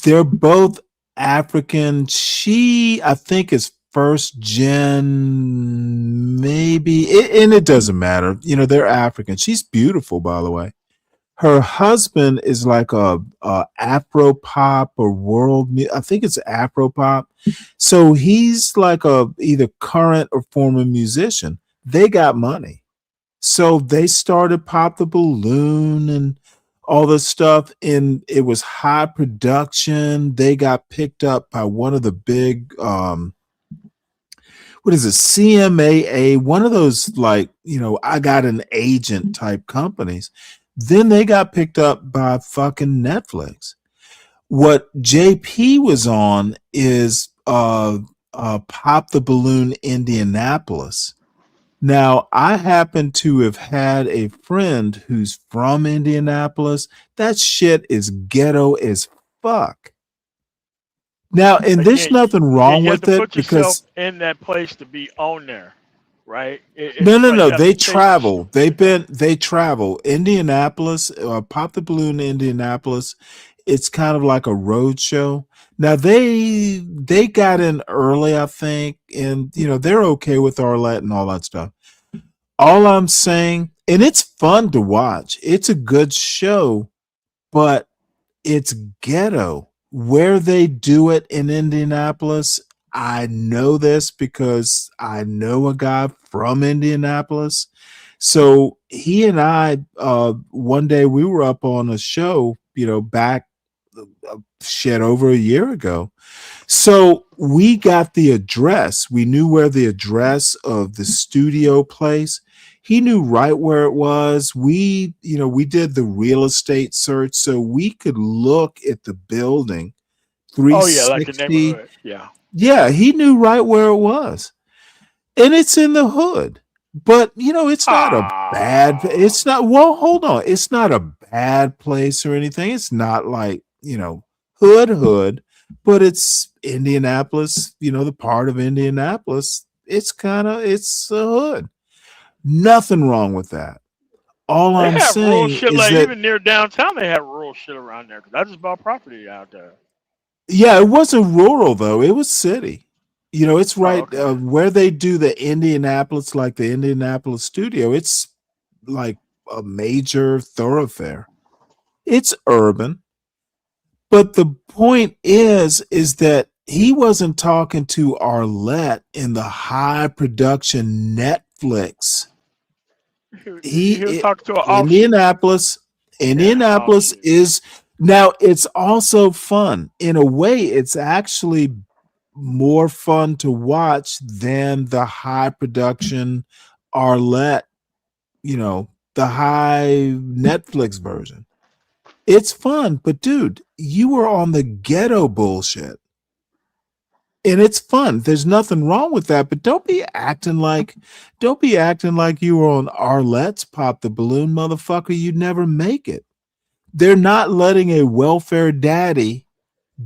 they're both African. She, I think, is first gen, maybe, and it doesn't matter. You know, they're African. She's beautiful, by the way. Her husband is like a Afro pop or I think it's Afro pop. So he's like a either current or former musician. They got money. So they started Pop the Balloon and all this stuff, and it was high production. They got picked up by one of the big what is it, CMAA, one of those, like, you know, I got an agent type companies. Then they got picked up by fucking Netflix. What JP was on is Pop the Balloon Indianapolis. Now, I happen to have had a friend who's from Indianapolis. That shit is ghetto as fuck. Now, and there's Again, nothing wrong you have with to it put yourself because in that place to be on there, right? no, It's no, like no. you have They to taste the travel. They travel. Indianapolis, Pop the Balloon, Indianapolis. It's kind of like a road show. Now they got in early, I think, and you know they're okay with Arlette and all that stuff. All I'm saying, and it's fun to watch. It's a good show, but it's ghetto. Where they do it in Indianapolis, I know this because I know a guy from Indianapolis. So he and I, one day we were up on a show, you know, back shit over a year ago. So we got the address. We knew where the address of the studio place. He knew right where it was. We, you know, we did the real estate search so we could look at the building Oh yeah, like the 360. neighborhood. Yeah. Yeah, he knew right where it was. And it's in the hood. But, you know, it's not a bad, it's not, well, hold on. It's not a bad place or anything. It's not like, you know, hood, but it's Indianapolis, you know, the part of Indianapolis. It's a hood. Nothing wrong with that. All They I'm have rural saying shit is like that, even near downtown. They have rural shit around there. 'Cause I just bought property out there. yeah, it wasn't rural though. It was city. You know, it's Oh, right okay. where they do the Indianapolis, like the Indianapolis studio. It's like a major thoroughfare. It's urban, but the point is that he wasn't talking to Arlette in the high production Netflix. He was talking to an offshoot. Indianapolis. Yeah, Indianapolis offshoot. is now. It's also fun in a way. It's actually more fun to watch than the high production Arlette, you know, the high Netflix version. It's fun, but dude, you were on the ghetto bullshit. And it's fun. There's nothing wrong with that, but don't be acting like you were on Arlette's Pop the Balloon, motherfucker. You'd never make it. They're not letting a welfare daddy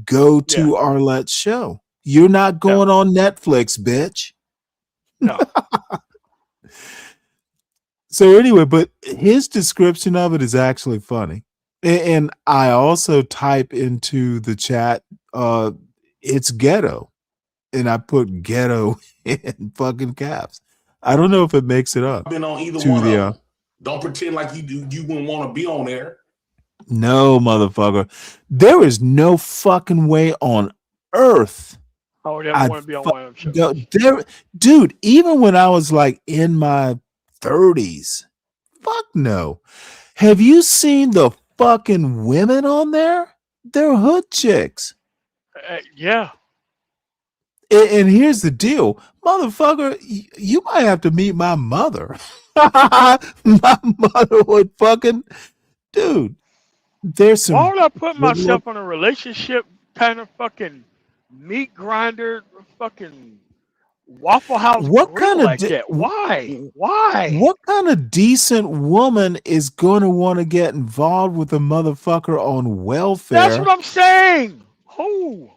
go Yeah. to Arlette's show. You're not No. going on Netflix, bitch. No. So anyway, but his description of it is actually funny. And I also type into the chat, it's ghetto. And I put ghetto in fucking caps. I don't know if it makes it up I've been on either to one of the them. Don't pretend like you wouldn't want to be on there. no, motherfucker. There is no fucking way on earth I would ever I'd want to be on one of them shows. go there, dude. Even when I was like in my 30s, fuck no. Have you seen the fucking women on there? They're hood chicks. Yeah. And here's the deal, motherfucker. You might have to meet my mother. My mother would fucking, dude. There's some. Why would I put good look- myself in a relationship kind of fucking meat grinder, fucking Waffle House What grill kind of like that? Why? Why? What kind of decent woman is going to want to get involved with a motherfucker on welfare? That's what I'm saying. Who?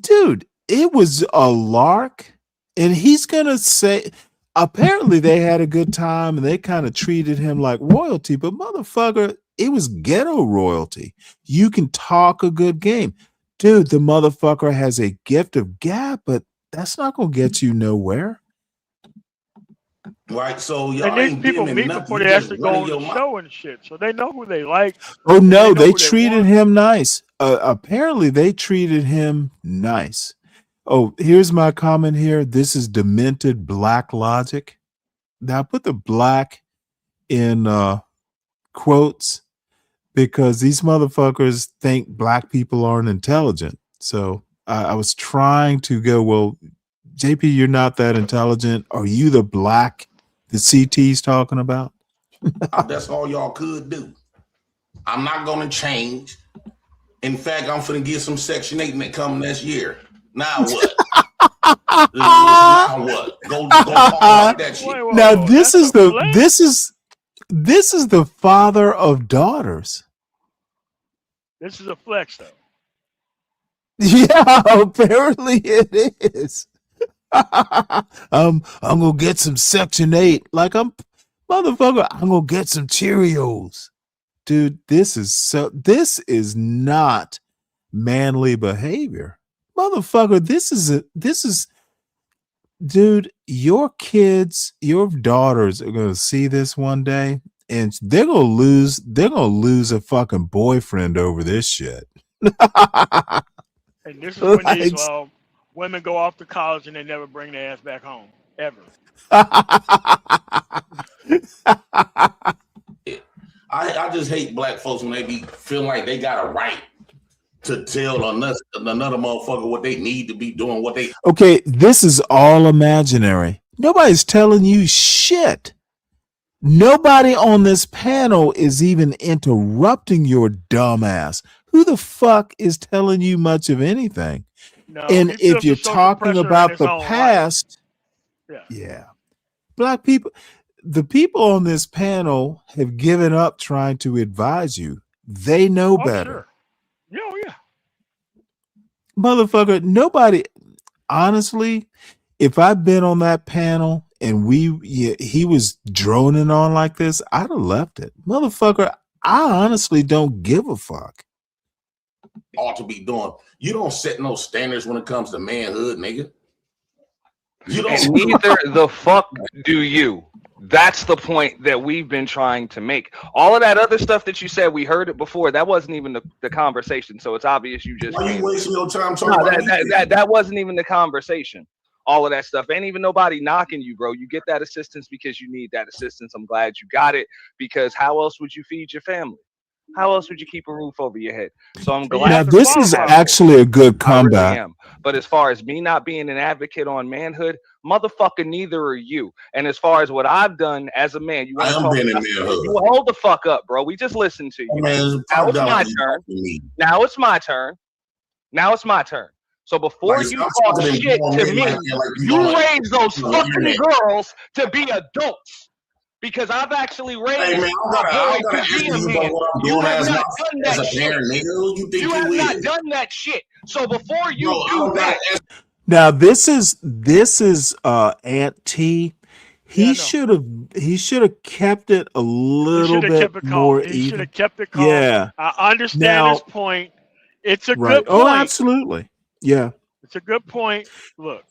Dude, it was a lark, and he's going to say, apparently they had a good time and they kind of treated him like royalty, but motherfucker, it was ghetto royalty. You can talk a good game. dude, the motherfucker has a gift of gab, but that's not gonna get you nowhere. Right, so And y'all these ain't people giving meet nothing. before You they just actually go running on your the mouth. show and shit, so they know who they like. Oh And no, they know they who they treated want. him nice. Apparently, they treated him nice. Oh, here's my comment here. This is demented black logic. Now, I put the black in quotes because these motherfuckers think black people aren't intelligent. So I was trying to go, well, JP, you're not that intelligent. Are you the black the CT's talking about? That's all y'all could do. I'm not gonna change. In fact, I'm finna get some Section 8 that come next year. Now what? Now what? Go talk about that shit. Now this is the father of daughters. This is a flex, though. Yeah, apparently it is. I'm gonna get some Section 8. Like I'm motherfucker, I'm gonna get some Cheerios. Dude, this is not manly behavior. Motherfucker, this is dude, your kids, your daughters are gonna see this one day and they're gonna lose a fucking boyfriend over this shit. And this is when these Like, women go off to college and they never bring their ass back home ever. I just hate black folks when they be feeling like they got a right to tell another motherfucker what they need to be doing, what they. okay, this is all imaginary. Nobody's telling you shit. Nobody on this panel is even interrupting your dumbass. Who the fuck is telling you much of anything? No, And he feels if you're the social talking pressure in about his the own life. past, Yeah. yeah, black people, the people on this panel have given up trying to advise you. They know Oh, better. sure. Yeah, oh, yeah. Motherfucker, nobody, honestly, if I'd been on that panel and he was droning on like this, I'd have left it. Motherfucker, I honestly don't give a fuck. Ought to be doing. You don't set no standards when it comes to manhood, nigga. You don't. And neither the fuck do you. That's the point that we've been trying to make. All of that other stuff that you said, we heard it before. That wasn't even the conversation. So it's obvious you just. Why you wasting your time talking No, about that wasn't even the conversation. All of that stuff. Ain't even nobody knocking you, bro. You get that assistance because you need that assistance. I'm glad you got it, because how else would you feed your family? How else would you keep a roof over your head? So I'm glad. Now, this is actually a good I really comeback. am. But as far as me not being an advocate on manhood, motherfucker, neither are you. And as far as what I've done as a man, you want to I am talk being in about, manhood. you hold the fuck up, bro. We just listened to you. Man, Now it's down my to you turn. talking to me. Now it's my turn. Now it's my turn. So before Like, you stop talk talking to shit grown to men me, like that, like you you don't like raise those the fucking internet. girls to be adults. Because I've actually raised Hey man, I a boy gotta to ask be a you man. about what I'm You doing have as not my done as that a shit. parent, nigga. Who you think You you have not is? done that shit. So before you Bro, I do don't that, gotta ask. Now this is Aunt T. Yeah, I He should have kept it a He little should have kept bit it more calm. He should even. have kept it calm. Yeah. I understand his Now, point. It's a right. good Oh, point. absolutely. Yeah. It's a good point. Look,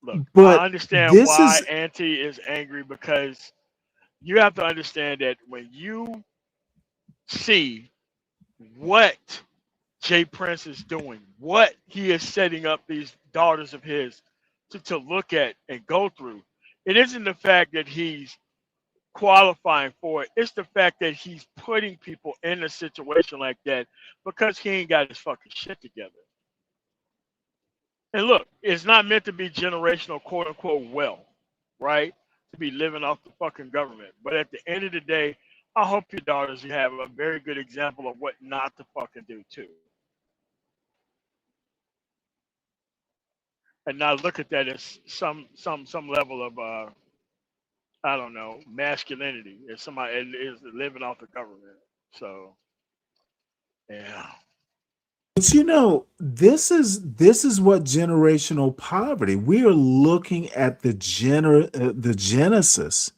I But understand this why is Auntie is angry, because you have to understand that when you see what Jay Prince is doing, what he is setting up these daughters of his to look at and go through, it isn't the fact that he's qualifying for it. It's the fact that he's putting people in a situation like that because he ain't got his fucking shit together. And look, it's not meant to be generational quote unquote wealth, right? To be living off the fucking government. But at the end of the day, I hope your daughters have a very good example of what not to fucking do too. And not look at that as some level of I don't know, masculinity. If somebody is living off the government. So yeah. But you know, this is what generational poverty. We are looking at the genesis.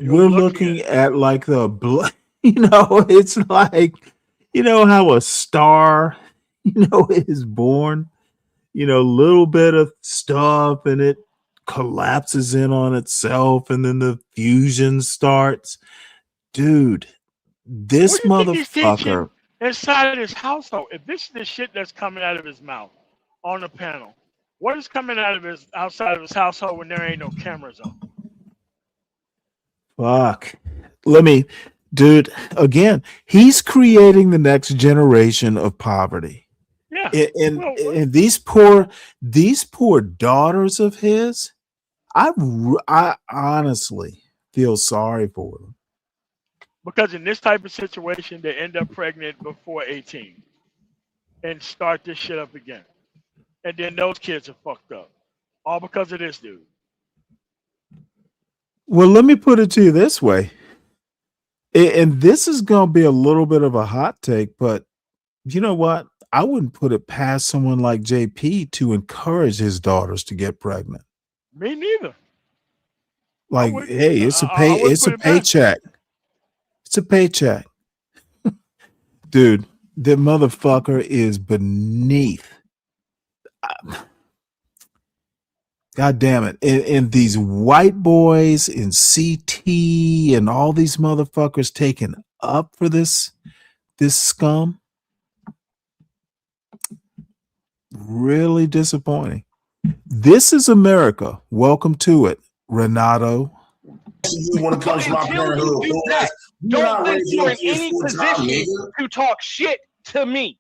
You're We're looking looking at at like the you know, it's like, you know how a star, is born, little bit of stuff and it collapses in on itself and then the fusion starts. Dude, this What do you think he's teaching motherfucker. inside of his household? If this is the shit that's coming out of his mouth on the panel, what is coming out of his outside of his household when there ain't no cameras on? Fuck. Dude, again, he's creating the next generation of poverty. Yeah. And these poor daughters of his, I honestly feel sorry for them. Because in this type of situation, they end up pregnant before 18 and start this shit up again. And then those kids are fucked up. All because of this dude. Well, let me put it to you this way. And this is going to be a little bit of a hot take, but you know what? I wouldn't put it past someone like JP to encourage his daughters to get pregnant. Me neither. Like, hey, it's a paycheck. It's a paycheck. Dude, the motherfucker is beneath. God damn it. And these white boys in CT and all these motherfuckers taking up for this scum. Really disappointing. This is America. Welcome to it, Renato. When it comes to my parenthood, don't think you're in any position to talk shit to me.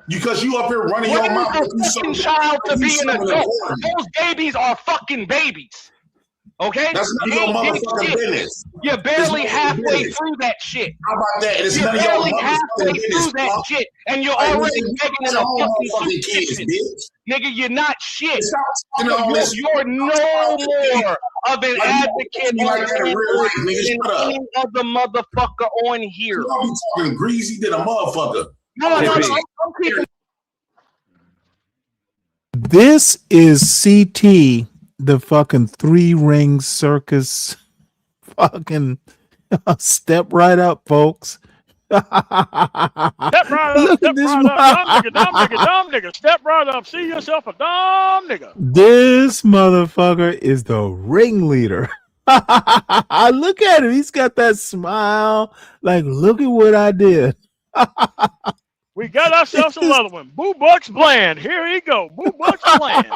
Because you up here running your mouth. A fucking child to be an adult. Those babies are fucking babies. Okay? That's none of your motherfucking business. You're barely halfway through that shit. How about that? It's you're none of your barely halfway business, through that shit, and you're already begging in a fucking kids, bitch. Nigga, you're not shit. You're no more of an advocate like that in real life, nigga. than Shut up. any other motherfucker on here. You be talking greasy than a motherfucker. No. This is CT, the fucking 3-ring circus. Fucking step right up, folks. Step right up, step right up, dumb nigga, step right up, see yourself a dumb nigga. This motherfucker is the ringleader. Look at him. He's got that smile. Like, look at what I did. We got ourselves another one. Boo Bucks Bland. Here he go. Boo Bucks Bland.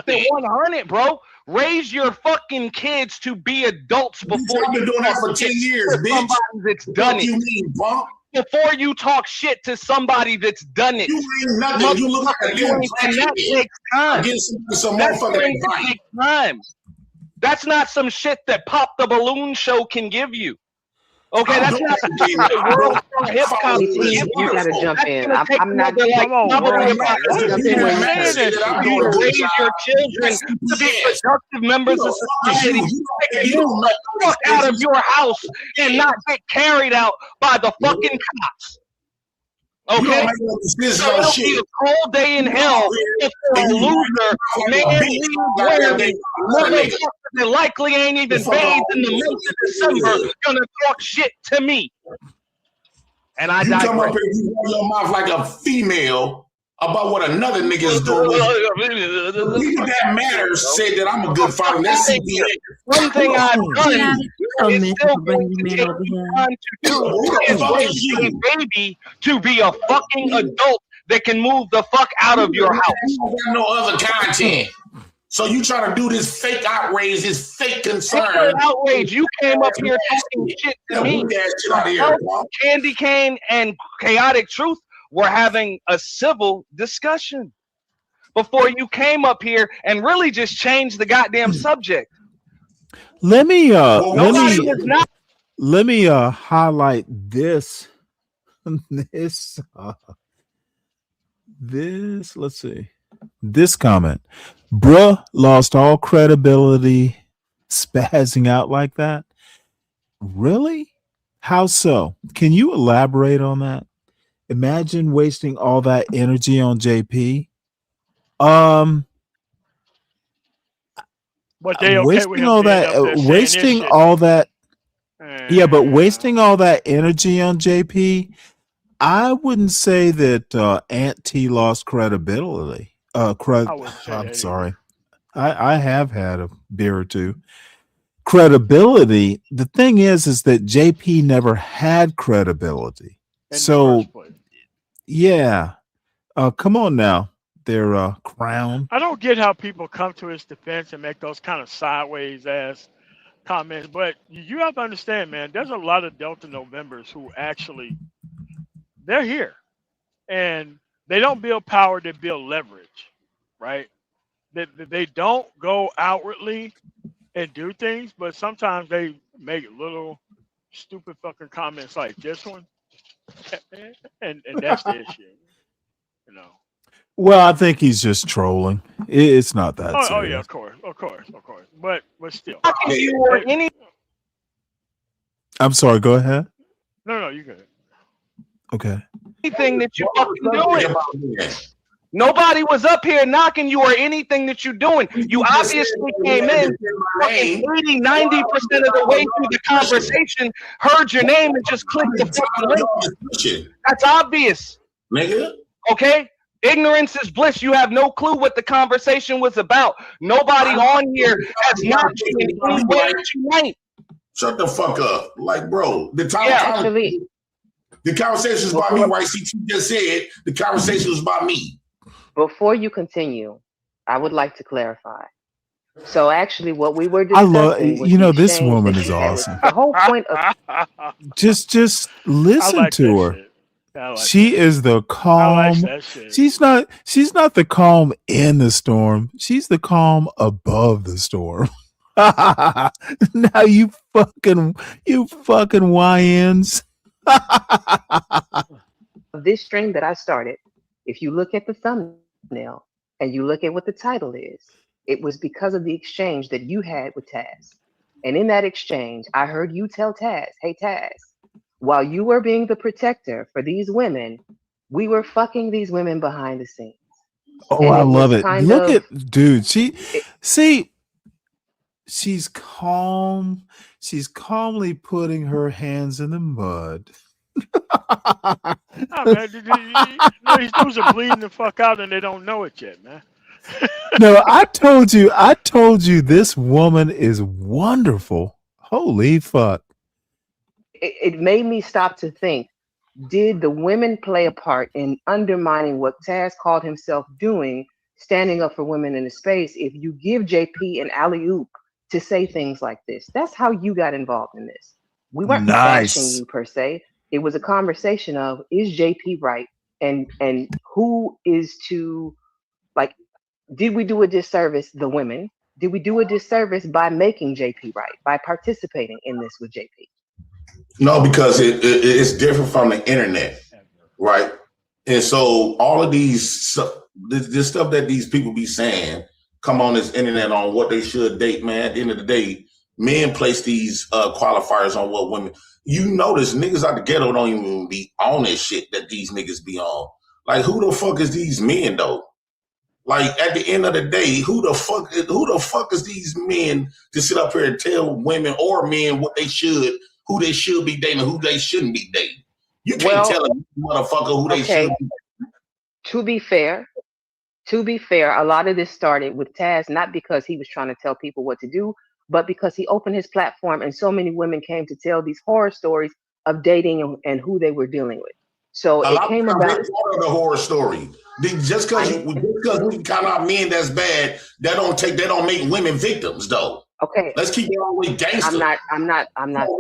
100, bro. Raise your fucking kids to be adults before I've been doing that for 10 years, bitch. Somebody that's done What it. you mean, bump? Before you talk shit to somebody that's done it. You ain't nothing. You look like a damn that takes time. Some That motherfucking advice. takes time. That's not some shit that Pop the Balloon Show can give you. Okay, that's not the world hip hop. You gotta jump in. I'm not. You raise your children to be productive members of society. You let the fuck out of your house and not get carried out by the fucking cops. Okay? So it'll be a cold day in hell if a loser, man-wearing motherfucker that likely ain't even bathed in the month of December gonna talk shit to me. And I digress. You come up here, you run your mouth like a female about what another nigga is doing. People that matters say that I'm a good father. That's CBA. One thing I've done is still going to take time to do is raise a baby to be a fucking adult that can move the fuck out of your house. You got no other content. So you trying to do this fake outrage, this fake concern. Outrage. You came up here talking shit to me. Candy Cane and Chaotic Truth were having a civil discussion before you came up here and really just changed the goddamn subject. Let me highlight this. Let's see. This comment. Bruh lost all credibility spazzing out like that. Really? How so? Can you elaborate on that? Imagine wasting all that energy on JP. But they okay wasting with him all being that, up there saying wasting this shit. all that. Yeah, but wasting all that energy on JP. I wouldn't say that Aunt T lost credibility. I wouldn't say I'm that sorry. I have had a beer or two. Credibility. The thing is that JP never had credibility. in the So first place. yeah, come on now, their crown. I don't get how people come to his defense and make those kind of sideways ass comments, but you have to understand, man, there's a lot of Delta Novembers who actually they're here and they don't build power, they build leverage, right? They don't go outwardly and do things, but sometimes they make little stupid fucking comments like this one, and that's the issue, you know. Well, I think he's just trolling. It's not that Oh yeah, serious. of course, but still. You or any I'm sorry. Go ahead. No, you good. Okay. anything that you fucking doing. Nobody was up here knocking you or anything that you're doing. You obviously came in fucking 80, 90% of the way through the conversation, heard your name, and just clicked the fucking link. That's obvious. Nigga. Okay? Ignorance is bliss. You have no clue what the conversation was about. Nobody on here has knocked you in any way tonight. Shut the fuck up. Like, bro, the conversation is about me, right? CT just said the conversation was about me. Before you continue, I would like to clarify. So actually what we were discussing was the this exchange woman that is you had with- awesome. The whole point of Just listen like to that her. shit. I like She is the I calm. like that shit. She's not the calm in the storm. She's the calm above the storm. Now you fucking YNs. this stream that I started, if you look at the thumbnail and you look at what the title is, it was because of the exchange that you had with Taz. And in that exchange, I heard you tell Taz, hey Taz, while you were being the protector for these women, we were fucking these women behind the scenes. Oh, And I love was it. kind Look of- at dude. She's calm. She's calmly putting her hands in the mud. Nah, man, these dudes are bleeding the fuck out and they don't know it yet, man. No, I told you this woman is wonderful. Holy fuck. It made me stop to think, did the women play a part in undermining what Taz called himself doing, standing up for women in the space? If you give JP an alley-oop to say things like this, that's how you got involved in this. We weren't bashing Nice. you per se. It was a conversation of, is JP right? And who is to, like, did we do a disservice, the women? Did we do a disservice by making JP right, by participating in this with JP? No, because it's different from the internet, right? And so all of this stuff that these people be saying come on this internet on what they should date, man. At the end of the day, men place these qualifiers on what women. You notice niggas out the ghetto don't even be on this shit that these niggas be on. Like, who the fuck is these men though? Like, at the end of the day, who the fuck is these men to sit up here and tell women or men what they should, who they should be dating, who they shouldn't be dating? You can't tell a motherfucker who they should be dating. To be fair, a lot of this started with Taz, not because he was trying to tell people what to do, but because he opened his platform and so many women came to tell these horror stories of dating and who they were dealing with. So A it lot came of about. times part of the horror story. Just because we count out men that's bad, that don't make women victims though. Okay. Let's keep it all the way gangster. I'm not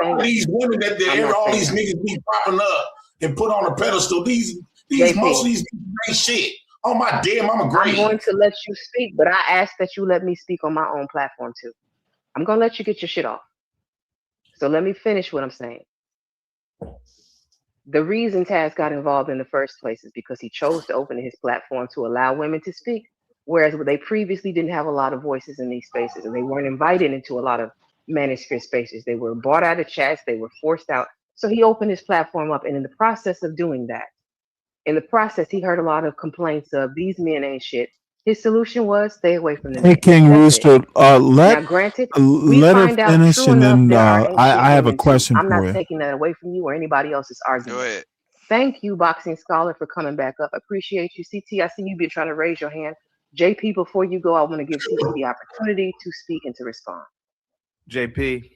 saying these women that all these niggas be propping up and put on a pedestal. These most of these ain't shit. Oh my damn, I'm going to let you speak, but I ask that you let me speak on my own platform too. I'm gonna let you get your shit off. So let me finish what I'm saying. The reason Taz got involved in the first place is because he chose to open his platform to allow women to speak, whereas they previously didn't have a lot of voices in these spaces, and they weren't invited into a lot of manosphere spaces. They were bought out of chats, they were forced out. So he opened his platform up, and in the process of doing that, he heard a lot of complaints of these men ain't shit. His solution was stay away from them. Hey, King Rooster, Now, granted, we let her find out finish, true and enough then there are ain't shit I have a women too. question I'm for not you. taking that away from you or anybody else's argument. Thank you, Boxing Scholar, for coming back up. Appreciate you. CT, I see you've been trying to raise your hand. JP, before you go, I want to give CT the opportunity to speak and to respond. JP.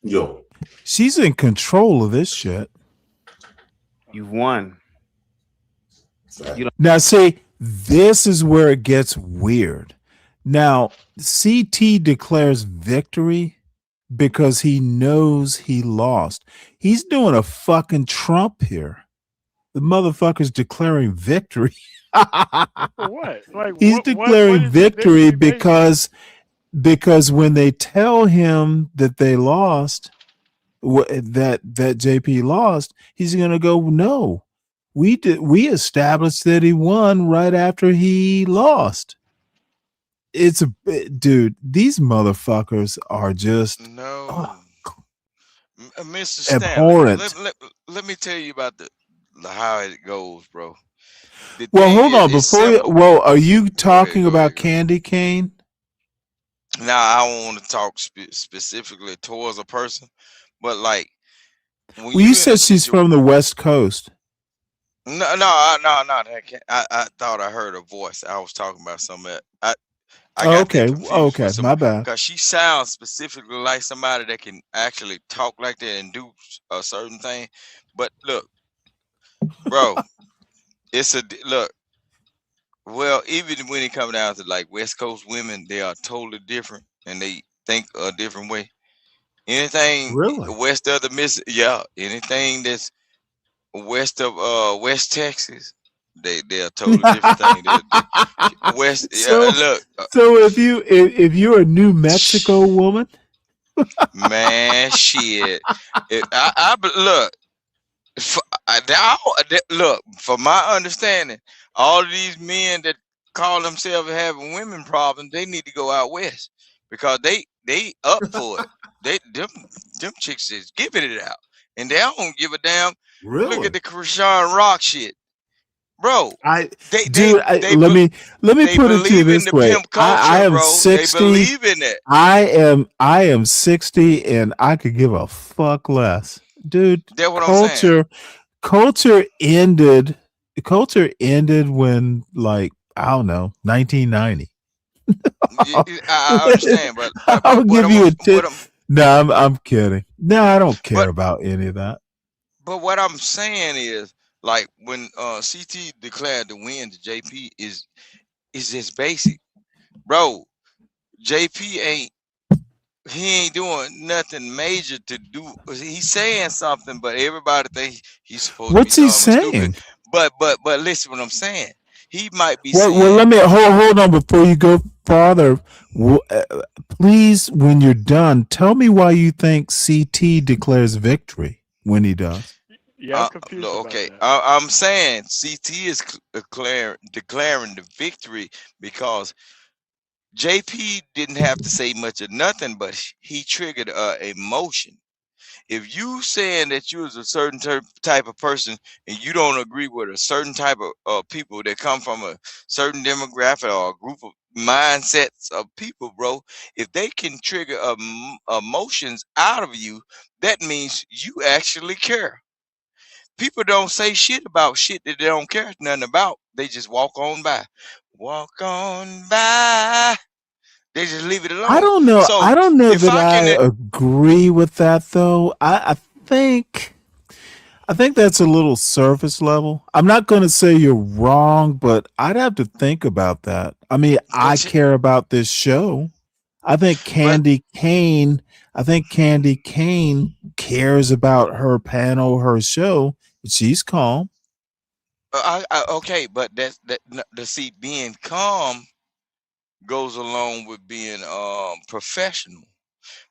Yo. She's in control of this shit. You've won. Now, see, this is where it gets weird. Now, CT declares victory because he knows he lost. He's doing a fucking Trump here. The motherfucker's declaring victory. For what? Like, He's declaring what victory because when they tell him that they lost, that JP lost, he's gonna go, no, we established that he won right after he lost. It's a dude. These motherfuckers are just Mr. abhorrent. Stanley, let me tell you about the how it goes, bro. Well, hold on before you. Well, are you talking about Candy Cane? Now, I don't want to talk specifically towards a person, but like, when Well, you said she's from the West Coast. No. I thought I heard her voice. I was talking about something else. I got that confused Okay, my bad. because she sounds specifically like somebody that can actually talk like that and do a certain thing. But look, bro, look. Well, even when it comes down to like West Coast women, they are totally different and they think a different way. Anything west of the Mississippi, anything that's west of West Texas, they are totally different thing. West, look. So if you're a New Mexico woman, Man, shit. Look. Look, from my understanding, all of these men that call themselves having women problems, they need to go out west because they up for it. Them chicks is giving it out, and they don't give a damn. Really? Look at the Krishan Rock shit, bro. let me put it to you this way. I am 60. They believe in it. I am 60, and I could give a fuck less, dude. That's what I'm saying. Culture ended when, like, I don't know, 1990. I understand, but I'll give you a tip. No, I'm kidding. No, I don't care about any of that. But what I'm saying is, like, when CT declared the win to JP is just basic, bro. JP ain't doing nothing major to do. He's saying something, but everybody think he's supposed What's to be he saying? stupid. But listen, what I'm saying. He might be Well, saying. let me hold on before you go farther. Please, when you're done, tell me why you think CT declares victory when he does. Yeah, I'm confused. Okay, I'm saying CT is declaring the victory because JP didn't have to say much of nothing, but he triggered emotion. If you saying that you was a certain type of person and you don't agree with a certain type of people that come from a certain demographic or a group of mindsets of people, bro, if they can trigger emotions out of you, that means you actually care. People don't say shit about shit that they don't care nothing about. They just walk on by. Walk on by. They just leave it alone. I don't know. So I don't know if that I I can agree with that, though. I think that's a little surface level. I'm not going to say you're wrong, but I'd have to think about that. I mean, I care about this show. I think Candy Cane cares about her panel, her show. She's calm. okay, but see, being calm goes along with being professional.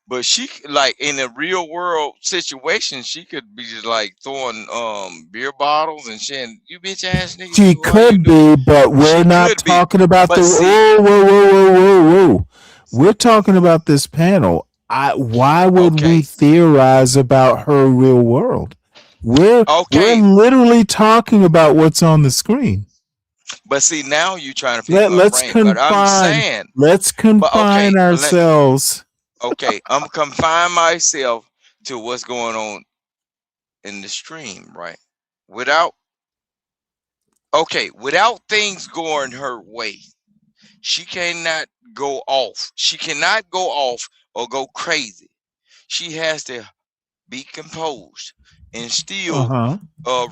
But she, like, in a real world situation, she could be just like throwing beer bottles and saying, "You bitch ass nigga." She could be, but we're not talking about the whoa. We're talking about this panel. Why would we theorize about her real world? We're literally talking about what's on the screen. But see, now you're trying to pick my brain. But I'm saying, let's confine ourselves. I'm confining myself to what's going on in the stream, right? without things going her way, she cannot go off. She cannot go off or go crazy. She has to be composed and still Uh-huh.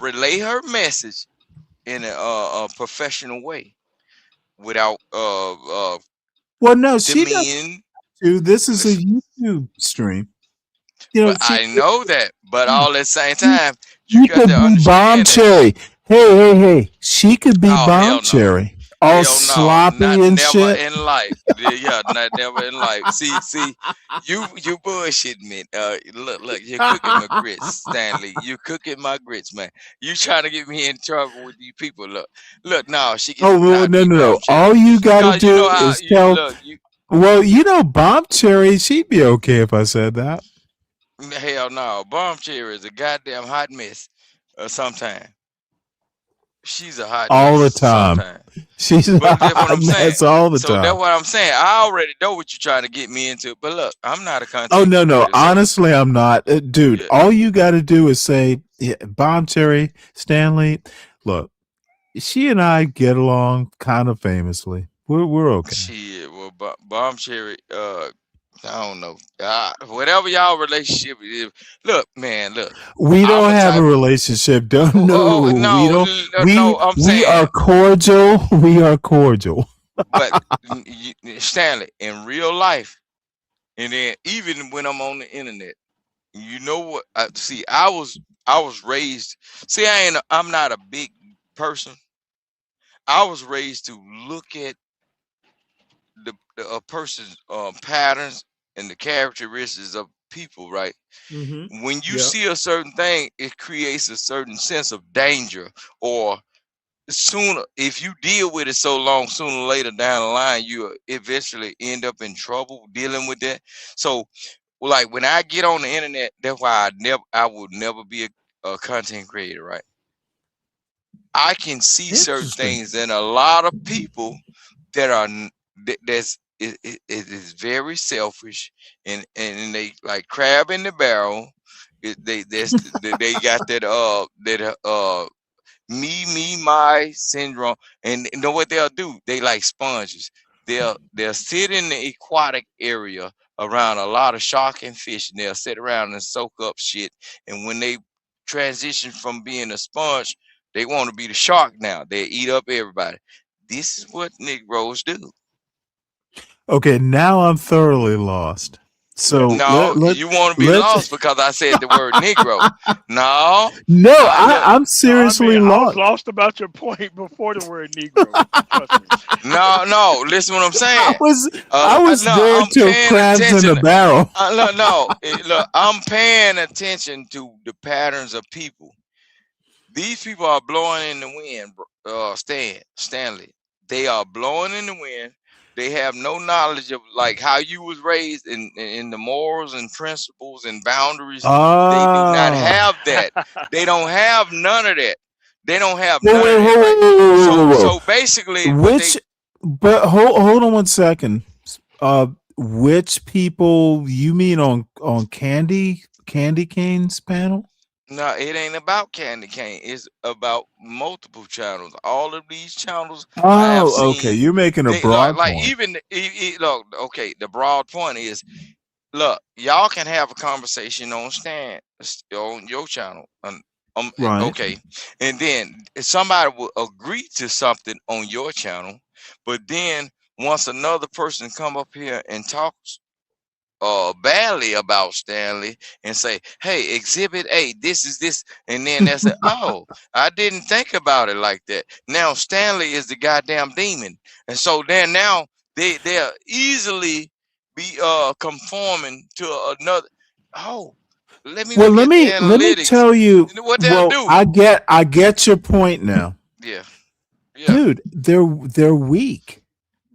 relay her message in a professional way without Well, no, she doesn't demeaning. do. This is a Listen, YouTube stream. You know, but I know that. But all at the same she, time, you she got could to be Bomb understand that. Cherry. Hey. She could be Oh Bomb hell no. Cherry. All Hell no, not sloppy and never shit. in life. Yeah, not never in life. See, you bullshit me. Look, you're cooking my grits, Stanley. You cooking my grits, man. You trying to get me in trouble with you people? Look. No, she Oh, well, cannot no, be no, no. bomb cherry, All you got to cause you do know how is you tell. look. You Well, Bomb Cherry, she'd be okay if I said that. hell no, bomb cherry is a goddamn hot mess. Sometime she's a hot All mess. the time. Sometime. She's a But that's what hot I'm saying. mess all the So that's time. what I'm saying. I already know what you're trying to get me into. But look, I'm not a Oh, content no. creator, so Honestly, I'm not. Dude, yeah. all you got to do is say, yeah, Bomb Cherry, Stanley, look, she and I get along kind of famously. We're okay. Shit, well, bomb cherry. I don't know. Whatever y'all relationship is. Look, man. Look, We I'm don't a have a type. relationship. Don't Oh know. We no, don't. no. I'm We are saying, cordial. We are cordial. but Stanley, in real life, and then even when I'm on the internet, you know what? See, I was raised. See, I'm not a big person. I was raised to look at a person's patterns and the characteristics of people, right? Mm-hmm. When you Yeah. see a certain thing, it creates a certain sense of danger. Or sooner, if you deal with it so long, sooner or later down the line, you eventually end up in trouble dealing with that. So, like when I get on the internet, that's why I would never be a content creator, right? I can see certain Interesting. things in a lot of people that are that's it is very selfish, and they like crab in the barrel. They got that my syndrome, and you know what they'll do? They like sponges. They'll sit in the aquatic area around a lot of shark and fish, and they'll sit around and soak up shit. And when they transition from being a sponge, they want to be the shark now. They eat up everybody. This is what Negroes do. Okay, now I'm thoroughly lost. So No, you want to be let's. lost because I said the word Negro. No, No, look, I'm No, I seriously mean, I was lost. lost about your point before the word Negro. Trust me. no. Listen, what I'm I saying. was I was No, there I'm till paying crabs in the attention. barrel. Look, I'm paying attention to the patterns of people. These people are blowing in the wind, Stanley. They are blowing in the wind. They have no knowledge of like how you was raised in the morals and principles and boundaries. They do not Ah. have that. They don't have none of that. They don't have Whoa, none wait, of that, whoa, right? whoa, whoa, whoa, So whoa, whoa. so basically what they Which, but hold on one second. Which people you mean on Candy Cane's panel? no, it ain't about Candy Cane. It's about multiple channels. All of these channels I have Oh, okay. seen. You're making a They broad like point. even look. Okay, the broad point is, look, y'all can have a conversation on your channel. Right. Okay, and then if somebody will agree to something on your channel, but then once another person come up here and talks badly about Stanley and say, hey, exhibit A, this is this, and then they say, oh, I didn't think about it like that. Now Stanley is the goddamn demon. And so then now they'll easily be conforming to another. Oh, let me Well, look let at the me analytics. tell you. You know what they'll Well, do? I get your point now, Yeah, yeah. dude. They're weak.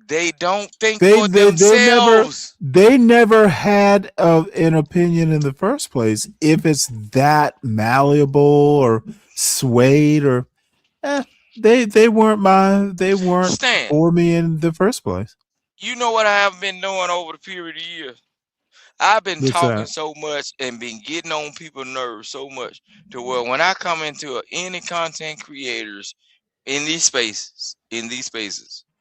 They don't think They for they they never themselves. they never had an opinion in the first place. If it's that malleable or swayed or they weren't Stan, for me in the first place. you know what I have been doing over the period of years? I've been What's talking that? so much and been getting on people's nerves so much to where when I come into any content creators in these spaces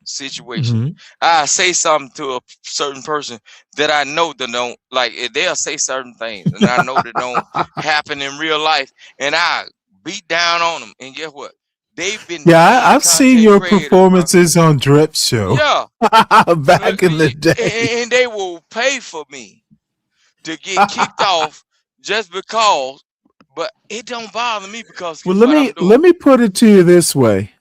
situation, Hmm. I say something to a certain person that I know that don't like they'll say certain things and I know that don't happen in real life, and I beat down on them, and guess what, they've been Yeah, being I've seen content your creators, bro. performances on Drip Show Yeah. back in the day. And they will pay for me to get kicked off just because, but it don't bother me because Well, guess what I'm doing? let me put it to you this way.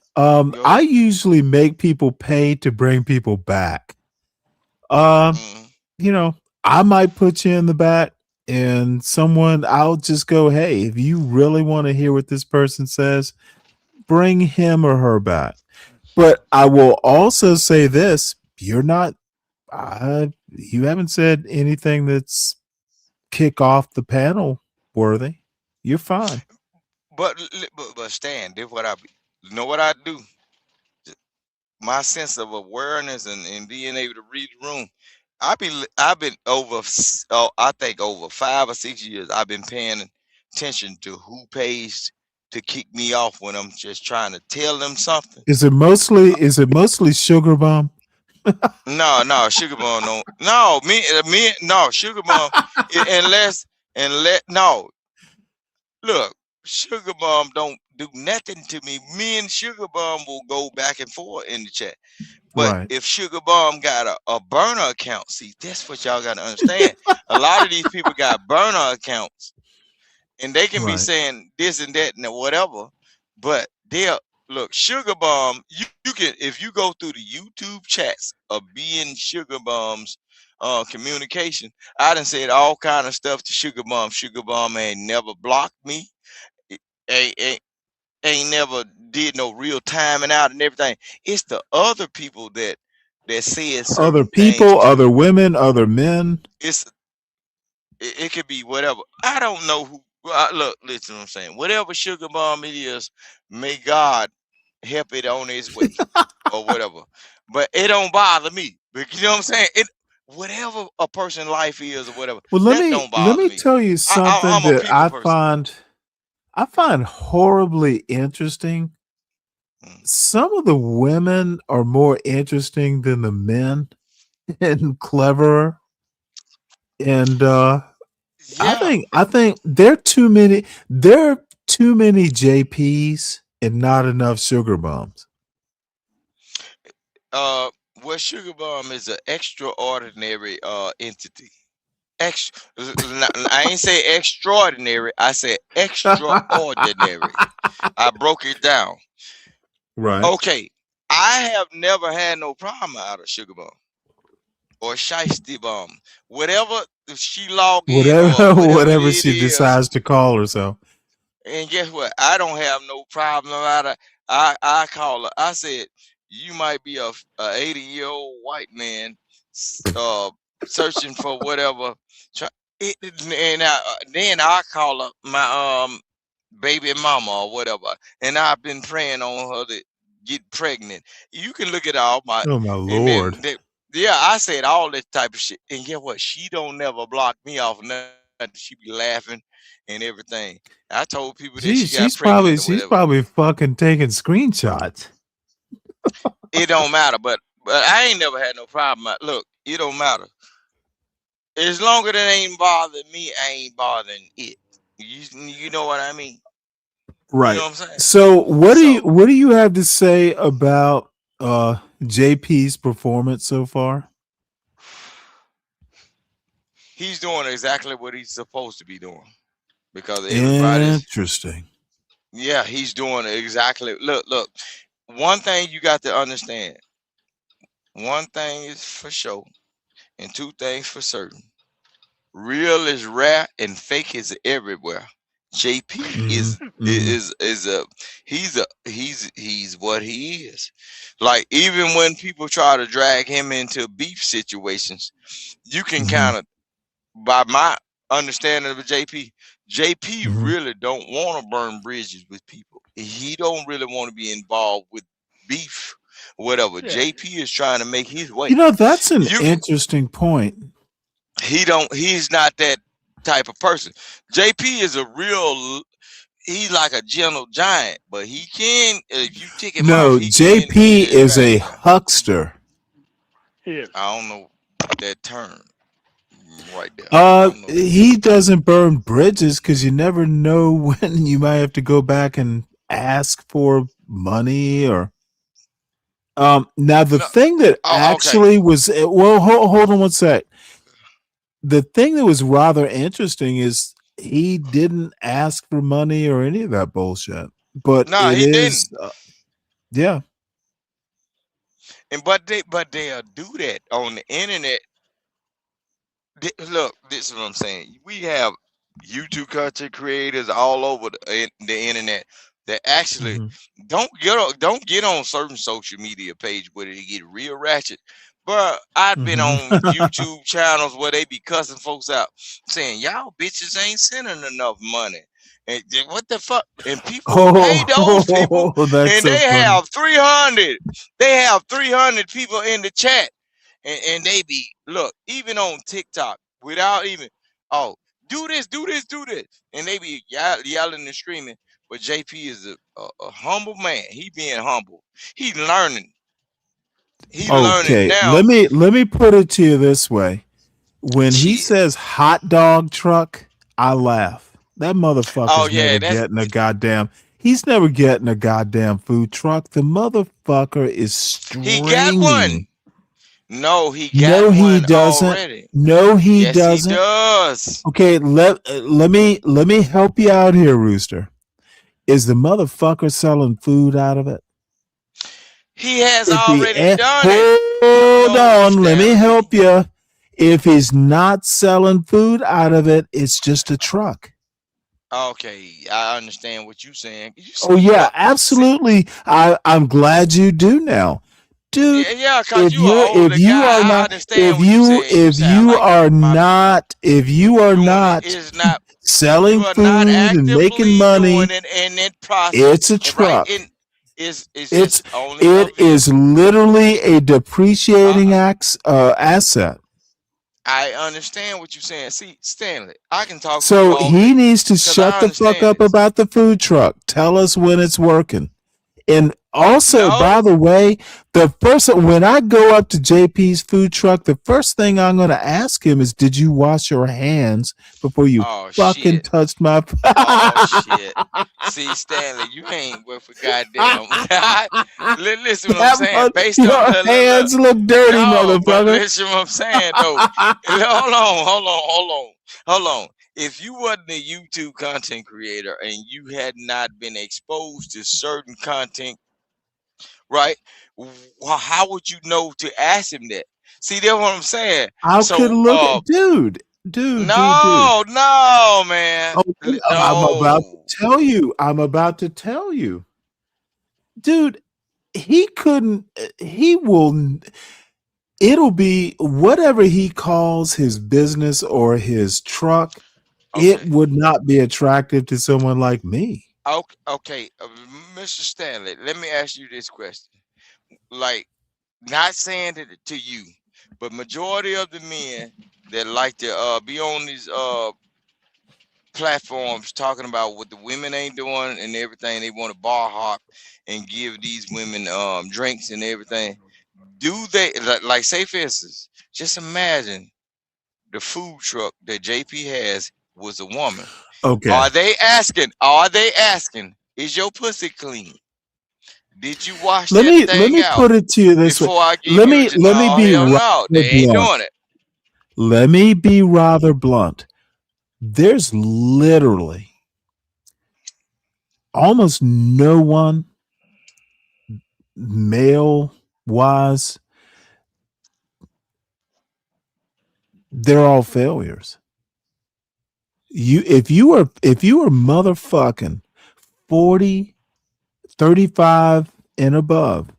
Go I ahead. usually make people pay to bring people back. Um, Mm. you know, I might put you in the back, and someone I'll just go, hey, if you really want to hear what this person says, bring him or her back. But I will also say this: you're not. You haven't said anything that's kick off the panel worthy. You're fine. But Stan, this what you know what I do? My sense of awareness and being able to read the room. I've been I think over 5 or 6 years I've been paying attention to who pays to kick me off when I'm just trying to tell them something. Is it mostly Sugar Bomb? No, Sugar Bomb no no Sugar Bomb unless no look, Sugar Bomb don't do nothing to me. Me and Sugar Bomb will go back and forth in the chat. But Right. if Sugar Bomb got a burner account, see, that's what y'all gotta understand. A lot of these people got burner accounts and they can be Right. saying this and that and whatever, but they'll look, Sugar Bomb, you can if you go through the YouTube chats of being Sugar Bomb's communication, I done said all kind of stuff to Sugar Bomb. Sugar Bomb ain't never blocked me, ain't, ain't never did no real timing out and everything. It's the other people that said Other certain things people, to other women, other men. it's it could be whatever. I don't know who. Look, listen, what I'm saying, whatever Sugar Bomb it is, may God help it on its way or whatever. But it don't bother me. But you know what I'm saying? It whatever a person life is or whatever, Well, that don't let bother me me. tell you something I'm a that people person. I find horribly interesting. Mm. Some of the women are more interesting than the men and cleverer. And Yeah. I think there are too many JPs and not enough Sugar Bombs. Well, Sugar Bomb is an extraordinary entity. I ain't say extraordinary. I said extraordinary. I broke it down. Right. Okay, I have never had no problem out of Sugar Bomb or Shiesty Bomb, whatever if she log in or Whatever whatever whatever it she is. decides to call herself. And guess what? I don't have no problem out of. I call her. I said you might be a 80-year-old white man, searching for whatever. And then I call her my baby mama or whatever, and I've been praying on her to get pregnant. You can look at all my, Oh my and lord. then yeah, I said all this type of shit, and guess what? She don't never block me off nothing. She be laughing and everything. I told people that she Geez, got pregnant or she's whatever. probably fucking taking screenshots. It don't matter, but I ain't never had no problem. Look, it don't matter. As long as it ain't bothering me, I ain't bothering it. You know what I mean? You know Right. what I'm saying? So So what do you have to say about JP's performance so far? he's doing exactly what he's supposed to be doing because everybody's Interesting. yeah, he's doing exactly. Look. One thing you got to understand. One thing is for sure, and two things for certain. Real is rare and fake is everywhere. JP Hmm. is Hmm. is he's what he is. Like even when people try to drag him into beef situations, you can Hmm. kind of by my understanding of JP Hmm. really don't want to burn bridges with people. He don't really want to be involved with beef, whatever. Yeah. JP is trying to make his You way. know, that's an You can interesting point. He's not that type of person. JP is a real. He's like a gentle giant, but he can. If you tick him off, No, he can JP is back a you down. huckster. Yeah. I don't know that term right there. I don't know that He term. doesn't burn bridges because you never know when you might have to go back and ask for money or. Now the No. thing that Oh, okay. actually was well, hold on one sec. The thing that was rather interesting is he didn't ask for money or any of that bullshit. But No, it he didn't. is, yeah. And they'll do that on the internet. Look, this is what I'm saying. We have YouTube content creators all over the internet that actually Mhm. don't get on certain social media page where they get real ratchet. But I've been Mhm. on YouTube channels where they be cussing folks out, saying y'all bitches ain't sending enough money. And what the fuck? And people pay those people, That's and so they funny. have 300. They have 300 people in the chat, and they be look even on TikTok without even do this, and they be yelling and screaming. But JP is a humble man. He being humble. He learning. He learning Okay, now. let me put it to you this way. When he Shit. says hot dog truck, I laugh. That Oh motherfucker's yeah, never that's getting a goddamn. He's never getting a goddamn food truck. The motherfucker is he got one. stringing. No, he got No, he one doesn't. already. No, he Yes, he doesn't. does. Okay, let me help you out here, Rooster. Is the motherfucker selling food out of it? He has If he already done it. hold No, on, let me Stanley. help you. If he's not selling food out of it, it's just a truck. Okay, I understand what you're saying. Oh yeah, Look, absolutely. I'm glad you do now, dude. yeah, cause If you an you're older if you guy. are I not understand what you're saying. You if sound you like are my people not if you are doing it not is not. selling You are not food and making actively doing money, it in that process, it's a right? truck. It's It's just only a it is vehicle. literally a depreciating Uh, asset. I understand what you're saying. See, Stanley, I can talk to you So all he day needs to because I shut the fuck understand up this. about the food truck. Tell us when it's working. And also, by No, the way, when I go up to JP's food truck, the first thing I'm going to ask him is, "Did you wash your hands before you oh fucking shit. touched my?" Oh shit. See, Stanley, you ain't worth a goddamn. Listen what I'm saying. Based on Your look. hands look dirty, No, but motherfucker. listen what I'm saying though. Hold on. If you wasn't a YouTube content creator and you had not been exposed to certain content, right? How would you know to ask him that? See, that's what I'm saying. I could So, look at dude. no, man, Oh, I'm about to no. tell you. I'm about to tell you, dude. He couldn't. He will. It'll be whatever he calls his business or his truck. It Okay, would not be attractive to someone like me. okay, Mr. Stanley. Let me ask you this question. Like, not saying it to you, but majority of the men that like to be on these platforms talking about what the women ain't doing and everything, they want to bar hop and give these women drinks and everything. Do they like say for instance, just imagine the food truck that JP has was a woman. Okay. Are they asking, is your pussy clean? Did you wash Let that me let thing me out put it to you this way. before I give Let you a me let me no? be Hell rather no, they ain't blunt. doing it. Let me be rather blunt. There's literally almost no one male wise. They're all failures. If you were motherfucking 40, 35 and above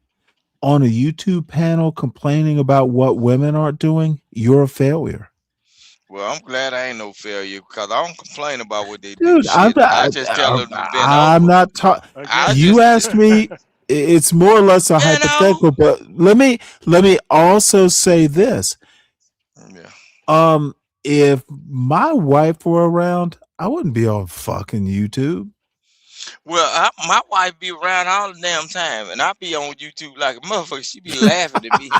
on a YouTube panel complaining about what women aren't doing, you're a failure. Well, I'm glad I ain't no failure because I don't complain about what they do. Dude, Shit, I just tell them to bend I'm over. not talking. I I guess. You just, asked me. It's more or less a you know, hypothetical, but let me also say this. yeah. if my wife were around, I wouldn't be on fucking YouTube. Well, my wife be around all the damn time, and I be on YouTube like a motherfucker. She be laughing at me,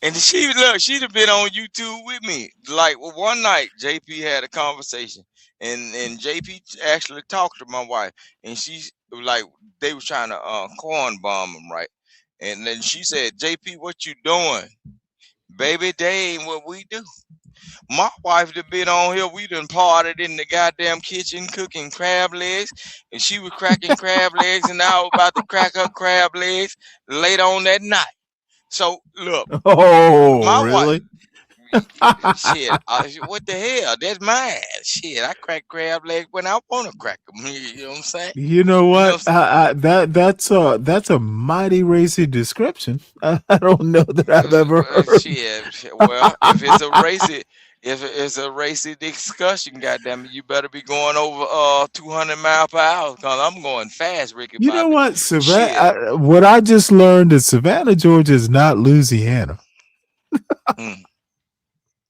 and she'd have been on YouTube with me. Like one night, JP had a conversation, and JP actually talked to my wife, and she's like, they was trying to corn bomb him, right? And then she said, "JP, what you doing, baby? They ain't what we do." My wife that been on here, we done parted in the goddamn kitchen cooking crab legs, and she was cracking crab legs, and I was about to crack her crab legs later on that night. So look, Oh, my wife, really? shit, what the hell? That's mine. Shit, I crack crab legs when I want to crack them. You know what I'm saying? You know You know, what? That's a mighty racy description. I don't know that I've ever heard. shit. Well, if it's a racy, if it's a racy discussion, goddamn it, you better be going over 200 miles per hour, cause I'm going fast, Ricky You know Bobby. what, Shit. Savannah? What I just learned is Savannah, Georgia is not Louisiana. Mm.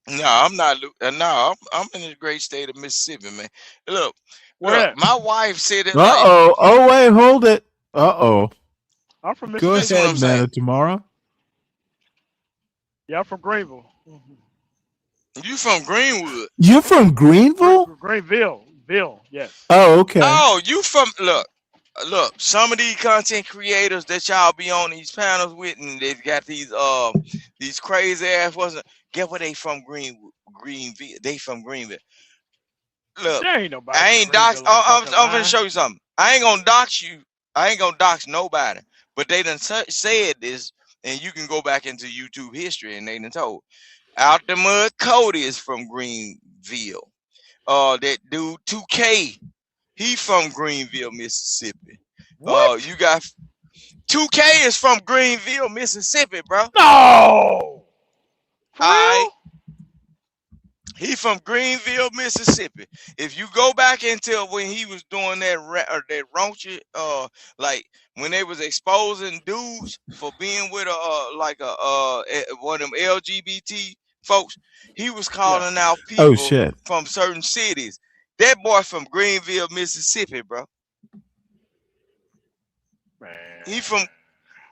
No, I'm not. No, I'm in the great state of Mississippi, man. Look, Where? my wife said it Uh like, oh. Oh wait, hold it. Uh oh. I'm from Go this is what Mississippi. I'm ahead, saying. Manna tomorrow. Yeah, I'm from Greenville. You from Greenwood? You're from Greenville? Greenville. Yes. Oh, okay. Oh, you from look, some of these content creators that y'all be on these panels with, and they got these crazy ass wasn't get where they from Greenville. They from Greenville. Look, There ain't nobody I from ain't dox. Greenville on I'm fucking gonna line. show you something. I ain't gonna dox you. I ain't gonna dox nobody. But they done said this, and you can go back into YouTube history, and they done told. Out the mud, Cody is from Greenville. That dude 2K, he from Greenville, Mississippi. What? You got 2K is from Greenville, Mississippi, bro. No. For Alright. real? He from Greenville, Mississippi. If you go back into when he was doing that that raunchy, like when they was exposing dudes for being with one of them LGBT folks, he was Yeah. calling out Oh people shit. from certain cities. That boy from Greenville, Mississippi, bro. Man. He from.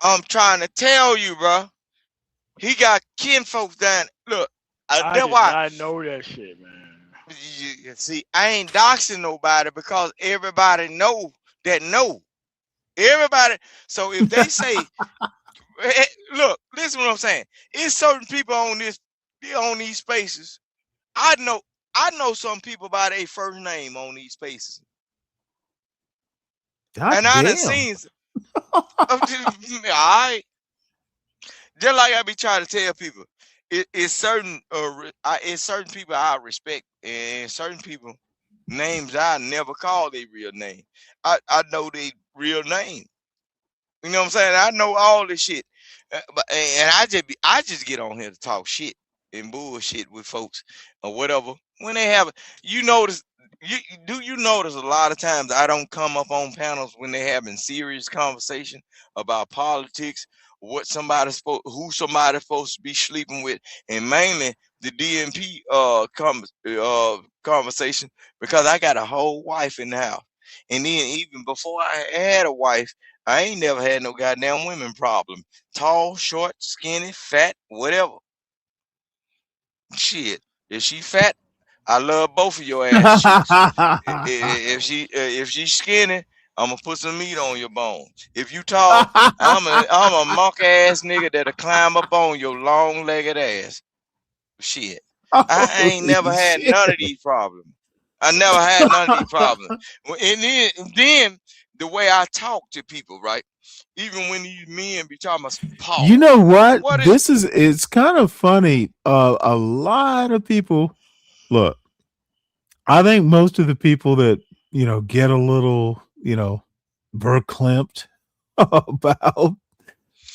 I'm trying to tell you, bro. He got kinfolks down. Look, I that's did why. not know that shit, man. You see, I ain't doxing nobody because everybody know that know. Everybody. So if they say, look, listen what I'm saying. It's certain people on these spaces. I know some people by their first name on these spaces. God And I done damn. seen all right. Just like I be trying to tell people, it's certain people I respect, and certain people names I never call their real name. I know their real name. You know what I'm saying? I know all this shit, and I just get on here to talk shit and bullshit with folks or whatever. When they have, you notice, you notice a lot of times I don't come up on panels when they having serious conversation about politics, who somebody's supposed to be sleeping with, and mainly the DNP conversation, because I got a whole wife in the house, and then even before I had a wife, I ain't never had no goddamn women problem. Tall, short, skinny, fat, whatever. Shit. If she fat, I love both of your ass cheeks. If she's skinny, I'm gonna put some meat on your bones. If you tall, I'm a monk ass nigga that'll climb up on your long legged ass. Shit. I ain't never Holy had shit. none of these problems. I never had none of these problems. And then the way I talk to people, right? Even when these men be talking about You pause. know what? What is It's kind of funny. A lot of people look, I think most of the people that, get a little, verklempt about,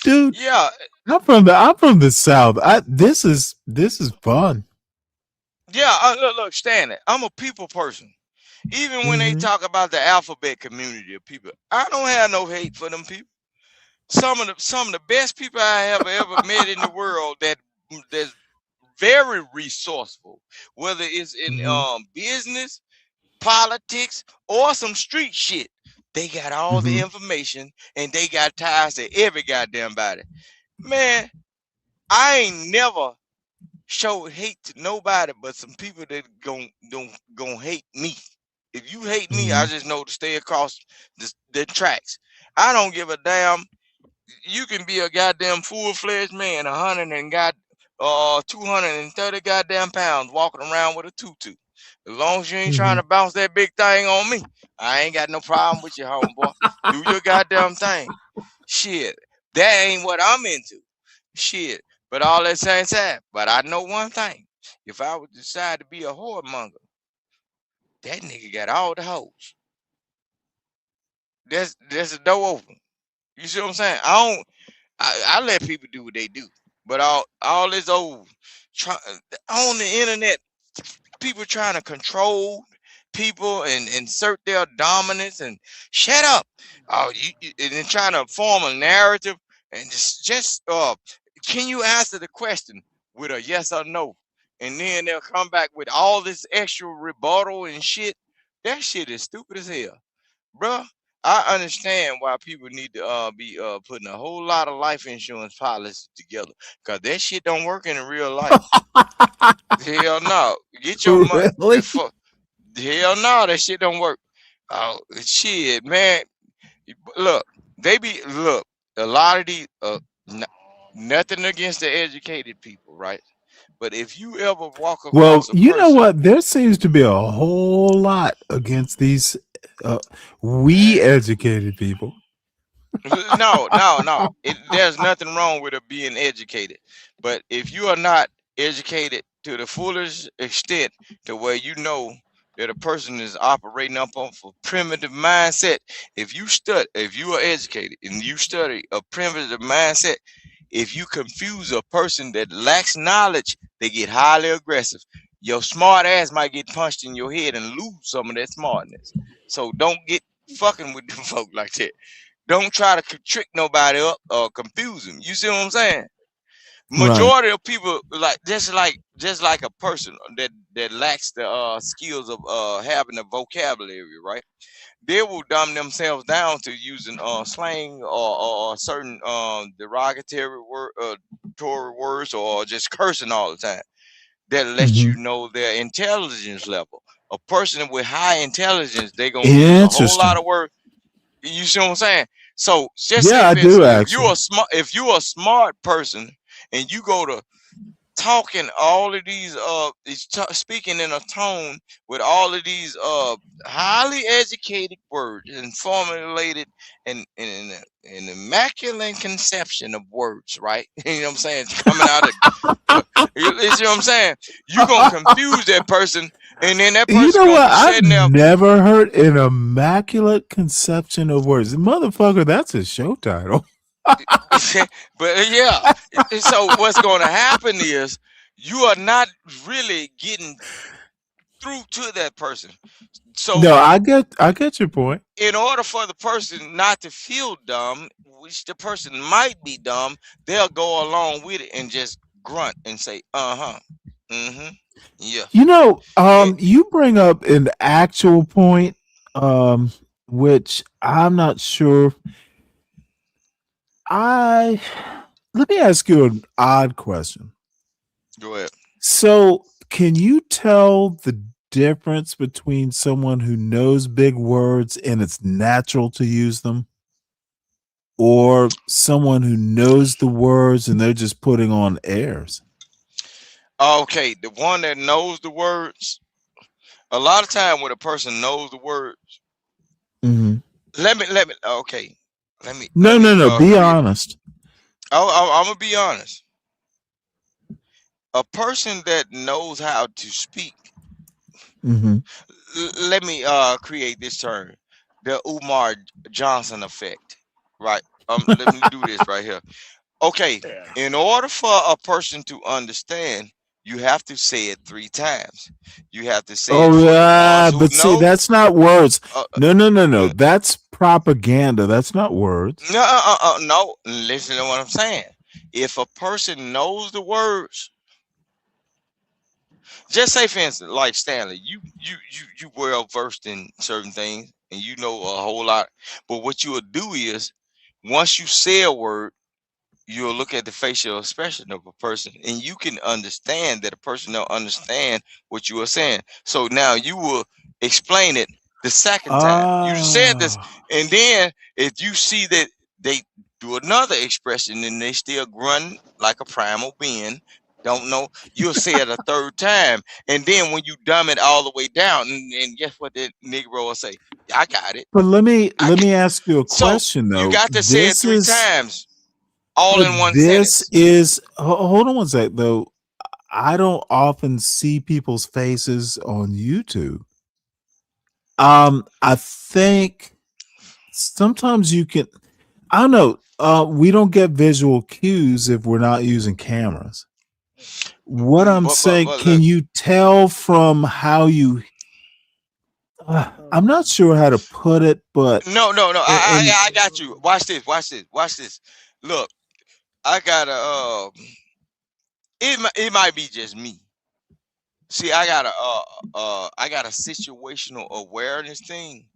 dude, yeah, I'm from the South. This is fun. yeah, look, Stanley, I'm a people person. Even when they Hmm. talk about the alphabet community of people, I don't have no hate for them people. Some of the best people I have ever met in the world that's very resourceful, whether it's in business, politics, or some street shit. They got all the information and they got ties to every goddamn body. Man, I ain't never showed hate to nobody but some people that gon' hate me. If you hate me, I just know to stay across the tracks. I don't give a damn. You can be a goddamn full-fledged man, 230 goddamn pounds, walking around with a tutu. As long as you ain't trying to bounce that big thing on me, I ain't got no problem with you, homeboy. Do your goddamn thing. Shit, that ain't what I'm into. Shit, but all that same time. But I know one thing: if I would decide to be a whoremonger, that nigga got all the hoes. That's the door open. You see what I'm saying? I let people do what they do, but all this old on the internet, people trying to control people and insert their dominance and shut up. Oh, and then trying to form a narrative and just can you answer the question with a yes or no? And then they'll come back with all this extra rebuttal and shit. That shit is stupid as hell, bruh. I understand why people need to be putting a whole lot of life insurance policies together, because that shit don't work in real life. Hell no. Get your money. Really? Hell no, that shit don't work. Oh shit, man. Look, a lot of these nothing against the educated people, right? But if you ever walk Well, across a you know person, what? There seems to be a whole lot against these we educated people. no. There's nothing wrong with it being educated. But if you are not educated to the fullest extent to where you know that a person is operating up on a primitive mindset, if you are educated and you study a primitive mindset, if you confuse a person that lacks knowledge, they get highly aggressive. Your smart ass might get punched in your head and lose some of that smartness. So don't get fucking with them folk like that. Don't try to trick nobody up or confuse them. You see what I'm saying? Right. Majority of people like a person that lacks the skills of having a vocabulary, right? They will dumb themselves down to using slang or certain derogatory words or just cursing all the time. That lets you know their intelligence level. A person with high intelligence, they gonna use a whole lot Interesting. of words. You see what I'm saying? So just say Yeah, I for do instance, actually. if you're a smart person and you go to talking all of these speaking in a tone with all of these highly educated words and formulated and an immaculate conception of words, right? You know what I'm saying? It's coming out of you see what I'm saying? You gonna confuse that person, and then that You person know gonna what? be I've sitting there. never heard an immaculate conception of words. Motherfucker, that's a show title. But yeah, so what's going to happen is you are not really getting through to that person. So No, I get your point. in order for the person not to feel dumb, which the person might be dumb, they'll go along with it and just grunt and say, uh-huh, mm-hmm, yeah. You know, And you bring up an actual point, which I'm not sure. I Let me ask you an odd question. go ahead. So, can you tell the difference between someone who knows big words and it's natural to use them, or someone who knows the words and they're just putting on airs? Okay, the one that knows the words, a lot of time when a person knows the words, Mhm. okay, let No, me no, no. Be create. honest. I'm gonna be honest. A person that knows how to speak. Hmm. Let me create this term, the Umar Johnson effect. Right. Let me do this right here. Okay. In order for a person to understand, you have to say it 3 times. You have to say it Oh, for the ones yeah, who but see, know. that's not words. Uh, uh, No, no, no, no. n- That's propaganda. That's not words. no. Listen to what I'm saying. If a person knows the words, Just say, for instance, like Stanley, you well versed in certain things, and you know a whole lot. But what you will do is, once you say a word, you'll look at the facial expression of a person, and you can understand that a person don't understand what you are saying. So now you will explain it the second time. You just said this, Ah, and then if you see that they do another expression and they still grunt like a primal being, don't know, you'll say it a third time, and then when you dumb it all the way down, and guess what the Negro will say? I got it. but let me I let can. me ask you a So question you though. got to say it three times, all But in one this sentence. is hold on one sec though. I don't often see people's faces on YouTube. I think sometimes you can. I don't know. We don't get visual cues if we're not using cameras. What I'm saying, But can look, you tell from how you? I'm not sure how to put it, but no. and I got you. Watch this. Watch this. Watch this. Look, I got a. It might be just me. See, I got a situational awareness thing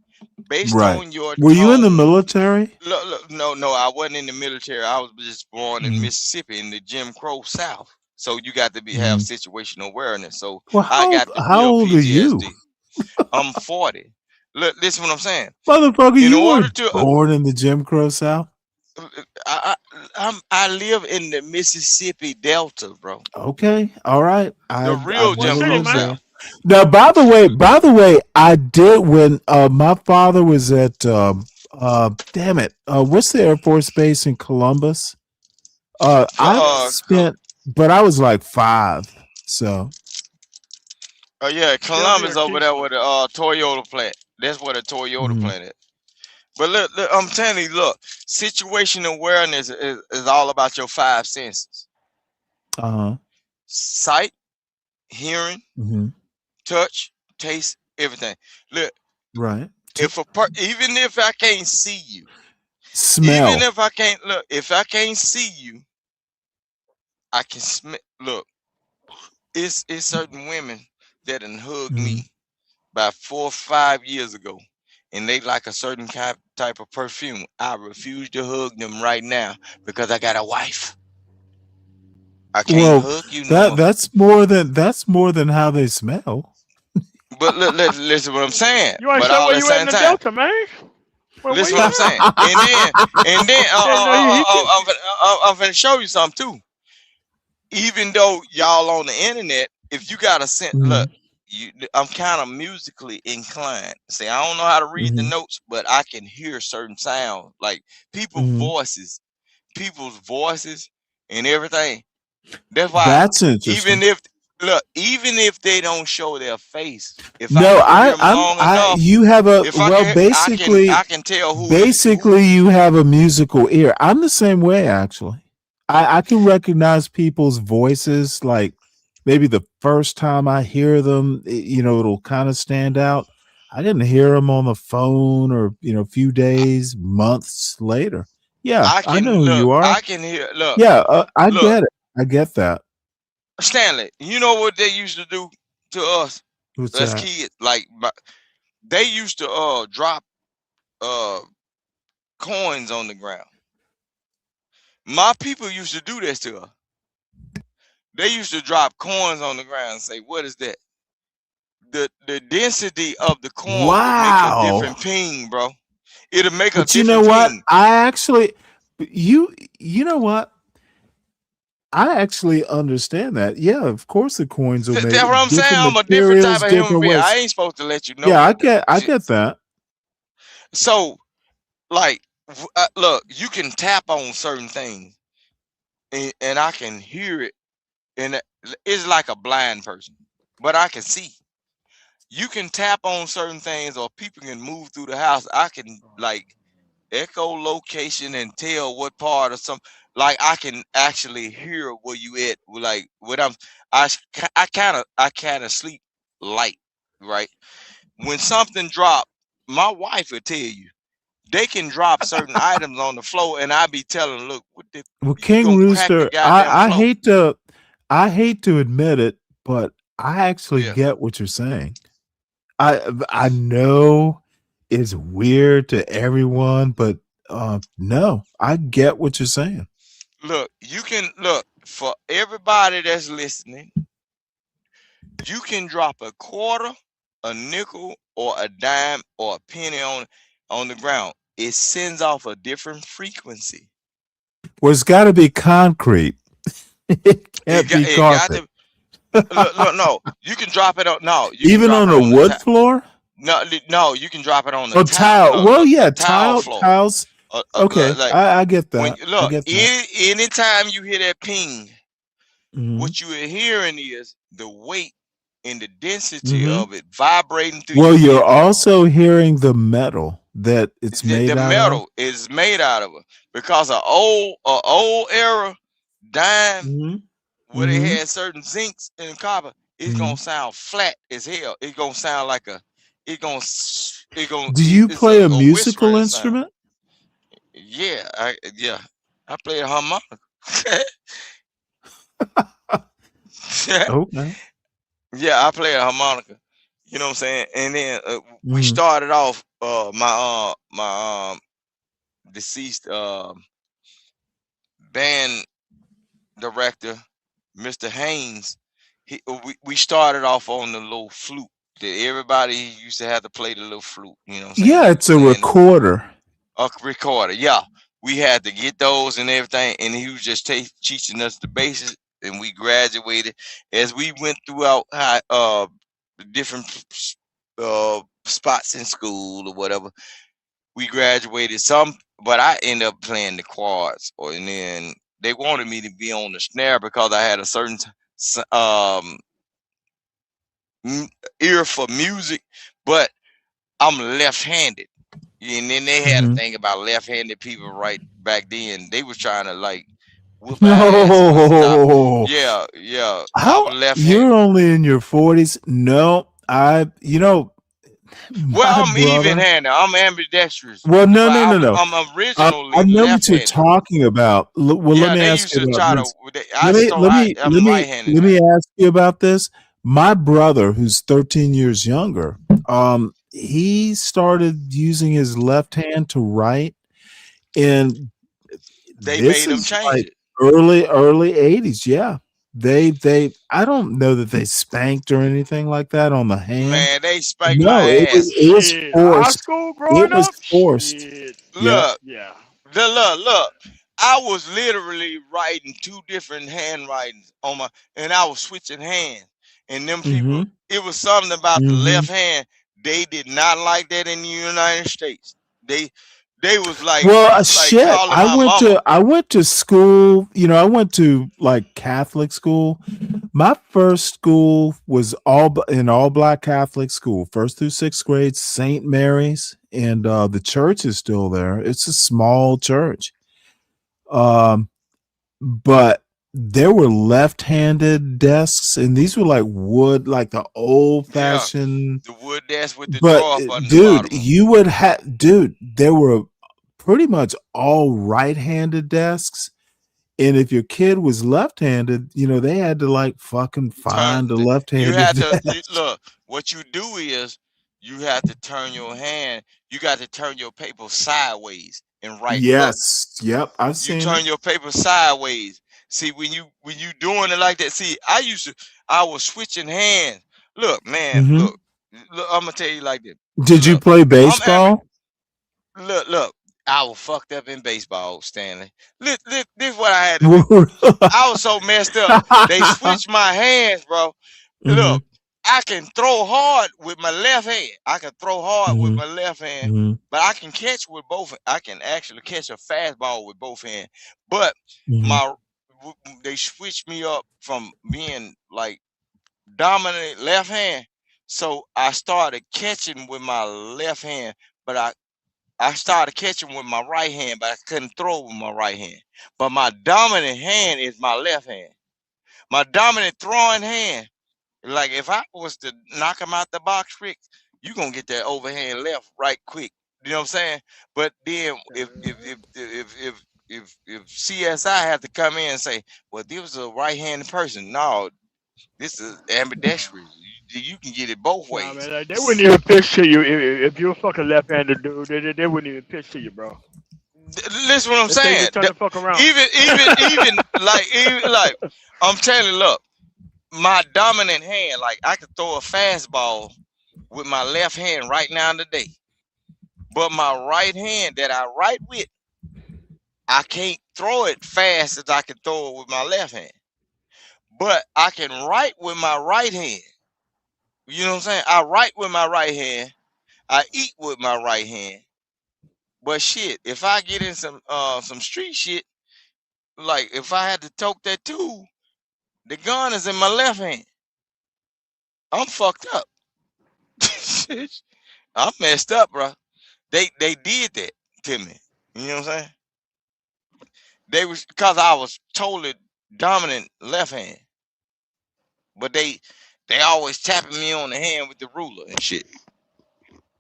based right. on your Were you in the tone. military? Look, no, I wasn't in the military. I was just born in Mhm, Mississippi in the Jim Crow South. So you got to have mhm. situational awareness. So Well, I got the how real old are you, PTSD. I'm 40. Look, listen what I'm saying. motherfucker? In You order weren't to born in the Jim Crow South. I live in the Mississippi Delta, bro. Okay, all right. The I real What Jim never city, Crow lived man? there. South. Now, by the way, I did when my father was at damn it, what's the Air Force Base in Columbus? I spent, but I was like 5, so Oh yeah, Shelby Columbus or over there Kingston? with the Toyota plant. That's where the Toyota mhm, plant is. But look, I'm telling you, look, situational awareness is all about your five senses: uh-huh, sight, hearing, hmm, touch, taste, everything. Look, right. even if I can't see you, even Smell. if I can't look, if I can't see you, I can smell. Look, it's certain women that done hugged Mhm. me about 4 or 5 years ago, and they like a certain type of perfume. I refuse to hug them right now because I got a wife. I can't Well, hug you no more. that's more than how they smell. But listen what I'm saying. You ain't But say all where at the you at in same the time, Delta, man. Where listen you what I'm at? saying. And then Yeah, no, I'm finna show you something too. Even though y'all on the internet, if you got a sense, look, Mhm, I'm kind of musically inclined. Say I don't know how to read the mhm, notes, but I can hear certain sounds, like mhm. people's voices, and everything. That's why That's interesting. even if even if they don't show their face, if I No, can hear them long I enough, you have a if I well can, I can tell who. basically you have a musical ear. I'm the same way actually. I can recognize people's voices like maybe the first time I hear them, it'll kind of stand out. I didn't hear them on the phone or, a few days, months later. Yeah, I I can know who look. you are. I can hear. Look, Yeah, I look, get it. I get that. Stanley. You know what they used to do to us What's as that? kids? Like they used to drop uh coins on the ground. My people used to do this to us. They used to drop coins on the ground and say, "What is that?" The density of the coin would make a different Wow. ping, bro. It'll make a But you know different what? ping. I actually you know what? I actually understand that. Yeah, of course the coins will That's what make I'm saying. different I'm a different type materials, of human different being. I ways. ain't supposed to let you know Yeah, that though. I get that. So, like, look, you can tap on certain things, and I can hear it, and it's like a blind person, but I can see. You can tap on certain things, or people can move through the house. I can like echolocation and tell what part of some. Like I can actually hear where you at. Like what I kind of sleep light, right? When something drop, my wife will tell you. They can drop certain items on the floor, and I be telling, look, Well, you King gonna crack the Rooster, goddamn floor. I hate to admit it, but I actually Yeah. get what you're saying. I know it's weird to everyone, but no, I get what you're saying. Look, you can look for everybody that's listening. You can drop a quarter, a nickel, or a dime, or a penny on the ground. It sends off a different frequency. Well, it's got to be concrete. It can't be It got carpet. to look. No, you can drop it on. No, you can Even drop on it a on the wood tile. floor? No, you can drop it on the Oh, tile. tile. Well, yeah, Tile floor. tiles. Okay, Like I get when that. I look, get that. anytime you hear that ping, Hmm. what you are hearing is the weight and the density Hmm. of it vibrating through Well, your you're eardrum. also hearing the metal that it's The made out of. metal is made out of it because a old era dime Hmm. where they Hmm. had certain zincs and copper, it's Hmm. gonna sound flat as hell. It's gonna sound like Do you it's play a a musical whispering sound. instrument? I play a harmonica. Okay. Yeah, I play a harmonica. You know what I'm saying? And then we Hmm. started off my deceased band director, Mr. Haynes. We started off on the little flute that everybody used to have to play the little flute. You know what I'm saying? Yeah, it's a Playing recorder. a recorder. Yeah, we had to get those and everything, and he was just teaching us the basics, and we graduated as we went throughout different spots in school or whatever. We graduated some, but I ended up playing the quads, and then they wanted me to be on the snare because I had a certain m- ear for music, but I'm left-handed. And then they had a Hmm. thing about left-handed people right back then. They was trying to like whoop our ass and stop. No. Yeah. I How was left-handed. you're only in your 40s? No, Well, my I'm brother. even-handed. I'm ambidextrous, Well, no, but no, no, no. I'm I originally know what you're left-handed. talking about. Well, let Yeah, me they ask used you to about try to. this. I so I'm right-handed Let now. me ask you about this. My brother, who's 13 years younger, he started using his left hand to write, and They this made them is change like it. early 80s. Yeah. They I don't know that they spanked or anything like that on the hand. Man, they spanked my No, ass. it was Shit, high forced. school It growing was up. forced. Shit. Yep. Look, Yeah. look. I was literally writing two different handwritings on my, and I was switching hands. And them people, Mhm. it was something about the left Mhm. hand. They did not like that in the United States. They, they was Well, like shit. calling my mama. I went to school, I went to like Catholic school. My first school was all black Catholic school, 1st through 6th grade, St. Mary's, and the church is still there. It's a small church. Um but there were left-handed desks, and these were like wood, like the Yeah, old-fashioned. the wood desk with the But drawer up on the dude, bottom of 'em. you would have, dude, there were pretty much all right-handed desks. And if your kid was left-handed, they had to like fucking find a You left-handed had to desk. look. What you do is you have to turn your hand. You got to turn your paper sideways and write. Look, Yes. Yep. I've you seen it. turn your paper sideways. See, when you doing it like that. See, I was switching hands. Look, man, Hmm. look. I'm gonna tell you like this. Did you Look, play I'm ambi- baseball? look. I was fucked up in baseball, Stanley. This is what I had to do. I was so messed up. They switched my hands, bro. Hmm. Look, I can throw hard with my left hand. I can throw hard with Hmm. my left hand, Hmm. but I can catch with both. I can actually catch a fastball with both hands. But Hmm. my they switched me up from being like dominant left hand, so I started catching with my left hand. But I started catching with my right hand, but I couldn't throw with my right hand. But my dominant hand is my left hand. My dominant throwing hand, like if I was to knock him out the box quick, you gonna get that overhand left right quick. You know what I'm saying? But then if CSI had to come in and say, well, this was a right-handed person. No, This is ambidextrous. You can get it both Nah, ways. man, like, they wouldn't even pitch to you if you're a fucking left-handed dude. They wouldn't even pitch to you, bro. Listen, what I'm They think saying. you turn the fuck around. Even like I'm telling you, look, my dominant hand, like I could throw a fastball with my left hand right now today, but my right hand that I write with, I can't throw it fast as I can throw it with my left hand. But I can write with my right hand. You know what I'm saying? I write with my right hand. I eat with my right hand. But shit, if I get in some street shit, like if I had to toke that tool, the gun is in my left hand. I'm fucked up. I'm messed up, bro. They did that to me. You know what I'm saying? They was because I was totally dominant left hand, but they always tapping me on the hand with the ruler and shit.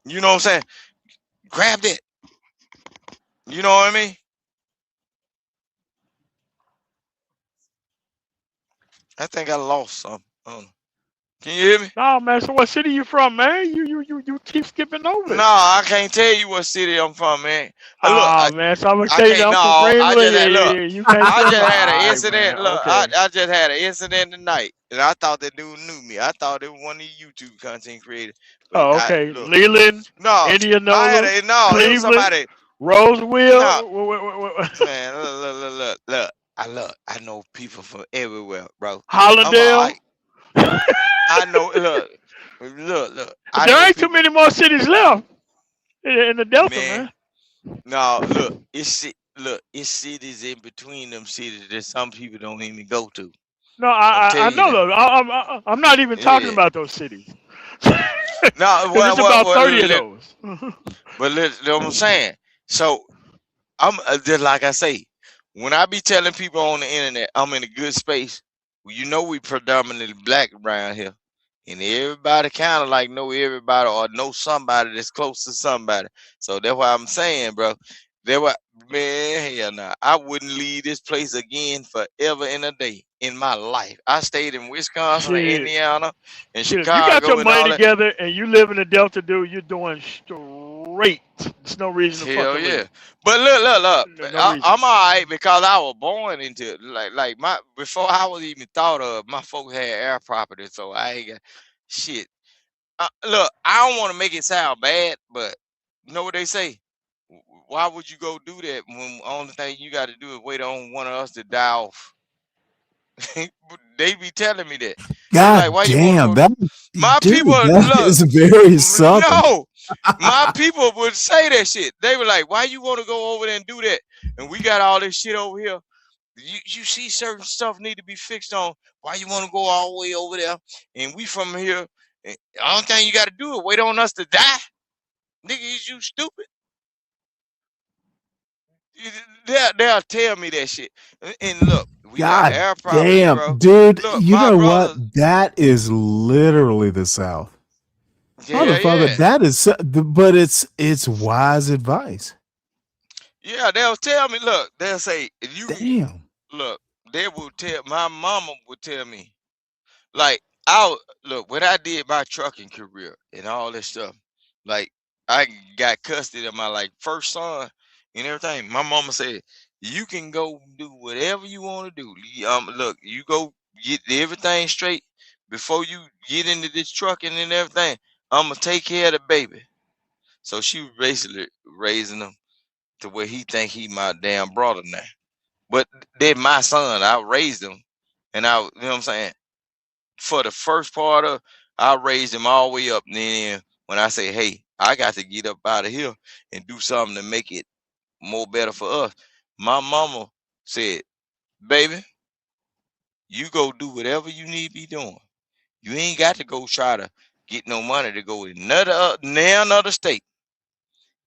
You know what I'm saying? Grab that. You know what I mean? I think I lost some. Can you hear me? Nah, man. So what city you from, man? You keep skipping over No, it. I can't tell you what city I'm from, man. Look, Ah, man. So I'm gonna I tell you can't. I'm No, from I Greenland. just Yeah, had yeah, look. yeah. You can't I tell just me. had All an right, incident. man. Look, Okay. I just had an incident tonight, and I thought that dude knew me. I thought it was one of the YouTube content creators. But Oh, I okay. look, Leland, no, I had Indianola, a no. It was Cleveland, somebody. No, Roseville, man. Look. I know people from everywhere, bro. I'm Hollandale. alright. I know. Look. But I there know ain't too people, many more cities left in the Delta, man. man. No, look, it's cities in between them cities that some people don't even go to. No, I'm I telling you know that. those. I'm not even talking Yeah. about those cities. No, Because it's about 30 of those. but you know what I'm saying. So I'm just like I say, when I be telling people on the internet I'm in a good space, well, you know we predominantly black around here, and everybody kind of like know everybody or know somebody that's close to somebody. So that's why I'm saying, bro. That why, man, hell nah. I wouldn't leave this place again forever and a day in my life. I stayed in Wisconsin, and Shit. Indiana, and Shit, if you got your Chicago, and money all that. together and you live in the Delta, dude, you're doing straight. There's no reason to Hell fucking yeah. leave. But look. No reason. I'm all right because I was born into it. Like my before I was even thought of, my folks had air property, so I ain't got shit. Look, I don't want to make it sound bad, but you know what they say? Why would you go do that when the only thing you got to do is wait on one of us to die off? They be telling me that. They be like, God why you want to damn, go? that My dude, people, that look, is very southern. no, my people would say that shit. They were like, why you want to go over there and do that? And we got all this shit over here. You see certain stuff need to be fixed on. Why you want to go all the way over there? And we from here. And the only thing you got to do is wait on us to die. Nigga, is you stupid? They'll tell me that shit. And look, we got God air property, damn, bro. dude, Look, you my know what? brother. That is literally the South. Motherfucker, Yeah. that is, but it's wise advice. Yeah, they'll tell me, look, they'll say, if you Damn. look, they will tell, my mama would tell me, like, look, when I did my trucking career and all this stuff, like, I got custody of my, like, first son and everything. My mama said, you can go do whatever you want to do. Look, you go get everything straight before you get into this trucking and everything. I'm going to take care of the baby. So she was basically raising him to where he think he my damn brother now. But they're my son. I raised them. And you know what I'm saying? For the first part of, I raised him all the way up. And then when I say, hey, I got to get up out of here and do something to make it more better for us, my mama said, baby, you go do whatever you need to be doing. You ain't got to go try to get no money to go in another state.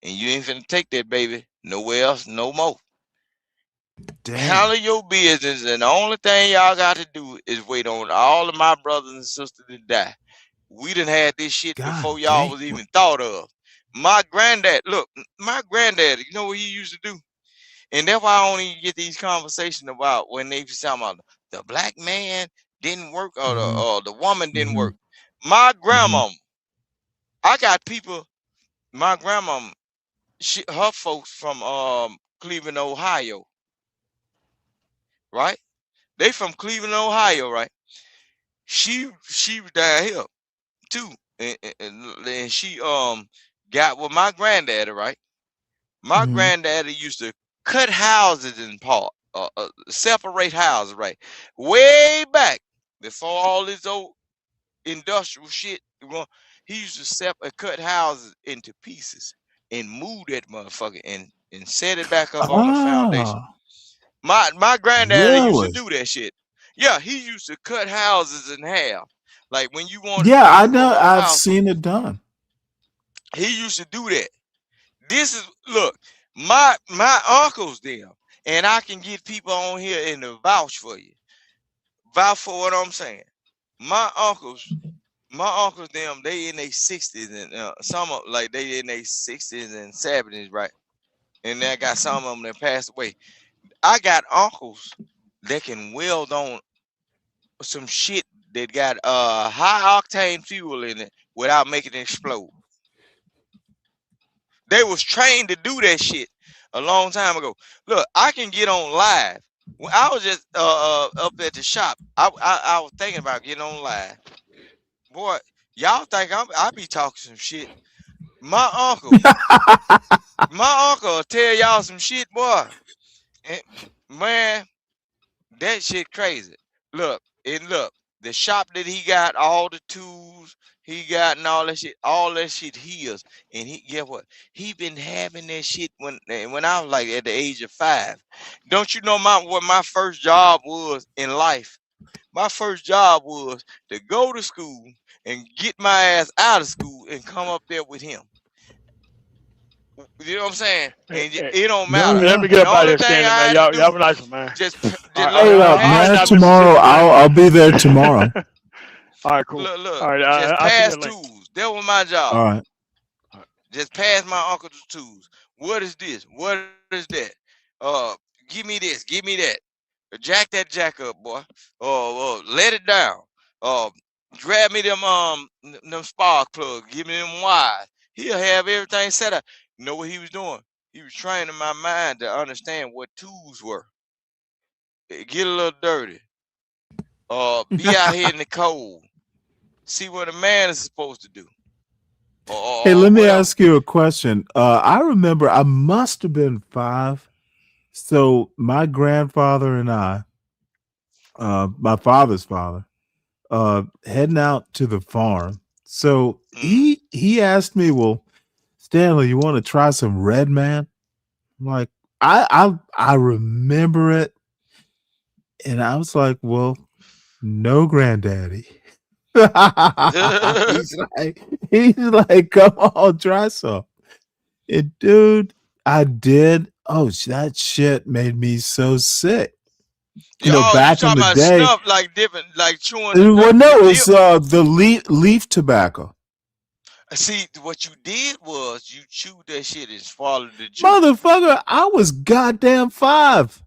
And you ain't finna take that baby nowhere else no more. Damn. Handle your business, and the only thing y'all got to do is wait on all of my brothers and sisters to die. We done had this shit before y'all was even thought of. My granddad, look, my granddad, you know what he used to do? And that's why I only get these conversations about when they be talking about the black man didn't work, or Mhm. the woman didn't Mhm. work. My Mhm. grandma, I got people. My grandma, her folks from Cleveland, Ohio, right? They from Cleveland, Ohio, right? She was down here too, and she got with my granddaddy, right? My Mhm. granddaddy used to cut houses in part, separate houses, right? Way back before all this old industrial shit. He used to cut houses into pieces and move that motherfucker and set it back up on the foundation. Ah, My granddaddy used to really? do that shit. Yeah, he used to cut houses in half. Like when you wanted to Yeah, I do a know. whole I've house, seen it done. he used to do that. This is look, my uncles them, and I can get people on here and to vouch for you. Vouch for what I'm saying. My uncles, my uncles them, they in their 60s and some of like they in their 60s and 70s, right? And I got some of them that passed away. I got uncles that can weld on some shit that got high octane fuel in it without making it explode. They was trained to do that shit a long time ago. Look, I can get on live. When I was just up at the shop, I was thinking about getting on live. Boy, y'all think I be talking some shit. My uncle, my uncle will tell y'all some shit, boy. And, man, that shit crazy. Look, and look, the shop that he got, all the tools he got and all that shit his. And he get what? He been having that shit when I was like at the age of 5. Don't you know what my first job was in life? My first job was to go to school and get my ass out of school and come up there with him. You know what I'm saying? Hey, And hey, it don't No, matter. hey, let me yeah. get The up out of only here, thing Stanley, I man. had to Y'all do have a nice one, man. just All right, look, Hey, all right, pass now tomorrow Mississippi, man. I'll be there tomorrow. All right, cool. look, All right, just I'll send you pass a link. tools. That was my job. All right. Just pass my uncle the tools. What is this? What is that? Uh, give me this. Give me that. Jack that jack up, boy. Let it down. Uh, grab me them spark plugs. Give me them wires. He'll have everything set up. You know what he was doing? He was training my mind to understand what tools were. Get a little dirty. Be out here in the cold. See what a man is supposed to do, Hey, or let me whatever. ask you a question. I remember I must have been 5. So my grandfather and I, my father's father, heading out to the farm. So Mm. he asked me, "Well, Stanley, you want to try some Red Man?" I'm like, I remember it, and I was like, "Well, no, granddaddy." he's he's like, "Come on, try some." And dude, I did. Oh, that shit made me so sick. Oh, you Back in talking the about day. snuff like different, like chewing the Well, the no, it dip? was the leaf tobacco. See, what you did was you chewed that shit and swallowed the juice, Motherfucker, I was goddamn 5.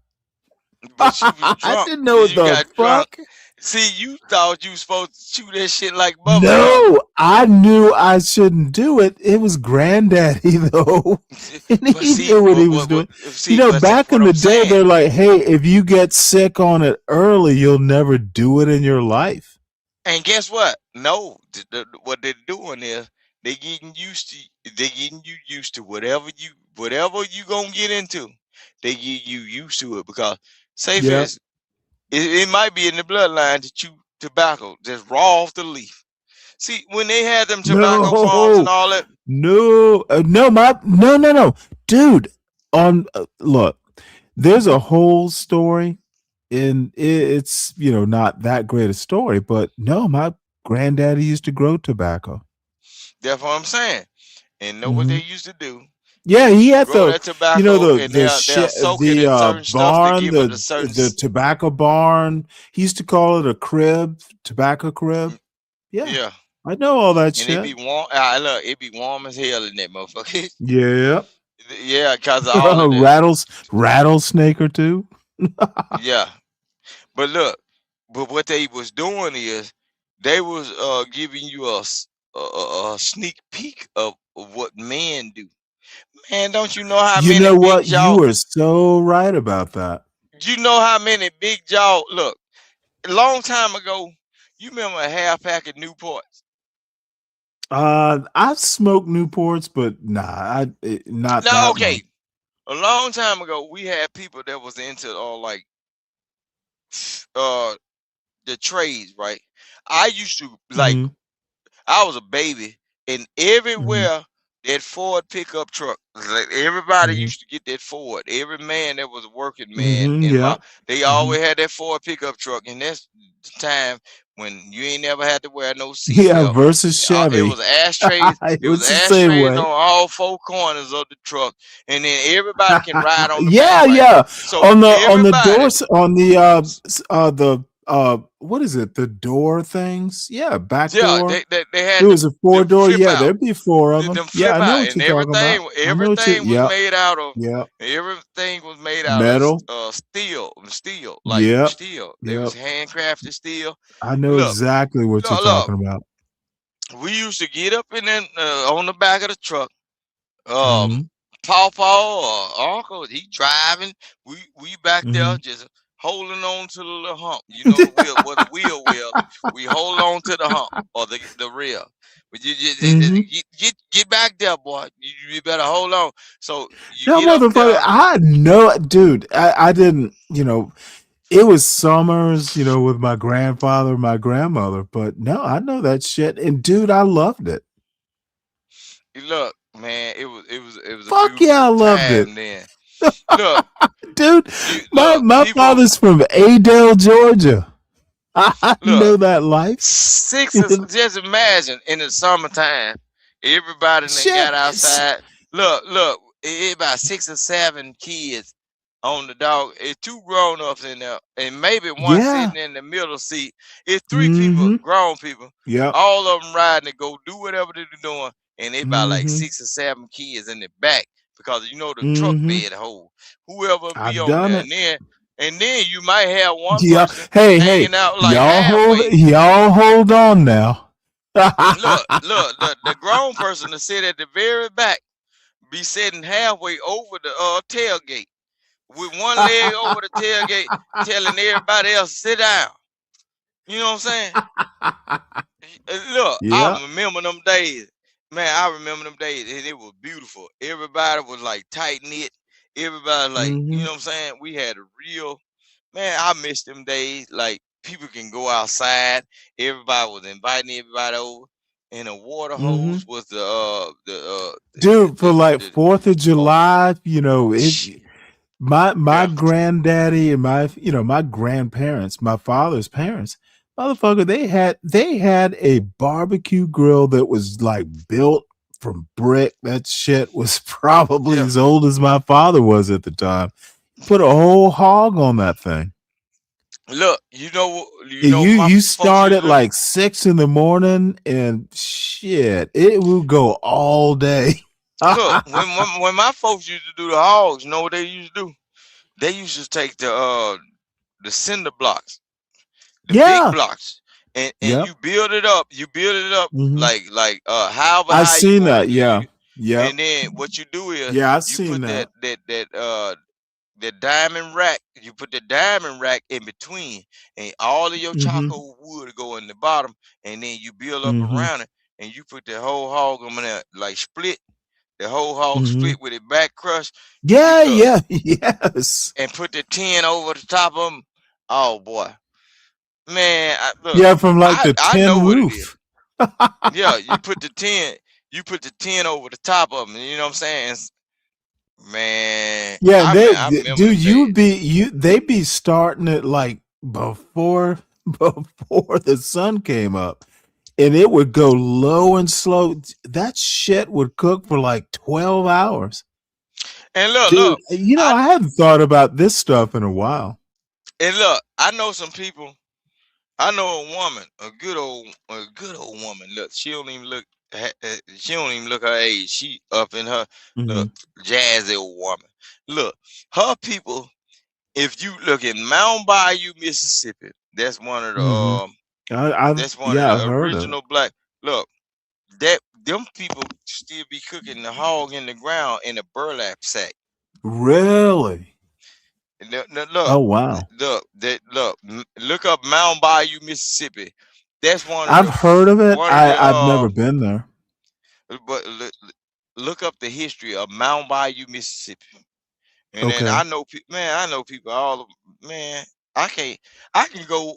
but you was I drunk didn't know because what you the got drunk. fuck. See, you thought you was supposed to chew that shit like bubble gum. No, I knew I shouldn't do it. It was granddaddy though. And But he see, knew what he was doing. but see, Back what in the I'm day, saying. they're like, hey, if you get sick on it early, you'll never do it in your life. And guess what? No, what they're doing is they getting you used to whatever you gonna get into. They get you used to it because say for Yeah. instance, it might be in the bloodline to chew tobacco just raw off the leaf. See, when they had them tobacco farms and No, all that, no, dude. Look, there's a whole story, and it's not that great a story, but no, my granddaddy used to grow tobacco. that's what I'm saying. And know what they Hmm. used to do? They Yeah, he used to had grow that tobacco and the they'll soak it in certain stuff to barn, give it a certain the tobacco barn. He used to call it a crib, tobacco crib. Yeah, yeah. I know all that And it shit. be warm. Look, it be warm as hell in that motherfucker. Yeah. Yeah, cause of all of that. Rattlesnake or two. Yeah, but look. but what they was doing is they was giving you a sneak peek of what men do. Man, don't you know how You many know big what? jaw? You are so right about that. You know how many big jaw? Look, a long time ago, you remember a half pack of Newports? I've smoked Newports, but not No, that much. okay. A long time ago, we had people that was into like uh the trades, right? I used to like Hmm. I was a baby, and Hmm. everywhere that Ford pickup truck, like everybody Hmm. used to get that Ford. Every man that was a working man Hmm. in my, Yep. they Hmm. always had that Ford pickup truck, and that's the time when you ain't never had to wear no Yeah, seatbelt. versus It Chevy. was ashtrays. It It was was the same ashtrays on way. all four corners of the truck, and then everybody can ride on the back, Yeah, right? yeah. So On the everybody, doors, on the what is it? The door things? Yeah, back yeah, door. they It had was a four them door. flip Yeah, out. there'd be four of them. Them Yeah, flip I know out, what and you're talking about. I know what you. everything was Yep. made out of Yep. Metal. steel, like Yep. steel. They was Yep. handcrafted steel. I know Look, exactly what you're look, talking about. we used to get up in then on the back of the truck. Hmm. Pawpaw or uncle, he driving. We back there Hmm. just holding on to the little hump. You know the wheel, where the wheel well. We hold on to the hump or the rail. But you just Hmm. get back there, boy. You better hold on. So you That get up motherfucker. there. I know, dude. I didn't. It was summers, with my grandfather, my grandmother. But no, I know that shit. And dude, I loved it. Look, man, it was a Fuck yeah, beautiful I loved it. time then. Look, Dude, you my look my people. father's from Adel, Georgia. I Look, know that life. just imagine in the summertime, everybody then Shit. got outside. Look, about 6 or 7 kids on the dog. It's two grown ups in there, and maybe one Yeah. sitting in the middle seat. It's three people, Mm-hmm. grown people, Yep. all of them riding to go do whatever they're doing, and they about like Mm-hmm. 6 or 7 kids in the back because the truck Mm-hmm. bed hold whoever be I've on done there, it. and then you might have one Yeah. person Hey, hanging out like y'all halfway. hold on now. Look, the grown person to sit at the very back be sitting halfway over the tailgate with one leg over the tailgate, telling everybody else sit down. You know what I'm saying? Look, Yeah. I remember them days. Man, I remember them days, and it was beautiful. Everybody was like tight knit. Everybody like, you Mm-hmm. know what I'm saying? We had a real man. I miss them days. Like people can go outside. Everybody was inviting everybody over, and the water Mm-hmm. hose was Dude, for like the 4th of oh, July, my yeah, granddaddy and my grandparents, my father's parents, motherfucker, they had a barbecue grill that was like built from brick. That shit was probably yeah. as old as my father was at the time. Put a whole hog on that thing. Look, Yeah, what my you folks start used at to do. like 6 in the morning and shit, it will go all day. Look, when my folks used to do the hogs, you know what they used to do? They used to take the cinder blocks, the big Yeah. blocks, and Yep. you build it up. You build it up Hmm. like however I've high you seen want it that. to. Yeah. Yep. And then what you do is Yeah, I've you seen put that. the diamond rack. You put the diamond rack in between, and all of your Hmm. charcoal wood go in the bottom, and then you build up Hmm. around it, and you put the whole hog on there like split. The whole hog Hmm. split with it back crushed. You Yeah. look Yeah. Yes. and put the tin over the top of them. Oh boy, man! Look, Yeah, from like the I tin know what it is. roof. Yeah, you put the tin over the top of them. You know what I'm saying? Man, Yeah, I remember dude, them days. they'd be starting it like before before the sun came up, and it would go low and slow. That shit would cook for like 12 hours. And Dude, I I hadn't thought about this stuff in a while. I know some people. I know a woman, a good old woman. Look, she don't even look her age. She up in her Hmm. look jazzy old woman. Look, her people. If you look in Mount Bayou, Mississippi, That's one of the Mm-hmm. that's one of Yeah, I've the heard of it. original black. Look, that them people still be cooking the hog in the ground in a burlap sack. Really? And look, Oh wow. look up Mound Bayou, Mississippi. That's I've heard of it. one of the I've never been there. but look up the history of Mound Bayou, Mississippi. And then Okay. I know people all man. I can't. I can go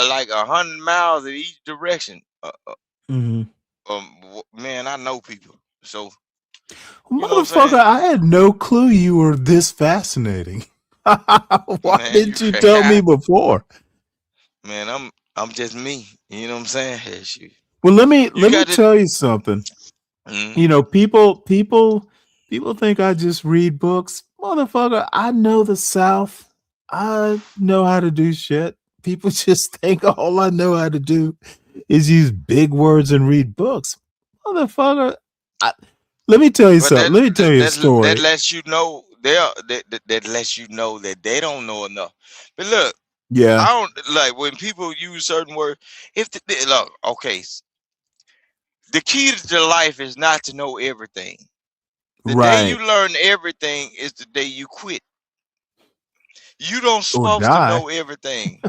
like 100 miles in each direction. Mm-hmm. Man, I know people. So you know what I'm Motherfucker, saying? I had no clue you were this fascinating. Why Man, you didn't you tell me before? man, I'm just me. You know what I'm saying? Hey, shoot. Well, let You me got to. tell you something. You know, people think I just read books. Motherfucker, I know the South. I know how to do shit. People just think all I know how to do is use big words and read books. Motherfucker, let me tell you But something. Let me tell you a that story. lets you know that lets you know that they don't know enough. But look, Yeah, I don't like when people use certain words. If look, okay, the key to life is not to know everything. The day you right. learn everything is the day you quit. You don't Or supposed to die. know everything.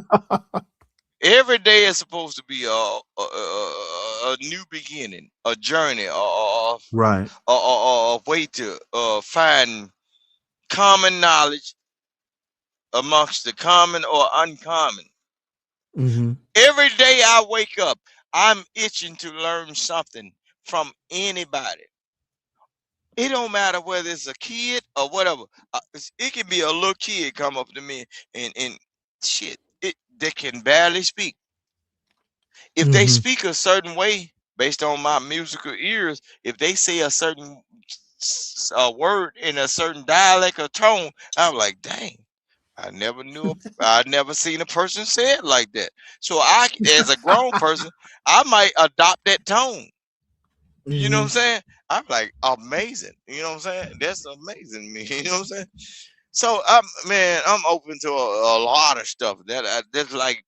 Every day is supposed to be a new beginning, a journey, Right. a way to find common knowledge amongst the common or uncommon. Mm-hmm. Every day I wake up, I'm itching to learn something from anybody. It don't matter whether it's a kid or whatever. It can be a little kid come up to me and shit. They can barely speak. If they Mm-hmm. speak a certain way based on my musical ears, if they say a certain word in a certain dialect or tone, I'm like, dang, I never knew. I never seen a person say it like that. So as a grown person, I might adopt that tone. You know what I'm Mm-hmm. saying? I'm like amazing. You know what I'm saying? That's amazing to me. You know what I'm saying? So I'm open to a lot of stuff. That's like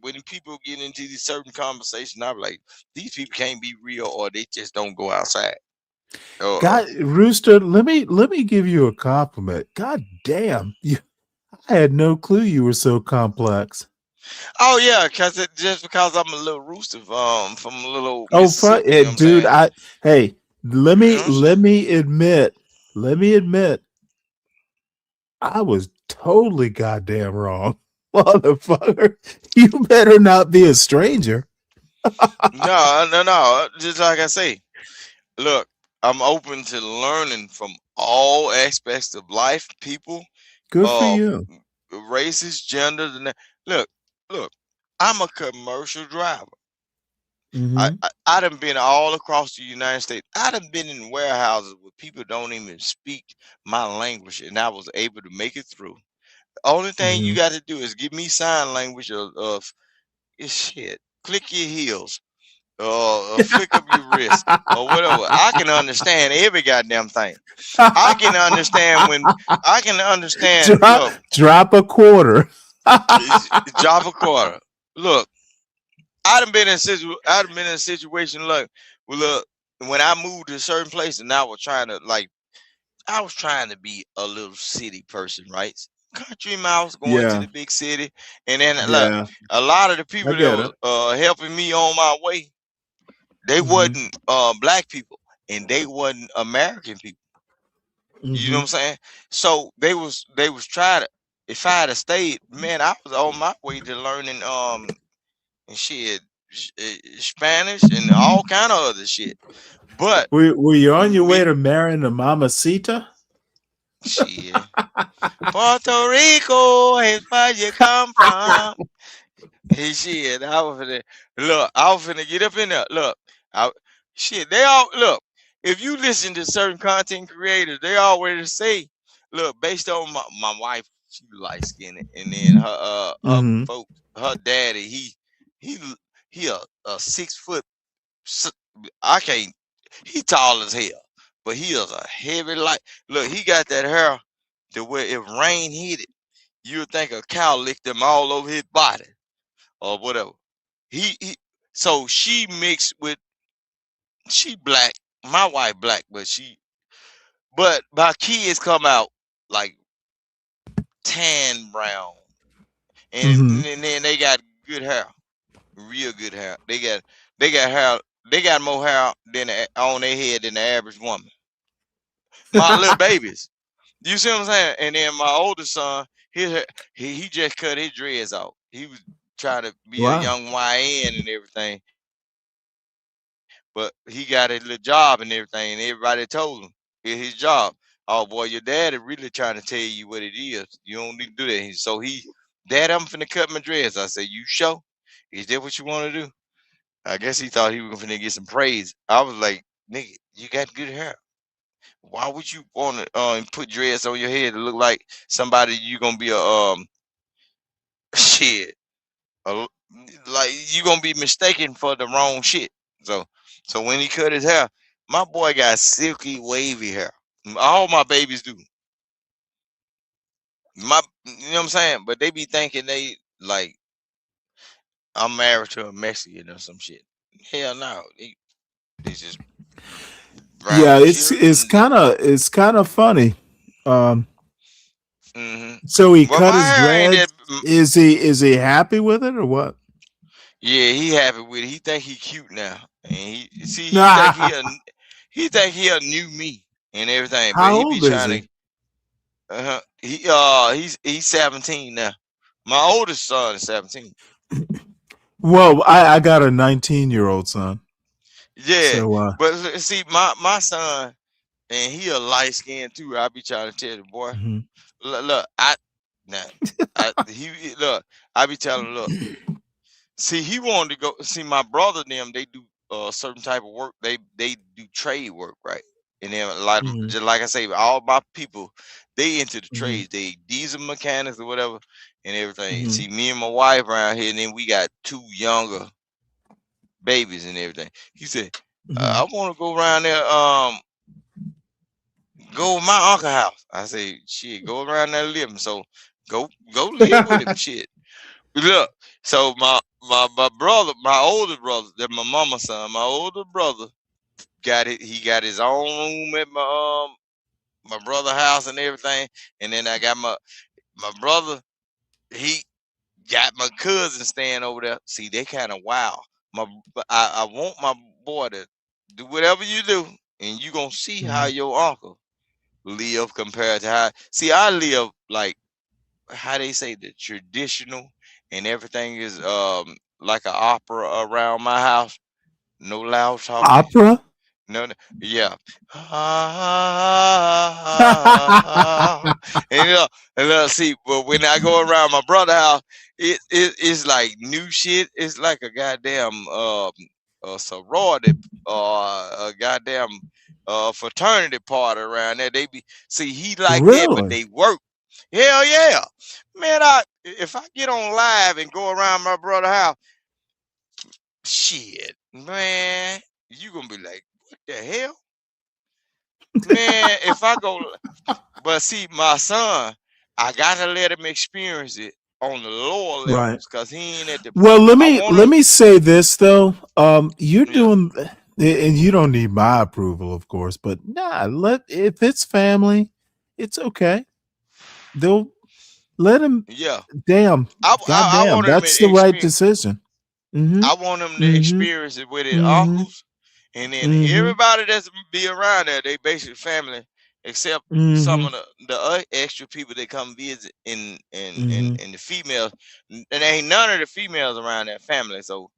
when people get into these certain conversations, I'm like, these people can't be real or they just don't go outside. God, Rooster, let me give you a compliment. God damn, I had no clue you were so complex. Oh yeah, just because I'm a little rooster from a little old Oh, Mississippi, you know what I'm dude, saying? hey, You know? let me admit, I was totally goddamn wrong, motherfucker. You better not be a stranger. No. Just like I say, look, I'm open to learning from all aspects of life, people, Good for uh, you. races, genders, and that. Look, look, I'm a commercial driver. Mm-hmm. I done been all across the United States. I done been in warehouses where people don't even speak my language, and I was able to make it through. The only thing you Mm-hmm. got to do is give me sign language of shit. Click your heels, flick up your wrist, or whatever. I can understand every goddamn thing. I can understand when I can understand. Look, Drop a quarter. drop a quarter. Look, I done been in a situation like, well, look, when I moved to a certain place and I was trying to be a little city person, right? Country mouse going to Yeah, the big city, and then look, yeah, a lot of the I people that get was it. helping me on my way, they Mm-hmm. wasn't black people, and they wasn't American people. You know what Mm-hmm. I'm saying? So they was trying to. If I had stayed, man, I was on my way to learning and shit, Spanish and all kind of other shit. But Were you on your way me, to marrying a mamacita? shit, Puerto Rico is where you come from. Hey, shit, I was finna get up in there. Look, I, shit, they all look. If you listen to certain content creators, they always say, look, based on my wife, she light skinned, and then her Mm-hmm. folks, her daddy, he he a 6 foot. I can't. He tall as hell, but he is a heavy light. Look, he got that hair to where if rain hit it, you would think a cow licked him all over his body. or whatever. He so she mixed with she black. My wife black, but my kids come out like tan brown, Hmm. and then they got good hair, real good hair. They got hair. They got more hair on their head than the average woman. My little babies. You see what I'm saying? And then my oldest son, he just cut his dreads off. He was trying to be a Wow. young YN and everything, but he got a little job and everything, and everybody told him it's his job. Oh boy, your dad is really trying to tell you what it is. You don't need to do that. So Dad, I'm finna cut my dreads. I said, you sure? Is that what you want to do? I guess he thought he was finna get some praise. I was like, nigga, you got good hair. Why would you want to put dreads on your head to look like somebody you gonna be a shit? a- like you gonna be mistaken for the wrong shit. So when he cut his hair, my boy got silky wavy hair. All my babies do. You know what I'm saying? But they be thinking they like I'm married to a Mexican or some shit. Hell no, they just Yeah, brown it's children. kind of funny. Um, Hmm. so he Well, cut my his hair ain't that. dreads. Is he happy with it or what? Yeah, he happy with it. He think he cute now, and he think he think he a new me and everything. But How he be old is trying he? to. He's 17 now. My oldest son is 17. Well, I got a 19-year-old son. Yeah, So but see, my son and he a light skin too. I be trying to tell the boy, mhm. look, now, look, I be telling him, look. See, he wanted to go see my brother. Them they do certain type of work. They do trade work, right? And then Mhm. just like I say, all my people they into the Mhm. trades. They diesel mechanics or whatever and everything. Mhm. See, me and my wife around here, and then we got two younger babies and everything. He said, Mhm. I want to go around there. Go with my uncle house. I say, shit, go around there living. So go live with him. Shit. Look, so my brother, my older brother, that my mama's son, my older brother got it. He got his own room at my brother house and everything. And then I got my brother. He got my cousin staying over there. See, they kind of wild. I want my boy to do whatever you do, and you gonna see how Mhm. your uncle live compared to how. See, I live like how they say the traditional and everything is like an opera around my house. No loud talking. Opera? No, yeah. And see, but when I go around my brother house, it's like new shit. It's like a goddamn a sorority a goddamn fraternity party around there. They be see he like that, but Really? they work. Hell yeah, man! If I get on live and go around my brother house, shit, man, you gonna be like, what the hell, man? If I go, but see, my son, I gotta let him experience it on the lower Right. levels, cause he ain't at the. Well, let I me want let him. me say this though. You're Yeah, doing, and you don't need my approval, of course, but nah. If it's family, it's okay. They'll let him. yeah. Damn, I goddamn, want him that's to the right experience. decision. Mm-hmm. I want them to Mm-hmm. experience it with their Mm-hmm. uncles, and then Mm-hmm. everybody that's be around there, they basically family, except some Mm-hmm. of the extra people that come visit, Mm-hmm. and the females, and there ain't none of the females around that family. So,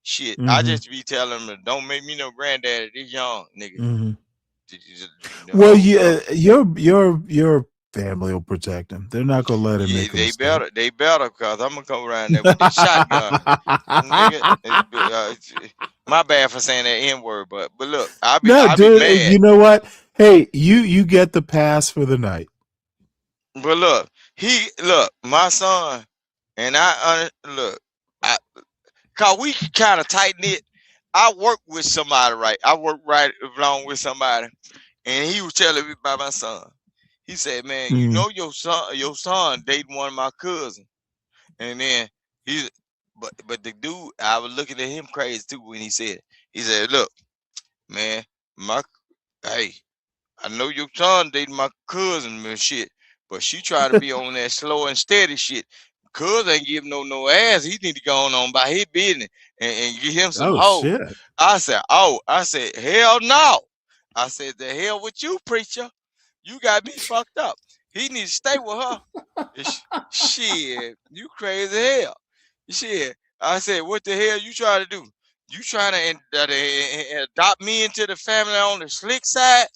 shit, I Mm-hmm. just be telling them, don't make me no granddaddy this young nigga. Mm-hmm. Well, No, no, your family will protect him. They're not gonna let him yeah, make a mistake. they better, cause I'm gonna come around there with this shotgun. Nigga, my bad for saying that N word, but look, No, I be dude. mad. You know what? Hey, you get the pass for the night. But look, my son and look, I cause we kind of tight knit. I work with somebody, right? I work right along with somebody, and he was telling me about my son. He said, "Man, you Mm. know your son dating one of my cousins," and then he but the dude, I was looking at him crazy too when he said, look, man, my hey, I know your son dating my cousin and shit, but she trying to be on that slow and steady shit. Cuz ain't giving no ass. He need to go on by his business and get him some Oh hoes. shit. I said, hell no. I said, the hell with you, preacher. You got me fucked up. He need to stay with her. Shit, you crazy hell. Shit. I said, what the hell you trying to do? You trying to adopt me into the family on the slick side?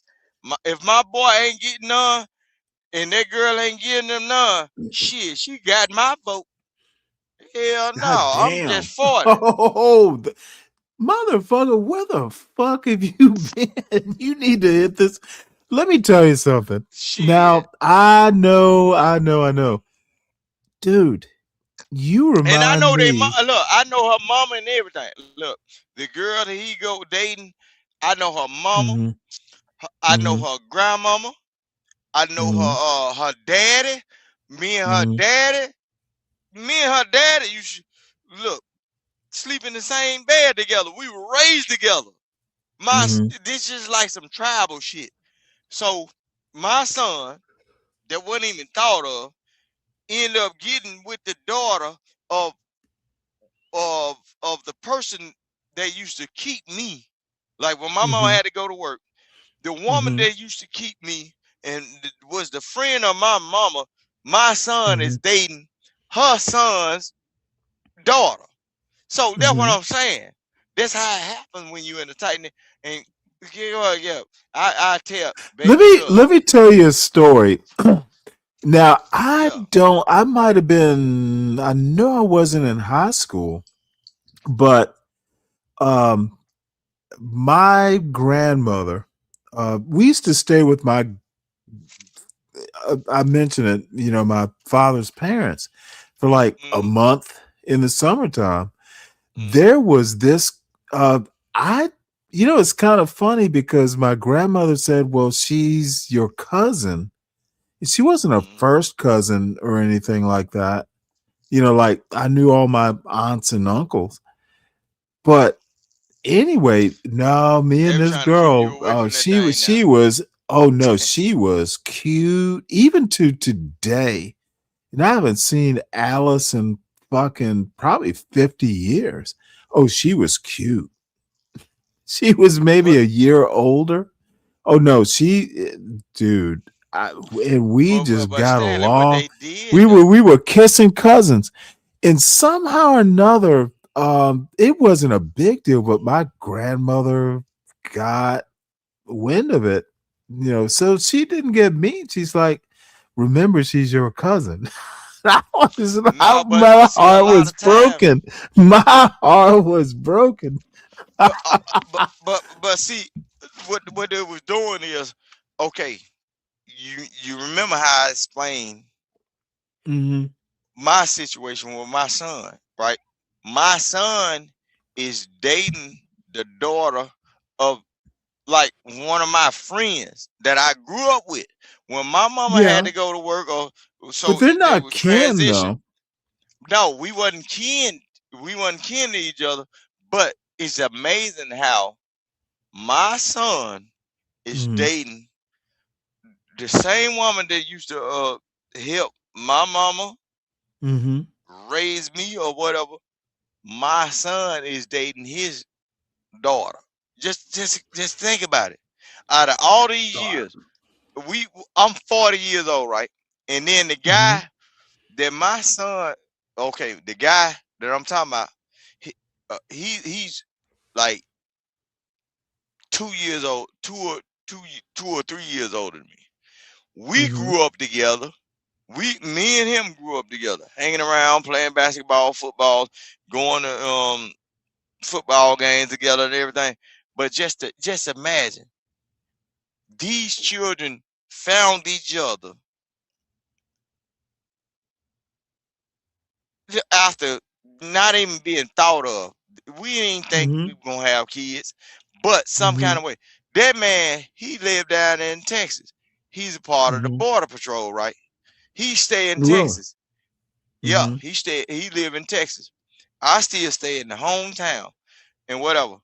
If my boy ain't getting none and that girl ain't getting them none, shit, she got my vote. Hell God no, I'm damn. just 40. Oh, motherfucker, where the fuck have you been? You need to hit this. Let me tell you something. Shit. Now, I know. Dude, you And I remind know me. look, I know her mama and everything. Look, the girl that he go dating, I know her mama. Mm-hmm, I know mm-hmm, her grandmama. I know mm-hmm, her daddy. Me and her mm-hmm, daddy. Me and her daddy used to look sleep in the same bed together. We were raised together. mm-hmm, This is like some tribal shit. So my son, that wasn't even thought of, ended up getting with the daughter of of the person that used to keep me. Like when my mama mm-hmm, had to go to work, the woman mm-hmm, that used to keep me and was the friend of my mama, my son mm-hmm, is dating her son's daughter. So that's what mm-hmm. I'm saying. That's how it happens when you in the tight knit. And yeah, I tell baby, look, Let me tell you a story. Now, yeah. I might have been, I know I wasn't in high school, but um, my grandmother, we used to stay with I mentioned it, my father's parents for like a Mm-hmm, month in the summertime. mm-hmm, There was this, uh, I, it's kind of funny because my grandmother said, well, she's your cousin. She wasn't a mm-hmm. first cousin or anything like that. Like I knew all my aunts and uncles. But anyway, no, me They and were this trying to keep you girl, away from that thing now. she was, oh no, she was cute even to today. And I haven't seen Alice in fucking probably 50 years. Oh, she was cute. She was maybe But a year older. Oh no, dude, and we just but got Stanley, what along. they did We though. were kissing cousins, and somehow or another, it wasn't a big deal, but my grandmother got wind of it, so she didn't get mean. She's like, remember, she's your cousin. No, My but see, a heart lot was of time, broken. My heart was broken. but see, what they was doing is, okay. You remember how I explained Hmm. my situation with my son, right? My son is dating the daughter of like one of my friends that I grew up with. When my mama had Yeah, to go to work, or but so they're they not would kin transition. though. No, we wasn't kin. We wasn't kin to each other. But it's amazing how my son is Hmm. dating the same woman that used to help my mama Hmm. raise me or whatever. My son is dating his daughter. Just think about it. Out of all these years, I'm 40 years old, right? And then the Hmm. guy that my son, okay, the guy that I'm talking about, he's like 2 years old, 2 or 3 years older than me. We Hmm. grew up together. Me and him grew up together, hanging around, playing basketball, football, going to football games together and everything. But just imagine these children found each other after not even being thought of. We didn't think we Hmm. were gonna have kids, but some Hmm. kind of way. That man, he lived down in Texas. He's a part of the Hmm. border patrol, right? He stay in Really? Texas. Yeah, Hmm. he live in Texas. I still stay in the hometown and whatever.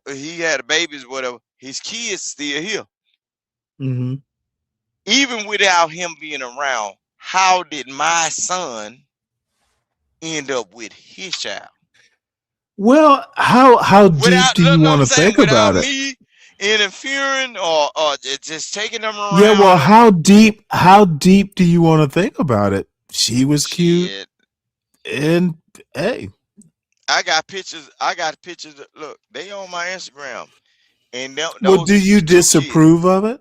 He had babies, whatever. His kids still here. Mm-hmm. Even without him being around, how did my son end up with his child? Well, how deep Without, do no, you no, want I'm to saying think without about it? me interfering or just taking them Yeah, well, around or how deep do you want to think about it? She was cute, shit. and hey, I got pictures. I got pictures. Look, they on my Instagram, and well, those do is you the two kids. disapprove of it?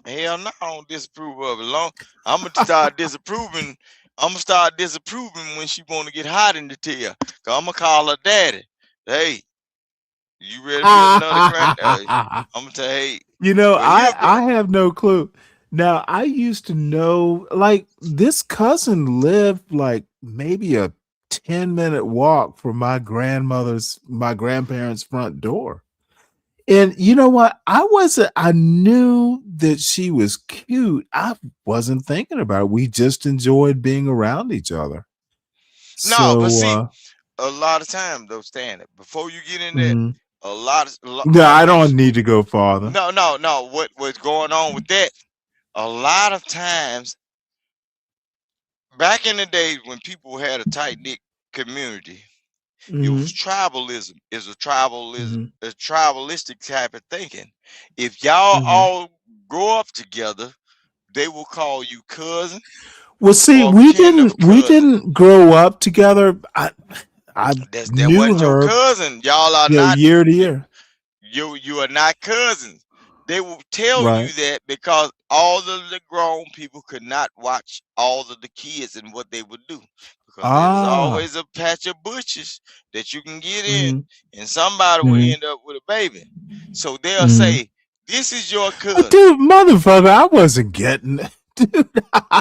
Hell no, I don't disapprove of it. I'm gonna start disapproving. I'm gonna start disapproving when she want to get hot in the tail. Cause I'm gonna call her daddy. Hey, you ready to be another grand? I'm gonna tell hey, You know, well he a I have no clue. Now, I used to know, like, this cousin lived like maybe a 10-minute walk from my grandparents' front door. And you know what? I knew that she was cute. I wasn't thinking about it. We just enjoyed being around each other. no, but So, see, a lot of times though, Stanley, before you get in that, mhm. No, like I when don't need to go farther. no, what's going on with that? A lot of times back in the days when people had a tight knit community, it was Mhm. tribalism. It's Mhm. a tribalistic type of thinking. If y'all Mhm. all grow up together, they will call you cousin Well, see, or we kin didn't of we cousin. didn't grow up together. I That knew wasn't your her, cousin. Y'all are you know, not year to year. you are not cousins. They will tell you Right. that because all of the grown people could not watch all of the kids and what they would do. Because there's Ah. always a patch of bushes that you can get in, Mhm. and somebody will Mhm. end up with a baby. So they'll Mhm. say, this is your But cousin. dude, motherfucker, I wasn't getting it. Dude,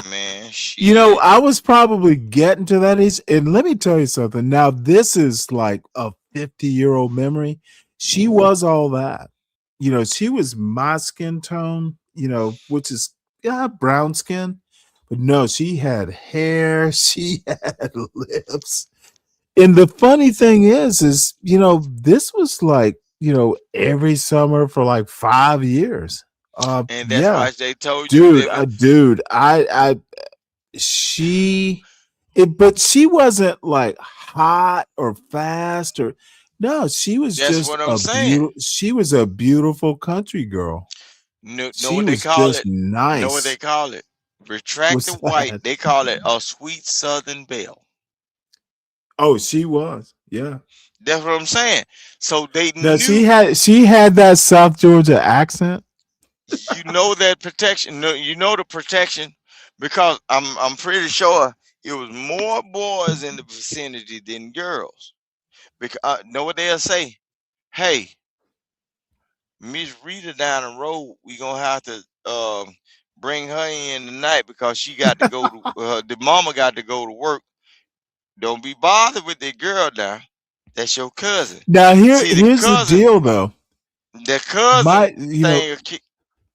Man, you know, shit. I was probably getting to that age. And let me tell you something. Now, this is like a 50-year-old memory. She was all that. You know, she was my skin tone, you know, which is brown skin. But no, she had hair, she had lips. And the funny thing is, you know, this was like, you know, every summer for like 5 years. And that's Yeah, why they told you dude, that was she, but she wasn't like hot or fast or no, she was that's just what I'm saying. she was a beautiful country girl. Know She what they was call just it? Know what they nice. call it? Retract What's the white. that? They call it a sweet southern belle. Oh, she was. Yeah. That's what I'm saying. So they No, knew, she had that South Georgia accent. you know that protection. No, you know the protection because I'm pretty sure it was more boys in the vicinity than girls. Because know what they'll say? Hey, Miss Rita down the road, we gonna have to bring her in tonight because she got to go to the mama got to go to work. Don't be bothered with that girl now. That's your cousin. Now See here's the deal though. the cousin My you know, thing.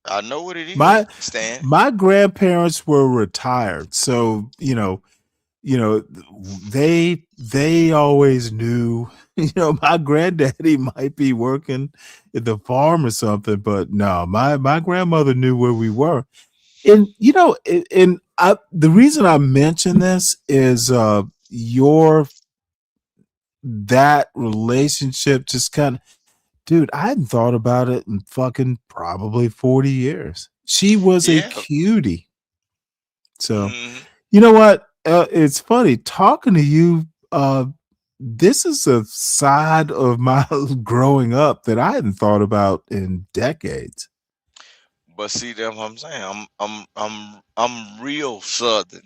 I know what it is, my Stan. my grandparents were retired. So, they always knew, you know, my granddaddy might be working at the farm or something, but no, my grandmother knew where we were. And you know, the reason I mention this is your that relationship just kind of dude, I hadn't thought about it in fucking probably 40 years. She was a Yeah. cutie. So, hmm you know what? It's funny talking to you. This is a side of my growing up that I hadn't thought about in decades. But see, that's what I'm saying. I'm real Southern.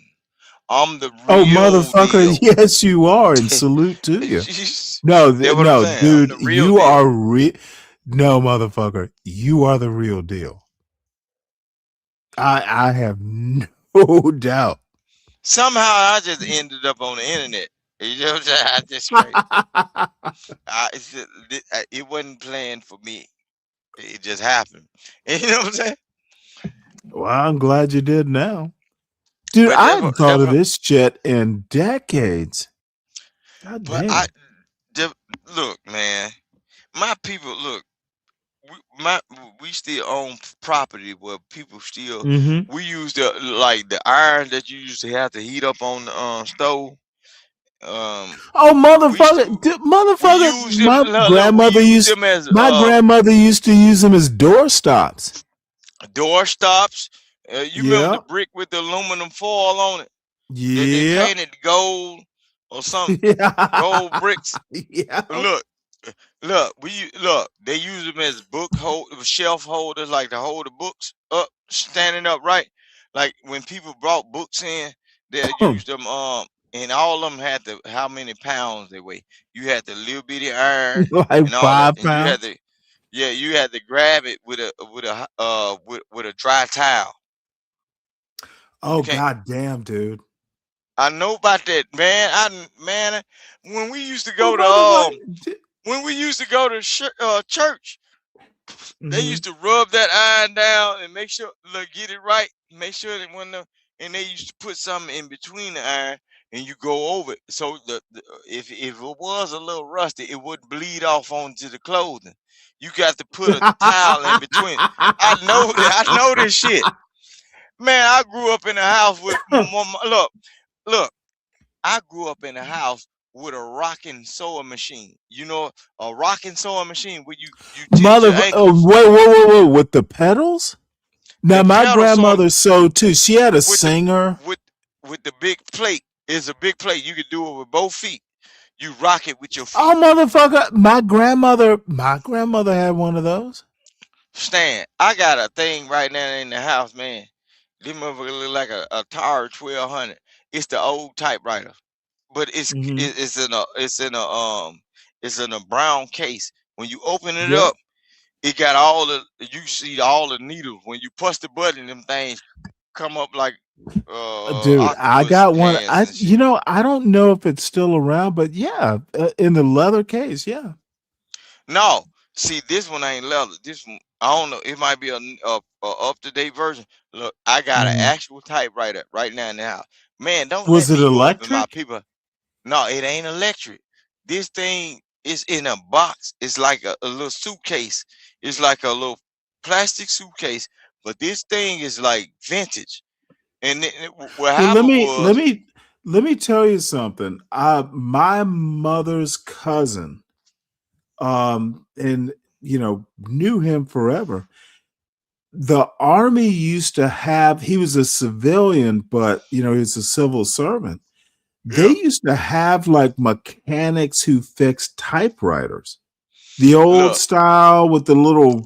I'm the Oh, real motherfucker. deal. Yes, you are. And salute to you. That's No, what I'm no, saying. I'm dude, the real you deal. are no, motherfucker. You are the real deal. I have no doubt. Somehow I just ended up on the internet. You know what I'm saying? I just straight. It wasn't planned for me. It just happened. You know what I'm saying? Well, I'm glad you did now. Dude, But I hadn't thought that's of what this shit in decades. God But I damn. look, man, my people look. My we still own property where people still Mm-hmm. we use the iron that you used to have to heat up on the stove. Oh, We st- we motherfucker! use them. Look, we grandmother use used them as my grandmother used to use them as door stops. door stops. You remember Yeah. the brick with the aluminum foil on it that they Yeah. painted gold or some Yeah. gold bricks? Yeah. Look, look. They use them as shelf holders, like to hold the books up, standing up right. Like when people brought books in, they used them. And all of them had how many pounds they weigh. You had the little bitty iron Like and all that, 5 and you had pounds. to, yeah, you had to grab it with a dry towel. Oh You can't. god damn, dude. I know about that, man. Man, when we used to Well, go to motherfucker. church. They Mm-hmm. used to rub that iron down and make sure, look, get it right. Make sure that and they used to put something in between the iron and you go over it. So if it was a little rusty, it wouldn't bleed off onto the clothing. You got to put a towel in between. I know this shit. Man, I grew up in a house with look. I grew up in a house with a rocking sewing machine. You know, a rocking sewing machine where you tilt your ankles. Wait, with the pedals? Now The my pedal sewing grandmother sewed too. She had a with the singer. with with the big plate. It's a big plate. You can do it with both feet. You rock it with your Oh feet. motherfucker. My grandmother had one of those. Stan, I got a thing right now in the house, man. This motherfucker look like a Tower 1200. It's the old typewriter, but Mm-hmm. it's in a brown case. When you open it Yep. up, it got you see all the needles. When you push the button, them things come up like Dude, I octopus got one. hands and shit. I don't know if it's still around, but yeah, in the leather case, yeah. No, see, this one ain't leather. This one, I don't know. It might be a up to date version. Look, I got an Mhm. actual typewriter right now in the house. Man, don't let Was it me go up in my electric? people. No, it ain't electric. This thing is in a box. It's like a little suitcase. It's like a little plastic suitcase. But this thing is like vintage. And what Well, happened was, let me tell you something. My mother's cousin, and knew him forever. The army used to have. He was a civilian, but he's a civil servant. They yeah, used to have like mechanics who fixed typewriters. The old look, style with the little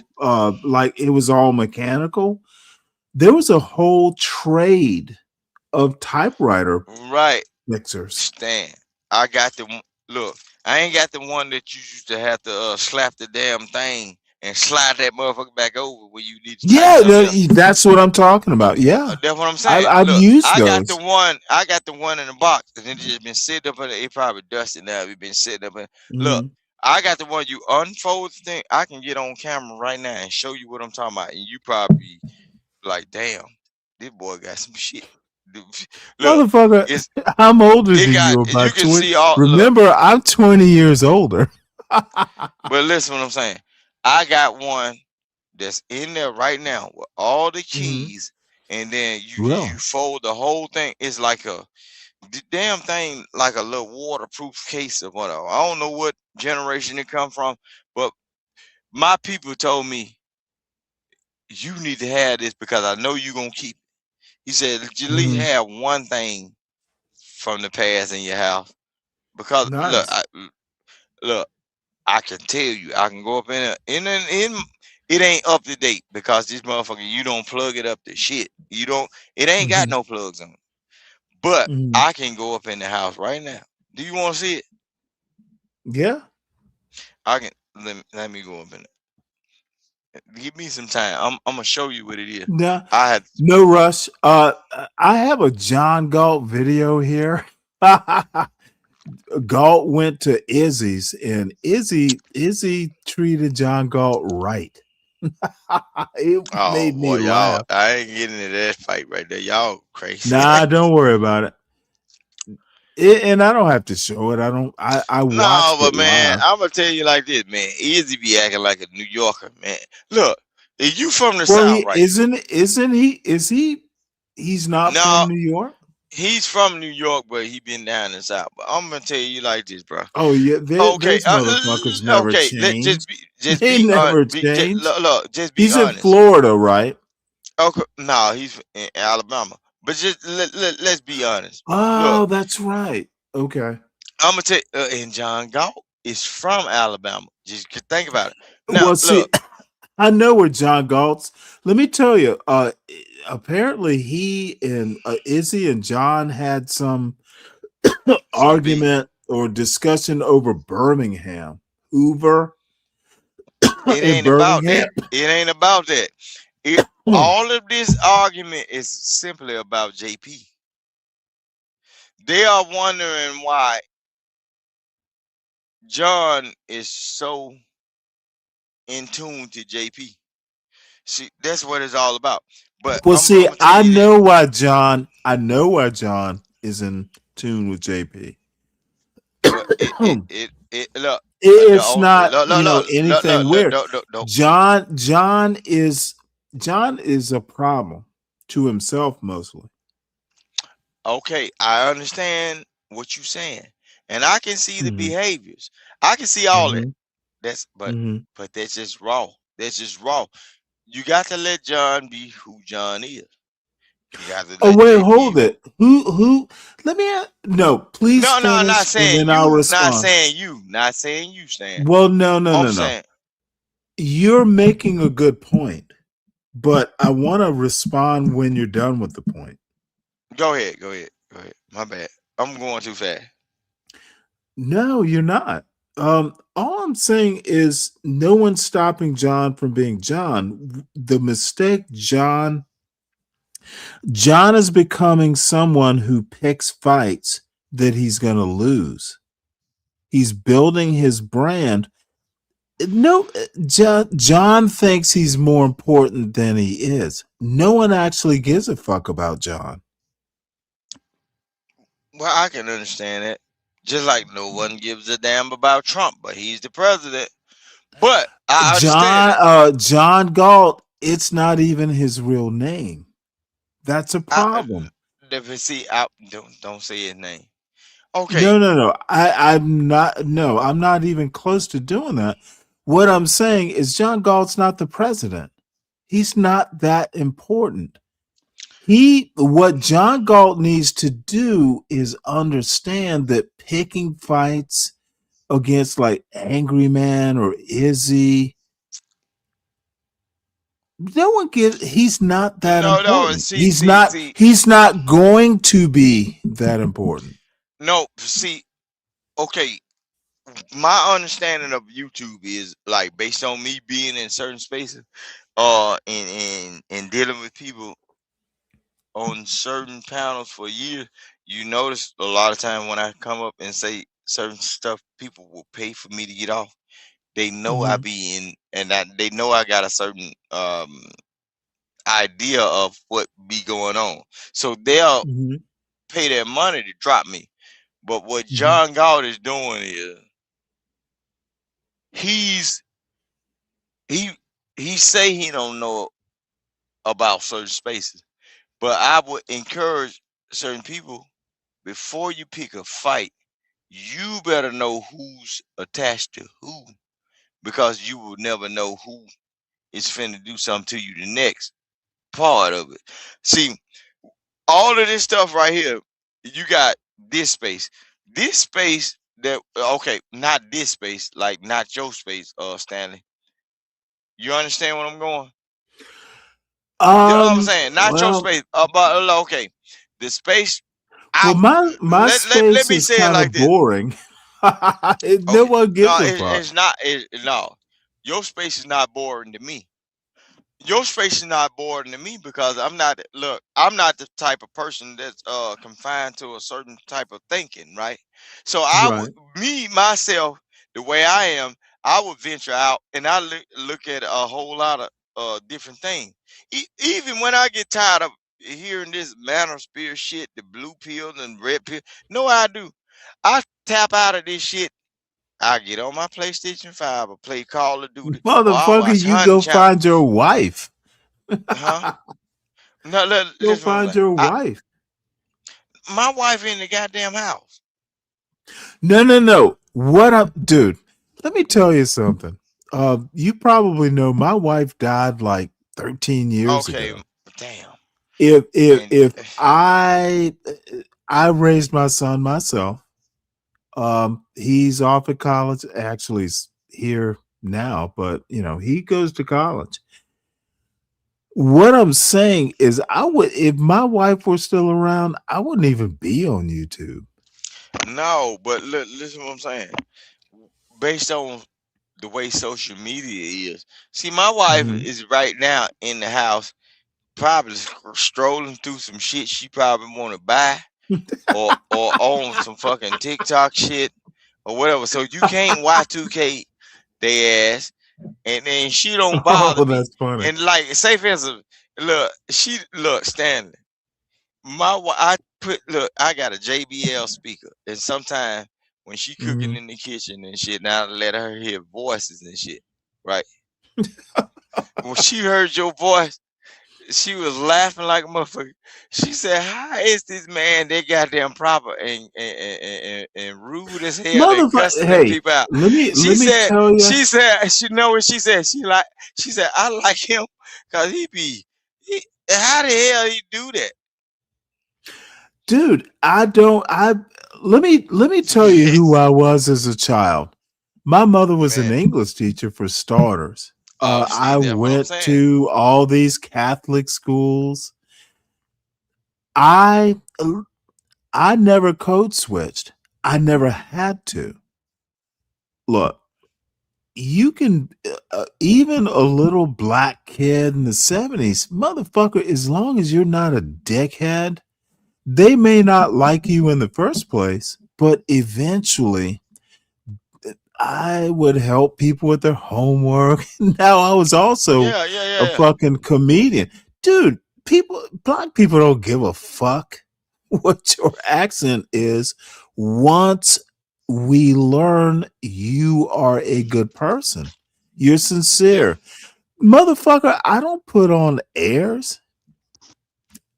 like it was all mechanical. There was a whole trade of typewriter right. mixers. Stan, I got look. I ain't got the one that you used to have to slap the damn thing and slide that motherfucker back over when you need to type Yeah, something else. that's what I'm talking about. Yeah, That's what I'm saying. I've Look, used I got the those. one. I got the one in the box, and it just been sitting up in it. It probably dusty now. It been sitting up in. Look, Mhm. I got the one you unfold the thing. I can get on camera right now and show you what I'm talking about, and you probably like, damn, this boy got some shit. Look, Motherfucker, it's I'm older it than got. you, You about can 20. see all. Look. Remember, I'm 20 years older. But listen what I'm saying. I got one that's in there right now with all the Mhm. keys, and then you Really? fold the whole thing. It's like the damn thing, like a little waterproof case or whatever. I don't know what generation it come from, but my people told me you need to have this because I know you're gonna keep it. He said at least Mhm. have one thing from the past in your house because Nice. look. I can tell you, I can go up in it ain't up to date because this motherfucker, you don't plug it up to shit. You don't, it ain't got Mhm. no plugs on it. But Mhm. I can go up in the house right now. Do you want to see it? Yeah. I can let me go up in it. Give me some time. I'm gonna show you what it is. No, I had no rush. I have a John Galt video here. Galt went to Izzy's, and Izzy treated John Galt right. It oh made me boy, y'all, laugh. I ain't getting into that fight right there. Y'all crazy. Nah, don't worry about it. And I don't have to show it. I No, watched it but man, live. I'm gonna tell you like this, man. Easy be acting like a New Yorker, man. Look, if you from the Well, South, he right? isn't he? Is he? He's not No, from New York. he's from New York, but he been down in the South. But I'm gonna tell you like this, bro. Oh yeah, Okay, those motherfuckers never okay. Let's changed. just They be never be just, changed. look, just be He's in honest. Florida, right? Okay, no, he's in Alabama. But just let's be honest. Look, Oh, that's right. Okay. I'm gonna tell and John Galt is from Alabama. Just think about it. Now, Well, see, look, I know where John Galt's. Let me tell you. Apparently, he and Izzy and John had some some beef. argument or discussion over Birmingham, Hoover, It in ain't about Birmingham. that. It ain't about that. All of this argument is simply about JP. They are wondering why John is so in tune to JP. See, that's what it's all about. But Well, I'm see, gonna tell you this. I know why John is in tune with JP. But it look. It's not, Look, look, look, look, anything look, look, weird. look, look, look. John is a problem to himself mostly. Okay, I understand what you're saying, and I can see the Hmm. behaviors. I can see all that. Hmm. That's Hmm. but that's just raw. That's just raw. You got to let John be who John is. You got to Oh let wait, JP hold who. it. Who? Let me. No, please No, no, not finish, and saying then I'll you, not respond. saying you, not saying you, Stan. Well, no, I'm no. saying, You're making a good point, but I want to respond when you're done with the point. go ahead, go ahead, go ahead. My bad. I'm going too fast. No, you're not. All I'm saying is no one's stopping John from being John. The mistake, John is becoming someone who picks fights that he's going to lose. He's building his brand. No, John thinks he's more important than he is. No one actually gives a fuck about John. Well, I can understand that. Just like no one gives a damn about Trump, but he's the president. But I understand it. John Galt, it's not even his real name. That's a problem. See, I don't say his name. Okay, No. I'm not. No, I'm not even close to doing that. What I'm saying is, John Galt's not the president. He's not that important. What John Galt needs to do is understand that picking fights against like Angry Man or Izzy, no one gives. He's not that no. important. See, see, see. He's not going to be that important. No, see. Okay, my understanding of YouTube is like based on me being in certain spaces, and dealing with people on certain panels for years. You notice a lot of time when I come up and say certain stuff, people will pay for me to get off. They know I Mhm. be in, and they know I got a certain idea of what be going on, so they'll Mhm. pay their money to drop me. But what Mhm. John Galt is doing is he's he he say he don't know about certain spaces, but I would encourage certain people before you pick a fight, you better know who's attached to who, because you will never know who is finna do something to you the next part of it. See, all of this stuff right here, you got this space. This space that okay, not this space, like not your space, Stanley. You understand what I'm going? You know what I'm saying? Not your Well, space. But okay. The space I well, my let space me is say it kind like of this. boring. No Okay. one No, gives a fuck. it's not no. Your space is not boring to me. Your space is not boring to me because I'm not the type of person that's confined to a certain type of thinking, right? So I would Right. me myself, the way I am, I would venture out and look at a whole lot of different things. Even when I get tired of hearing this manosphere shit, the blue pill and red pill. No, I do. I tap out of this shit. I get on my PlayStation 5 or play Call of Duty or I Motherfucker, watch you Hunting go Channel. find your wife. Huh? No, Go listen what I'm find saying. your wife. My wife in the goddamn house. No. What up, dude? Let me tell you something. You probably know my wife died like 13 years Okay, ago. damn. If I raised my son myself, he's off at college. Actually, he's here now, but he goes to college. What I'm saying is, if my wife were still around, I wouldn't even be on YouTube. No, but look, listen what I'm saying. Based on the way social media is, see, my wife Mhm. is right now in the house, probably strolling through some shit she probably want to buy, or on some fucking TikTok shit or whatever. So you can't Y2K they ass, and then she don't bother Oh, me. that's funny. And like, say for instance, look Stanley. I got a JBL speaker, and sometimes when she cooking Mhm. in the kitchen and shit, now I let her hear voices and shit, right? When she heard your voice, she was laughing like a motherfucker. She said, "How is this man that goddamn proper and rude as hell and Motherfucker, cussing them hey, people out?" let me tell you, She know what she said. She said, "I like him because how the hell he do that?" dude. Let me tell you who I was as a child. My mother was an Man, English teacher for starters. see, I that's what I'm went saying. to all these Catholic schools. I never code switched. I never had to. Look, you can even a little black kid in the 70s, motherfucker, as long as you're not a dickhead, they may not like you in the first place, but eventually I would help people with their homework. Now I was also a Yeah. fucking comedian. Dude, black people don't give a fuck what your accent is once we learn you are a good person. You're sincere. Motherfucker, I don't put on airs.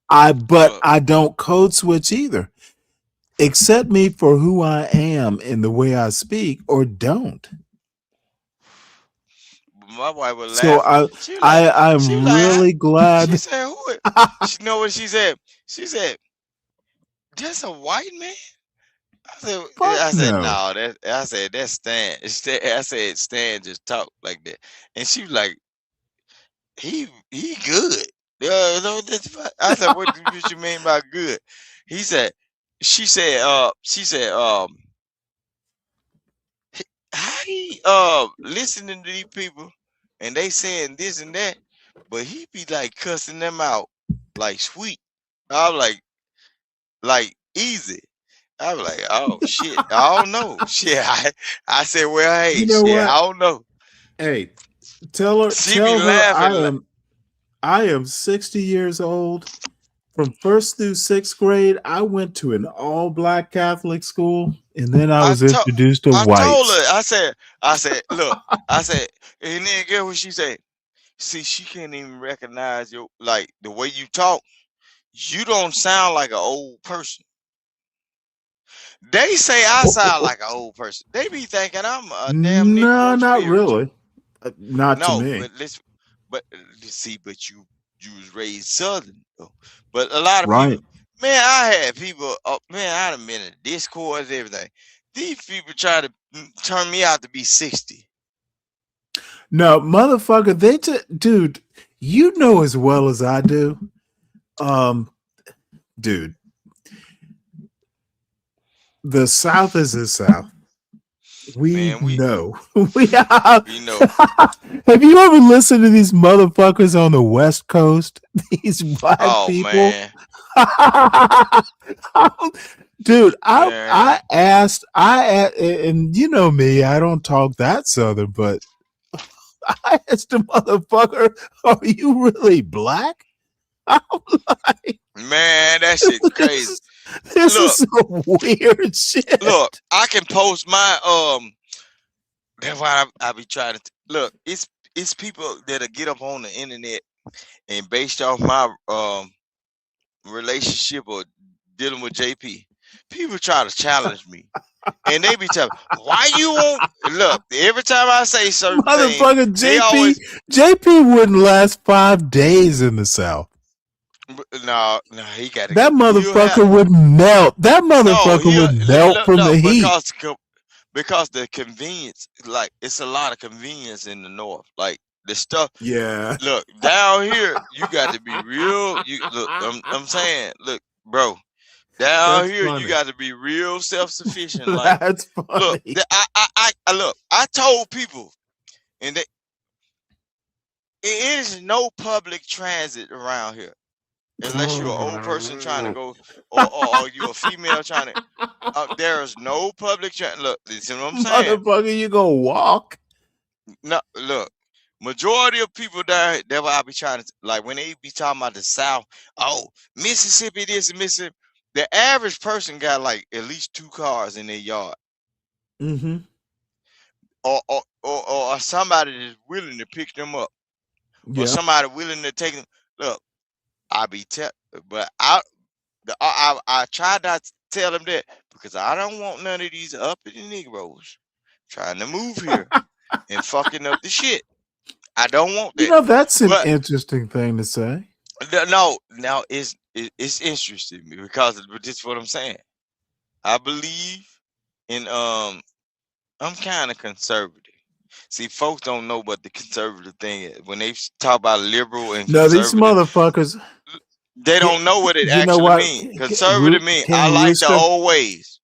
But I don't code switch either. Accept me for who I am in the way I speak, or don't. My wife was So laughing. She I'm was like, really she glad. said, who it? She know what she said? She said, that's a white man? Fuck I said, no. no, I said, that's Stan. I said, Stan just talk like that. And she was like, he good. No, I said, what you mean by good? He said, she said, how he listening to these people and they saying this and that, but he be like cussing them out like sweet. I'm like easy. I was like, oh shit, I don't know. Shit, I said, well, hey, You know shit, what? I don't know. Hey, tell She be her laughing. I am 60 years old. From first through sixth grade, I went to an all black Catholic school, and then I was introduced to I told whites. her, I said, look, I said, and then guess what she said? See, she can't even recognize your like the way you talk. You don't sound like an old person. They say I sound like an old person. They be thinking I'm a damn No, Negro not spiritual. really. Not to No, me. but let's see, but you was raised Southern though. But a lot of Right. people, man, I had people, man, I done been in Discord and everything. These people try to turn me out to be 60. No, motherfucker, dude, you know as well as I do. Dude, the South is the South. We know. We have you ever listened to these motherfuckers on the West Coast? These black people? Man. Dude, Man. and you know me, I don't talk that Southern, but I asked the motherfucker, are you really black? Man, that shit crazy. This Look, is some weird shit. look, I can post my That's why I be trying to look. It's people that'll get up on the internet and based off my relationship or dealing with JP, people try to challenge me, and they be telling why you won't look. Every time I say certain things, Motherfucker, they always JP wouldn't last 5 days in the South. no, he got to. That motherfucker would melt. That No, motherfucker would melt from no, the heat. because the convenience, like it's a lot of convenience in the north. Like the stuff. Yeah. Look down here, you got to be real. You look. I'm saying, look, bro. Down That's here, funny. you got to be real self-sufficient. Like, That's funny. look, I look. I told people, and it is no public transit around here. Unless you're an old person trying to go, or you're a female trying to, there is no public transit. Look, listen, what I'm saying. Motherfucker, you gonna walk? No, look, majority of people down, that's why I be trying to like when they be talking about the South. Oh, Mississippi, this and Mississippi. The average person got like at least 2 cars in their yard, Mm-hmm. or somebody that's willing to pick them up, or Yeah. somebody willing to take them. Look, but I try not to tell them that because I don't want none of these uppity Negroes trying to move here and fucking up the shit. I don't want that. You know, that's an But interesting thing to say. no, now it's interesting me because this is what I'm saying. I believe in I'm kind of conservative. See, folks don't know what the conservative thing is. When they talk about liberal and No, these conservative, motherfuckers. they don't know what it You know actually what? means. Conservative means I King like the Rooster. old ways.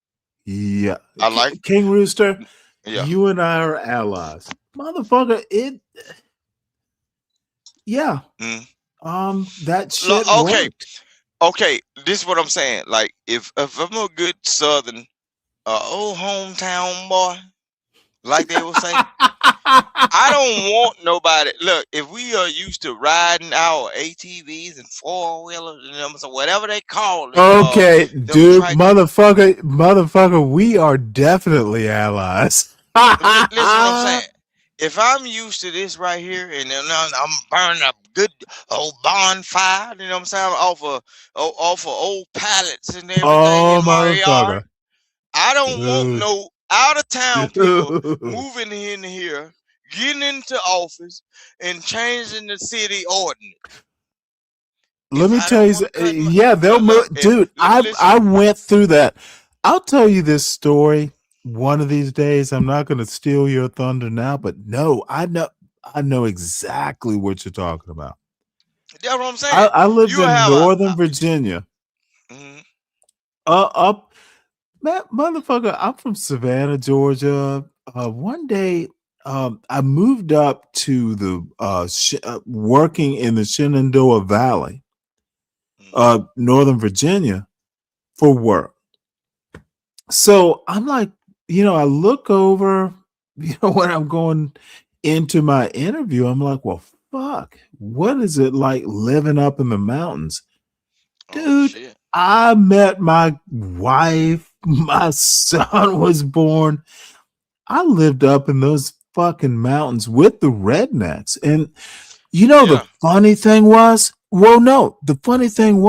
Yeah. I like King Rooster. Yeah. You and I are allies. Motherfucker, yeah. That shit Okay. worked. Okay, this is what I'm saying. Like if I'm a good southern old hometown boy, like they will say, I don't want nobody. Look, if we are used to riding our ATVs and 4-wheelers and so whatever they call it. Okay, dude, motherfucker, we are definitely allies. Listen what I'm saying. If I'm used to this right here, and then I'm burning a good old bonfire, you know what I'm saying, off of old pallets and everything Oh, in my yard. motherfucker. I don't want Dude. no out of town people Dude. moving in here, getting into office, and changing the city ordinance. Let me tell you, yeah, they'll move. Dude, I went through that. I'll tell you this story one of these days. I'm not going to steal your thunder now, but no, I know exactly what you're talking about. That's what I'm saying. I lived You in have Northern Virginia. Mhm. Up, man, motherfucker. I'm from Savannah, Georgia. One day, I moved up to the working in the Shenandoah Valley, Northern Virginia, for work. So I'm like, I look over, when I'm going into my interview, I'm like, well, fuck, what is it like living up in the mountains? Dude, I met my wife, my son was born. I lived up in those fucking mountains with the rednecks. And the funny thing was, the funny thing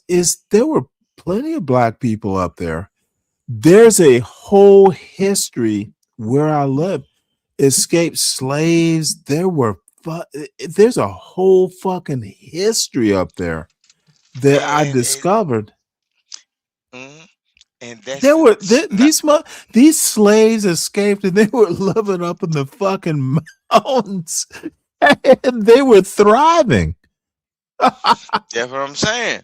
is there were plenty of black people up there. There's a whole history where I live. Escaped slaves. There's a whole fucking history up there that I discovered. And that's There were these slaves escaped and they were living up in the fucking mountains and they were thriving. That's what I'm saying.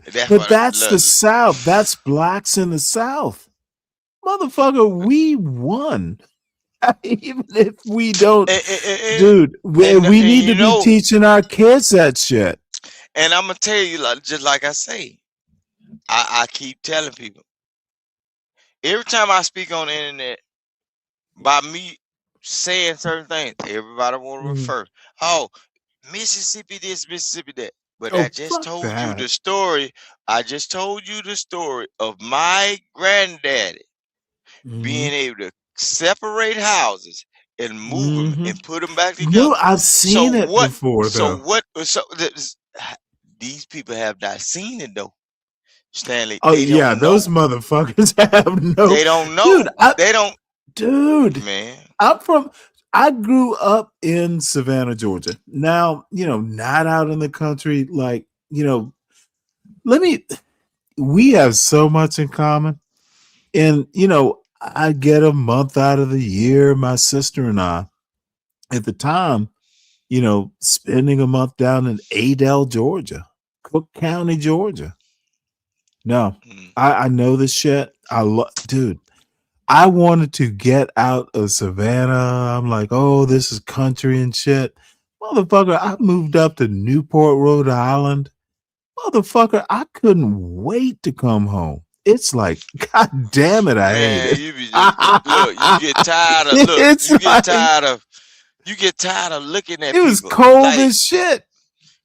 That's the South. That's blacks in the South. Motherfucker, we won. Even if we don't, dude, we need to be teaching our kids that shit. And I'm gonna tell you, just like I say, I keep telling people. Every time I speak on the internet, by me saying certain things, everybody want to refer. Oh, Mississippi this, Mississippi that. But Oh, I just fuck told you that. the story. I just told you the story of my granddaddy Mm-hmm. being able to separate houses and move them Mm-hmm. and put them back together. I've So seen it what? before, So though. what? So these people have not seen it though, Stanley. Oh They yeah, don't those know. motherfuckers have no. They don't Dude, know. They don't, dude, man. I'm from. I grew up in Savannah, Georgia. Now, not out in the country. Like, let me. We have so much in common, and I get a month out of the year. My sister and I, at the time, spending a month down in Adel, Georgia, Cook County, Georgia. No, Mm. I know this shit. I love, dude. I wanted to get out of Savannah. I'm like, oh, this is country and shit. Motherfucker, I moved up to Newport, Rhode Island. Motherfucker, I couldn't wait to come home. It's like, god damn it, I hate Man, it. you be look. You get tired of look. It's like You get tired of looking at it was people cold like as shit.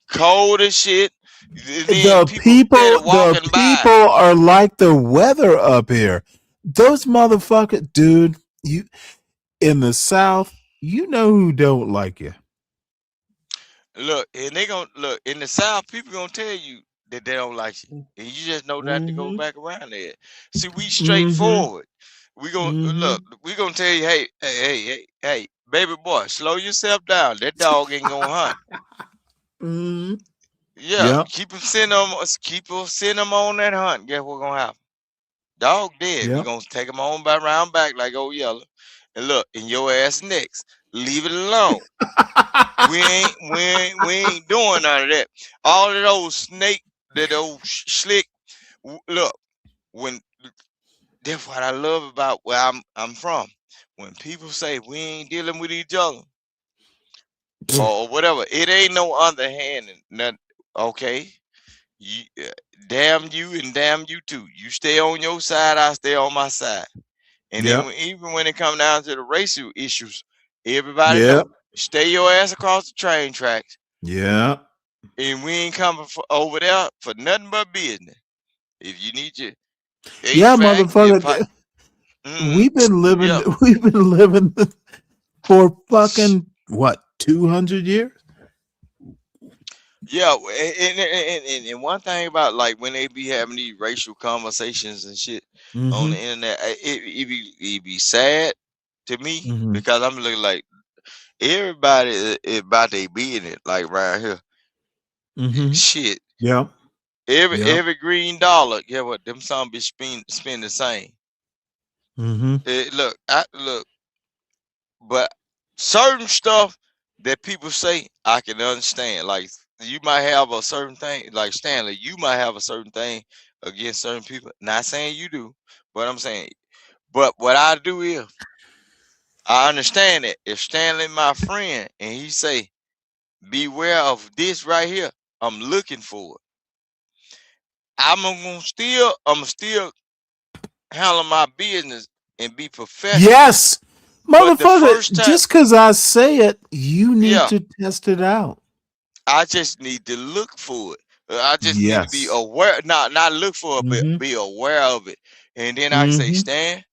cold as shit. And then The people steady people, the walking people by. are like the weather up here. Those motherfuckers, dude, you in the South, you know who don't like you. Look, and they gonna look in the South. People gonna tell you that they don't like you, and you just know not to go Mm-hmm. back around there. See, we Mm-hmm. straightforward. We gonna Mm-hmm. look. We gonna tell you, hey, baby boy, slow yourself down. That dog ain't gonna hunt. Mm-hmm. Yeah, Yep. keep them send them on that hunt. Guess what gonna happen? Dog dead. We Yep. gonna take him on by round back like old yellow, and look, in your ass next. Leave it alone. We ain't doing none of that. All of those snake, that old slick. Look, when that's what I love about where I'm from. When people say we ain't dealing with each other or whatever, it ain't no underhand. Nothing. Okay, you, damn you and damn you too. You stay on your side, I stay on my side. And then Yep. even when it comes down to the racial issues, everybody know Yep. stay your ass across the train tracks, Yep. and we ain't coming over there for nothing but business. If you need your Yeah, HVAC, your pipe, motherfucker. We've been living. yeah, We've been living for fucking what 200 years. yeah. And one thing about like when they be having these racial conversations and shit on Mm-hmm. the internet, it be sad to me Mm-hmm. because I'm looking like everybody is about they business like right here. Mm-hmm. Shit, Yep. Yep. every green dollar, yeah, what them some be spend the same. Mm-hmm. Look, but certain stuff that people say I can understand. Like you might have a certain thing, like Stanley, you might have a certain thing against certain people. Not saying you do, but I'm saying. But what I do is I understand that if Stanley my friend and he say, beware of this right here, I'm looking for it. I'm still handle my business and be professional. Yes, But the first motherfucker. time, Just because I say it, you need yeah, to test it out. I just need to look for it. I just need to be Yes. aware, not look for it, but Mm-hmm. be aware of it. And then I can say, Mm-hmm. Stan,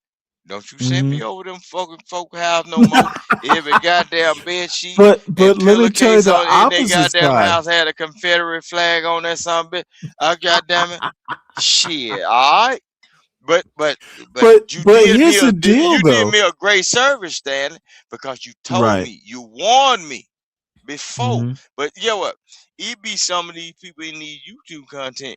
don't you send Mm-hmm. me over them fucking folk house no more. Every goddamn bed sheet But and let me tell you pillowcase the on in they opposite goddamn side. house had a Confederate flag on that some bitch. I goddamn it. Shit, all right. But But here's the deal, you did though. me a great service, Stanley, because you told Right. me, you warned me before. Mm-hmm. But you know what? It be some of these people in these YouTube content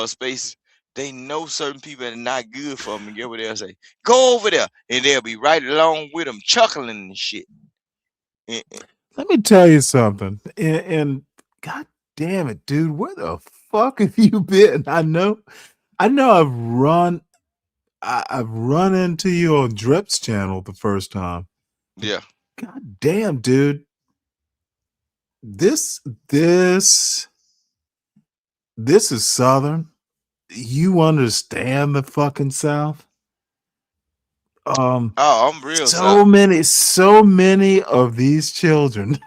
spaces. They know certain people are not good for them, and get what they'll say. Go over there, and they'll be right along with them, chuckling and shit. And Let me tell you something. And god damn it, dude, where the fuck have you been? I know I've run into you on Drip's channel the first time. yeah, God damn, dude. This this this is Southern. You understand the fucking South? oh, I'm real So Southern. many of these children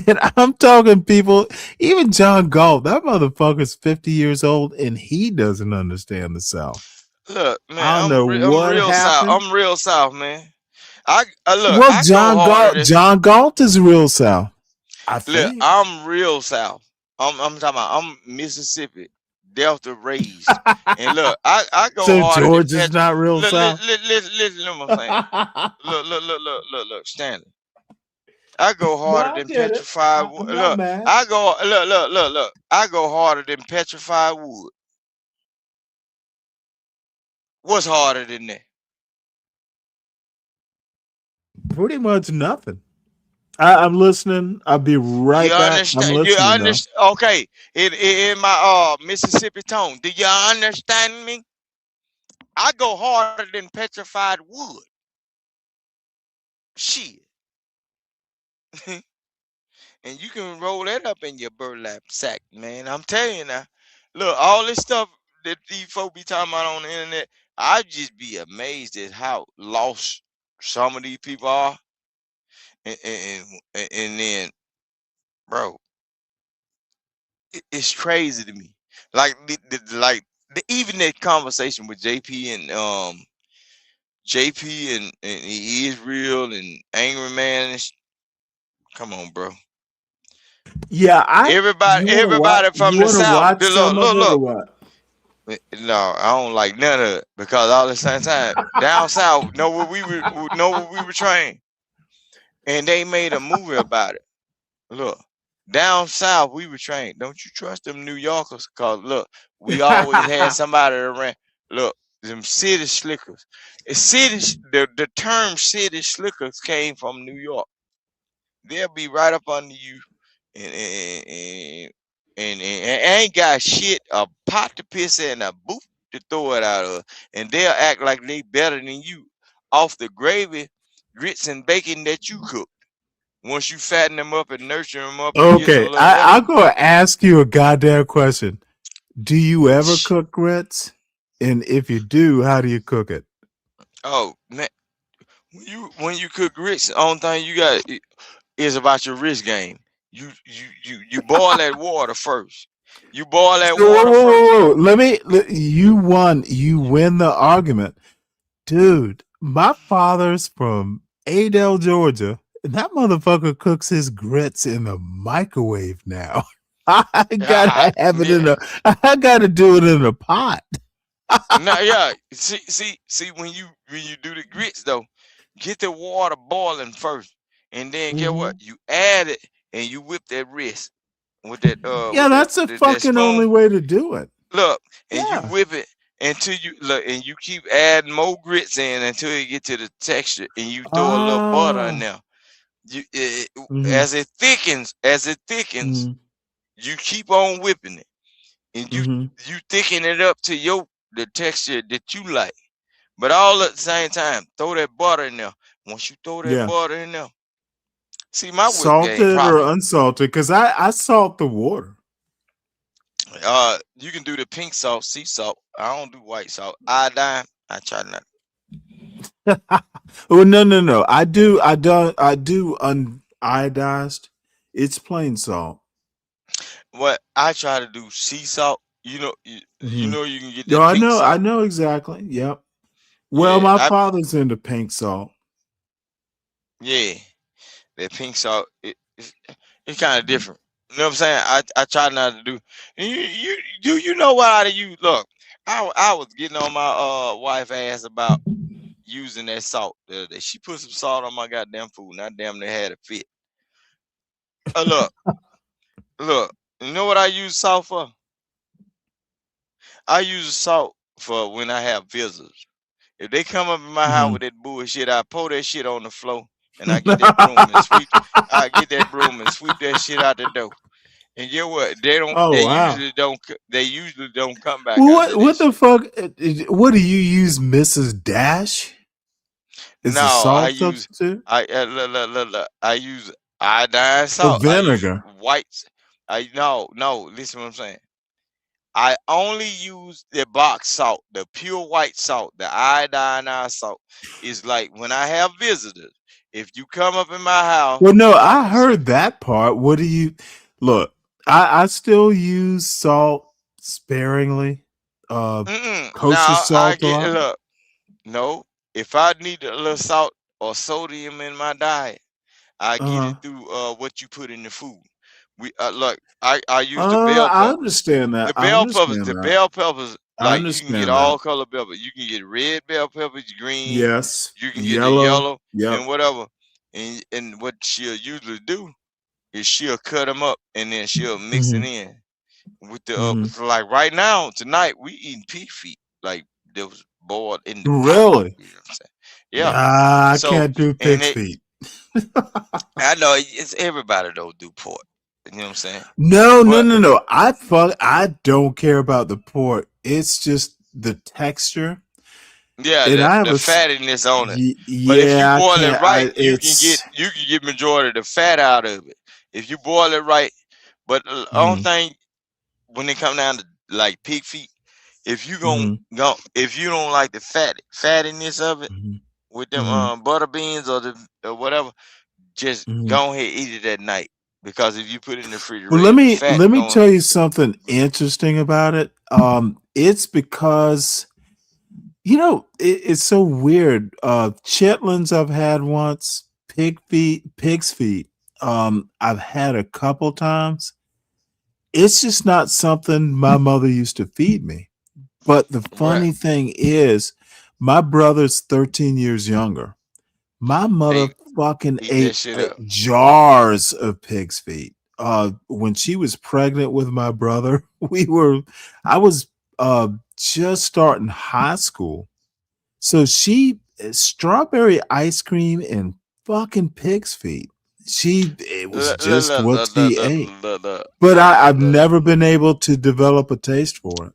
And I'm talking people, even John Galt, that motherfucker's 50 years old and he doesn't understand the South. Look, man, I don't know I'm what real south. happened. I'm real south, man. Look, Well, I go harder than John Galt is real South, I look. think. I'm real south. I'm talking about. I'm Mississippi Delta raised, and look, I go So harder than George is Petro. not real Look, South. listen to what I'm saying. Look, Stanley. I go No, harder I than get it. petrified wood. I'm not Look, mad. I go look. I go harder than petrified wood. What's harder than that? Pretty much nothing. I'm listening. I'll be You right back. I'm understand? You listening though. understand? Okay. In my Mississippi tone, do you understand me? I go harder than petrified wood. Shit. And you can roll that up in your burlap sack, man. I'm telling you now. Look, all this stuff that these folk be talking about on the internet, I just be amazed at how lost some of these people are. And then, bro, it's crazy to me. Like, even that conversation with JP and Israel and Angry Man. Come on, bro. Yeah, Everybody from you the wanna south. watch some of it or Look. what? No, I don't like none of it because all at the same time, down south, know where we were trained, and they made a movie about it. Look, down south, we were trained. Don't you trust them New Yorkers? Cause look, we always had somebody around. Look, them city slickers. The term city slickers came from New York. They'll be right up under you and ain't got shit, a pot to piss in, a boot to throw it out of, and they'll act like they better than you off the gravy, grits and bacon that you cook. Once you fatten them up and nurture them up and get some Okay, little help. I'm gonna ask you a goddamn question. Do you ever cook grits? And if you do, how do you cook it? Oh man, when you cook grits, the only thing you got is about your wrist game. You boil that water first. You boil that So, water first. you won. You win the argument. Dude, my father's from Adel, Georgia. And that motherfucker cooks his grits in the microwave now. I gotta have it in Yeah. I gotta do it in a pot. Now, yeah. See. When you do the grits though, get the water boiling first, and then get what Mhm. you add it, and you whip that wrist with that Yeah, that's the that fucking only spoon. way to do it. Look, and you Yeah. whip it until you look, and you keep adding more grits in until you get to the texture, and you throw a little butter in Oh. there. Mhm. As it thickens, Mhm. you keep on whipping it, and Mhm. you thicken it up to the texture that you like. But all at the same time, throw that butter in there. Once you throw that Yeah. butter in there, see my whip game Salted or proper. unsalted? Because I salt the water. You can do the pink salt, sea salt. I don't do white salt. Iodine, I try not. Oh no. I do uniodized. It's plain salt. What I try to do sea salt. Hmm. You can get No, that pink I salt. know exactly. Yep. Well, Yeah, my father's into pink salt. yeah, that pink salt. It's kind of different. You know what I'm saying? I try not to do. And you know what I use? Look, I was getting on my wife ass about using that salt the other day. She put some salt on my goddamn food, and I damn near had a fit. Look. You know what I use salt for? I use salt for when I have visitors. If they come up in my house Mhm. with that bullshit, I pour that shit on the floor, and I get that broom and sweep. I get that broom and sweep that shit out the door. And you know what? They don't. Oh wow. They usually don't come back Well, under that what the shit. fuck? What do you use, Mrs. Dash? Is a No, I salt use substitute? look, I use iodine Or salt. I use vinegar? whites. I no. Listen, what I'm saying. I only use the box salt, the pure white salt, the iodine salt. Is like when I have visitors. If you come up in my house, Well, no, I heard that part. What do you look? I still use salt sparingly. Kosher now I salt a get lot. look. No, if I need a little salt or sodium in my diet, I get Uh-huh. it through what you put in the food. We look, I use the bell I peppers. understand that. The I bell peppers, understand the that. bell peppers, I like you can get understand that. all color peppers. You can get red bell peppers, green. Yes. You can get the Yellow. yellow Yep. and whatever. And what she'll usually do is she'll cut them up and then she'll mix it Mm-hmm. in with the Mm-hmm. so like right now tonight we eating pig feet like they was boiled in the pot. Really? You know what I'm saying? Yeah. I So can't do and pig's feet. I know it's everybody don't do pork. You know what I'm saying? No. But I don't care about the pork. It's just the texture. yeah, And I have the a fattiness on it. But if you yeah, I boil it can't. right, It's you can get majority of the fat out of it. If you boil it right. But the only mm-hmm. thing when it come down to like pig feet, if you Mm-hmm. go if you don't like the fattiness of it with them Mm-hmm. butter beans or whatever, just Mm-hmm. go ahead eat it at night. Because if you put it in the Well, refrigerator, the fat let me going tell you something interesting about it. It's because it's so weird. Chitlins I've had once, pig's feet. I've had a couple times. It's just not something my mother used to feed me. But the right. funny thing is, my brother's 13 years younger. My mother Ate fucking eat that ate shit up. jars of pig's feet. When she was pregnant with my brother, I was just starting high school. So strawberry ice cream and fucking pig's feet. It was Look, look, just look, what look, look, she look, ate. look, look, But I've look, never been able to develop a taste for it.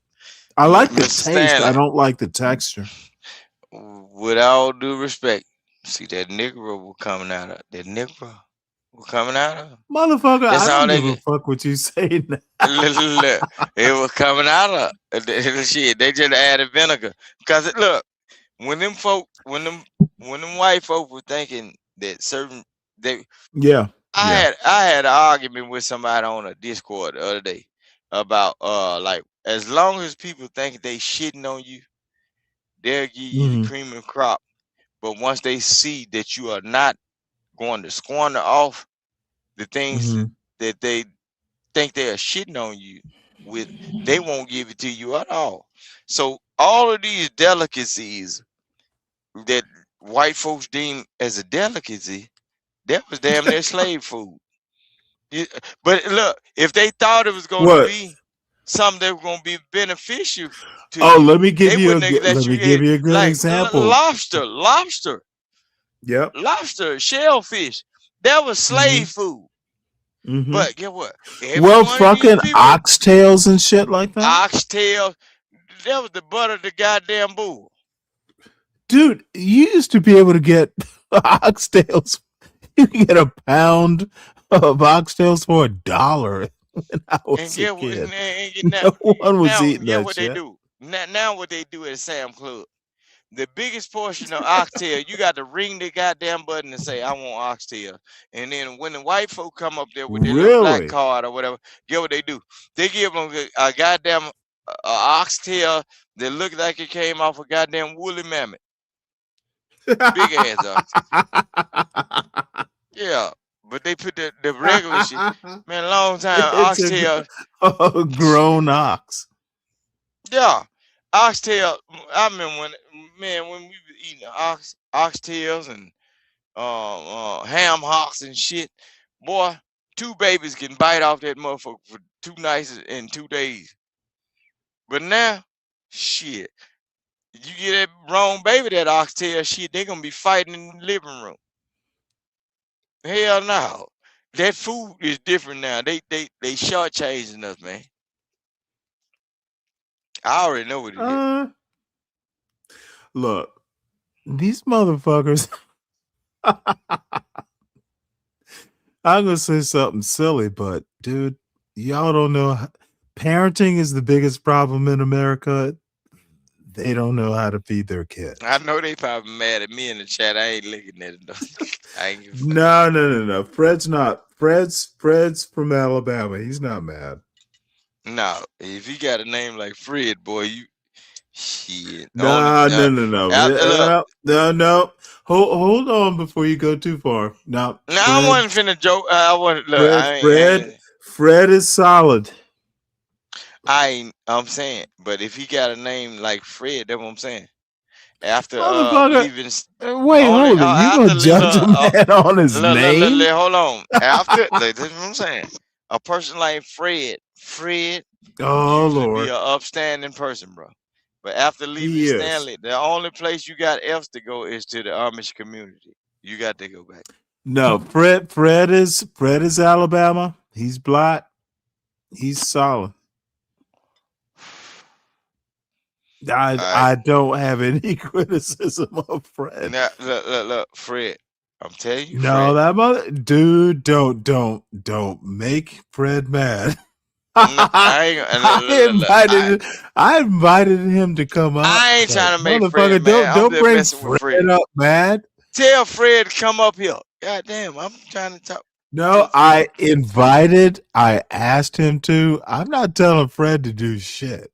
I like the Mr. taste. I Stanley, don't like the texture. with all due respect, see that Negro will coming out of that Negro will coming out of. Motherfucker, I That's all don't they give a get. fuck what you say now. Look, it was coming out of shit. They just added vinegar. Cause look, when them folk, when them white folk were thinking that certain they, Yeah. Yeah. I had an argument with somebody on a Discord the other day about like as long as people think they shitting on you, they'll give you the Mm-hmm. cream and crop. But once they see that you are not going to squander off the things Mm-hmm. that they think they are shitting on you with, they won't give it to you at all. So all of these delicacies that white folks deem as a delicacy, that was damn near slave food. But look, if they thought it was going to What? be something that was going to be beneficial to Oh, you, they wouldn't have let let you me give eat you a good like example. lobster, Yep. shellfish. That was Mm-hmm. slave food. Mm-hmm. But get what? Every Well, one of these fucking people, oxtails and shit like that. oxtail, that was the butter of the goddamn bull. Dude, you used to be able to get oxtails. You can get a pound of oxtails for $1 when I And was a get what? kid. Now, No one was now eating get that what they shit. do. Now what they do at Sam Club. The biggest portion of oxtail, you got to ring the goddamn button and say, I want oxtail. And then when the white folk come up there with their little black Really? card or whatever, get what they do? They give them a goddamn oxtail that look like it came off a goddamn woolly mammoth. Big ass oxtail. Yeah. But they put the regular shit. Man, a long time It's oxtail. a grown ox. Yeah. Oxtail. I remember when we were eating oxtails and ham hocks and shit. Boy, two babies can bite off that motherfucker for 2 nights in 2 days. But now, shit, you get that wrong baby that oxtail shit, they gonna be fighting in the living room. Hell no. That food is different now. They shortchanging us, man. I already know what it is. Look, these motherfuckers. I'm gonna say something silly, but dude, y'all don't know. Parenting is the biggest problem in America. They don't know how to feed their kids. I know they probably mad at me in the chat. I ain't looking at it though. I ain't giving a fuck. No. Fred's not. Fred's from Alabama. He's not mad. No, if you got a name like Fred, boy, you shit. No. Look, Hold on before you go too far. No, now I wasn't finna joke. I wasn't. Look, Fred is solid. I'm saying, but if he got a name like Fred, that's what I'm saying. After leaving, wait, hold it. You gonna judge a man on his name? Hold on. After that's what I'm saying. A person like Fred Oh usually Lord, be an upstanding person, bro. But after leaving he is. Stanley, the only place you got else to go is to the Amish community. You got to go back. No, Fred is Alabama. He's black. He's solid. I don't have any criticism of Fred. Now, look, Fred. I'm telling you, No, Fred. that mother dude, don't make Fred mad. I invited him to come up. I ain't trying to make Fred Motherfucker, mad. don't bring Fred up mad. Tell Fred to come up here. God damn, I'm trying to talk. No, I asked him to. I'm not telling Fred to do shit.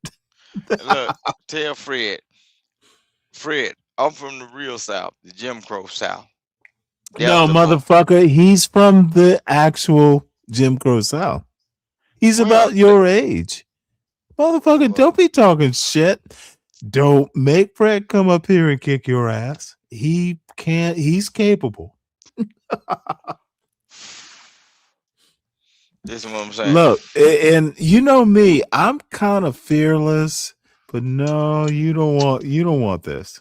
Look, tell Fred, I'm from the real South, the Jim Crow South. No, motherfucker, he's from the actual Jim Crow South. He's about your age. Motherfucker, don't be talking shit. Don't make Fred come up here and kick your ass. He can't, he's capable. This is what I'm saying. Look, and you know me, I'm kind of fearless, but no, you don't want this.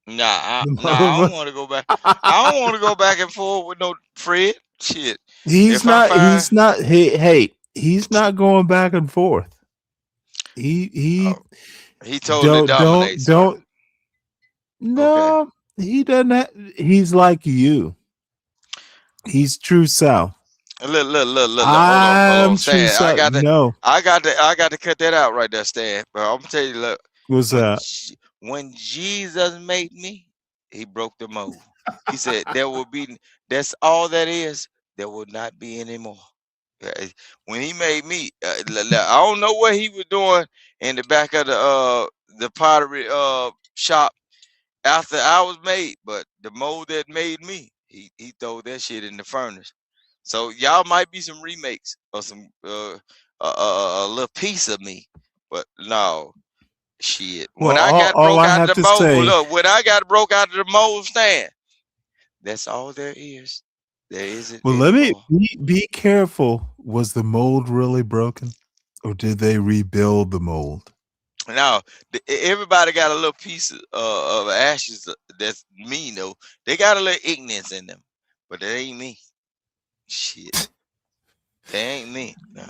Nah, I don't want to go back. I don't want to go back and forth with no Fred. Shit. He's not going back and forth. He totally dominates. No, he doesn't. He's like you. He's true South. Look. Hold I'm on, Stan. true I got to, no. I got to cut that out right there, Stan. But I'm gonna tell you, look. What's that? When Jesus made me, he broke the mold. He said there will be. That's all that is. There will not be any more. When he made me, I don't know what he was doing in the back of the pottery shop after I was made, but the mold that made me, he threw that shit in the furnace. So y'all might be some remakes or some a little piece of me, but no shit. When I got broke out of the mold, when I got broke out of the mold stand, that's all there is. There isn't. Well, let me be careful. Was the mold really broken, or did they rebuild the mold? Now, everybody got a little piece of ashes. That's me, though. They got a little ignorance in them, but that ain't me. Shit, that ain't me. No.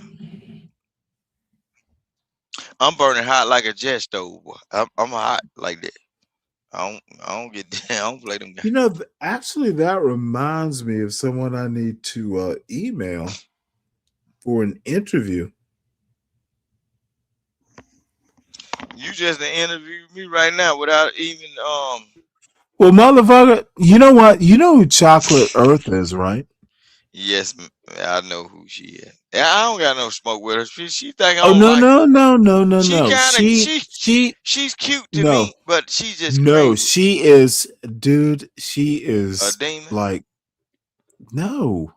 I'm burning hot like a jet stove. I'm hot like that. I don't get down. I don't play them guys. You know, actually, that reminds me of someone I need to email for an interview. You just interview me right now without even Well, motherfucker, you know what? You know who Chocolate Earth is, right? Yes, I know who she is. I don't got no smoke with her. She think I Oh don't no, like no. She's cute to me, but she's just crazy. She is, dude. She is a demon. Like, no,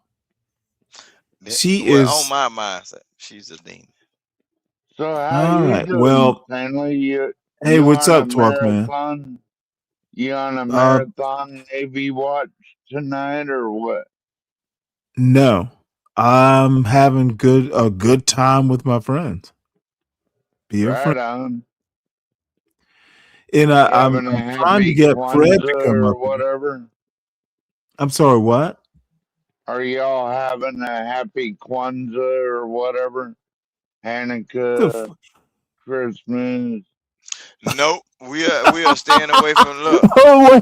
she is on my mindset. She's a demon. So how you doing, well, Stanley? Hey, what's up, Twerk Man? You on a marathon Navy watch tonight or what? No, I'm having a good time with my friends. Right on. And I'm trying to get Fred to come or up. Whatever. I'm sorry, what? Are y'all having a happy Kwanzaa or whatever? Hanukkah, Christmas. Nope, we are staying away from love. Oh wait,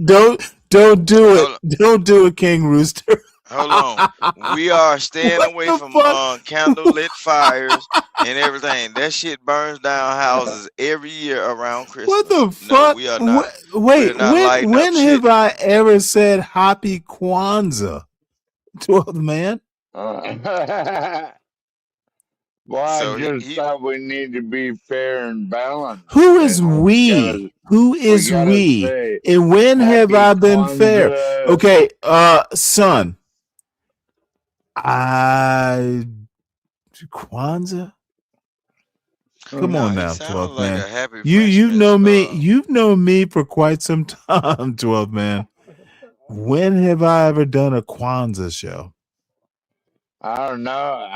don't do it. Don't do it, King Rooster. Hold on. We are staying away from candlelit fires. and everything. That shit burns down houses every year around What Christmas. the No, fuck? we are not. We're Wait, not lighting up when shit. have I ever said Happy Kwanzaa to a man? Well, I So just thought we need to be fair and balanced, Who is and we? Who we is gotta we? say And when have Happy I been fair? Kwanzaa. Okay, son, I Kwanzaa. Come no, on he now, sounds 12th like man. a happy You Frenchman. know me. You've known me for quite some time, 12th man. When have I ever done a Kwanzaa show? I don't know.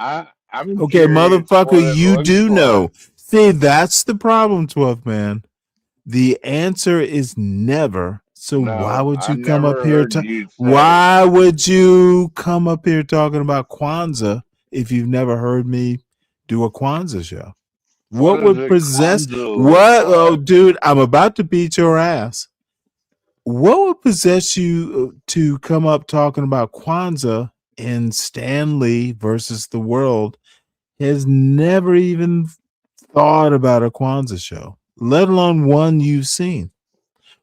I'm Okay, curious motherfucker, what it you looks do like. know. See, that's the problem, 12th man. The answer is never. So why No, would I you come up never here heard to you say. why would you come up here talking about Kwanzaa if you've never heard me do a Kwanzaa show? What What does would a possess Kwanzaa look what? Oh, like? dude, I'm about to beat your ass. What would possess you to come up talking about Kwanzaa in Stanley versus the world has never even thought about a Kwanzaa show, let alone one you've seen?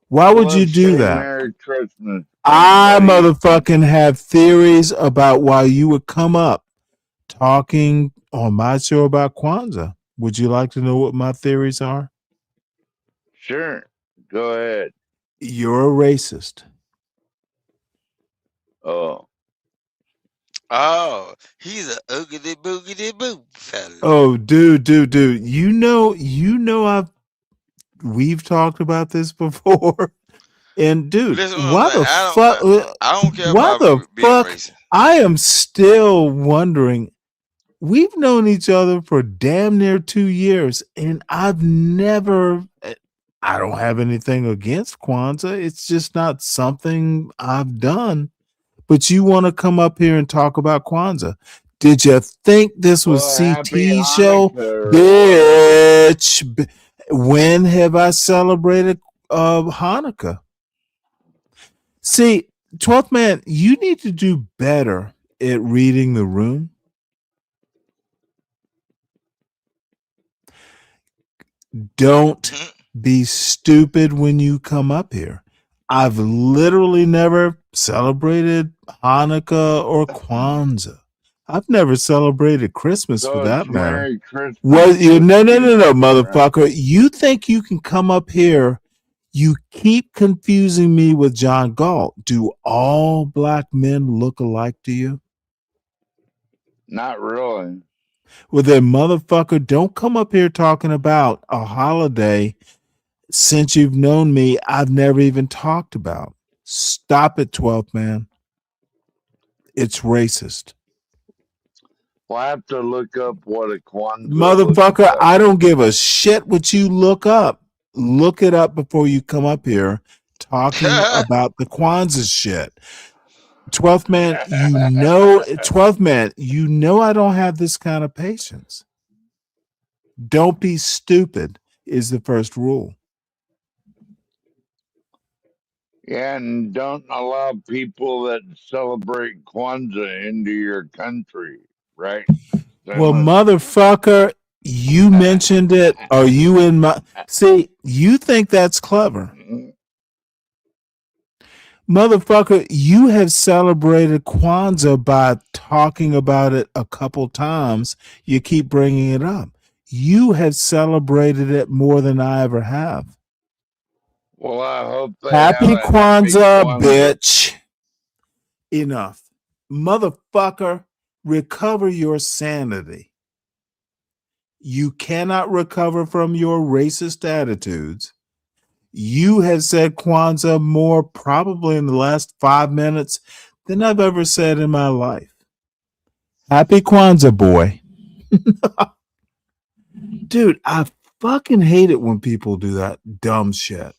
Why Well, would you let's do say that? Merry Christmas, I everybody. motherfucking have theories about why you would come up talking on my show about Kwanzaa. Would you like to know what my theories are? Sure, go ahead. You're a racist. Oh, Oh, he's a oogity boogity boo fella. Oh, dude. We've talked about this before. And dude, Listen, what I'm saying. I don't care why about the being fuck? racist. I am still wondering. We've known each other for damn near 2 years, and I've never. I don't have anything against Kwanzaa. It's just not something I've done. But you want to come up here and talk about Kwanzaa? Did you think this was well, happy CT show, Hanukkah or whatever. bitch? When have I celebrated Hanukkah? See, 12th man, you need to do better at reading the room. Don't be stupid when you come up here. I've literally never celebrated Hanukkah or Kwanzaa. I've never celebrated Christmas for So it's that matter. Merry Christmas Well, you this no, season, right? motherfucker. You think you can come up here? You keep confusing me with John Galt. Do all black men look alike to you? Not really. Well, then, motherfucker, don't come up here talking about a holiday since you've known me, I've never even talked about. Stop it, 12th man. It's racist. We'll have to look up what a Kwanzaa looks Motherfucker, like. I don't give a shit what you look up. Look it up before you come up here talking about the Kwanzaa shit. 12th man, 12th man, you know I don't have this kind of patience. Don't be stupid is the first rule. Yeah, and don't allow people that celebrate Kwanzaa into your country, right? Well, Stanley? motherfucker, you mentioned it. Are you in my see? You think that's clever, motherfucker? You have celebrated Kwanzaa by talking about it a couple times. You keep bringing it up. You have celebrated it more than I ever have. Well, I hope they have Happy a happy Kwanzaa, Kwanzaa. bitch. Enough, motherfucker. Recover your sanity. You cannot recover from your racist attitudes. You have said Kwanzaa more probably in the last 5 minutes than I've ever said in my life. Happy Kwanzaa, boy. Dude, I fucking hate it when people do that dumb shit.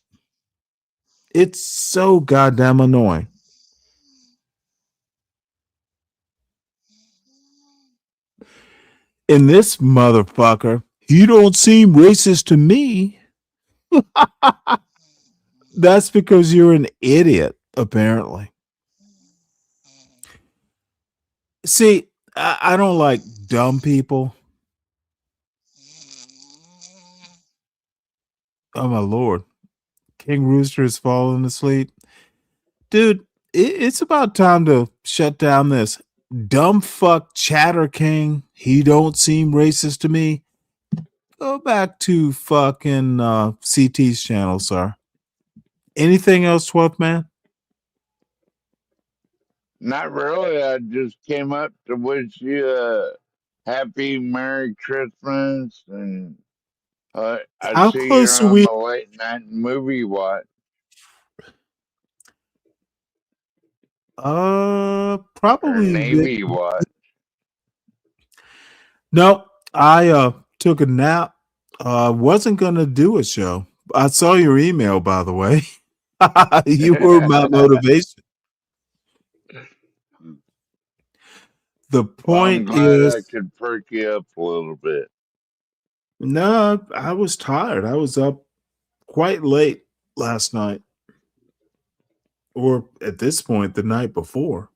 It's so goddamn annoying. And this motherfucker, you don't seem racist to me. That's because you're an idiot, apparently. See, I don't like dumb people. Oh my lord. King Rooster is falling asleep. Dude, it's about time to shut down this dumb fuck chatter king. He don't seem racist to me. Go back to fucking CT's channel, sir. Anything else, 12th man? Not really. I just came up to wish you a happy Merry Christmas, and I How see you're close are on we? the late night movie watch or Probably a bit. Navy watch. No, I took a nap. Wasn't gonna do a show. I saw your email, by the way. You were my motivation. The Well, I'm point glad I is, could perk you up a little bit. no, I was tired. I was up quite late last night, or at this point, the night before.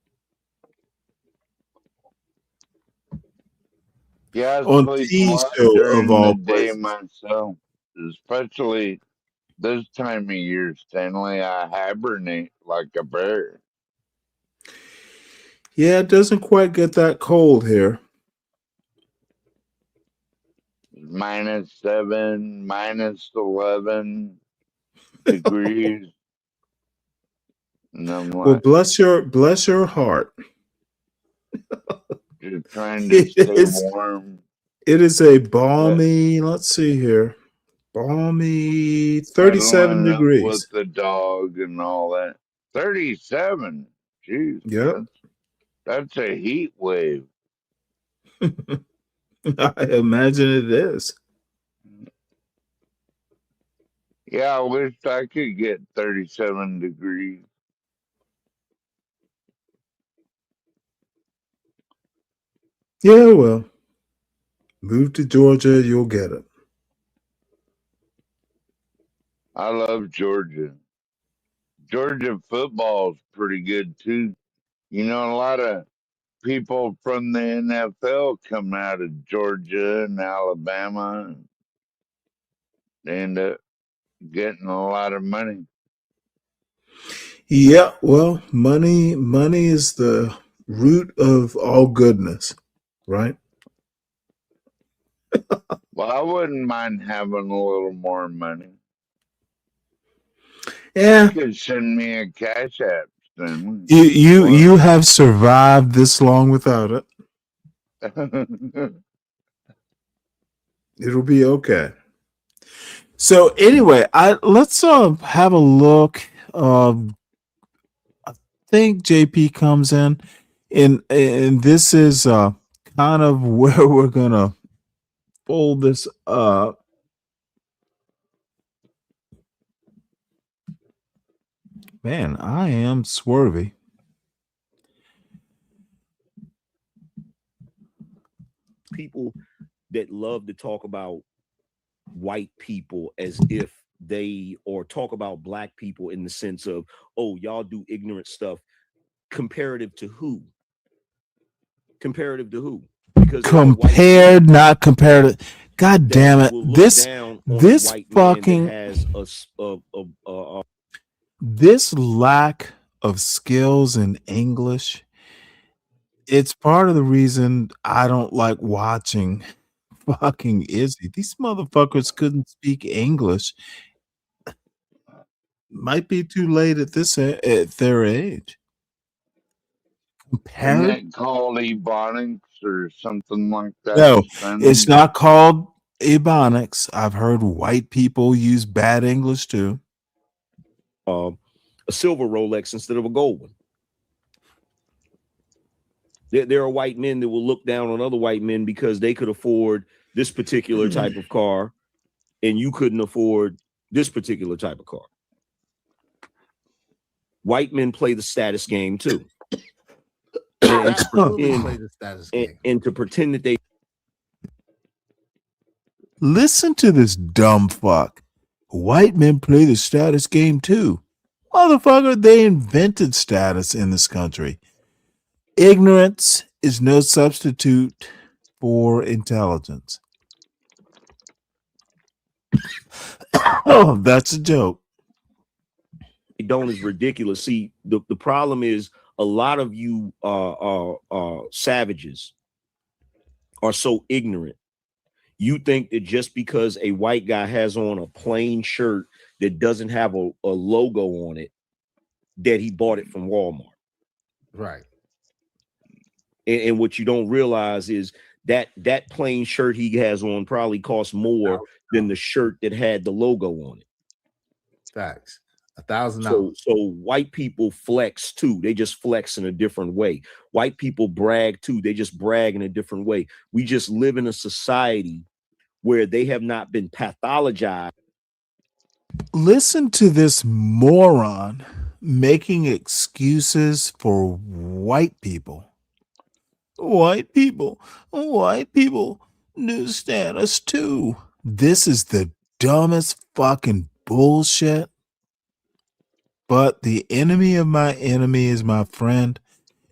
Yeah, I On sleep a T lot show of during the all day places. myself, especially this time of year, Stanley. I hibernate like a bear. Yeah, it doesn't quite get that cold here. -7, -11 degrees, and I'm Well, like bless your heart. just trying to It stay is warm. it is a But balmy, let's see here. Balmy 37 cuddling up with degrees. the dog and all that. 37. Jeez, Yep. that's a heat wave. I imagine it is. Yeah, I wish I could get 37 degrees. Yeah, well, move to Georgia, you'll get it. I love Georgia. Georgia football's pretty good too. You know, a lot of people from the NFL come out of Georgia and Alabama, and they end up getting a lot of money. Yeah, well, money is the root of all goodness, right? Well, I wouldn't mind having a little more money. You Yeah. could send me a cash app, Stanley. You have survived this long without it. It'll be okay. So anyway, let's have a look. I think JP comes in, and this is kind of where we're gonna fold this up. Man, I am swervy. People that love to talk about white people as if they, or talk about black people in the sense of, oh, y'all do ignorant stuff. Comparative to who? Comparative to who? Because Compared, not comparative. God damn it! This fucking has this lack of skills in English. It's part of the reason I don't like watching fucking Izzy. These motherfuckers couldn't speak English. Might be too late at at their age. Isn't Compared? that called Ebonics or something like that? No, it's Stanley? not called Ebonics. I've heard white people use bad English too. a silver Rolex instead of a gold one. There are white men that will look down on other white men because they could afford this particular type of car and you couldn't afford this particular type of car. White men play the status game too. And to pretend that they listen to this dumb fuck. White men play the status game too. Motherfucker, they invented status in this country. Ignorance is no substitute for intelligence. Oh, that's a joke. Don't is ridiculous. See, the problem is a lot of you savages are so ignorant. You think that just because a white guy has on a plain shirt that doesn't have a logo on it, that he bought it from Walmart. Right. And what you don't realize is that that plain shirt he has on probably costs more than the shirt that had the logo on it. Facts. $1,000. So white people flex too. They just flex in a different way. White people brag too. They just brag in a different way. We just live in a society where they have not been pathologized. Listen to this moron making excuses for white people. White people understand us too. This is the dumbest fucking bullshit. But the enemy of my enemy is my friend.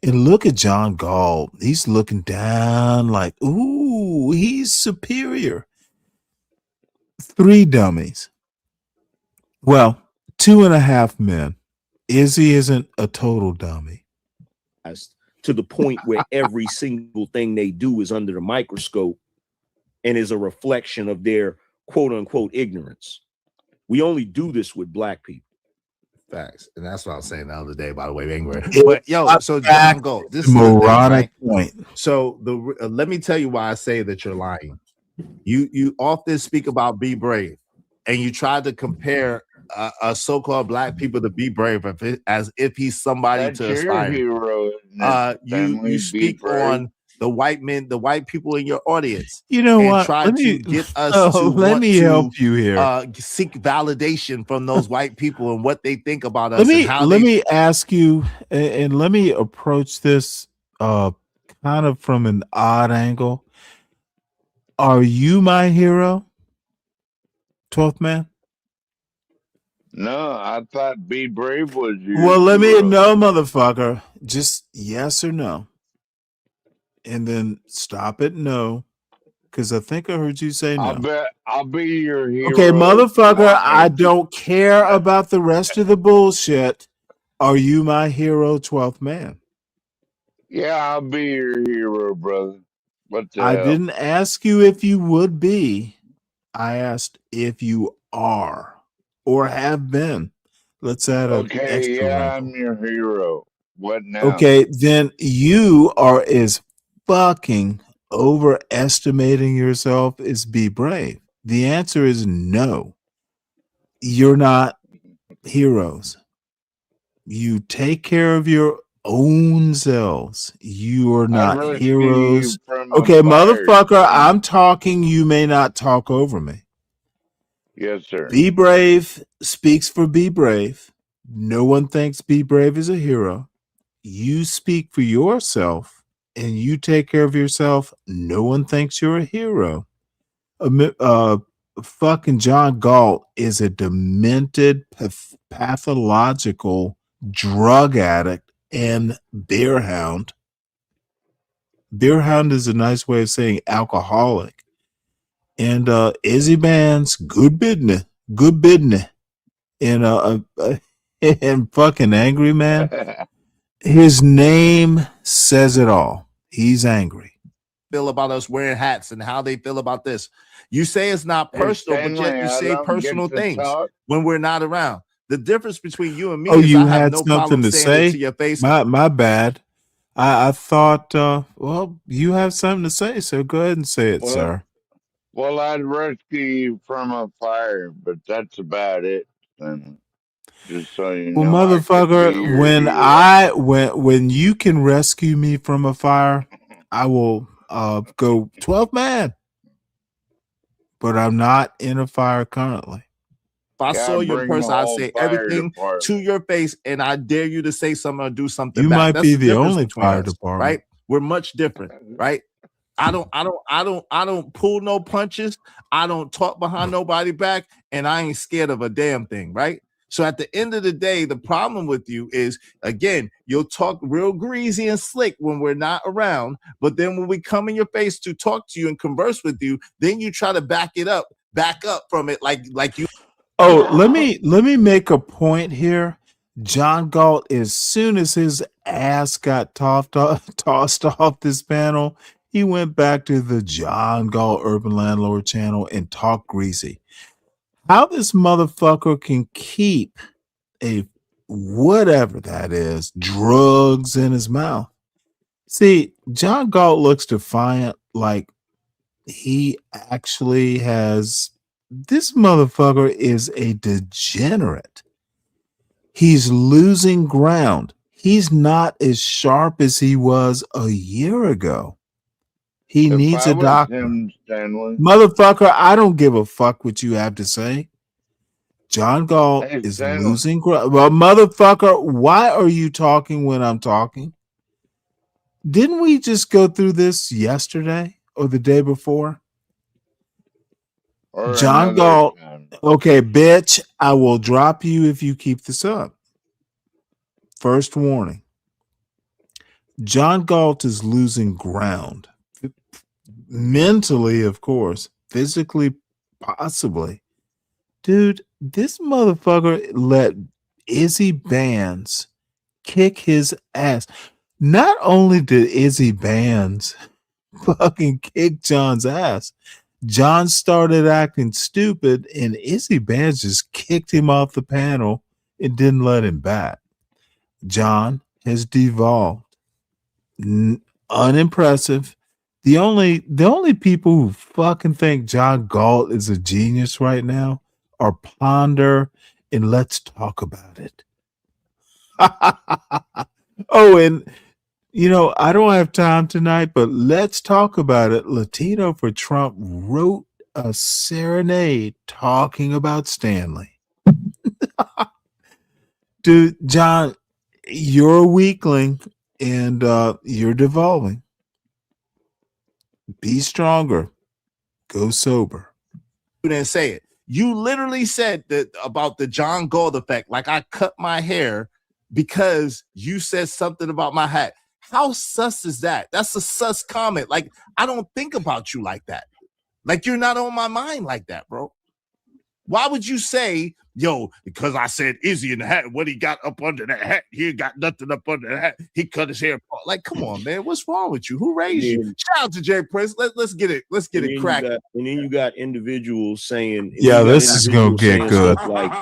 And look at John Gall. He's looking down like, ooh, he's superior. 3 dummies. Well, 2.5 men. Izzy isn't a total dummy. To the point where every single thing they do is under the microscope and is a reflection of their quote unquote ignorance. We only do this with black people. Facts. And that's what I was saying the other day, by the way. But yo, so John Gold, this is moronic the thing, right? point. So let me tell you why I say that you're lying. You often speak about be brave, and you try to compare a so-called black people to be brave as if he's somebody That's to your aspire. hero, isn't it? You speak on the white men, the white people in your audience. You know and what? try Let to me- get us oh, to let want me to help you here. Seek validation from those white people and what they think about us. Let me and how let they me ask you, and let me approach this kind of from an odd angle. Are you my hero, 12th man? No, I thought be brave was your Well, let me hero. know, motherfucker. Just yes or no, and then stop at no, because I think I heard you say I'll no. bet I'll be your hero. Okay, motherfucker, I Why? don't care about the rest of the bullshit. Are you my hero, 12th man? Yeah, I'll be your hero, brother. What the I hell? didn't ask you if you would be. I asked if you are or have been. Let's add an Okay, extra yeah, wrinkle. I'm your hero. What now? Okay, then you are as fucking overestimating yourself as be brave. The answer is no. You're not heroes. You take care of your own selves. You are I not rescue heroes. you from a Okay, fire. motherfucker, I'm talking. You may not talk over me. Yes, sir. Be brave speaks for be brave. No one thinks be brave is a hero. You speak for yourself and you take care of yourself. No one thinks you're a hero. Fucking John Galt is a demented, pathological drug addict and bear hound. Bear hound is a nice way of saying alcoholic. And Izzy Band's good business. And and fucking angry man. His name says it all. He's angry. Feel about us wearing hats and how they feel about this. You say it's not Hey, personal, but yet Stanley, you I say don't personal get to things talk. when we're not around. The difference between you and me Oh, is you I have had no something problem to saying it say? to your face. My bad. I thought, well, you have something to say, so go ahead and say it, sir. Well, I'd rescue you from a fire, but that's about it. Stanley. Just so you Well, know, I could be motherfucker, your when hero. when you can rescue me from a fire, I will go 12 man. But I'm not in a fire currently. If I Yeah, saw you in bring the person, I'd whole say fire everything department. to your face, and I dare you to say something or do something You back. might That's be the the difference only between fire us, department. right? We're much different, right? I don't pull no punches. I don't talk behind nobody back, and I ain't scared of a damn thing, right? So at the end of the day, the problem with you is, again, you'll talk real greasy and slick when we're not around, but then when we come in your face to talk to you and converse with you, then you try to back it up back up from it like you. Oh, let me make a point here. John Galt, as soon as his ass got tossed off this panel, he went back to the John Galt Urban Landlord channel and talked greasy. How this motherfucker can keep a whatever that is, drugs in his mouth. See, John Galt looks defiant, like he actually has. This motherfucker is a degenerate. He's losing ground. He's not as sharp as he was a year ago. He If needs I a was doctor. him, Stanley. Motherfucker, I don't give a fuck what you have to say. John Galt Hey, is Stanley. losing ground. Well, motherfucker, why are you talking when I'm talking? Didn't we just go through this yesterday or the day before? Or John another Galt, time. okay, bitch, I will drop you if you keep this up. First warning. John Galt is losing ground. Mentally, of course. Physically, possibly. Dude, this motherfucker let Izzy Bands kick his ass. Not only did Izzy Bands fucking kick John's ass, John started acting stupid, and Izzy Bands just kicked him off the panel and didn't let him back. John has devolved. Unimpressive. The only people who fucking think John Galt is a genius right now are Ponder and Let's Talk About It. Oh, and you know, I don't have time tonight, but Let's Talk About It. Latino for Trump wrote a serenade talking about Stanley. Dude, John, you're a weakling and you're devolving. Be stronger. Go sober. You didn't say it. You literally said that about the John Galt effect. Like I cut my hair because you said something about my hat. How sus is that? That's a sus comment. Like I don't think about you like that. Like you're not on my mind like that, bro. Why would you say, yo, because I said Izzy in the hat, what he got up under that hat? He ain't got nothing up under the hat. He cut his hair. Like, come on, man. What's wrong with you? Who raised you? Shout out to Jay Prince. Let's get it. Let's get it cracked. And then you got individuals saying, yeah, this is gonna get good. Like,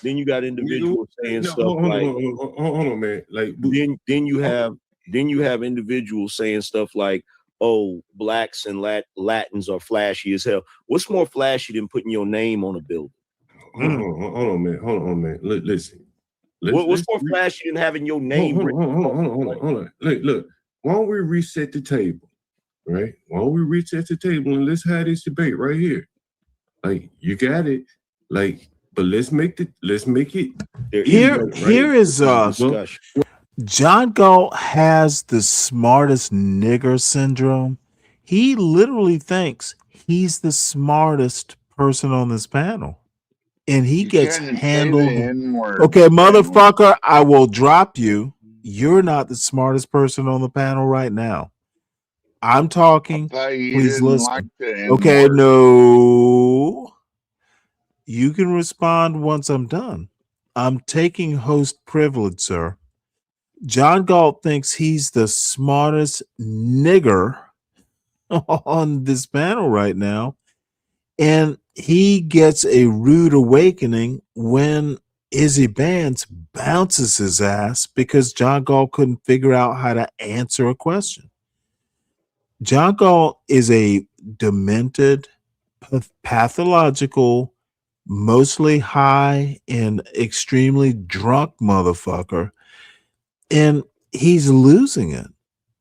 then you got individuals saying stuff like, hold on, man. Like, then you have individuals saying stuff like, oh, blacks and Latins are flashy as hell. What's more flashy than putting your name on a building? Hold on, man. Listen. What's more flashy than having your name? Hold on. Look. Why don't we reset the table, right? Why don't we reset the table and let's have this debate right here? Like, you got it. Like, but let's make it. Here is discussion. John Galt has the smartest nigger syndrome. He literally thinks he's the smartest person on this panel. And he gets handled. Okay, motherfucker, I will drop you. You're not the smartest person on the panel right now. I'm talking. Please listen. Okay, no. You can respond once I'm done. I'm taking host privilege, sir. John Galt thinks he's the smartest nigger on this panel right now. And he gets a rude awakening when Izzy Bands bounces his ass because John Galt couldn't figure out how to answer a question. John Galt is a demented, pathological, mostly high and extremely drunk motherfucker. And he's losing it.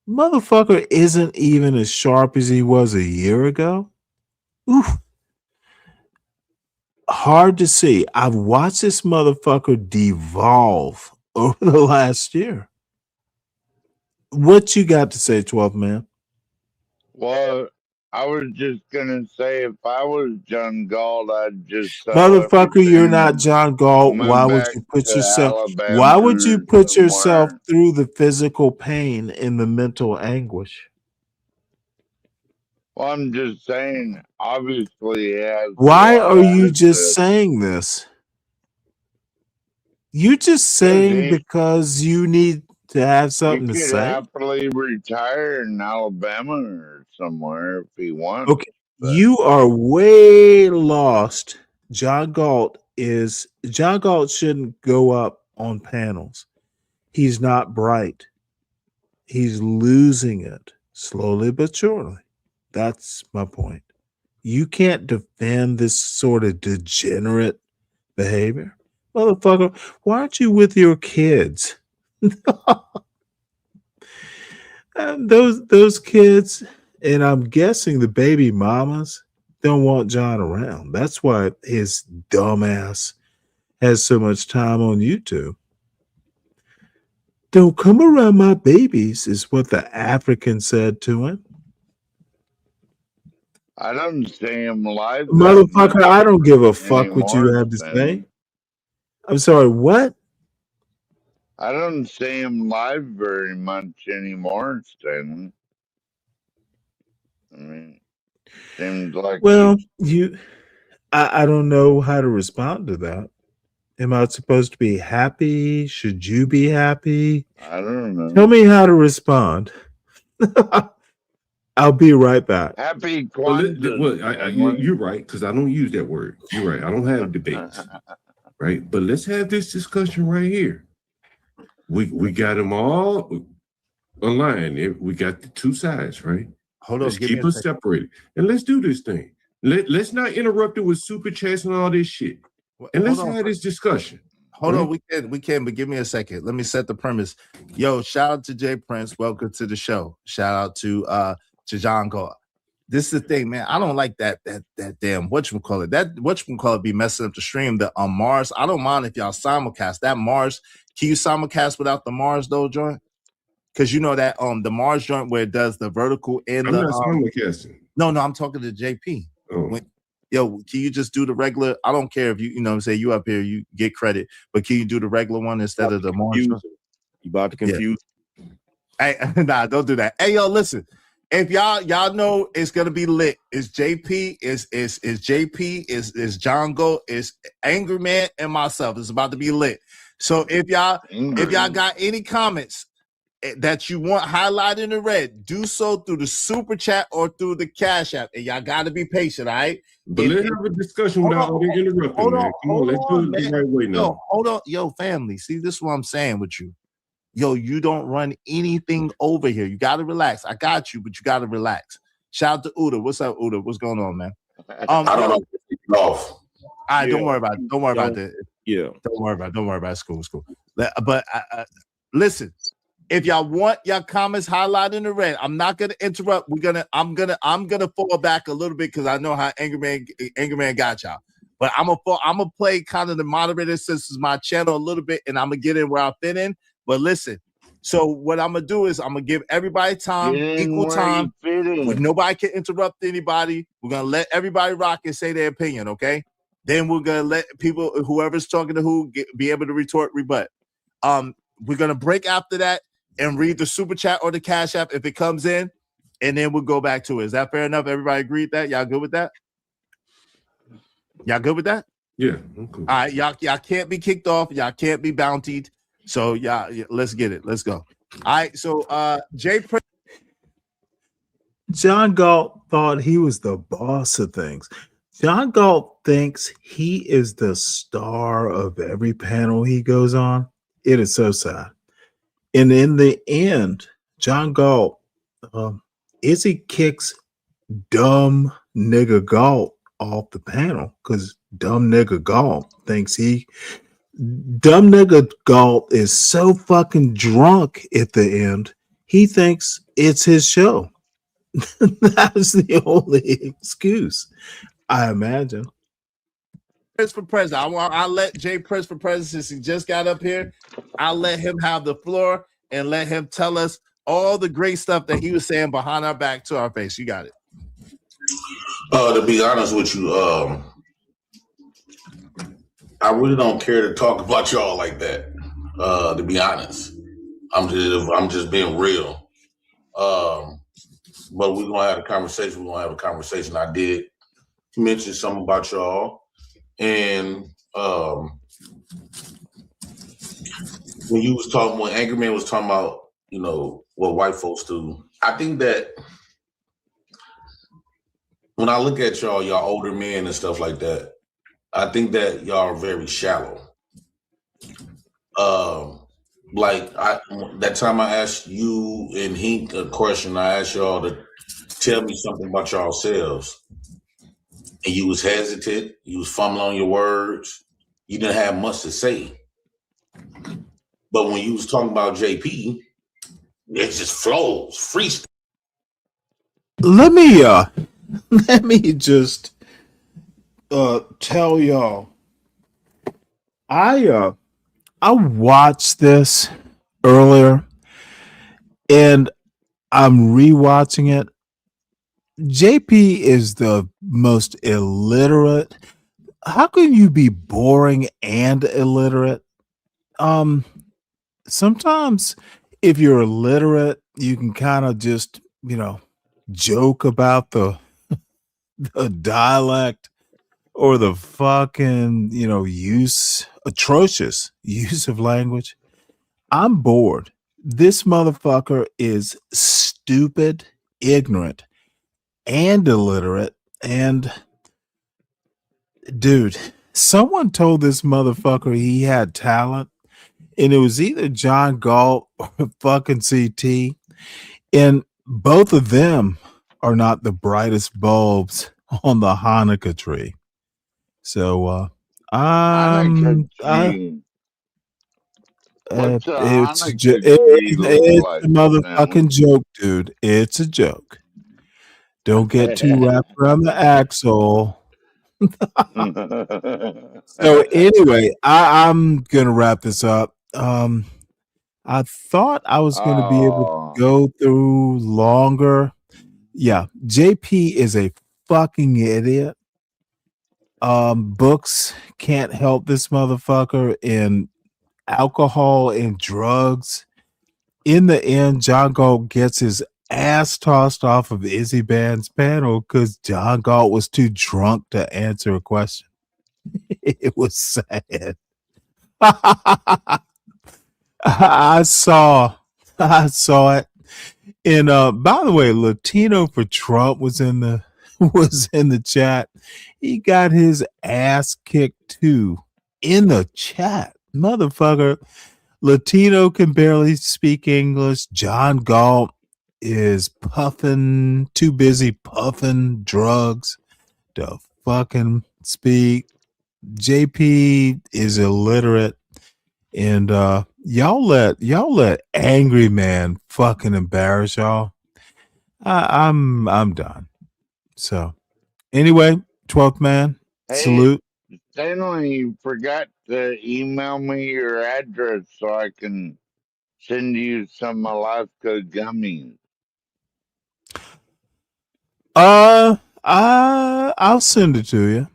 Motherfucker isn't even as sharp as he was a year ago. Oof. Hard to see. I've watched this motherfucker devolve over the last year. What you got to say, 12 man? Well, I was just gonna say if I was John Galt, I'd just Motherfucker, you're not John Galt. Why would you put yourself through the physical pain and the mental anguish? Well, I'm just saying, obviously, it has a Why lot are of you just assets. saying this? You just saying because you need to have He something to could say? happily retire in Alabama or somewhere if he wants. Okay, you are way lost. John Galt shouldn't go up on panels. He's not bright. He's losing it slowly but surely. That's my point. You can't defend this sort of degenerate behavior. Motherfucker, why aren't you with your kids? And those kids, and I'm guessing the baby mamas don't want John around. That's why his dumbass has so much time on YouTube. Don't come around my babies, is what the African said to him. I don't see him live that Motherfucker, much I don't give a fuck what you anymore, have to Stanley. say. I'm sorry, what? I don't see him live very much anymore, Stanley. I mean, seems like Well, I don't know how to respond to that. Am I supposed to be happy? Should you be happy? I don't know. Tell me how to respond. I'll be right back. Happy Well, Kwanzaa. you're right, because I don't use that word. You're right. I don't have debates, right? But let's have this discussion right here. We got them all aligned. We got the two sides, right? Hold on, let's give me keep a us second. separated, and let's do this thing. Let's not interrupt it with super chats and all this shit. And let's Hold on. have this discussion. Hold right? on, we can, but give me a second. Let me set the premise. Yo, shout out to Jay Prince. Welcome to the show. Shout out to John Galt. This is the thing, man. I don't like that damn whatchamacallit. That whatchamacallit be messing up the stream. The Mars. I don't mind if y'all simulcast that Mars. Can you simulcast without the Mars though, joint? Because you know that the Mars joint where it does the vertical and I'm the not simulcasting. No, I'm talking to JP. Oh. Yo, can you just do the regular? I don't care if you know what I'm saying, you up here, you get credit, but can you do the regular one instead of the Mars? You about to confuse? Hey, nah, don't do that. Hey, yo, listen. If y'all know it's gonna be lit. It's JP, is JP, is John Go, is Angry Man, and myself. It's about to be lit. So if y'all got any comments that you want highlighted in red, do so through the super chat or through the Cash App. And y'all gotta be patient, all right? But let's have a discussion without all the interrupting, man. Come on, let's do it the right way now. Yo, hold on, yo, family. See, this is what I'm saying with you. Yo, you don't run anything over here. You gotta relax. I got you, but you gotta relax. Shout out to Uda. What's up, Uda? What's going on, man? I don't know. Off. All right, don't worry about it. Don't worry about that. Yeah. Don't worry about it. It's cool. It's cool. But listen, if y'all want your comments highlighted in the red, I'm not gonna interrupt. I'm gonna fall back a little bit because I know how Angry Man got y'all. But I'm gonna play kind of the moderator since it's my channel a little bit, and I'm gonna get in where I fit in. But listen, so what I'm gonna do is I'm gonna give everybody time, equal time. Nobody can interrupt anybody. We're gonna let everybody rock and say their opinion, okay? Then we're gonna let people, whoever's talking to who, be able to retort, rebut. We're gonna break after that and read the super chat or the Cash App if it comes in, and then we'll go back to it. Is that fair enough? Everybody agree with that? Y'all good with that? Y'all good with that? Yeah. Okay. All right, y'all can't be kicked off. Y'all can't be bountied. So yeah, let's get it. Let's go. All right. So John Galt thought he was the boss of things. John Galt thinks he is the star of every panel he goes on. It is so sad. And in the end, John Galt, Izzy kicks dumb nigga Galt off the panel because dumb nigga Galt thinks dumb nigga Galt is so fucking drunk at the end, he thinks it's his show. That is the only excuse, I imagine. Prince for president. I'll let Jay Prince for president, since he just got up here. I'll let him have the floor and let him tell us all the great stuff that he was saying behind our back to our face. You got it. To be honest with you, I really don't care to talk about y'all like that. To be honest, I'm just being real. but we're gonna have a conversation. We're gonna have a conversation. I did mention something about y'all, and when you was talking, when Angry Man was talking about, what white folks do, I think that when I look at y'all older men and stuff like that, I think that y'all are very shallow. That time I asked you and Hink a question, I asked y'all to tell me something about yourselves, and you was hesitant, you was fumbling on your words, you didn't have much to say. But when you was talking about JP, it just flows, freestyle. Let me just tell y'all. I watched this earlier and I'm rewatching it. JP is the most illiterate. How can you be boring and illiterate? Sometimes if you're illiterate, you can kind of just, joke about the dialect or the fucking, atrocious use of language. I'm bored. This motherfucker is stupid, ignorant, and illiterate. And dude, someone told this motherfucker he had talent, and it was either John Galt or fucking CT. And both of them are not the brightest bulbs on the Hanukkah tree. So Hanukkah tree. What's a Hanukkah tree look it's like, a Stanley? motherfucking joke, dude. It's a joke. Don't get too wrapped around the axle. So anyway, I'm gonna wrap this up. I thought I was gonna be able to Oh, go through longer. Yeah, JP is a fucking idiot. Books can't help this motherfucker, in alcohol and drugs. In the end, John Galt gets his ass tossed off of Izzy Band's panel because John Galt was too drunk to answer a question. It was sad. I saw it. And by the way, Latino for Trump was in the chat. He got his ass kicked too in the chat. Motherfucker, Latino can barely speak English. John Galt is too busy puffing drugs to fucking speak. JP is illiterate. And y'all let Angry Man fucking embarrass y'all. I'm done. So anyway, 12th man, hey, salute. Stanley, you forgot to email me your address so I can send you some Alaska gummies. I'll send it to you.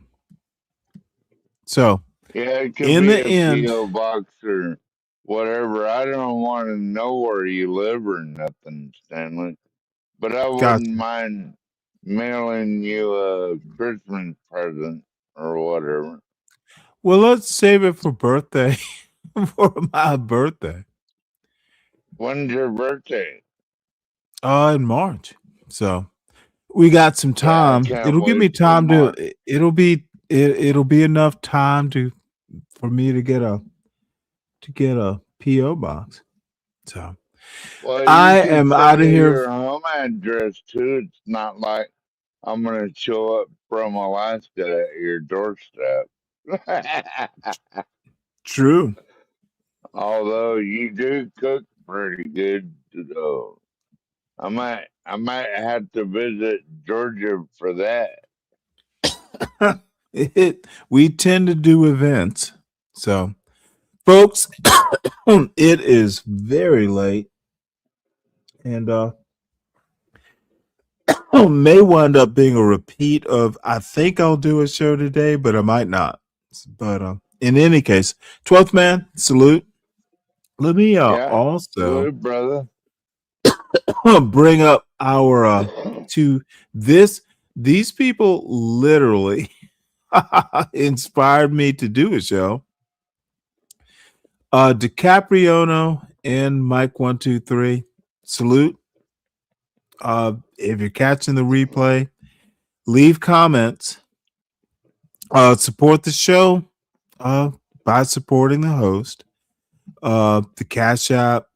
So Yeah, it could in be the a end, P.O. box or whatever. I don't want to know where you live or nothing, Stanley. But I gotcha. wouldn't mind mailing you a Christmas present or whatever. Well, let's save it for birthday. For my birthday. When's your birthday? In March. So we got some Yeah, I time. can't It'll give wait me for time March. it'll be enough time for me to get a PO box. So Well, you I can am send out of me here. your home address too. It's not like I'm gonna show up from Alaska at your doorstep. True. Although you do cook pretty good though. I might have to visit Georgia for that. We tend to do events. So folks, it is very late. And may wind up being a repeat of, I think I'll do a show today, but I might not. But in any case, 12th man, salute. Let me Yeah, also salute, brother. bring up our to this. These people literally inspired me to do a show. DiCapriono and Mike 123, salute. If you're catching the replay, leave comments. Support the show by supporting the host. The Cash App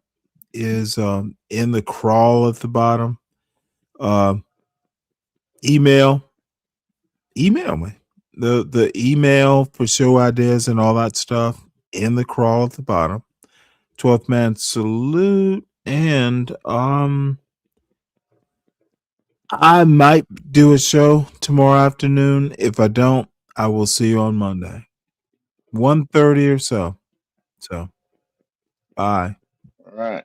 is in the crawl at the bottom. Email me. The email for show ideas and all that stuff in the crawl at the bottom. 12th man salute. And I might do a show tomorrow afternoon. If I don't, I will see you on Monday. 1:30 or so. So bye. All right.